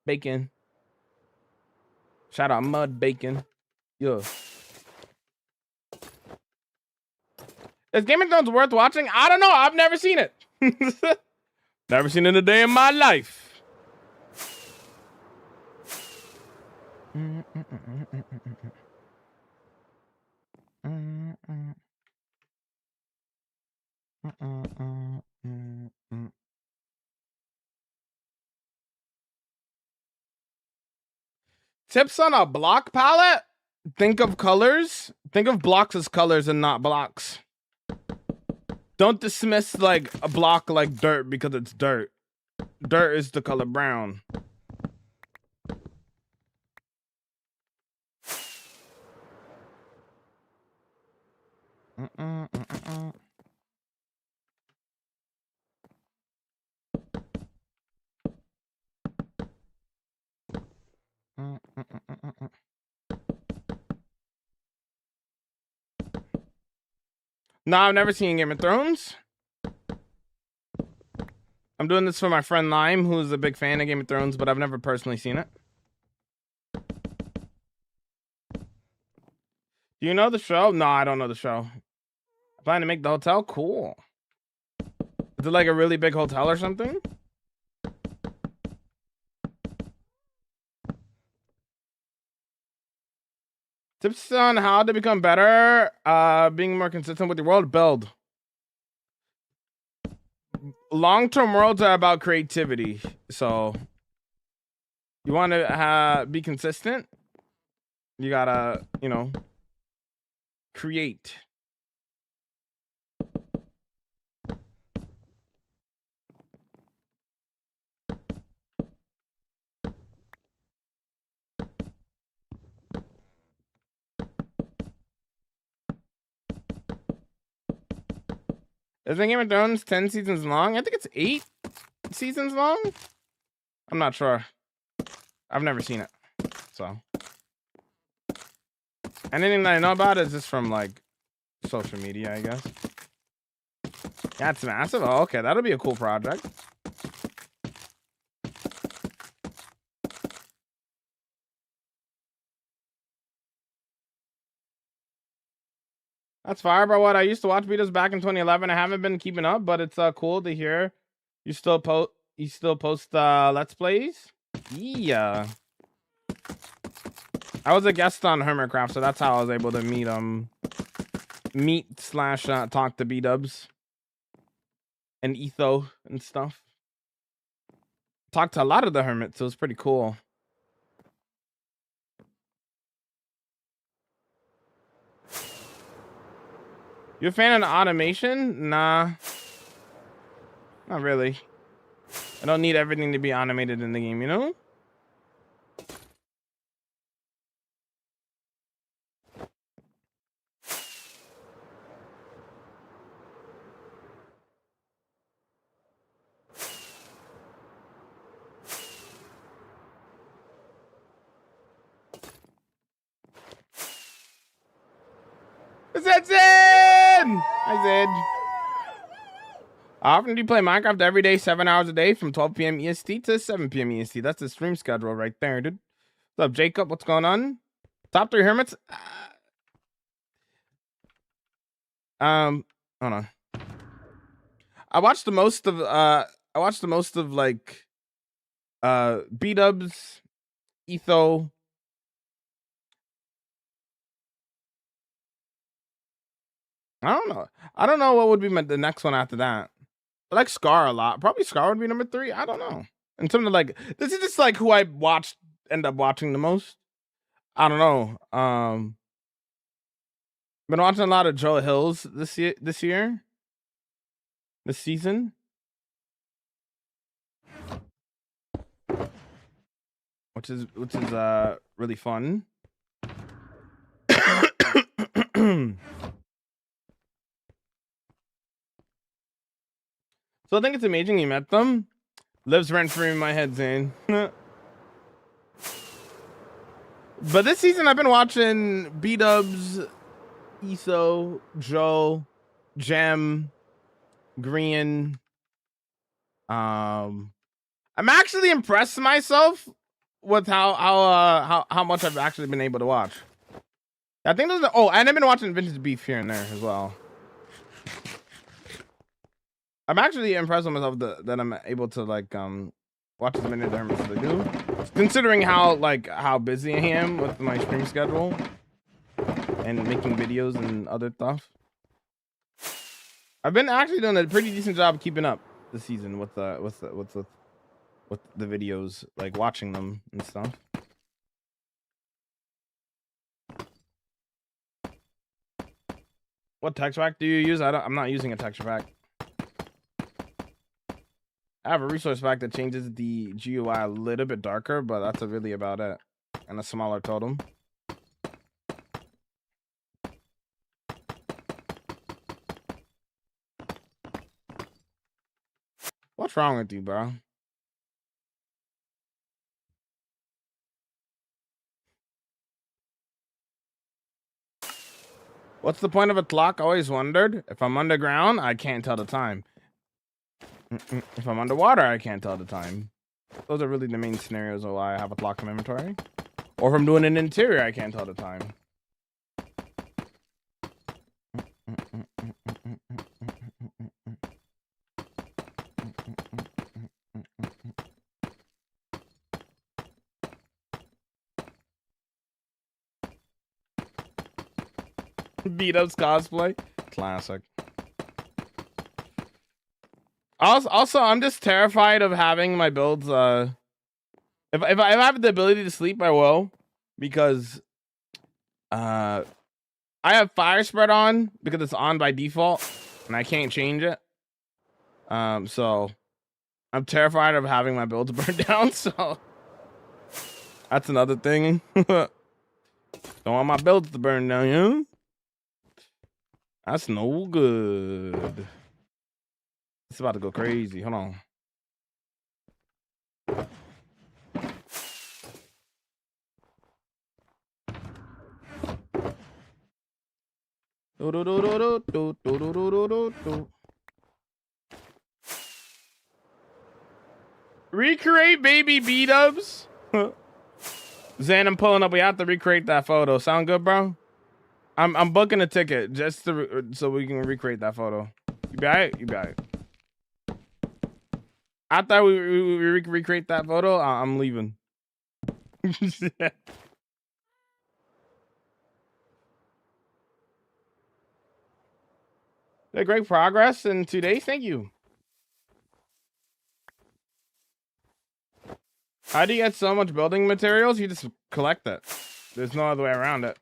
Bacon. Shout out Mud Bacon. Yeah. Is Game of Thrones worth watching? I don't know. I've never seen it. Never seen it a day in my life. Tips on a block palette? Think of colors. Think of blocks as colors and not blocks. Don't dismiss like a block like dirt because it's dirt. Dirt is the color brown. No, I've never seen Game of Thrones. I'm doing this for my friend Lime, who's a big fan of Game of Thrones, but I've never personally seen it. Do you know the show? No, I don't know the show. I plan to make the hotel? Cool. Is it like a really big hotel or something? Tips on how to become better, being more consistent with your world build. Long-term worlds are about creativity, so you want to be consistent. You gotta, you know, create. Is the Game of Thrones 10 seasons long? I think it's 8 seasons long. I'm not sure. I've never seen it. So anything that I know about is just from like social media, I guess. Yeah, it's massive. Oh, okay, that'll be a cool project. That's fire, bro. What I used to watch videos back in 2011. I haven't been keeping up, but it's cool to hear you still post let's plays. Yeah. I was a guest on Hermitcraft, so that's how I was able to meet slash talk to B-dubs and Etho and stuff. Talked to a lot of the hermits, so it was pretty cool. You a fan of automation? Nah. Not really. I don't need everything to be animated in the game, you know? That's in! Hi, Zed. How often do you play Minecraft? Every day, 7 hours a day, from 12 p.m. EST to 7 p.m. EST. That's the stream schedule right there, dude. What's up, Jacob? What's going on? Top 3 hermits? Hold on. I watched the most of like B-dubs, Etho. I don't know what would be the next one after that. I like Scar a lot. Probably Scar would be number 3. I don't know. in terms of like, this is just like who I end up watching the most. I don't know. Been watching a lot of Joe Hills this season, which is really fun. So I think it's amazing you met them. Lives rent free in my head, Zane. But this season I've been watching B-Dubs, Eso, Joe, Gem, Green. I'm actually impressed myself with how much I've actually been able to watch. I think there's and I've been watching Vintage Beef here and there as well. I'm actually impressed with myself that I'm able to like watch as many tournaments as I do, considering how busy I am with my stream schedule and making videos and other stuff. I've been actually doing a pretty decent job keeping up this season with the videos, like watching them and stuff. What texture pack do you use? I'm not using a texture pack. I have a resource pack that changes the GUI a little bit darker, but that's really about it. And a smaller totem. What's wrong with you, bro? What's the point of a clock? I always wondered. If I'm underground, I can't tell the time. If I'm underwater, I can't tell the time. Those are really the main scenarios of why I have a clock in my inventory. Or if I'm doing an interior, I can't tell the time. B-Dubs cosplay. Classic. Also, I'm just terrified of having my builds. If I have the ability to sleep, I will, because I have fire spread on because it's on by default, and I can't change it. So I'm terrified of having my builds burn down. So that's another thing. Don't want my builds to burn down, you know? That's no good. It's about to go crazy. Hold on. Recreate baby B-Dubs. Zan, I'm pulling up. We have to recreate that photo. Sound good, bro? I'm booking a ticket just so we can recreate that photo. You be alright? You be alright. After we recreate that photo, I'm leaving. Great progress in 2 days. Thank you. How do you get so much building materials? You just collect it. There's no other way around it.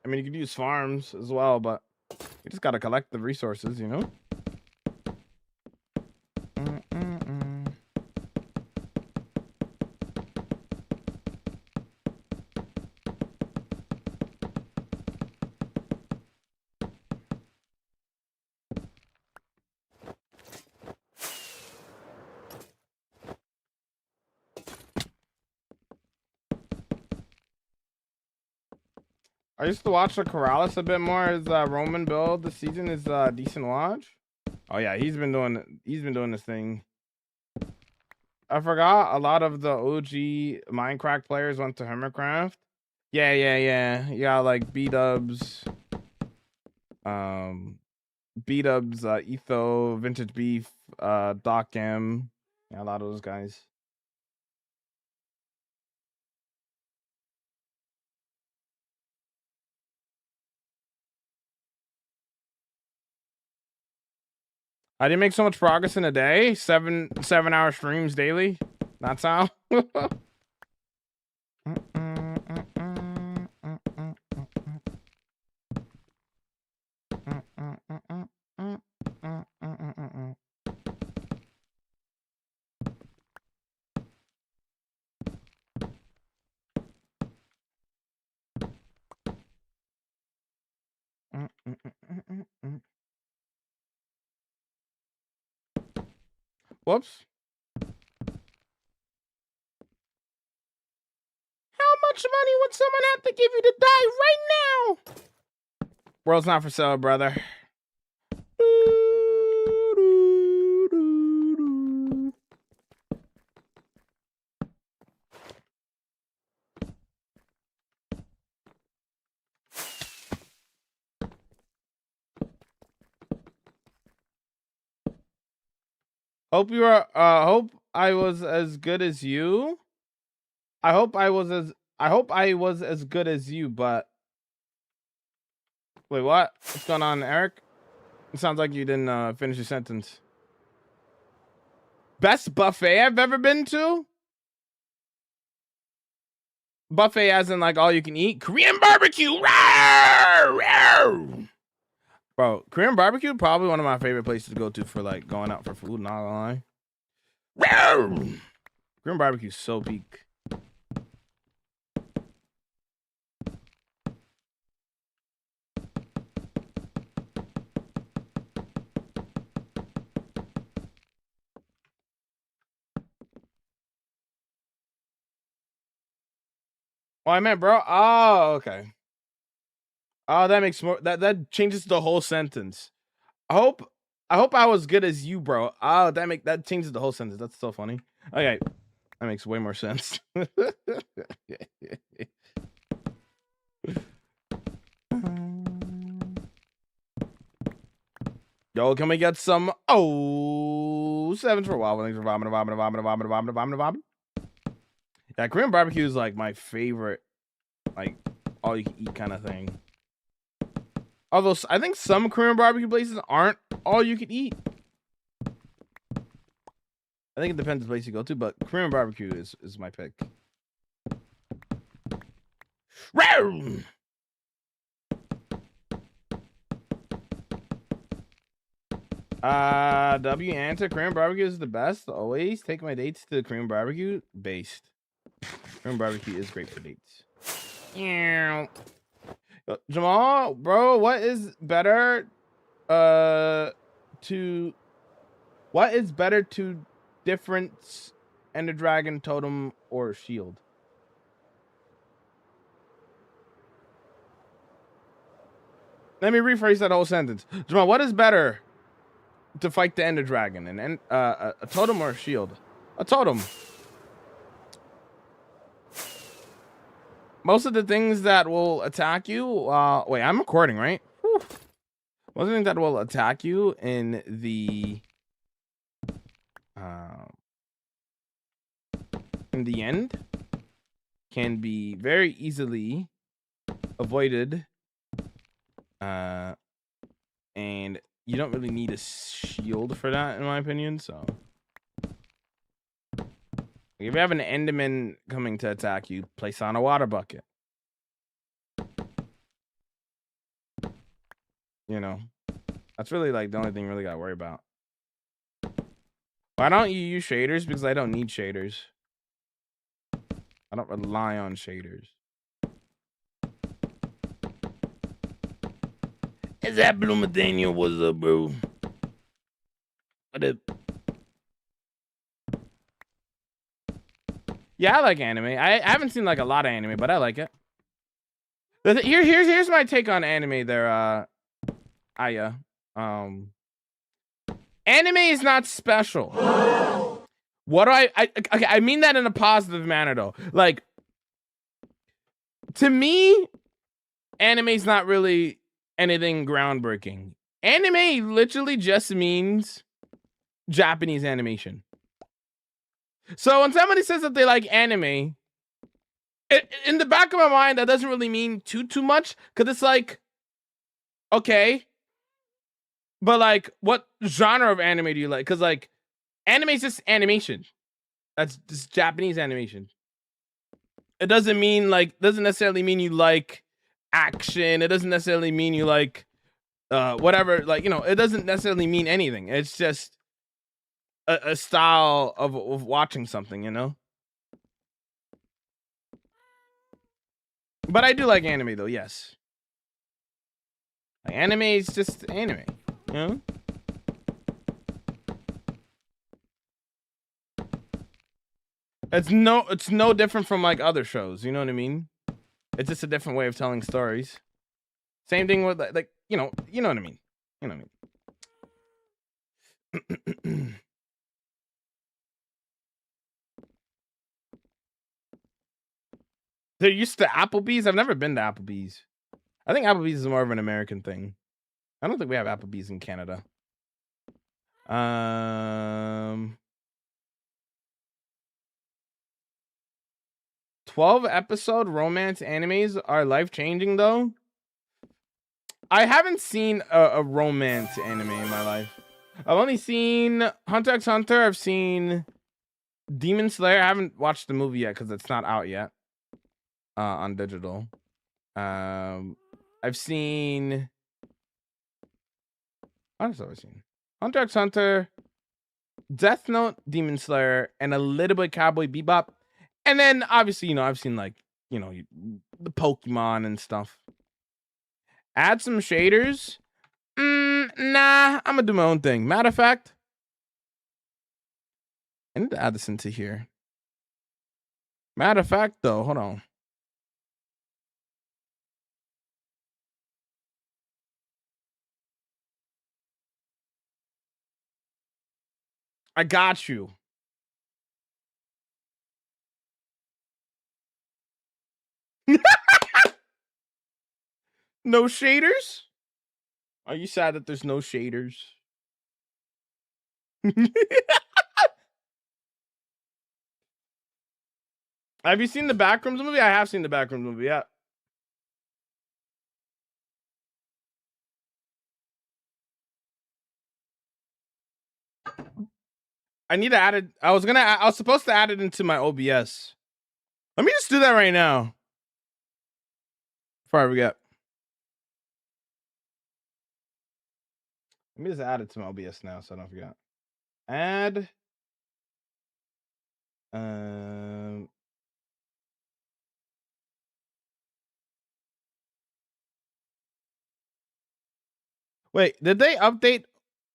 I mean, you could use farms as well, but you just gotta collect the resources, you know? I used to watch the Corrales a bit more. His Roman build this season is decent watch. Oh yeah, he's been doing this thing. I forgot a lot of the OG Minecraft players went to Hermitcraft. Yeah. You got like B-Dubs, B-Dubs, Etho, Vintage Beef, Doc M. Yeah, a lot of those guys. I didn't make so much progress in a day. 7-hour streams daily. That's how. Whoops. How much money would someone have to give you to die right now? World's not for sale, brother. Hope you are. Hope I was as good as you. I hope I was as good as you. But wait, what? What's going on, Eric? It sounds like you didn't finish your sentence. Best buffet I've ever been to? Buffet as in like all you can eat? Korean barbecue! Rawr! Rawr! Bro, Korean barbecue probably one of my favorite places to go to for like going out for food, not gonna lie. Rawr! Korean barbecue is so peak. Oh, I meant, bro. Oh, okay. Oh, that makes more. That changes the whole sentence. I hope I was good as you, bro. Oh, that changes the whole sentence. That's so funny. Okay, that makes way more sense. Yo, can we get some 7s for wow? Thanks for vomit. Yeah, Korean barbecue is like my favorite, like all you can eat kind of thing. Although I think some Korean barbecue places aren't all you can eat. I think it depends on the place you go to, but Korean barbecue is my pick. Round. W answer. Korean barbecue is the best. Always take my dates to Korean barbecue based. Korean barbecue is great for dates. Yeah. Jamal, bro, what is better difference Ender Dragon, Totem, or Shield? Let me rephrase that whole sentence. Jamal, what is better to fight the Ender Dragon? A Totem or a Shield? A Totem. Most of the things that will attack you, wait, I'm recording, right? Whew. Most of the things that will attack you in the end can be very easily avoided, and you don't really need a shield for that, in my opinion. So if you have an Enderman coming to attack you, place on a water bucket. You know, that's really like the only thing you really got to worry about. Why don't you use shaders? Because I don't need shaders. I don't rely on shaders. Is that Blue Nathaniel? What's up, bro? What up? Yeah, I like anime. I haven't seen like a lot of anime, but I like it. Here's my take on anime there, Aya. Anime is not special. What do I mean that in a positive manner though. Like, to me, anime is not really anything groundbreaking. Anime literally just means Japanese animation. So when somebody says that they like anime, in the back of my mind, that doesn't really mean too much, because it's like, okay, but like, what genre of anime do you like? Because like, anime is just animation. That's just Japanese animation. It doesn't mean like doesn't necessarily mean you like action. It doesn't necessarily mean you like whatever. Like it doesn't necessarily mean anything. It's just a style of watching something. But I do like anime though. Yes, like, anime is just anime. You know. It's no different from like other shows. You know what I mean? It's just a different way of telling stories. Same thing with like you know what I mean. You know what I mean. They're used to Applebee's. I've never been to Applebee's. I think Applebee's is more of an American thing. I don't think we have Applebee's in Canada. 12-episode romance animes are life-changing though. I haven't seen a romance anime in my life. I've only seen Hunter x Hunter. I've seen Demon Slayer. I haven't watched the movie yet because it's not out yet on digital. I've seen. What else have I seen? Hunter x Hunter, Death Note, Demon Slayer, and a little bit Cowboy Bebop. And then obviously, I've seen like, the Pokemon and stuff. Add some shaders. Nah, I'm gonna do my own thing. Matter of fact, I need to add this into here. Matter of fact, though, hold on. I got you. No shaders? Are you sad that there's no shaders? Have you seen the Backrooms movie? I have seen the Backrooms movie, yeah. I need to add it. I was supposed to add it into my OBS. Let me just do that right now. Before I forget. Let me just add it to my OBS now so I don't forget. Add. Wait, did they update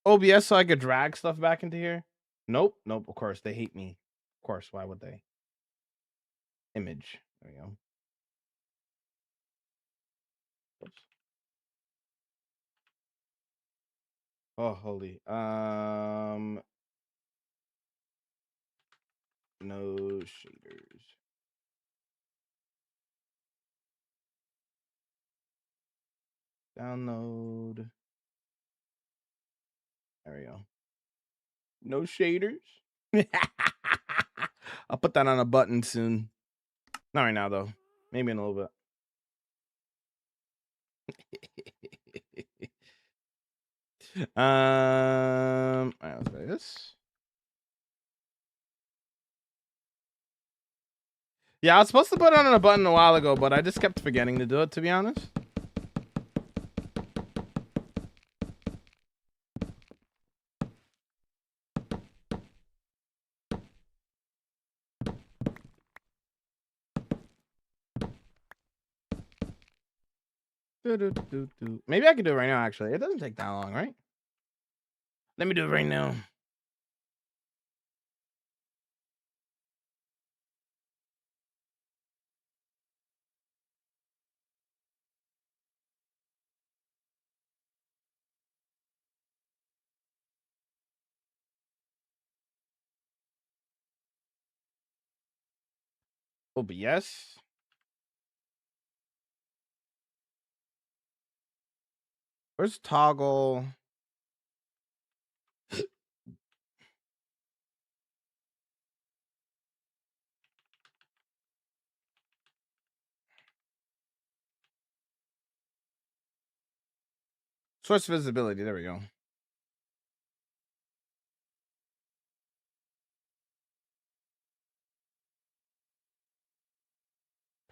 OBS so I could drag stuff back into here? Nope. Of course, they hate me. Of course, why would they? Image. There we go. Oops. Oh, holy. No shaders. Download. There we go. No shaders. I'll put that on a button soon. Not right now though. Maybe in a little bit. All right, let's try this. Yeah, I was supposed to put it on a button a while ago, but I just kept forgetting to do it, to be honest. Maybe I can do it right now, actually. It doesn't take that long, right? Let me do it right now. OBS. Where's toggle? Source visibility. There we go.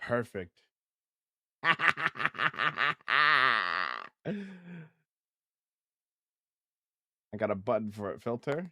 perfect. I got a button for it. Filter.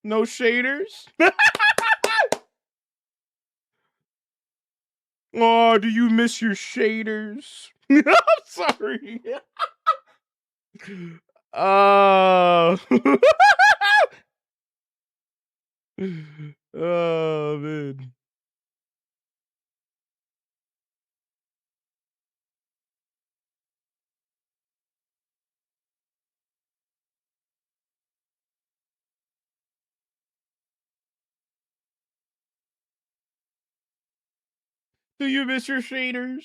No shaders. Oh, do you miss your shaders? I'm sorry. Oh. Oh man. Do you miss your shaders?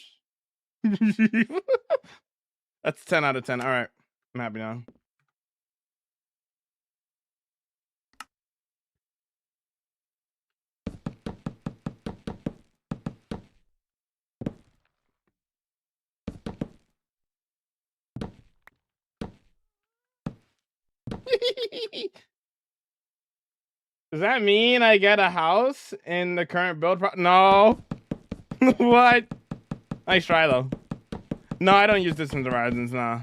That's 10 out of 10. All right. I'm happy now. Does that mean I get a house in the current build? No. What? Nice try, though. No, I don't use Distant Horizons, nah.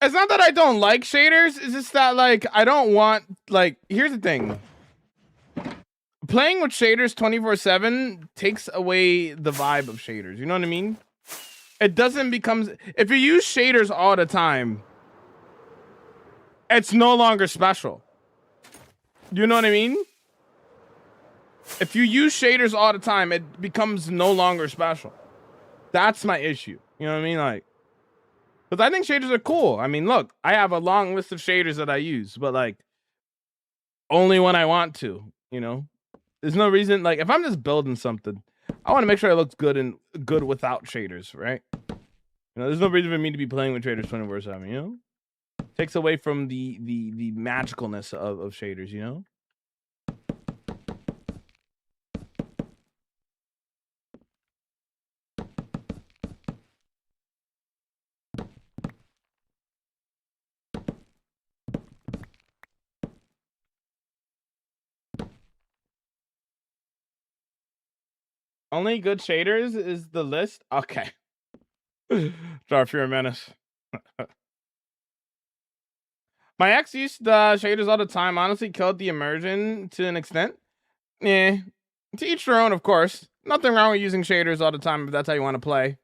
It's not that I don't like shaders. It's just that, like, I don't want, like, here's the thing. Playing with shaders 24/7 takes away the vibe of shaders. You know what I mean? It doesn't become... If you use shaders all the time, it's no longer special. You know what I mean? If you use shaders all the time, it becomes no longer special. That's my issue. You know what I mean? Like, because I think shaders are cool. I mean, look, I have a long list of shaders that I use, but like, only when I want to, you know? There's no reason, like, if I'm just building something, I want to make sure it looks good and good without shaders, right? You know, there's no reason for me to be playing with shaders 24/7, you know? Takes away from the magicalness of shaders, you know? Only good shaders is the list? Okay. Draw if you're a menace. My ex used shaders all the time. Honestly, killed the immersion to an extent. Yeah. To each their own, of course. Nothing wrong with using shaders all the time if that's how you want to play.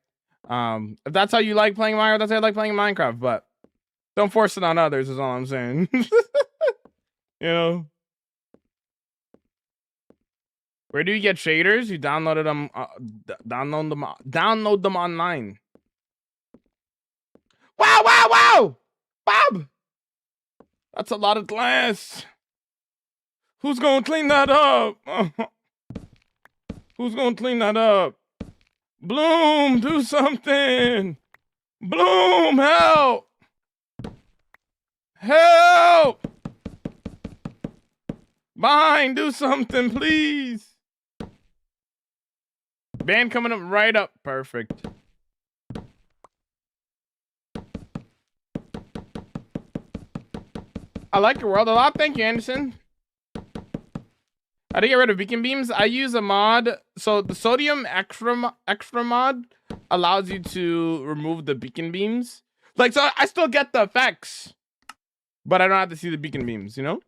If that's how you like playing Mario, that's how you like playing Minecraft. But don't force it on others, is all I'm saying. You know? Where do you get shaders? You downloaded them. Download them online. Wow! Wow! Wow! Bob! That's a lot of glass. Who's gonna clean that up? Who's gonna clean that up? Bloom, do something. Bloom, help! Help! Mine, do something, please. Band coming up right up. Perfect. I like your world a lot. Thank you, Anderson. How to get rid of beacon beams? I use a mod. So the sodium extra mod allows you to remove the beacon beams. Like, so I still get the effects, but I don't have to see the beacon beams, you know?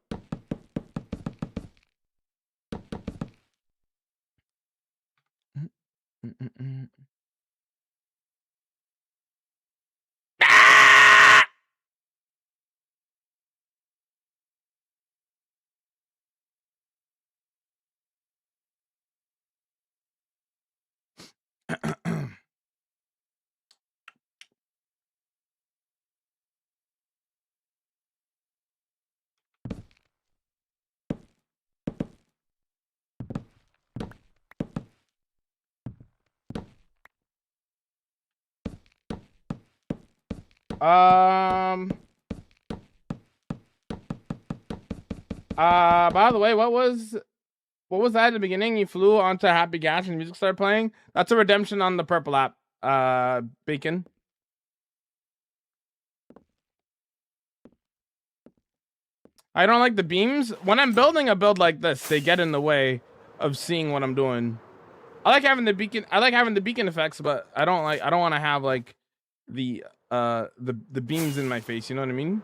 By the way, what was that at the beginning? You flew onto Happy Gas and music started playing? That's a redemption on the purple app. Bacon. I don't like the beams. When I'm building a build like this, they get in the way of seeing what I'm doing. I like having the beacon effects, but I don't want to have like the beams in my face, you know what I mean?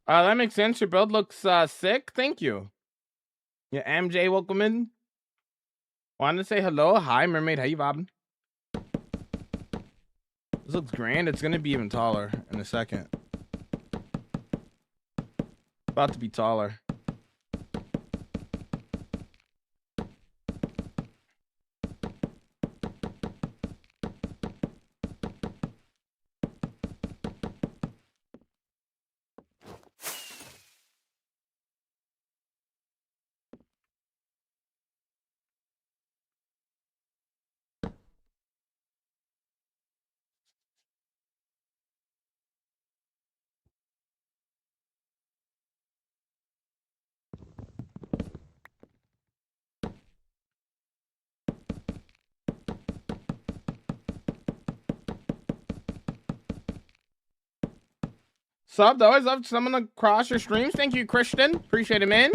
That makes sense. Your build looks sick. Thank you. Yeah, MJ, welcome in. Wanted to say hello. Hi, Mermaid. How you vibing? This looks grand. It's gonna be even taller in a second. About to be taller. Subbed. Always love someone across your streams. Thank you, Christian. Appreciate it, man.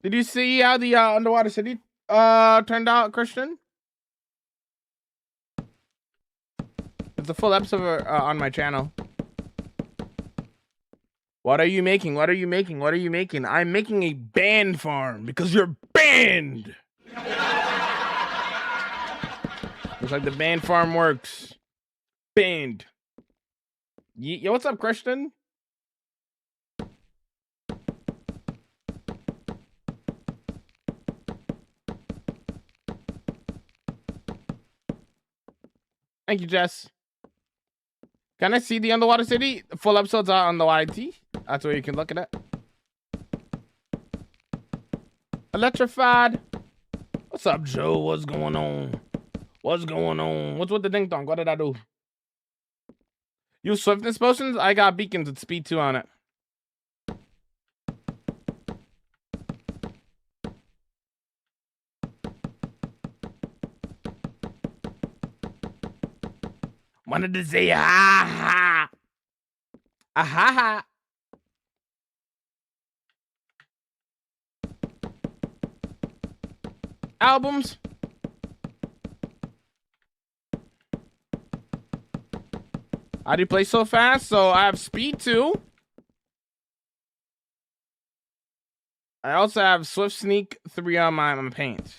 Did you see how the Underwater City turned out, Christian? It's a full episode on my channel. What are you making? What are you making? What are you making? I'm making a band farm because you're banned. Looks like the band farm works. Banned. Yo, what's up, Christian? Thank you, Jess. Can I see the Underwater City? The full episodes are on the YT. That's where you can look at it. Electrified. What's up, Joe? What's going on? What's going on? What's with the ding dong? What did I do? Use swiftness potions? I got beacons with speed 2 on it. Wanted to say ha ha. Ah ha ha. Albums. How do you play so fast? So I have speed 2. I also have swift sneak 3 on my paint.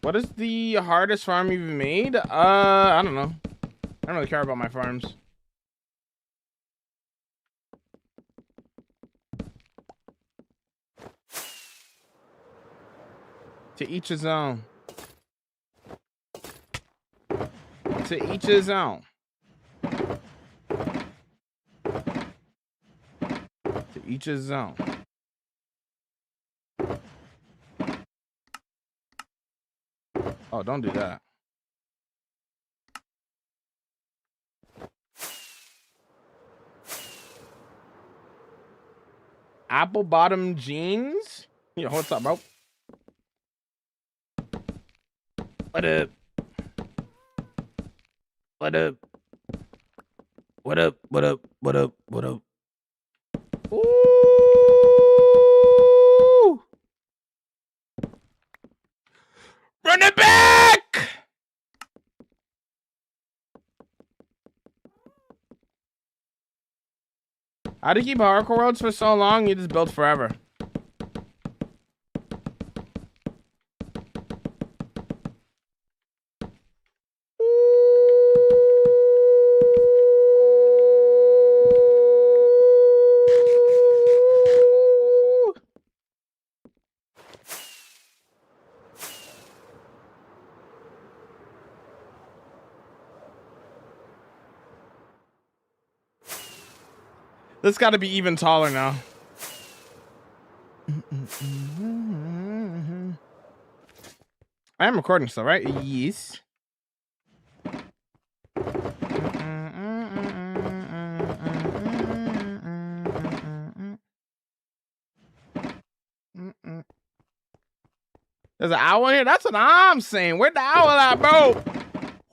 What is the hardest farm you've made? I don't know. I don't really care about my farms. To each his own. To each his own. To each his own. Oh, don't do that. Apple bottom jeans? Yo, what's up, bro? What up? What up? What up? What up? What up? What up? Ooh! Run it back! How do you keep hardcore worlds for so long? You just build forever. This got to be even taller now. I am recording still, right? Yes. There's an owl in here? That's what I'm saying. Where'd the owl at, bro?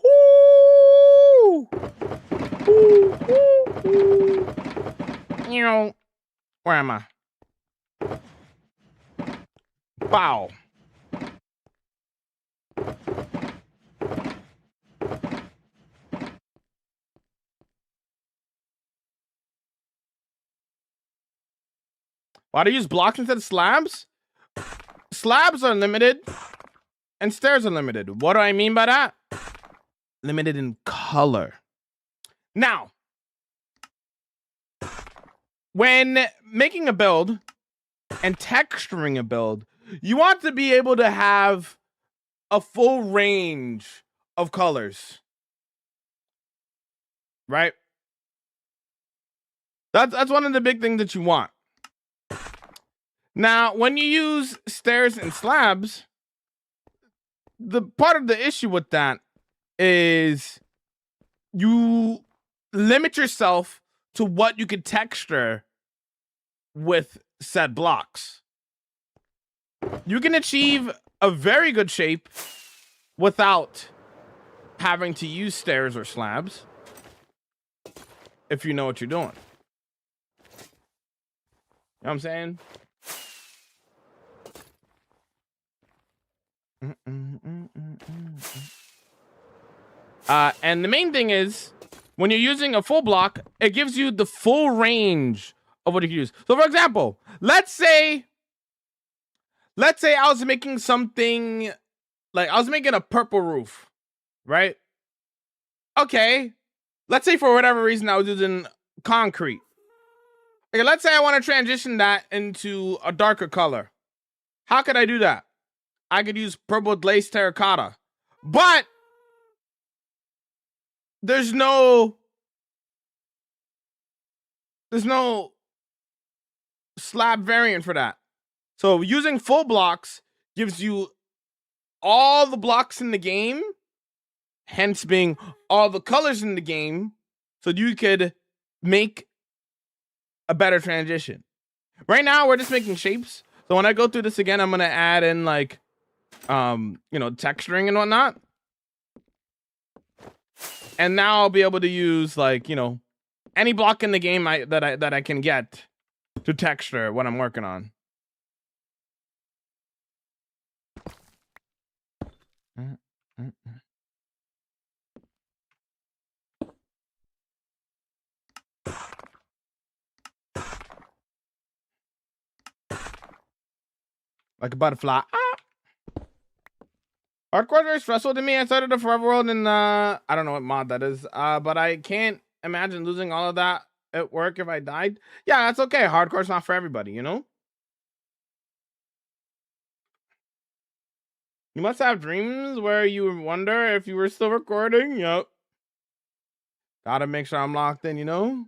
Woo! Woo, woo, woo. You know, where am I? Wow. Why do you use blocks instead of slabs? Slabs are limited and stairs are limited. What do I mean by that? Limited in color. Now, when making a build and texturing a build, you want to be able to have a full range of colors, right? That's one of the big things that you want. Now, when you use stairs and slabs, the part of the issue with that is you limit yourself to what you could texture with said blocks. You can achieve a very good shape without having to use stairs or slabs if you know what you're doing. You know what I'm saying? And the main thing is, when you're using a full block, it gives you the full range of what you can use. So, for example, let's say I was making something like I was making a purple roof, right? Okay, let's say for whatever reason I was using concrete. Okay, let's say I want to transition that into a darker color. How could I do that? I could use purple glazed terracotta, but there's no slab variant for that. So using full blocks gives you all the blocks in the game, hence being all the colors in the game, so you could make a better transition. Right now we're just making shapes. So when I go through this again, I'm gonna add in like texturing and whatnot. And now I'll be able to use like, any block in the game that I can get to texture what I'm working on. Like a butterfly. Hardcore is very stressful to me. I started a Forever World and I don't know what mod that is. But I can't imagine losing all of that at work if I died. Yeah, that's okay. Hardcore's not for everybody, you know? You must have dreams where you wonder if you were still recording. Yep. Gotta make sure I'm locked in, you know?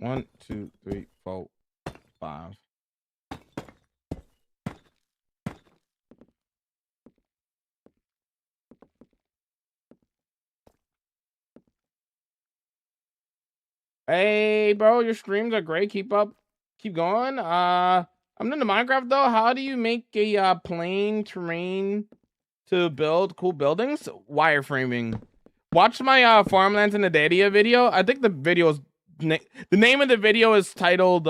1, 2, 3, 4, 5. Hey, bro, your streams are great. Keep up. Keep going. I'm into Minecraft though. How do you make a plain terrain to build cool buildings? Wireframing. Watch my Farmlands in Adadia video. I think the video is the name of the video is titled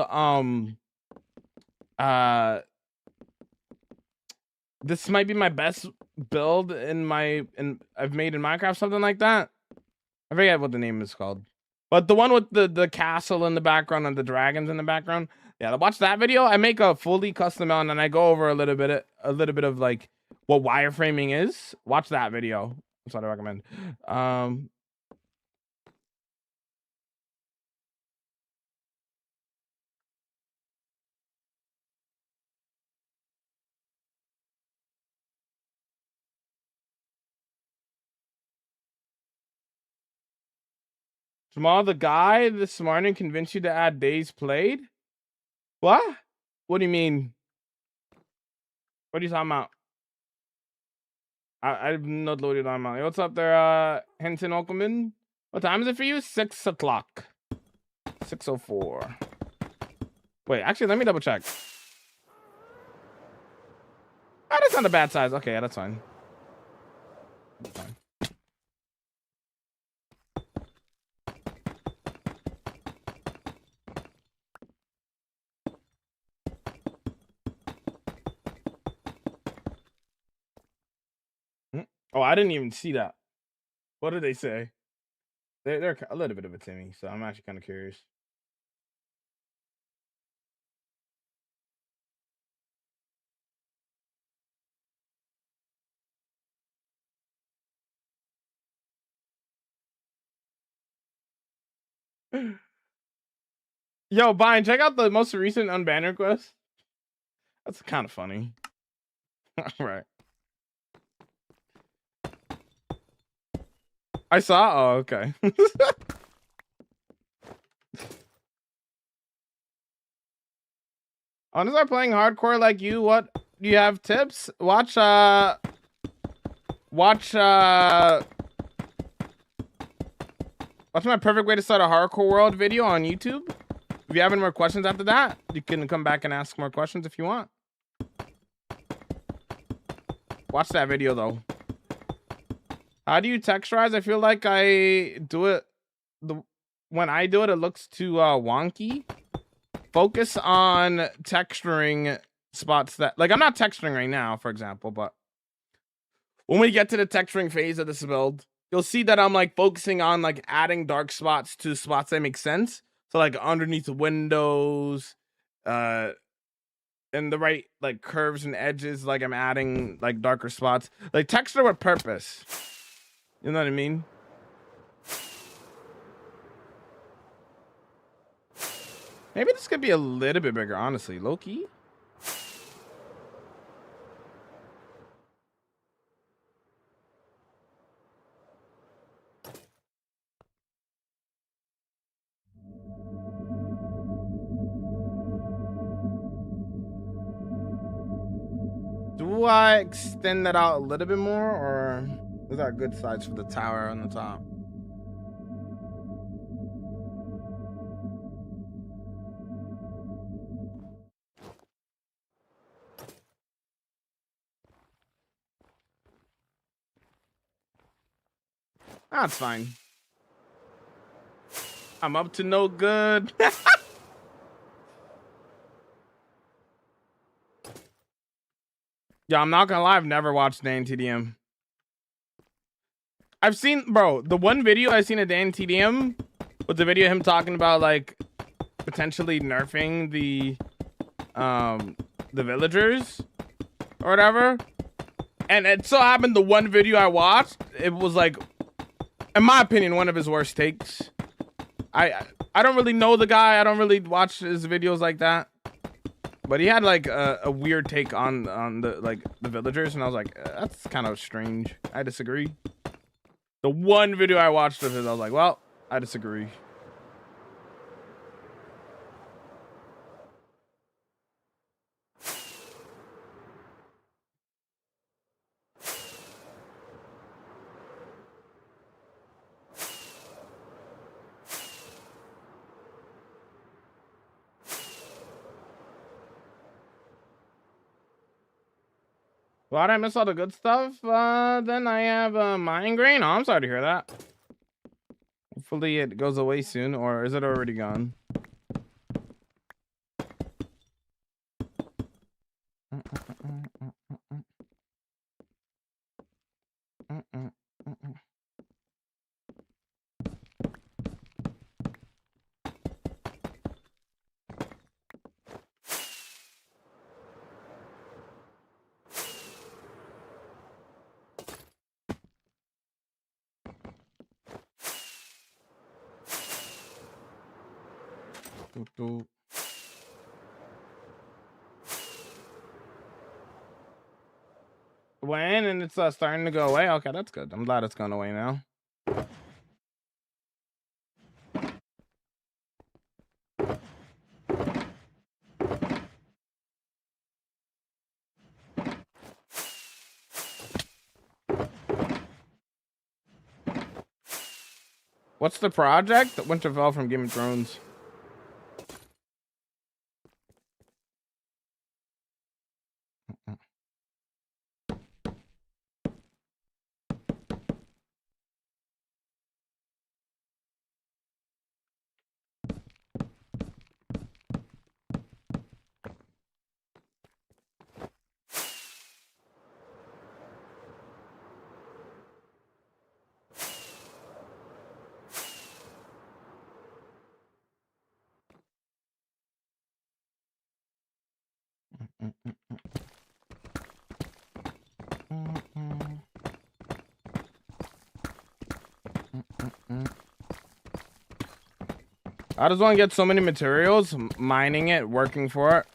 this might be my best build I've made in Minecraft, something like that. I forget what the name is called. But the one with the castle in the background and the dragons in the background. Yeah, watch that video. I make a fully custom mountain and I go over a little bit of like what wireframing is. Watch that video. That's what I recommend. Jamal, the guy this morning convinced you to add days played? What? What do you mean? What are you talking about? I've not loaded on my. What's up there, Henson Okelman? What time is it for you? 6 o'clock. 6:04. Wait, actually, let me double check. Oh, that's not a bad size. Okay, yeah, that's fine. That's fine. Oh, I didn't even see that. What did they say? They're a little bit of a Timmy, so I'm actually kind of curious. Yo, Brian, check out the most recent unban request. That's kind of funny. All right. I saw. Oh, okay. Honestly, I'm playing hardcore like you. What do you have tips? Watch my perfect way to start a hardcore world video on YouTube. If you have any more questions after that, you can come back and ask more questions if you want. Watch that video though. How do you texturize? I feel like I do it when I do it, it looks too wonky. Focus on texturing spots that, like, I'm not texturing right now, for example, but when we get to the texturing phase of this build, you'll see that I'm like focusing on like adding dark spots to spots that make sense. So like underneath the windows, and the right like curves and edges, like I'm adding like darker spots, like texture with purpose. You know what I mean? Maybe this could be a little bit bigger, honestly. Low key. Do I extend that out a little bit more, or is that a good size for the tower on the top? That's fine. I'm up to no good. Yeah, I'm not gonna lie, I've never watched Dan TDM. I've seen, bro, the one video I seen of Dan TDM was the video of him talking about like potentially nerfing the villagers or whatever. And it so happened the one video I watched, it was like, in my opinion, one of his worst takes. I don't really know the guy. I don't really watch his videos like that. But he had like a weird take on the villagers, and I was like, that's kind of strange. I disagree. The one video I watched of his, I was like, well, I disagree. Glad I missed all the good stuff. Then I have migraine. Oh, I'm sorry to hear that. Hopefully it goes away soon, or is it already gone? When and it's starting to go away. Okay, that's good. I'm glad it's gone away now. What's the project? Winterfell from Game of Thrones. I just want to get so many materials, mining it, working for it.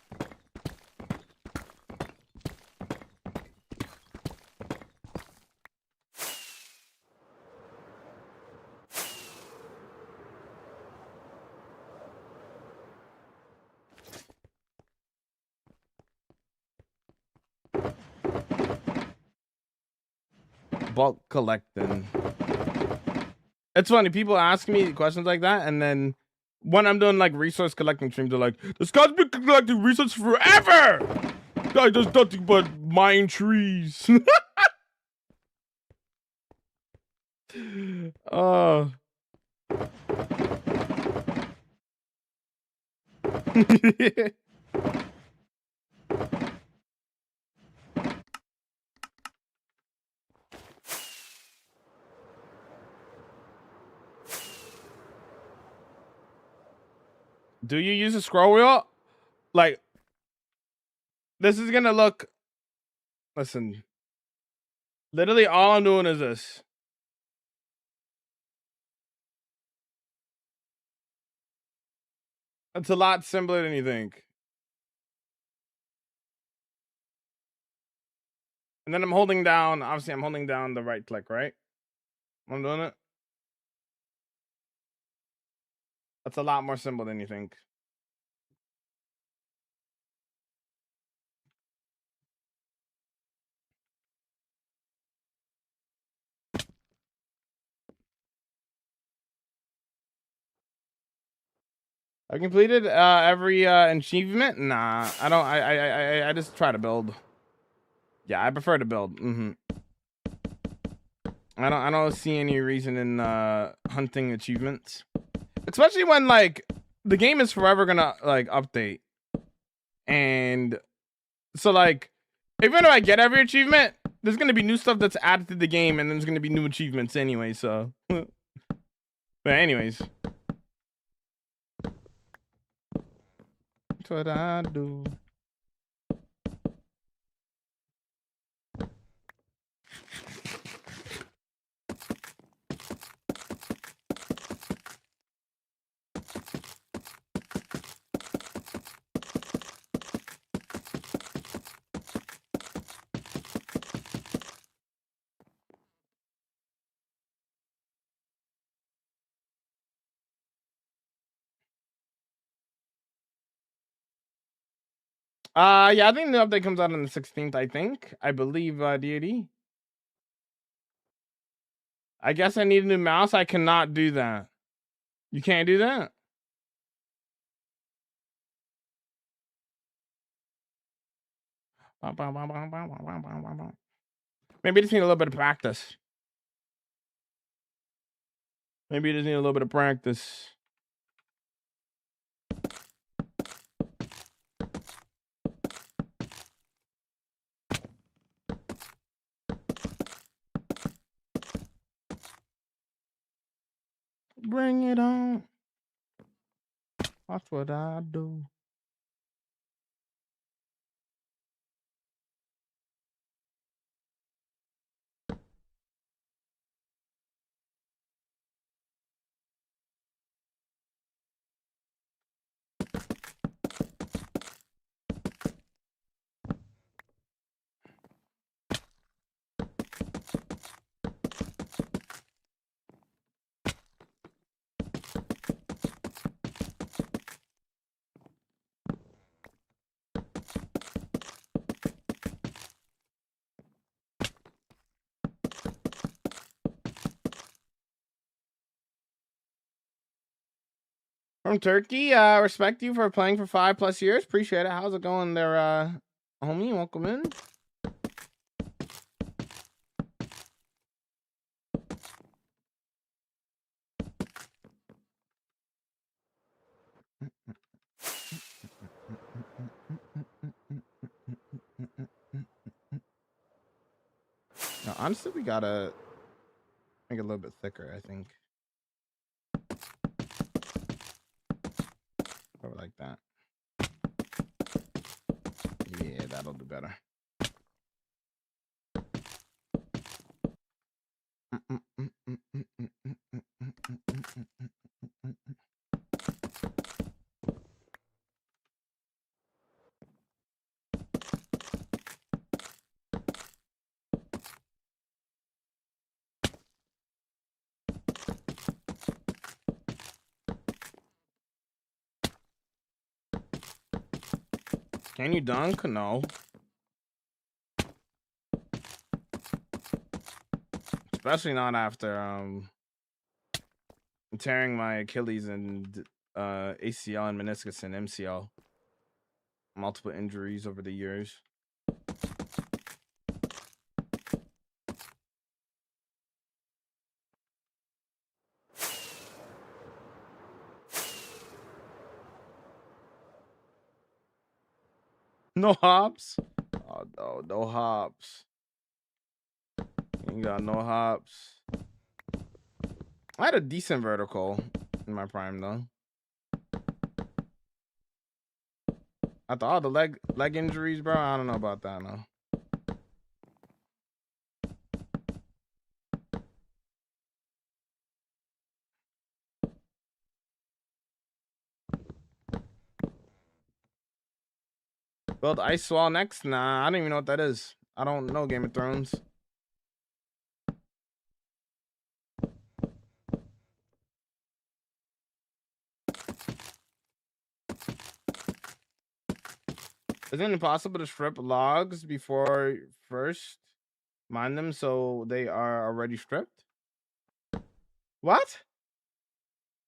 Bulk collecting. It's funny, people ask me questions like that, and then when I'm doing like resource collecting streams, they're like, this guy's been collecting resources forever! Guy does nothing but mine trees. Oh. Do you use a scroll wheel? Like, this is gonna look. Listen. Literally, all I'm doing is this. It's a lot simpler than you think. And then I'm holding down. Obviously, I'm holding down the right click, right? I'm doing it. That's a lot more simple than you think. I completed every achievement. Nah, I don't. I just try to build. Yeah, I prefer to build. I don't see any reason in hunting achievements, especially when like the game is forever gonna like update, and so like even if I get every achievement, there's gonna be new stuff that's added to the game, and there's gonna be new achievements anyway. So, but anyways. What I do. Yeah, I think the update comes out on the 16th, I believe, deity. I guess I need a new mouse. I cannot do that. You can't do that? Maybe just need a little bit of practice. Maybe you just need a little bit of practice. Bring it on. That's what I do. From Turkey, respect you for playing for 5+ years. Appreciate it. How's it going there, homie? Welcome in. Now, honestly, we gotta make it a little bit thicker, I think. Over like that. Yeah, that'll do better. Can you dunk? No. Especially not after tearing my Achilles and ACL and meniscus and MCL. Multiple injuries over the years. No hops? Oh no, no hops. Ain't got no hops. I had a decent vertical in my prime though. After all the leg injuries, bro, I don't know about that no. Build Ice Wall next? Nah, I don't even know what that is. I don't know Game of Thrones. Isn't it possible to strip logs before first mine them so they are already stripped? What?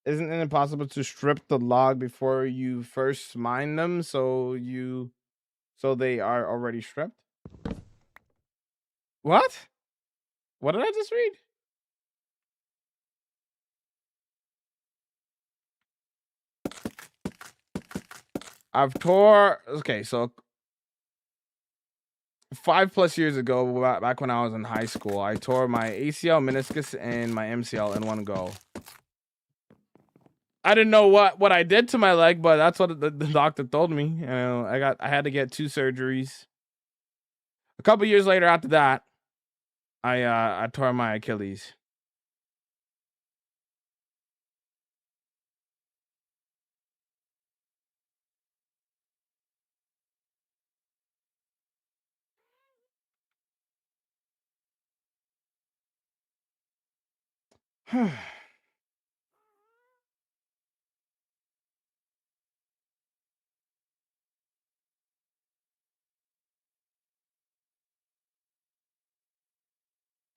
Isn't it possible to strip the log before you first mine them so they are already stripped? What? What did I just read? Okay, so 5+ years ago, back when I was in high school, I tore my ACL, meniscus, and my MCL in one go. I didn't know what I did to my leg, but that's what the doctor told me. You know, I had to get 2 surgeries. A couple years later after that, I tore my Achilles.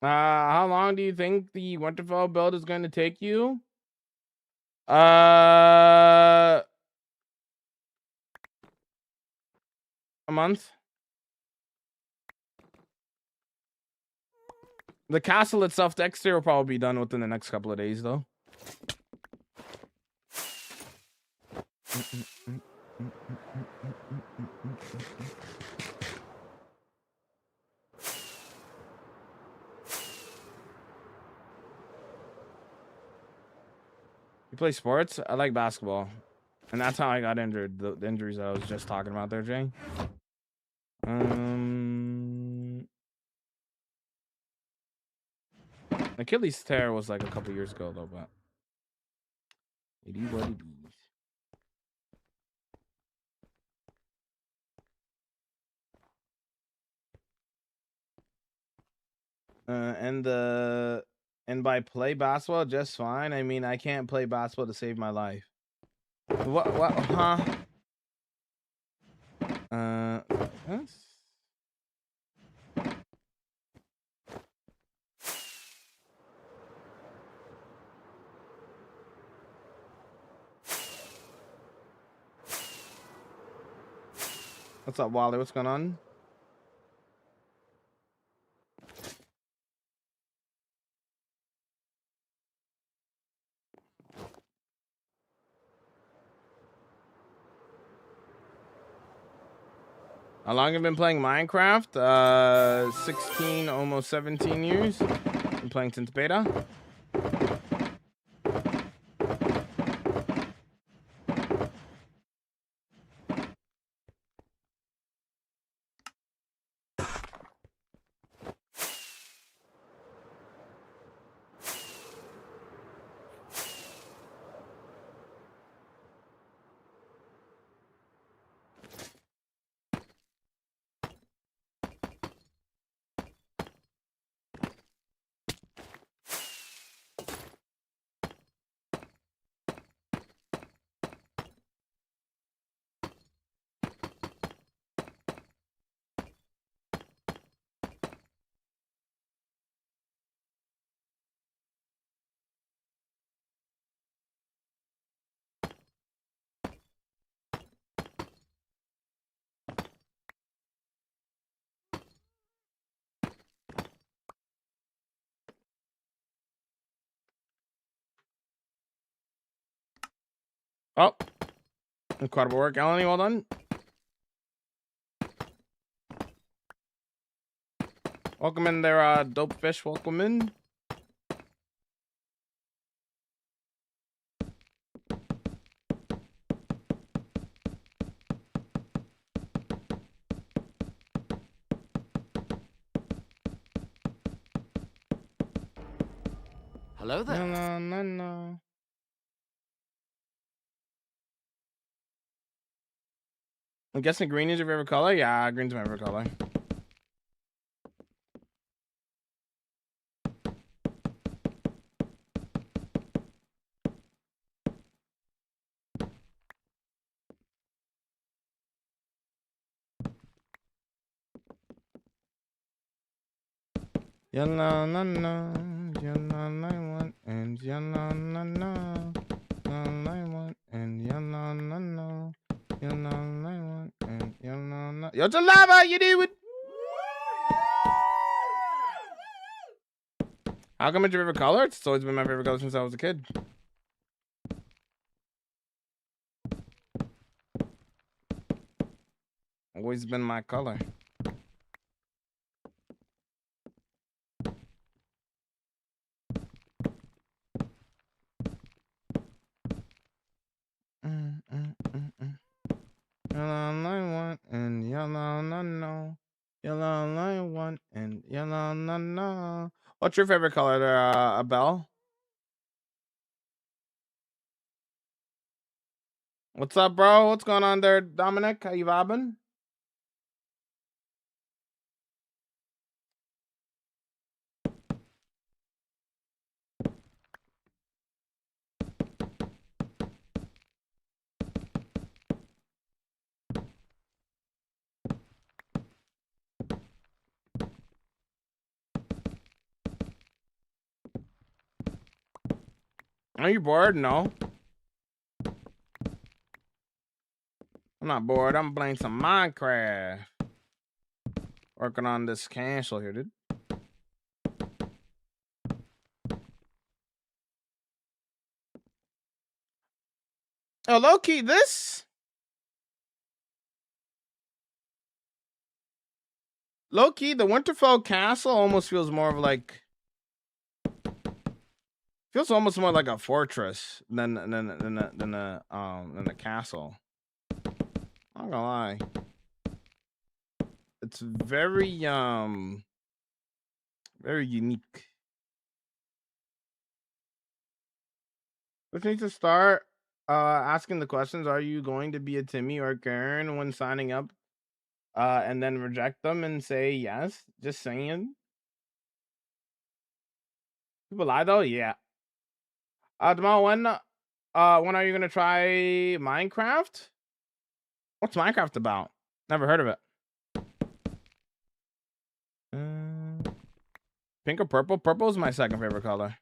How long do you think the Winterfell build is going to take you? A month. The castle itself, the exterior will probably be done within the next couple of days, though. You play sports? I like basketball. And that's how I got injured. The injuries I was just talking about there, Jay. Achilles tear was like a couple years ago, though, but it is what it is. And by play basketball just fine, I mean I can't play basketball to save my life. What huh? Yes. What's up, Wally? What's going on? How long have you been playing Minecraft? 16, almost 17 years. Been playing since beta. Oh, incredible work, Eleni. Well done. Welcome in there, dope fish. Welcome in. Hello there. No. I'm guessing green is your favorite color? Yeah, green's my favorite color. Yalla na na, yalla na one, and yalla na na, yalla one, and yalla na na, yalla one, and yalla na. Yo, Jalava, you do it. How come it's your favorite color? It's always been my favorite color since I was a kid. Always been my color. Yellow line one and yellow no. Yellow line one and yellow no. What's your favorite color there, Belle? What's up, bro? What's going on there, Dominic? How you vibing? Are you bored? No. I'm not bored. I'm playing some Minecraft. Working on this cancel here, dude. Oh, low key, this low key, the Winterfell castle almost feels more of like feels almost more like a fortress than a castle. I'm not gonna lie. It's very unique. We need to start asking the questions. Are you going to be a Timmy or Karen when signing up? And then reject them and say yes. Just saying. People lie though, yeah. Tomorrow when are you gonna try Minecraft? What's Minecraft about? Never heard of it. Pink or purple? Purple is my second favorite color.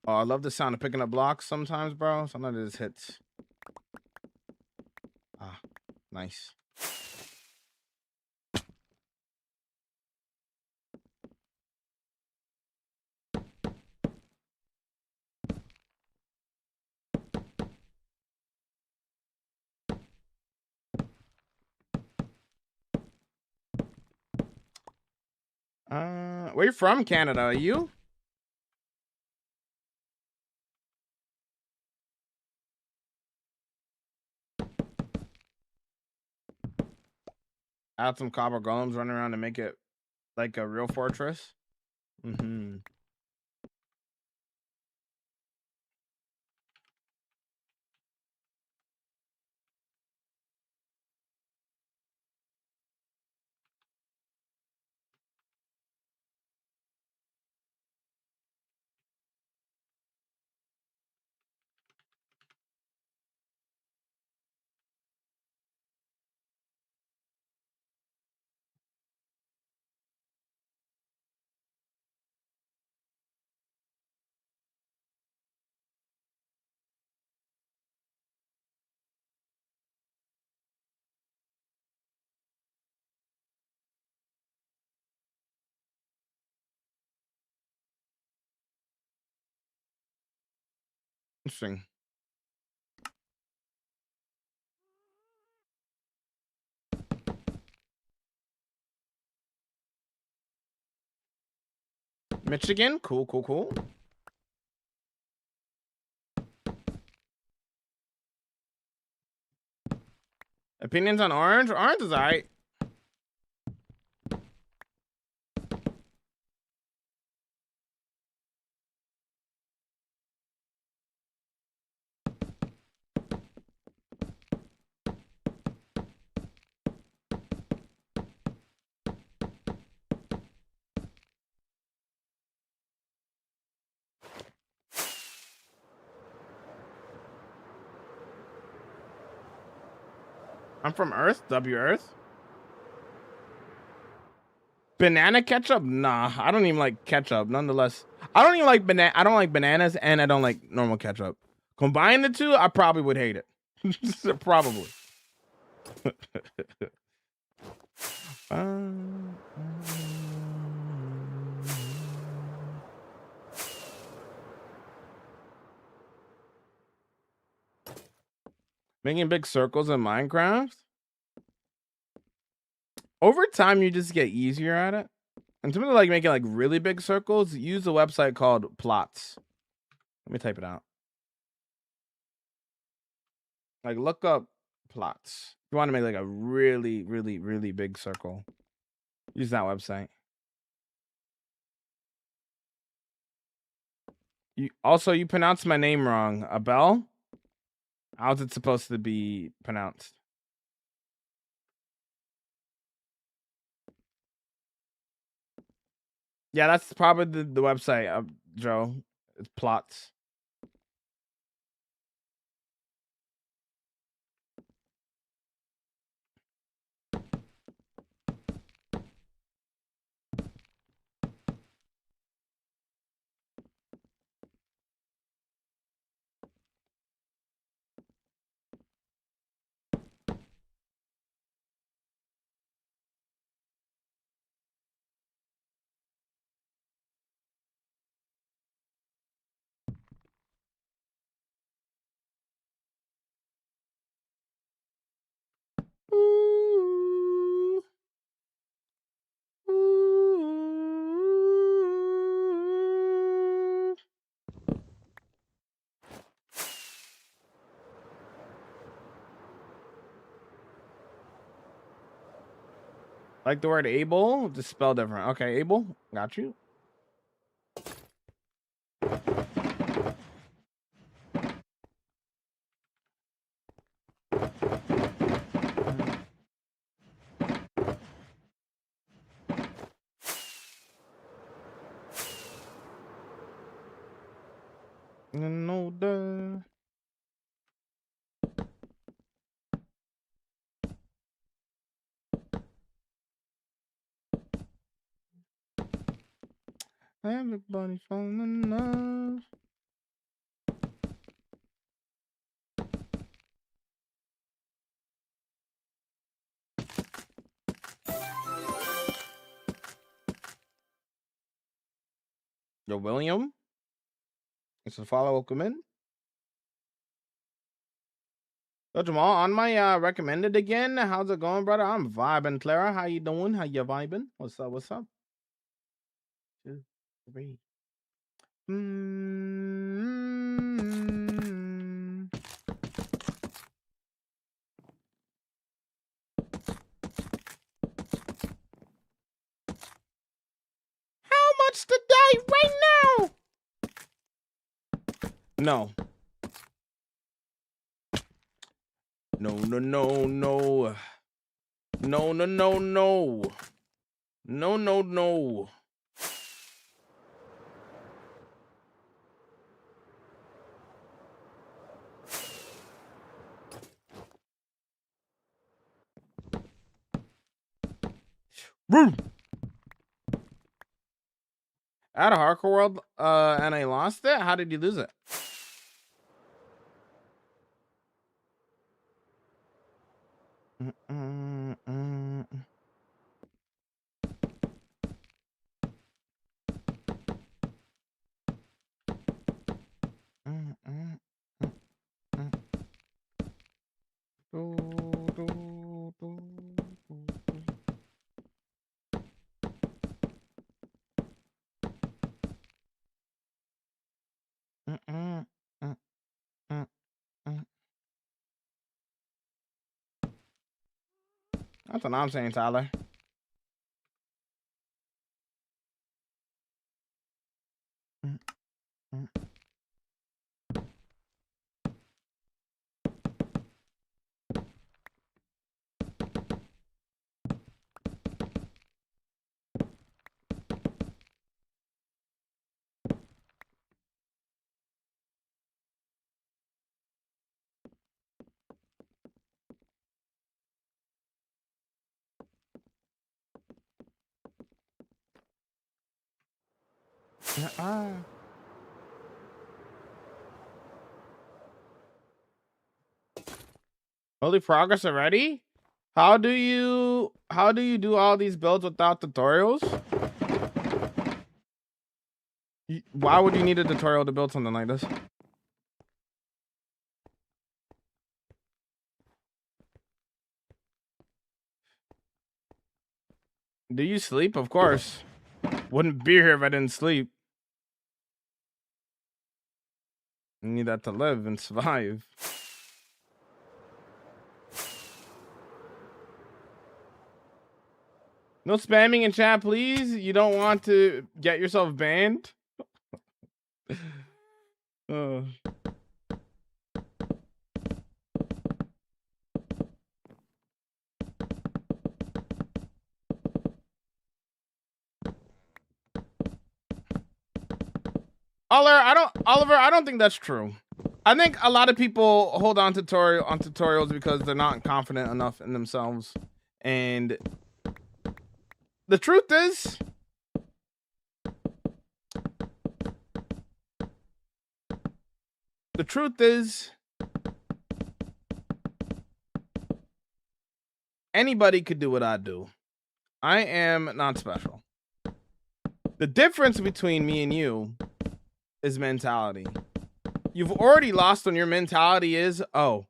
Oh, I love the sound of picking up blocks sometimes, bro. Sometimes it just hits. Ah, nice. Where you from, Canada? Are you? Add some copper golems running around to make it like a real fortress. Mm-hmm. Interesting. Michigan? Cool, cool, cool. Opinions on Orange? Orange is alright. I'm from Earth, W Earth. Banana ketchup? Nah, I don't even like ketchup. Nonetheless, I don't even like banana. I don't like bananas, and I don't like normal ketchup. Combine the two, I probably would hate it. Probably. Making big circles in Minecraft. Over time, you just get easier at it. In terms of like making like really big circles, use a website called Plots. Let me type it out. Like look up Plots. If you want to make like a really, really, really big circle, use that website. You pronounced my name wrong. Abel? How's it supposed to be pronounced? Yeah, that's probably the website, Joe. It's Plots. Like the word able, just spell different. Okay, able, got you. No, duh. Everybody falling in love. Yo, William. It's a follow. Welcome in. Yo, Jamal, on my recommended again. How's it going, brother? I'm vibing. Clara, how you doing? How you vibing? What's up? What's up? 2, 3. How much today? Right now? No. No, no, no, no. No, no, no, no. No, no, no. Boom. At a Hardcore World, and I lost it? How did you lose it? That's what I'm saying, Tyler. Holy progress already? How do you do all these builds without tutorials? Why would you need a tutorial to build something like this? Do you sleep? Of course. Wouldn't be here if I didn't sleep. You need that to live and survive. No spamming in chat, please. You don't want to get yourself banned. Oliver, I don't think that's true. I think a lot of people hold on tutorials because they're not confident enough in themselves. And the truth is, anybody could do what I do. I am not special. The difference between me and you is mentality. You've already lost on your mentality is, oh,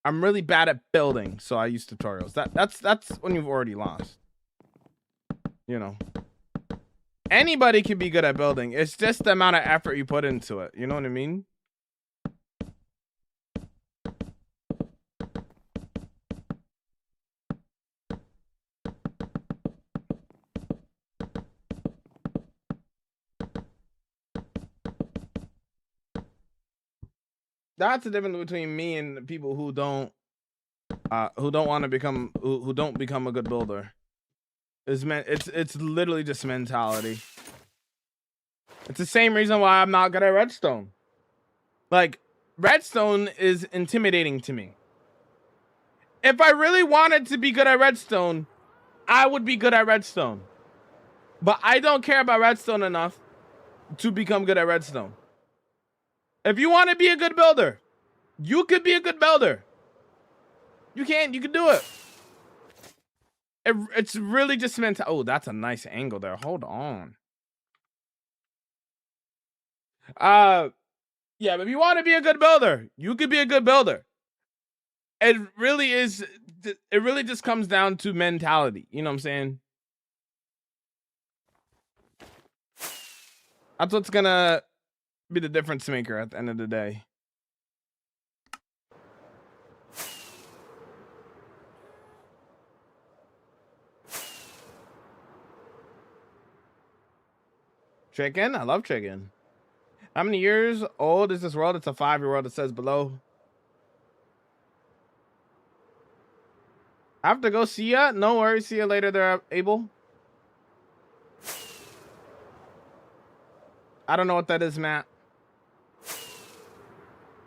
I'm really bad at building, so I use tutorials. That's when you've already lost. You know. Anybody can be good at building. It's just the amount of effort you put into it. You know what I mean? That's the difference between me and people who don't want to become who don't become a good builder. It's literally just mentality. It's the same reason why I'm not good at redstone. Like, redstone is intimidating to me. If I really wanted to be good at redstone, I would be good at redstone. But I don't care about redstone enough to become good at redstone. If you want to be a good builder, you could be a good builder. You can do it. It's really just mental. Oh, that's a nice angle there. Hold on. Yeah, but if you want to be a good builder, you could be a good builder. It really is. It really just comes down to mentality. You know what I'm saying? That's what's gonna be the difference maker at the end of the day. Chicken? I love chicken. How many years old is this world? It's a 5-year world. It says below. I have to go. See ya. No worries. See you later there, Abel. I don't know what that is, Matt.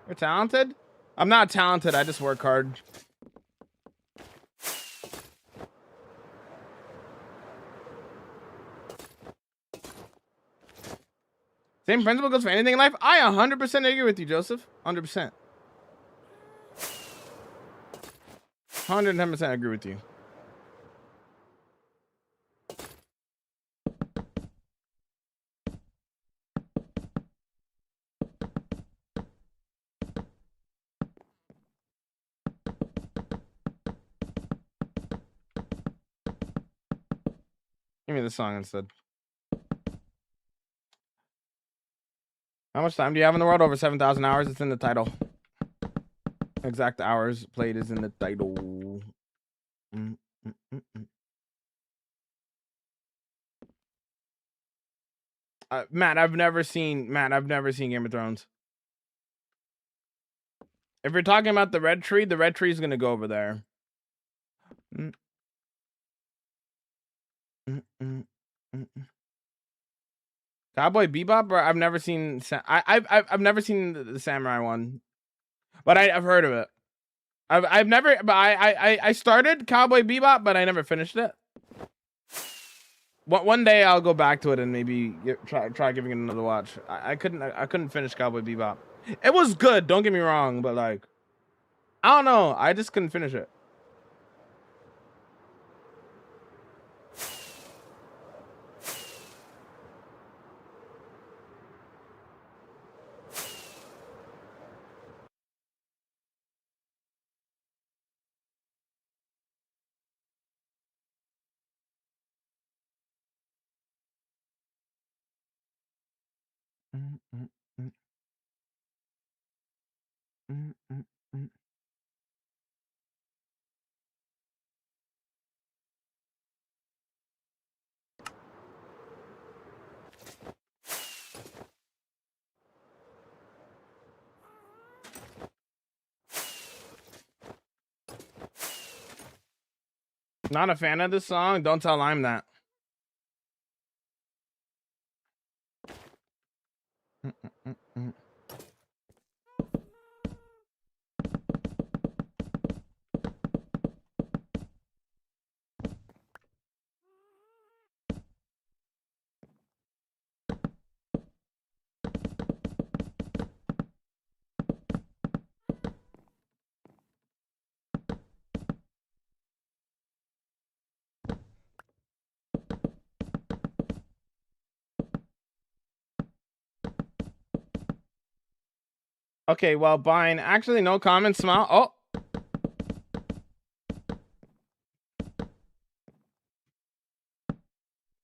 You're talented? I'm not talented. I just work hard. Same principle goes for anything in life. I 100% agree with you, Joseph. 100%. 110% agree with you. Give me the song instead. How much time do you have in the world? Over 7,000 hours. It's in the title. Exact hours played is in the title. Matt, I've never seen Game of Thrones. If you're talking about the red tree is gonna go over there. Cowboy Bebop, bro. I've never seen. I've never seen the samurai one, but I've heard of it. I've never. But I started Cowboy Bebop, but I never finished it. One day I'll go back to it and maybe try giving it another watch. I couldn't finish Cowboy Bebop. It was good. Don't get me wrong, but like, I don't know. I just couldn't finish it. Not a fan of this song. Don't tell Lime that. Okay, well, Bine. Actually, no comments. Smile. Oh.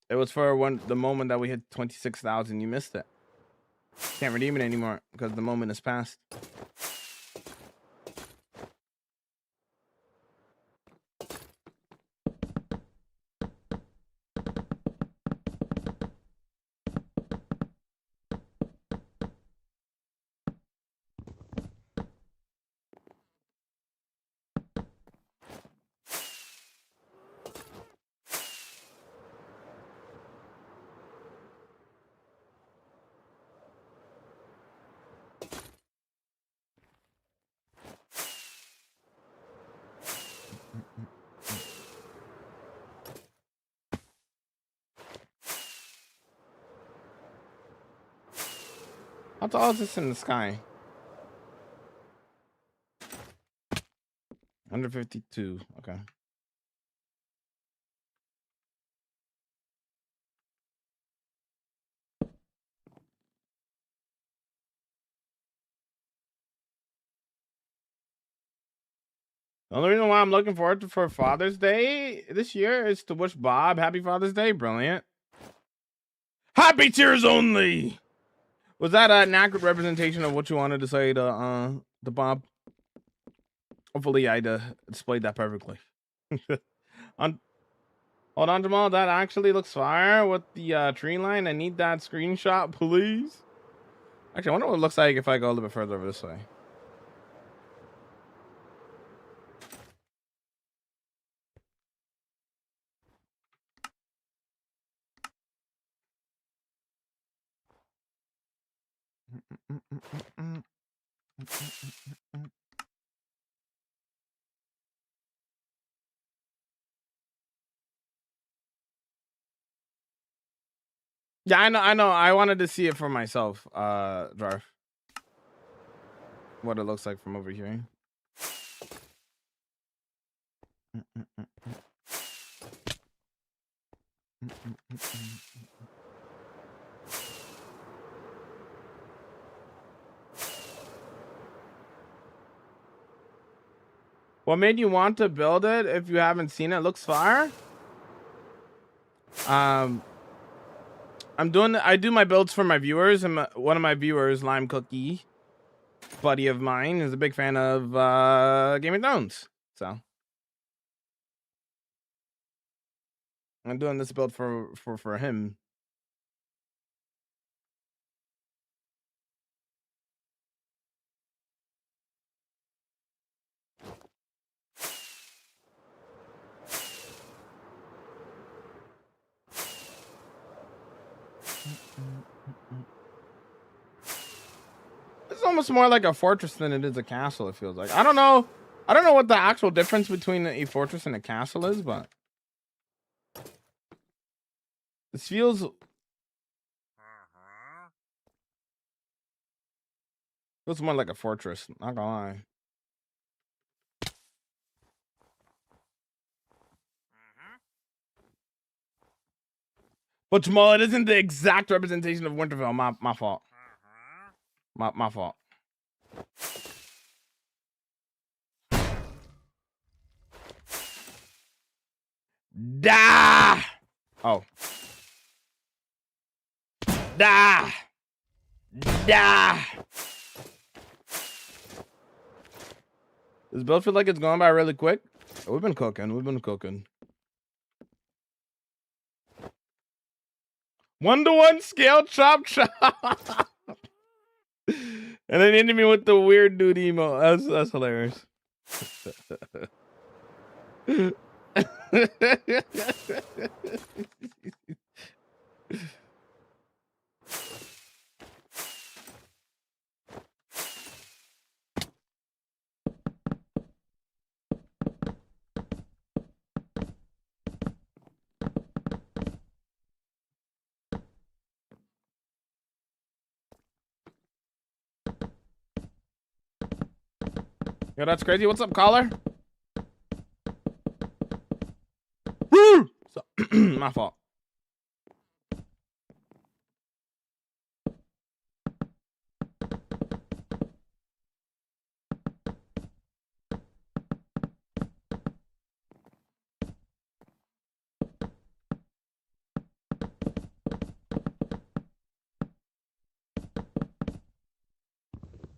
It was for the moment that we hit 26,000. You missed it. Can't redeem it anymore because the moment has passed. How tall is this in the sky? 152. Okay. The only reason why I'm looking forward to for Father's Day this year is to wish Bob happy Father's Day. Brilliant. Happy tears only. Was that an accurate representation of what you wanted to say to Bob? Hopefully I displayed that perfectly. Hold on, Jamal. That actually looks fire with the tree line. I need that screenshot, please. Actually, I wonder what it looks like if I go a little bit further over this way. Yeah, I know. I wanted to see it for myself, Jarf. What it looks like from over here. What made you want to build it if you haven't seen it? Looks fire. I do my builds for my viewers, and one of my viewers, Lime Cookie, buddy of mine, is a big fan of Game of Thrones. So I'm doing this build for him. It's almost more like a fortress than it is a castle, it feels like. I don't know what the actual difference between a fortress and a castle is, but this feels more like a fortress, not gonna lie. But Jamal, it isn't the exact representation of Winterfell. My fault. My fault. Da! Oh. Da! Da! Does build feel like it's going by really quick? Oh, we've been cooking. 1-to-1 scale chop. And then ended me with the weird dude emo. That's hilarious. Yo, that's crazy. What's up, caller? Woo! So, my fault.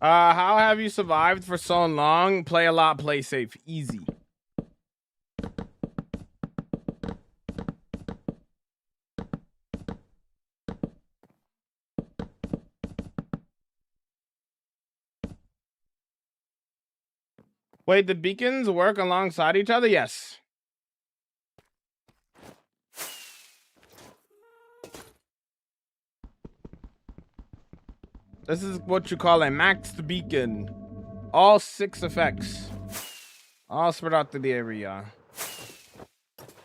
How have you survived for so long? Play a lot, play safe, easy. Wait, the beacons work alongside each other? Yes. This is what you call a maxed beacon. All 6 effects. All spread out to the area.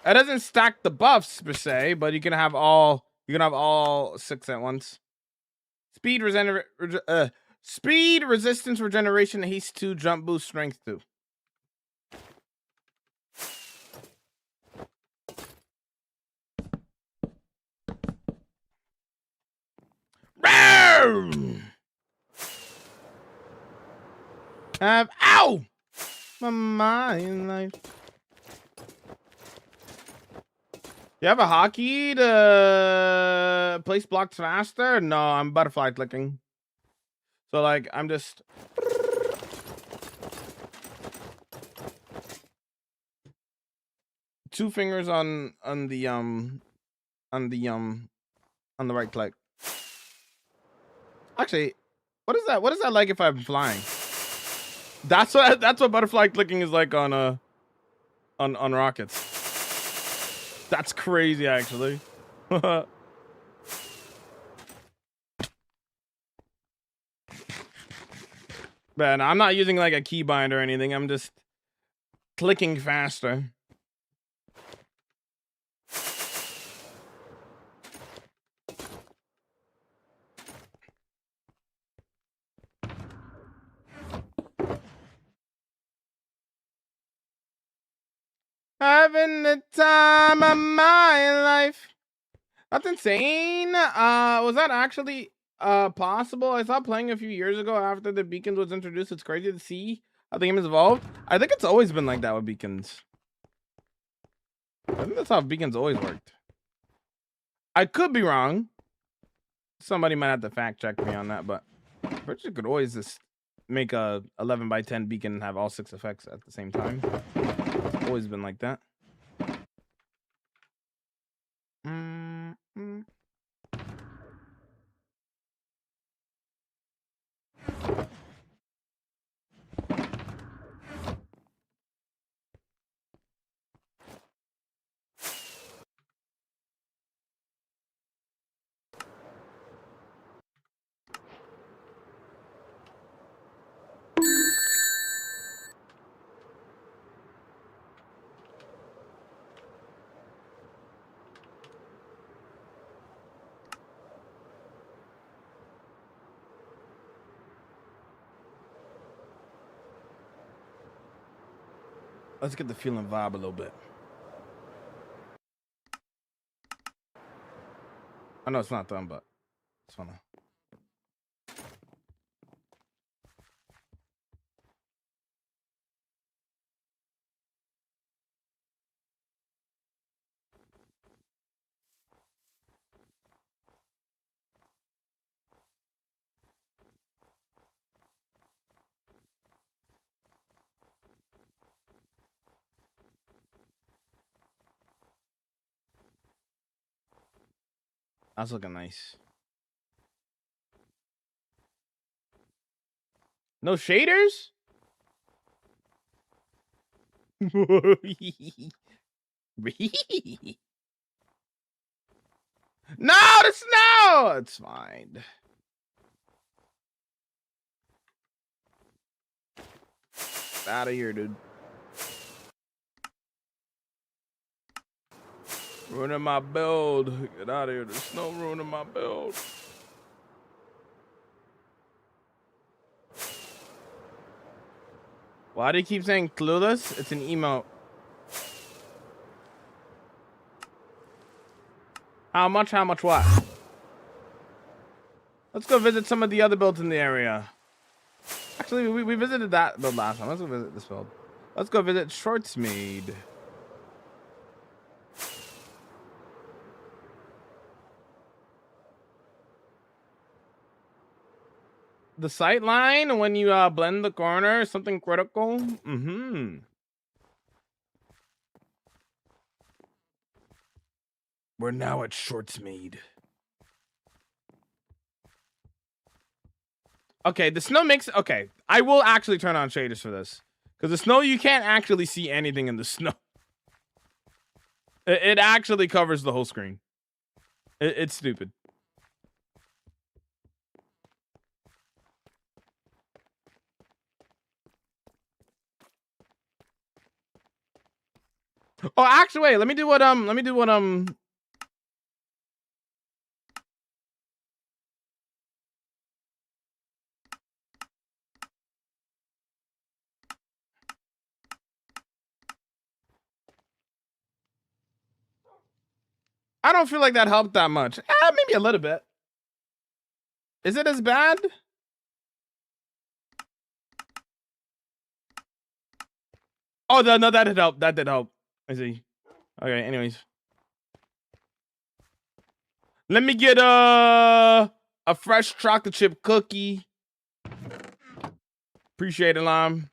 It doesn't stack the buffs per se, but you can have all 6 at once. Speed, resistance, regeneration, haste 2, jump boost, strength 2. Ow! My mind life. You have a hotkey to place blocks faster? No, I'm butterfly clicking. So like I'm just two fingers on the right click. Actually, what is that? What is that like if I'm flying? That's what butterfly clicking is like on rockets. That's crazy, actually. Man, I'm not using like a keybind or anything. I'm just clicking faster. Having the time of my life. That's insane. Was that actually possible? I stopped playing a few years ago after the beacons was introduced. It's crazy to see how the game has evolved. I think it's always been like that with beacons. I think that's how beacons always worked. I could be wrong. Somebody might have to fact check me on that, but Richard could always just make a 11 by 10 beacon and have all 6 effects at the same time. It's always been like that. Let's get the feeling vibe a little bit. I know it's not done, but it's fun. That's looking nice. No shaders? No, the snow! It's fine. Out of here, dude. Ruining my build. Get out of here. There's no ruining my build. Why do you keep saying clueless? It's an emote. How much? How much what? Let's go visit some of the other builds in the area. Actually, we visited that build last time. Let's go visit this build. Let's go visit Shortsmead. The sight line when you blend the corner, something critical. We're now at Shortsmead. Okay, the snow makes... Okay, I will actually turn on shaders for this. Because the snow, you can't actually see anything in the snow. It actually covers the whole screen. It's stupid. Oh, actually, wait. Let me do what I don't feel like that helped that much. Maybe a little bit. Is it as bad? Oh, no, that did help. That did help. I see. Okay, anyways. Let me get a fresh chocolate chip cookie. Appreciate it, Lime.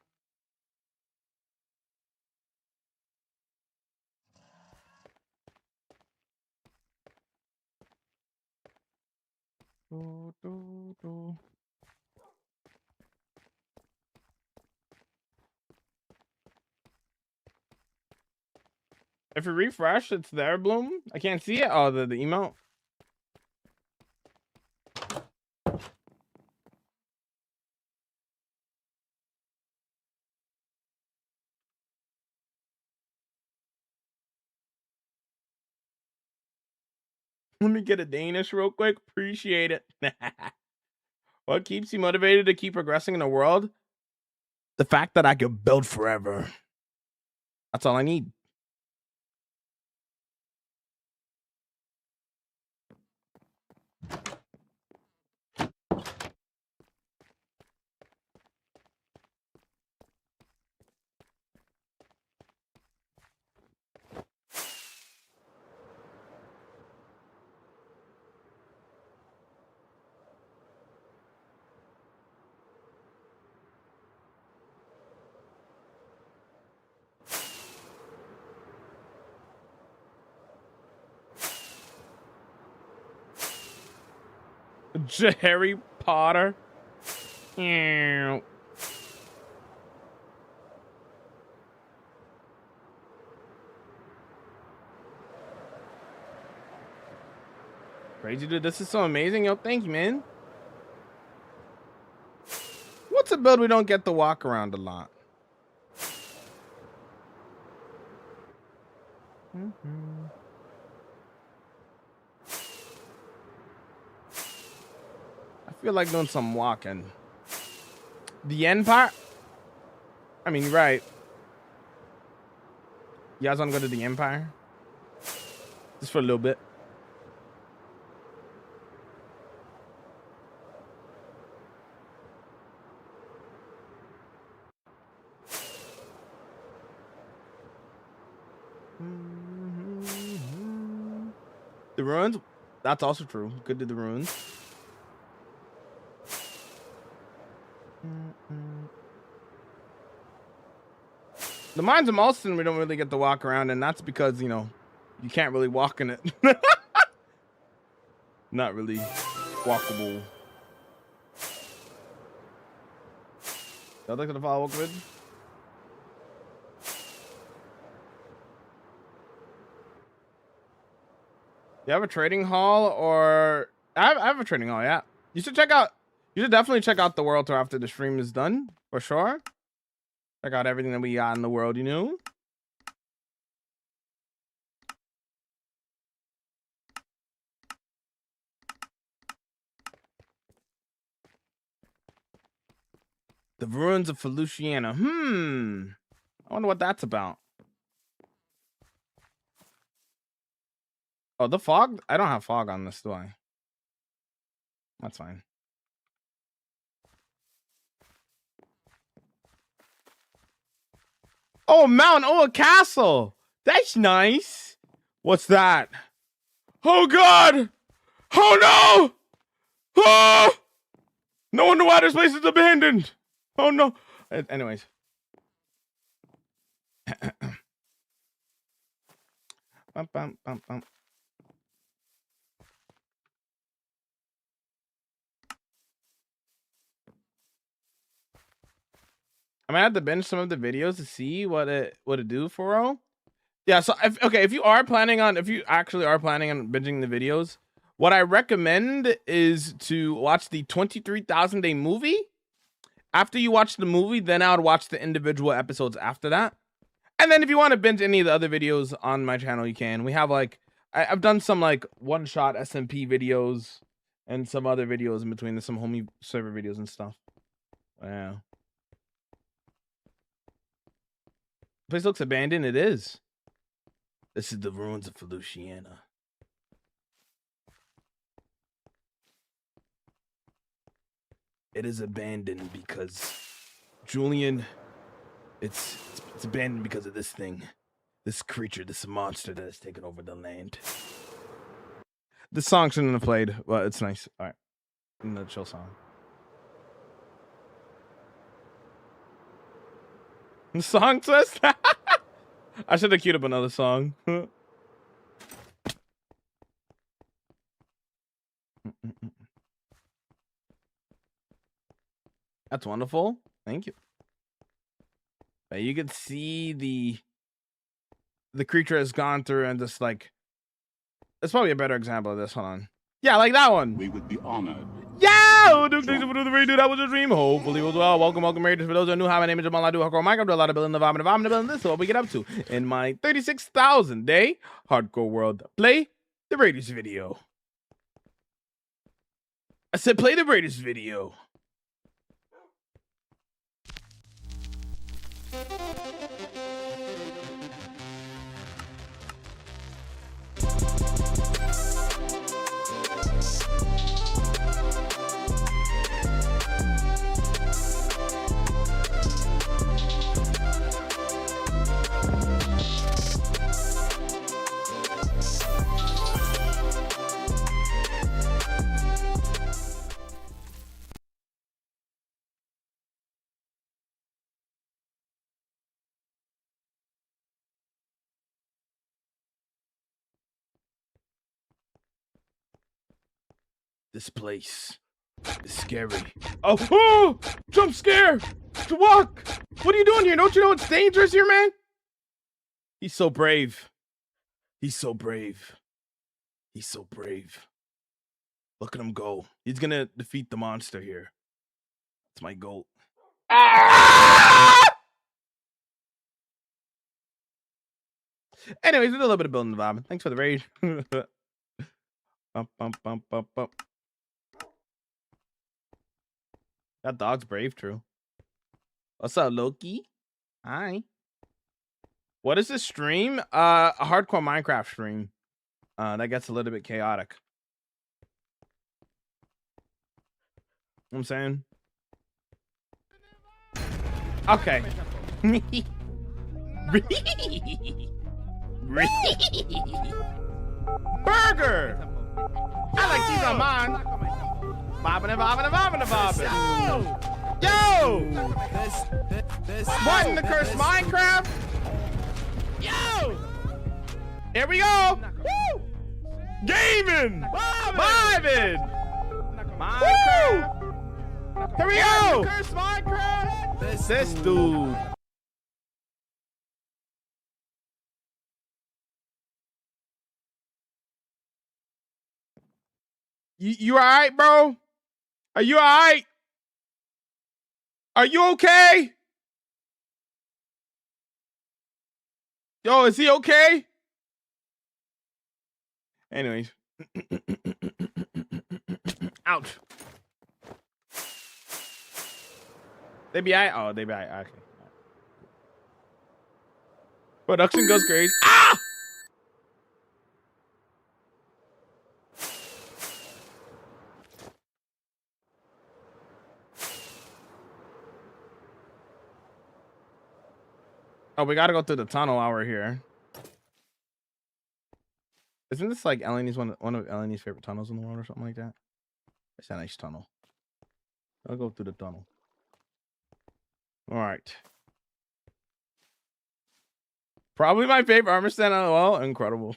If you refresh, it's there, Bloom. I can't see it. Oh, the emote. Let me get a Danish real quick. Appreciate it. What keeps you motivated to keep progressing in the world? The fact that I could build forever. That's all I need. Harry Potter. Ew. Crazy dude, this is so amazing. Yo, thank you, man. What's a build we don't get to walk around a lot? I feel like doing some walking. The end part? I mean, right. You guys want to go to the Empire? Just for a little bit. The ruins? That's also true. Good to the ruins. The mines of Malston we don't really get to walk around, and that's because, you know, you can't really walk in it. Not really walkable. I'd like to follow up with. You have a trading hall, or I have a trading hall, yeah. You should definitely check out the world tour after the stream is done, for sure. Check out everything that we got in the world, you know. The ruins of Feliciana. I wonder what that's about. Oh, the fog? I don't have fog on this, do I? That's fine. Oh, Mount Oa Castle. That's nice. What's that? Oh, God. Oh, no. Oh! No wonder why this place is abandoned. Oh, no. Anyways. Bum, bum, bum, bum. I might have to binge some of the videos to see what it do for all. Yeah, so if you actually are planning on binging the videos, what I recommend is to watch the 23,000 Day movie. After you watch the movie, then I would watch the individual episodes after that. And then if you want to binge any of the other videos on my channel, you can. We have like I've done some like one-shot SMP videos and some other videos in between. There's some homie server videos and stuff. Yeah. Place looks abandoned. It is. This is the ruins of Feliciana. It is abandoned because Julian, it's abandoned because of this thing. This creature, this monster that has taken over the land. The song shouldn't have played, but it's nice. All right. Another chill song. The song twist? I should have queued up another song. That's wonderful. Thank you. But you can see the creature has gone through and just like, it's probably a better example of this. Hold on. Yeah, like that one. We would be honored. Yo, dude, thanks for the radio. That was a dream. Hopefully it was well. Welcome, Raiders. For those who are new, hi, my name is Jamal. I do hardcore Minecraft. Do a lot of building the vibe and the building. This is what we get up to in my 36,000 day hardcore world. Play the Raiders video. I said play the Raiders video. This place is scary. Oh, jump scare! To walk! What are you doing here? Don't you know it's dangerous here, man? He's so brave. He's so brave. He's so brave. Look at him go. He's gonna defeat the monster here. That's my goal. Ah! Anyways, we did a little bit of building the vibe. Thanks for the raid. Bump, bump, bump, bump, bump. That dog's brave, true. What's up, Loki? Hi. What is this stream? A hardcore Minecraft stream. That gets a little bit chaotic. You know what I'm saying? Okay. Burger! I like cheese on mine. Bobbing and bobbing and bobbing and bobbing. Yo! What in the curse Minecraft? Yo! Here we go! Woo! Gaming! Vibing! Minecraft! Here we go! Curse Minecraft! This dude. You alright, bro? Are you alright? Are you okay? Yo, is he okay? Anyways. Ouch. They be alright? Oh, they be alright. Okay. Production goes crazy. Ah! Oh, we gotta go through the tunnel while we're here. Isn't this like Eleni's one of Eleni's favorite tunnels in the world or something like that? It's a nice tunnel. I'll go through the tunnel. All right. Probably my favorite armor stand on the wall. Incredible.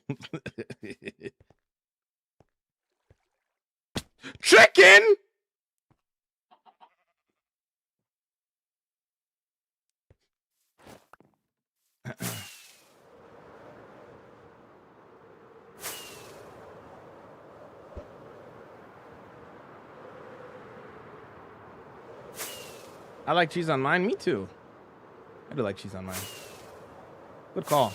Chicken! I like cheese on mine. Me too. I do like cheese on mine. Good call.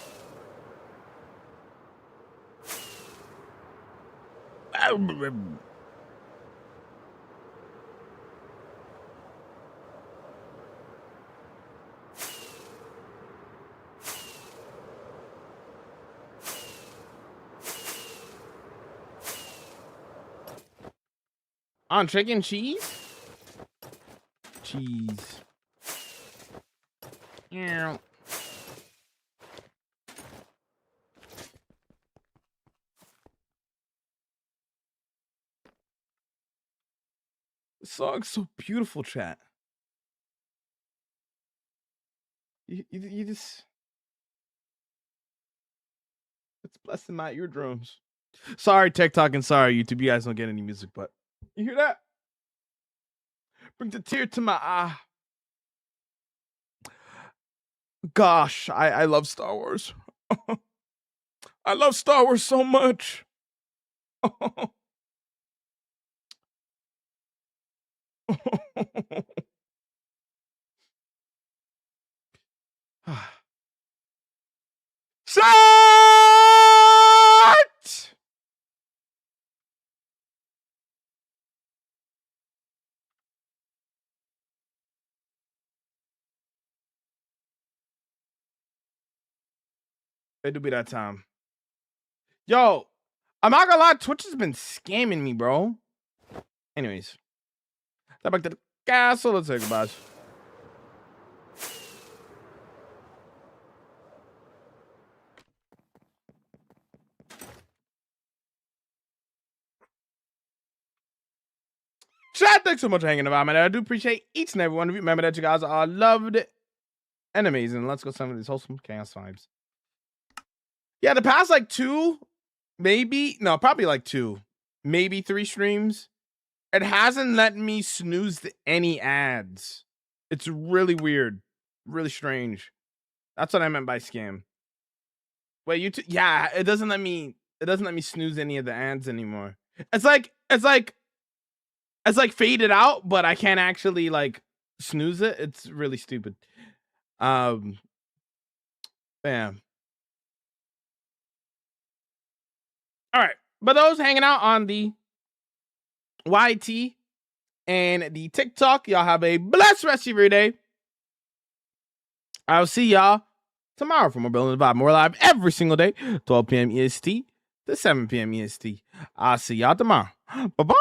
On chicken cheese? cheese. Yeah. The song's so beautiful, chat. You just, it's blessing my eardrums. Sorry, TikTok, and sorry, YouTube. You guys don't get any music, but you hear that? Brings a tear to my eye. Gosh, I love Star Wars. I love Star Wars so much. Shut! It do be that time. Yo, I'm not gonna lie, Twitch has been scamming me, bro. Anyways, back to the castle. Let's say goodbye. Chat, thanks so much for hanging about, man. I do appreciate each and every one of you. Remember that you guys are loved and amazing. Let's go some of these wholesome chaos vibes. Yeah, the past like probably like 2, maybe 3 streams, it hasn't let me snooze any ads. It's really weird, really strange. That's what I meant by scam. Wait, yeah, it doesn't let me snooze any of the ads anymore. It's like faded out, but I can't actually like snooze it. It's really stupid. Bam. All right, but those hanging out on the YT and the TikTok, y'all have a blessed rest of your day. I'll see y'all tomorrow for more Building the Vibe. More live every single day, 12 p.m. EST to 7 p.m. EST. I'll see y'all tomorrow. Bye-bye.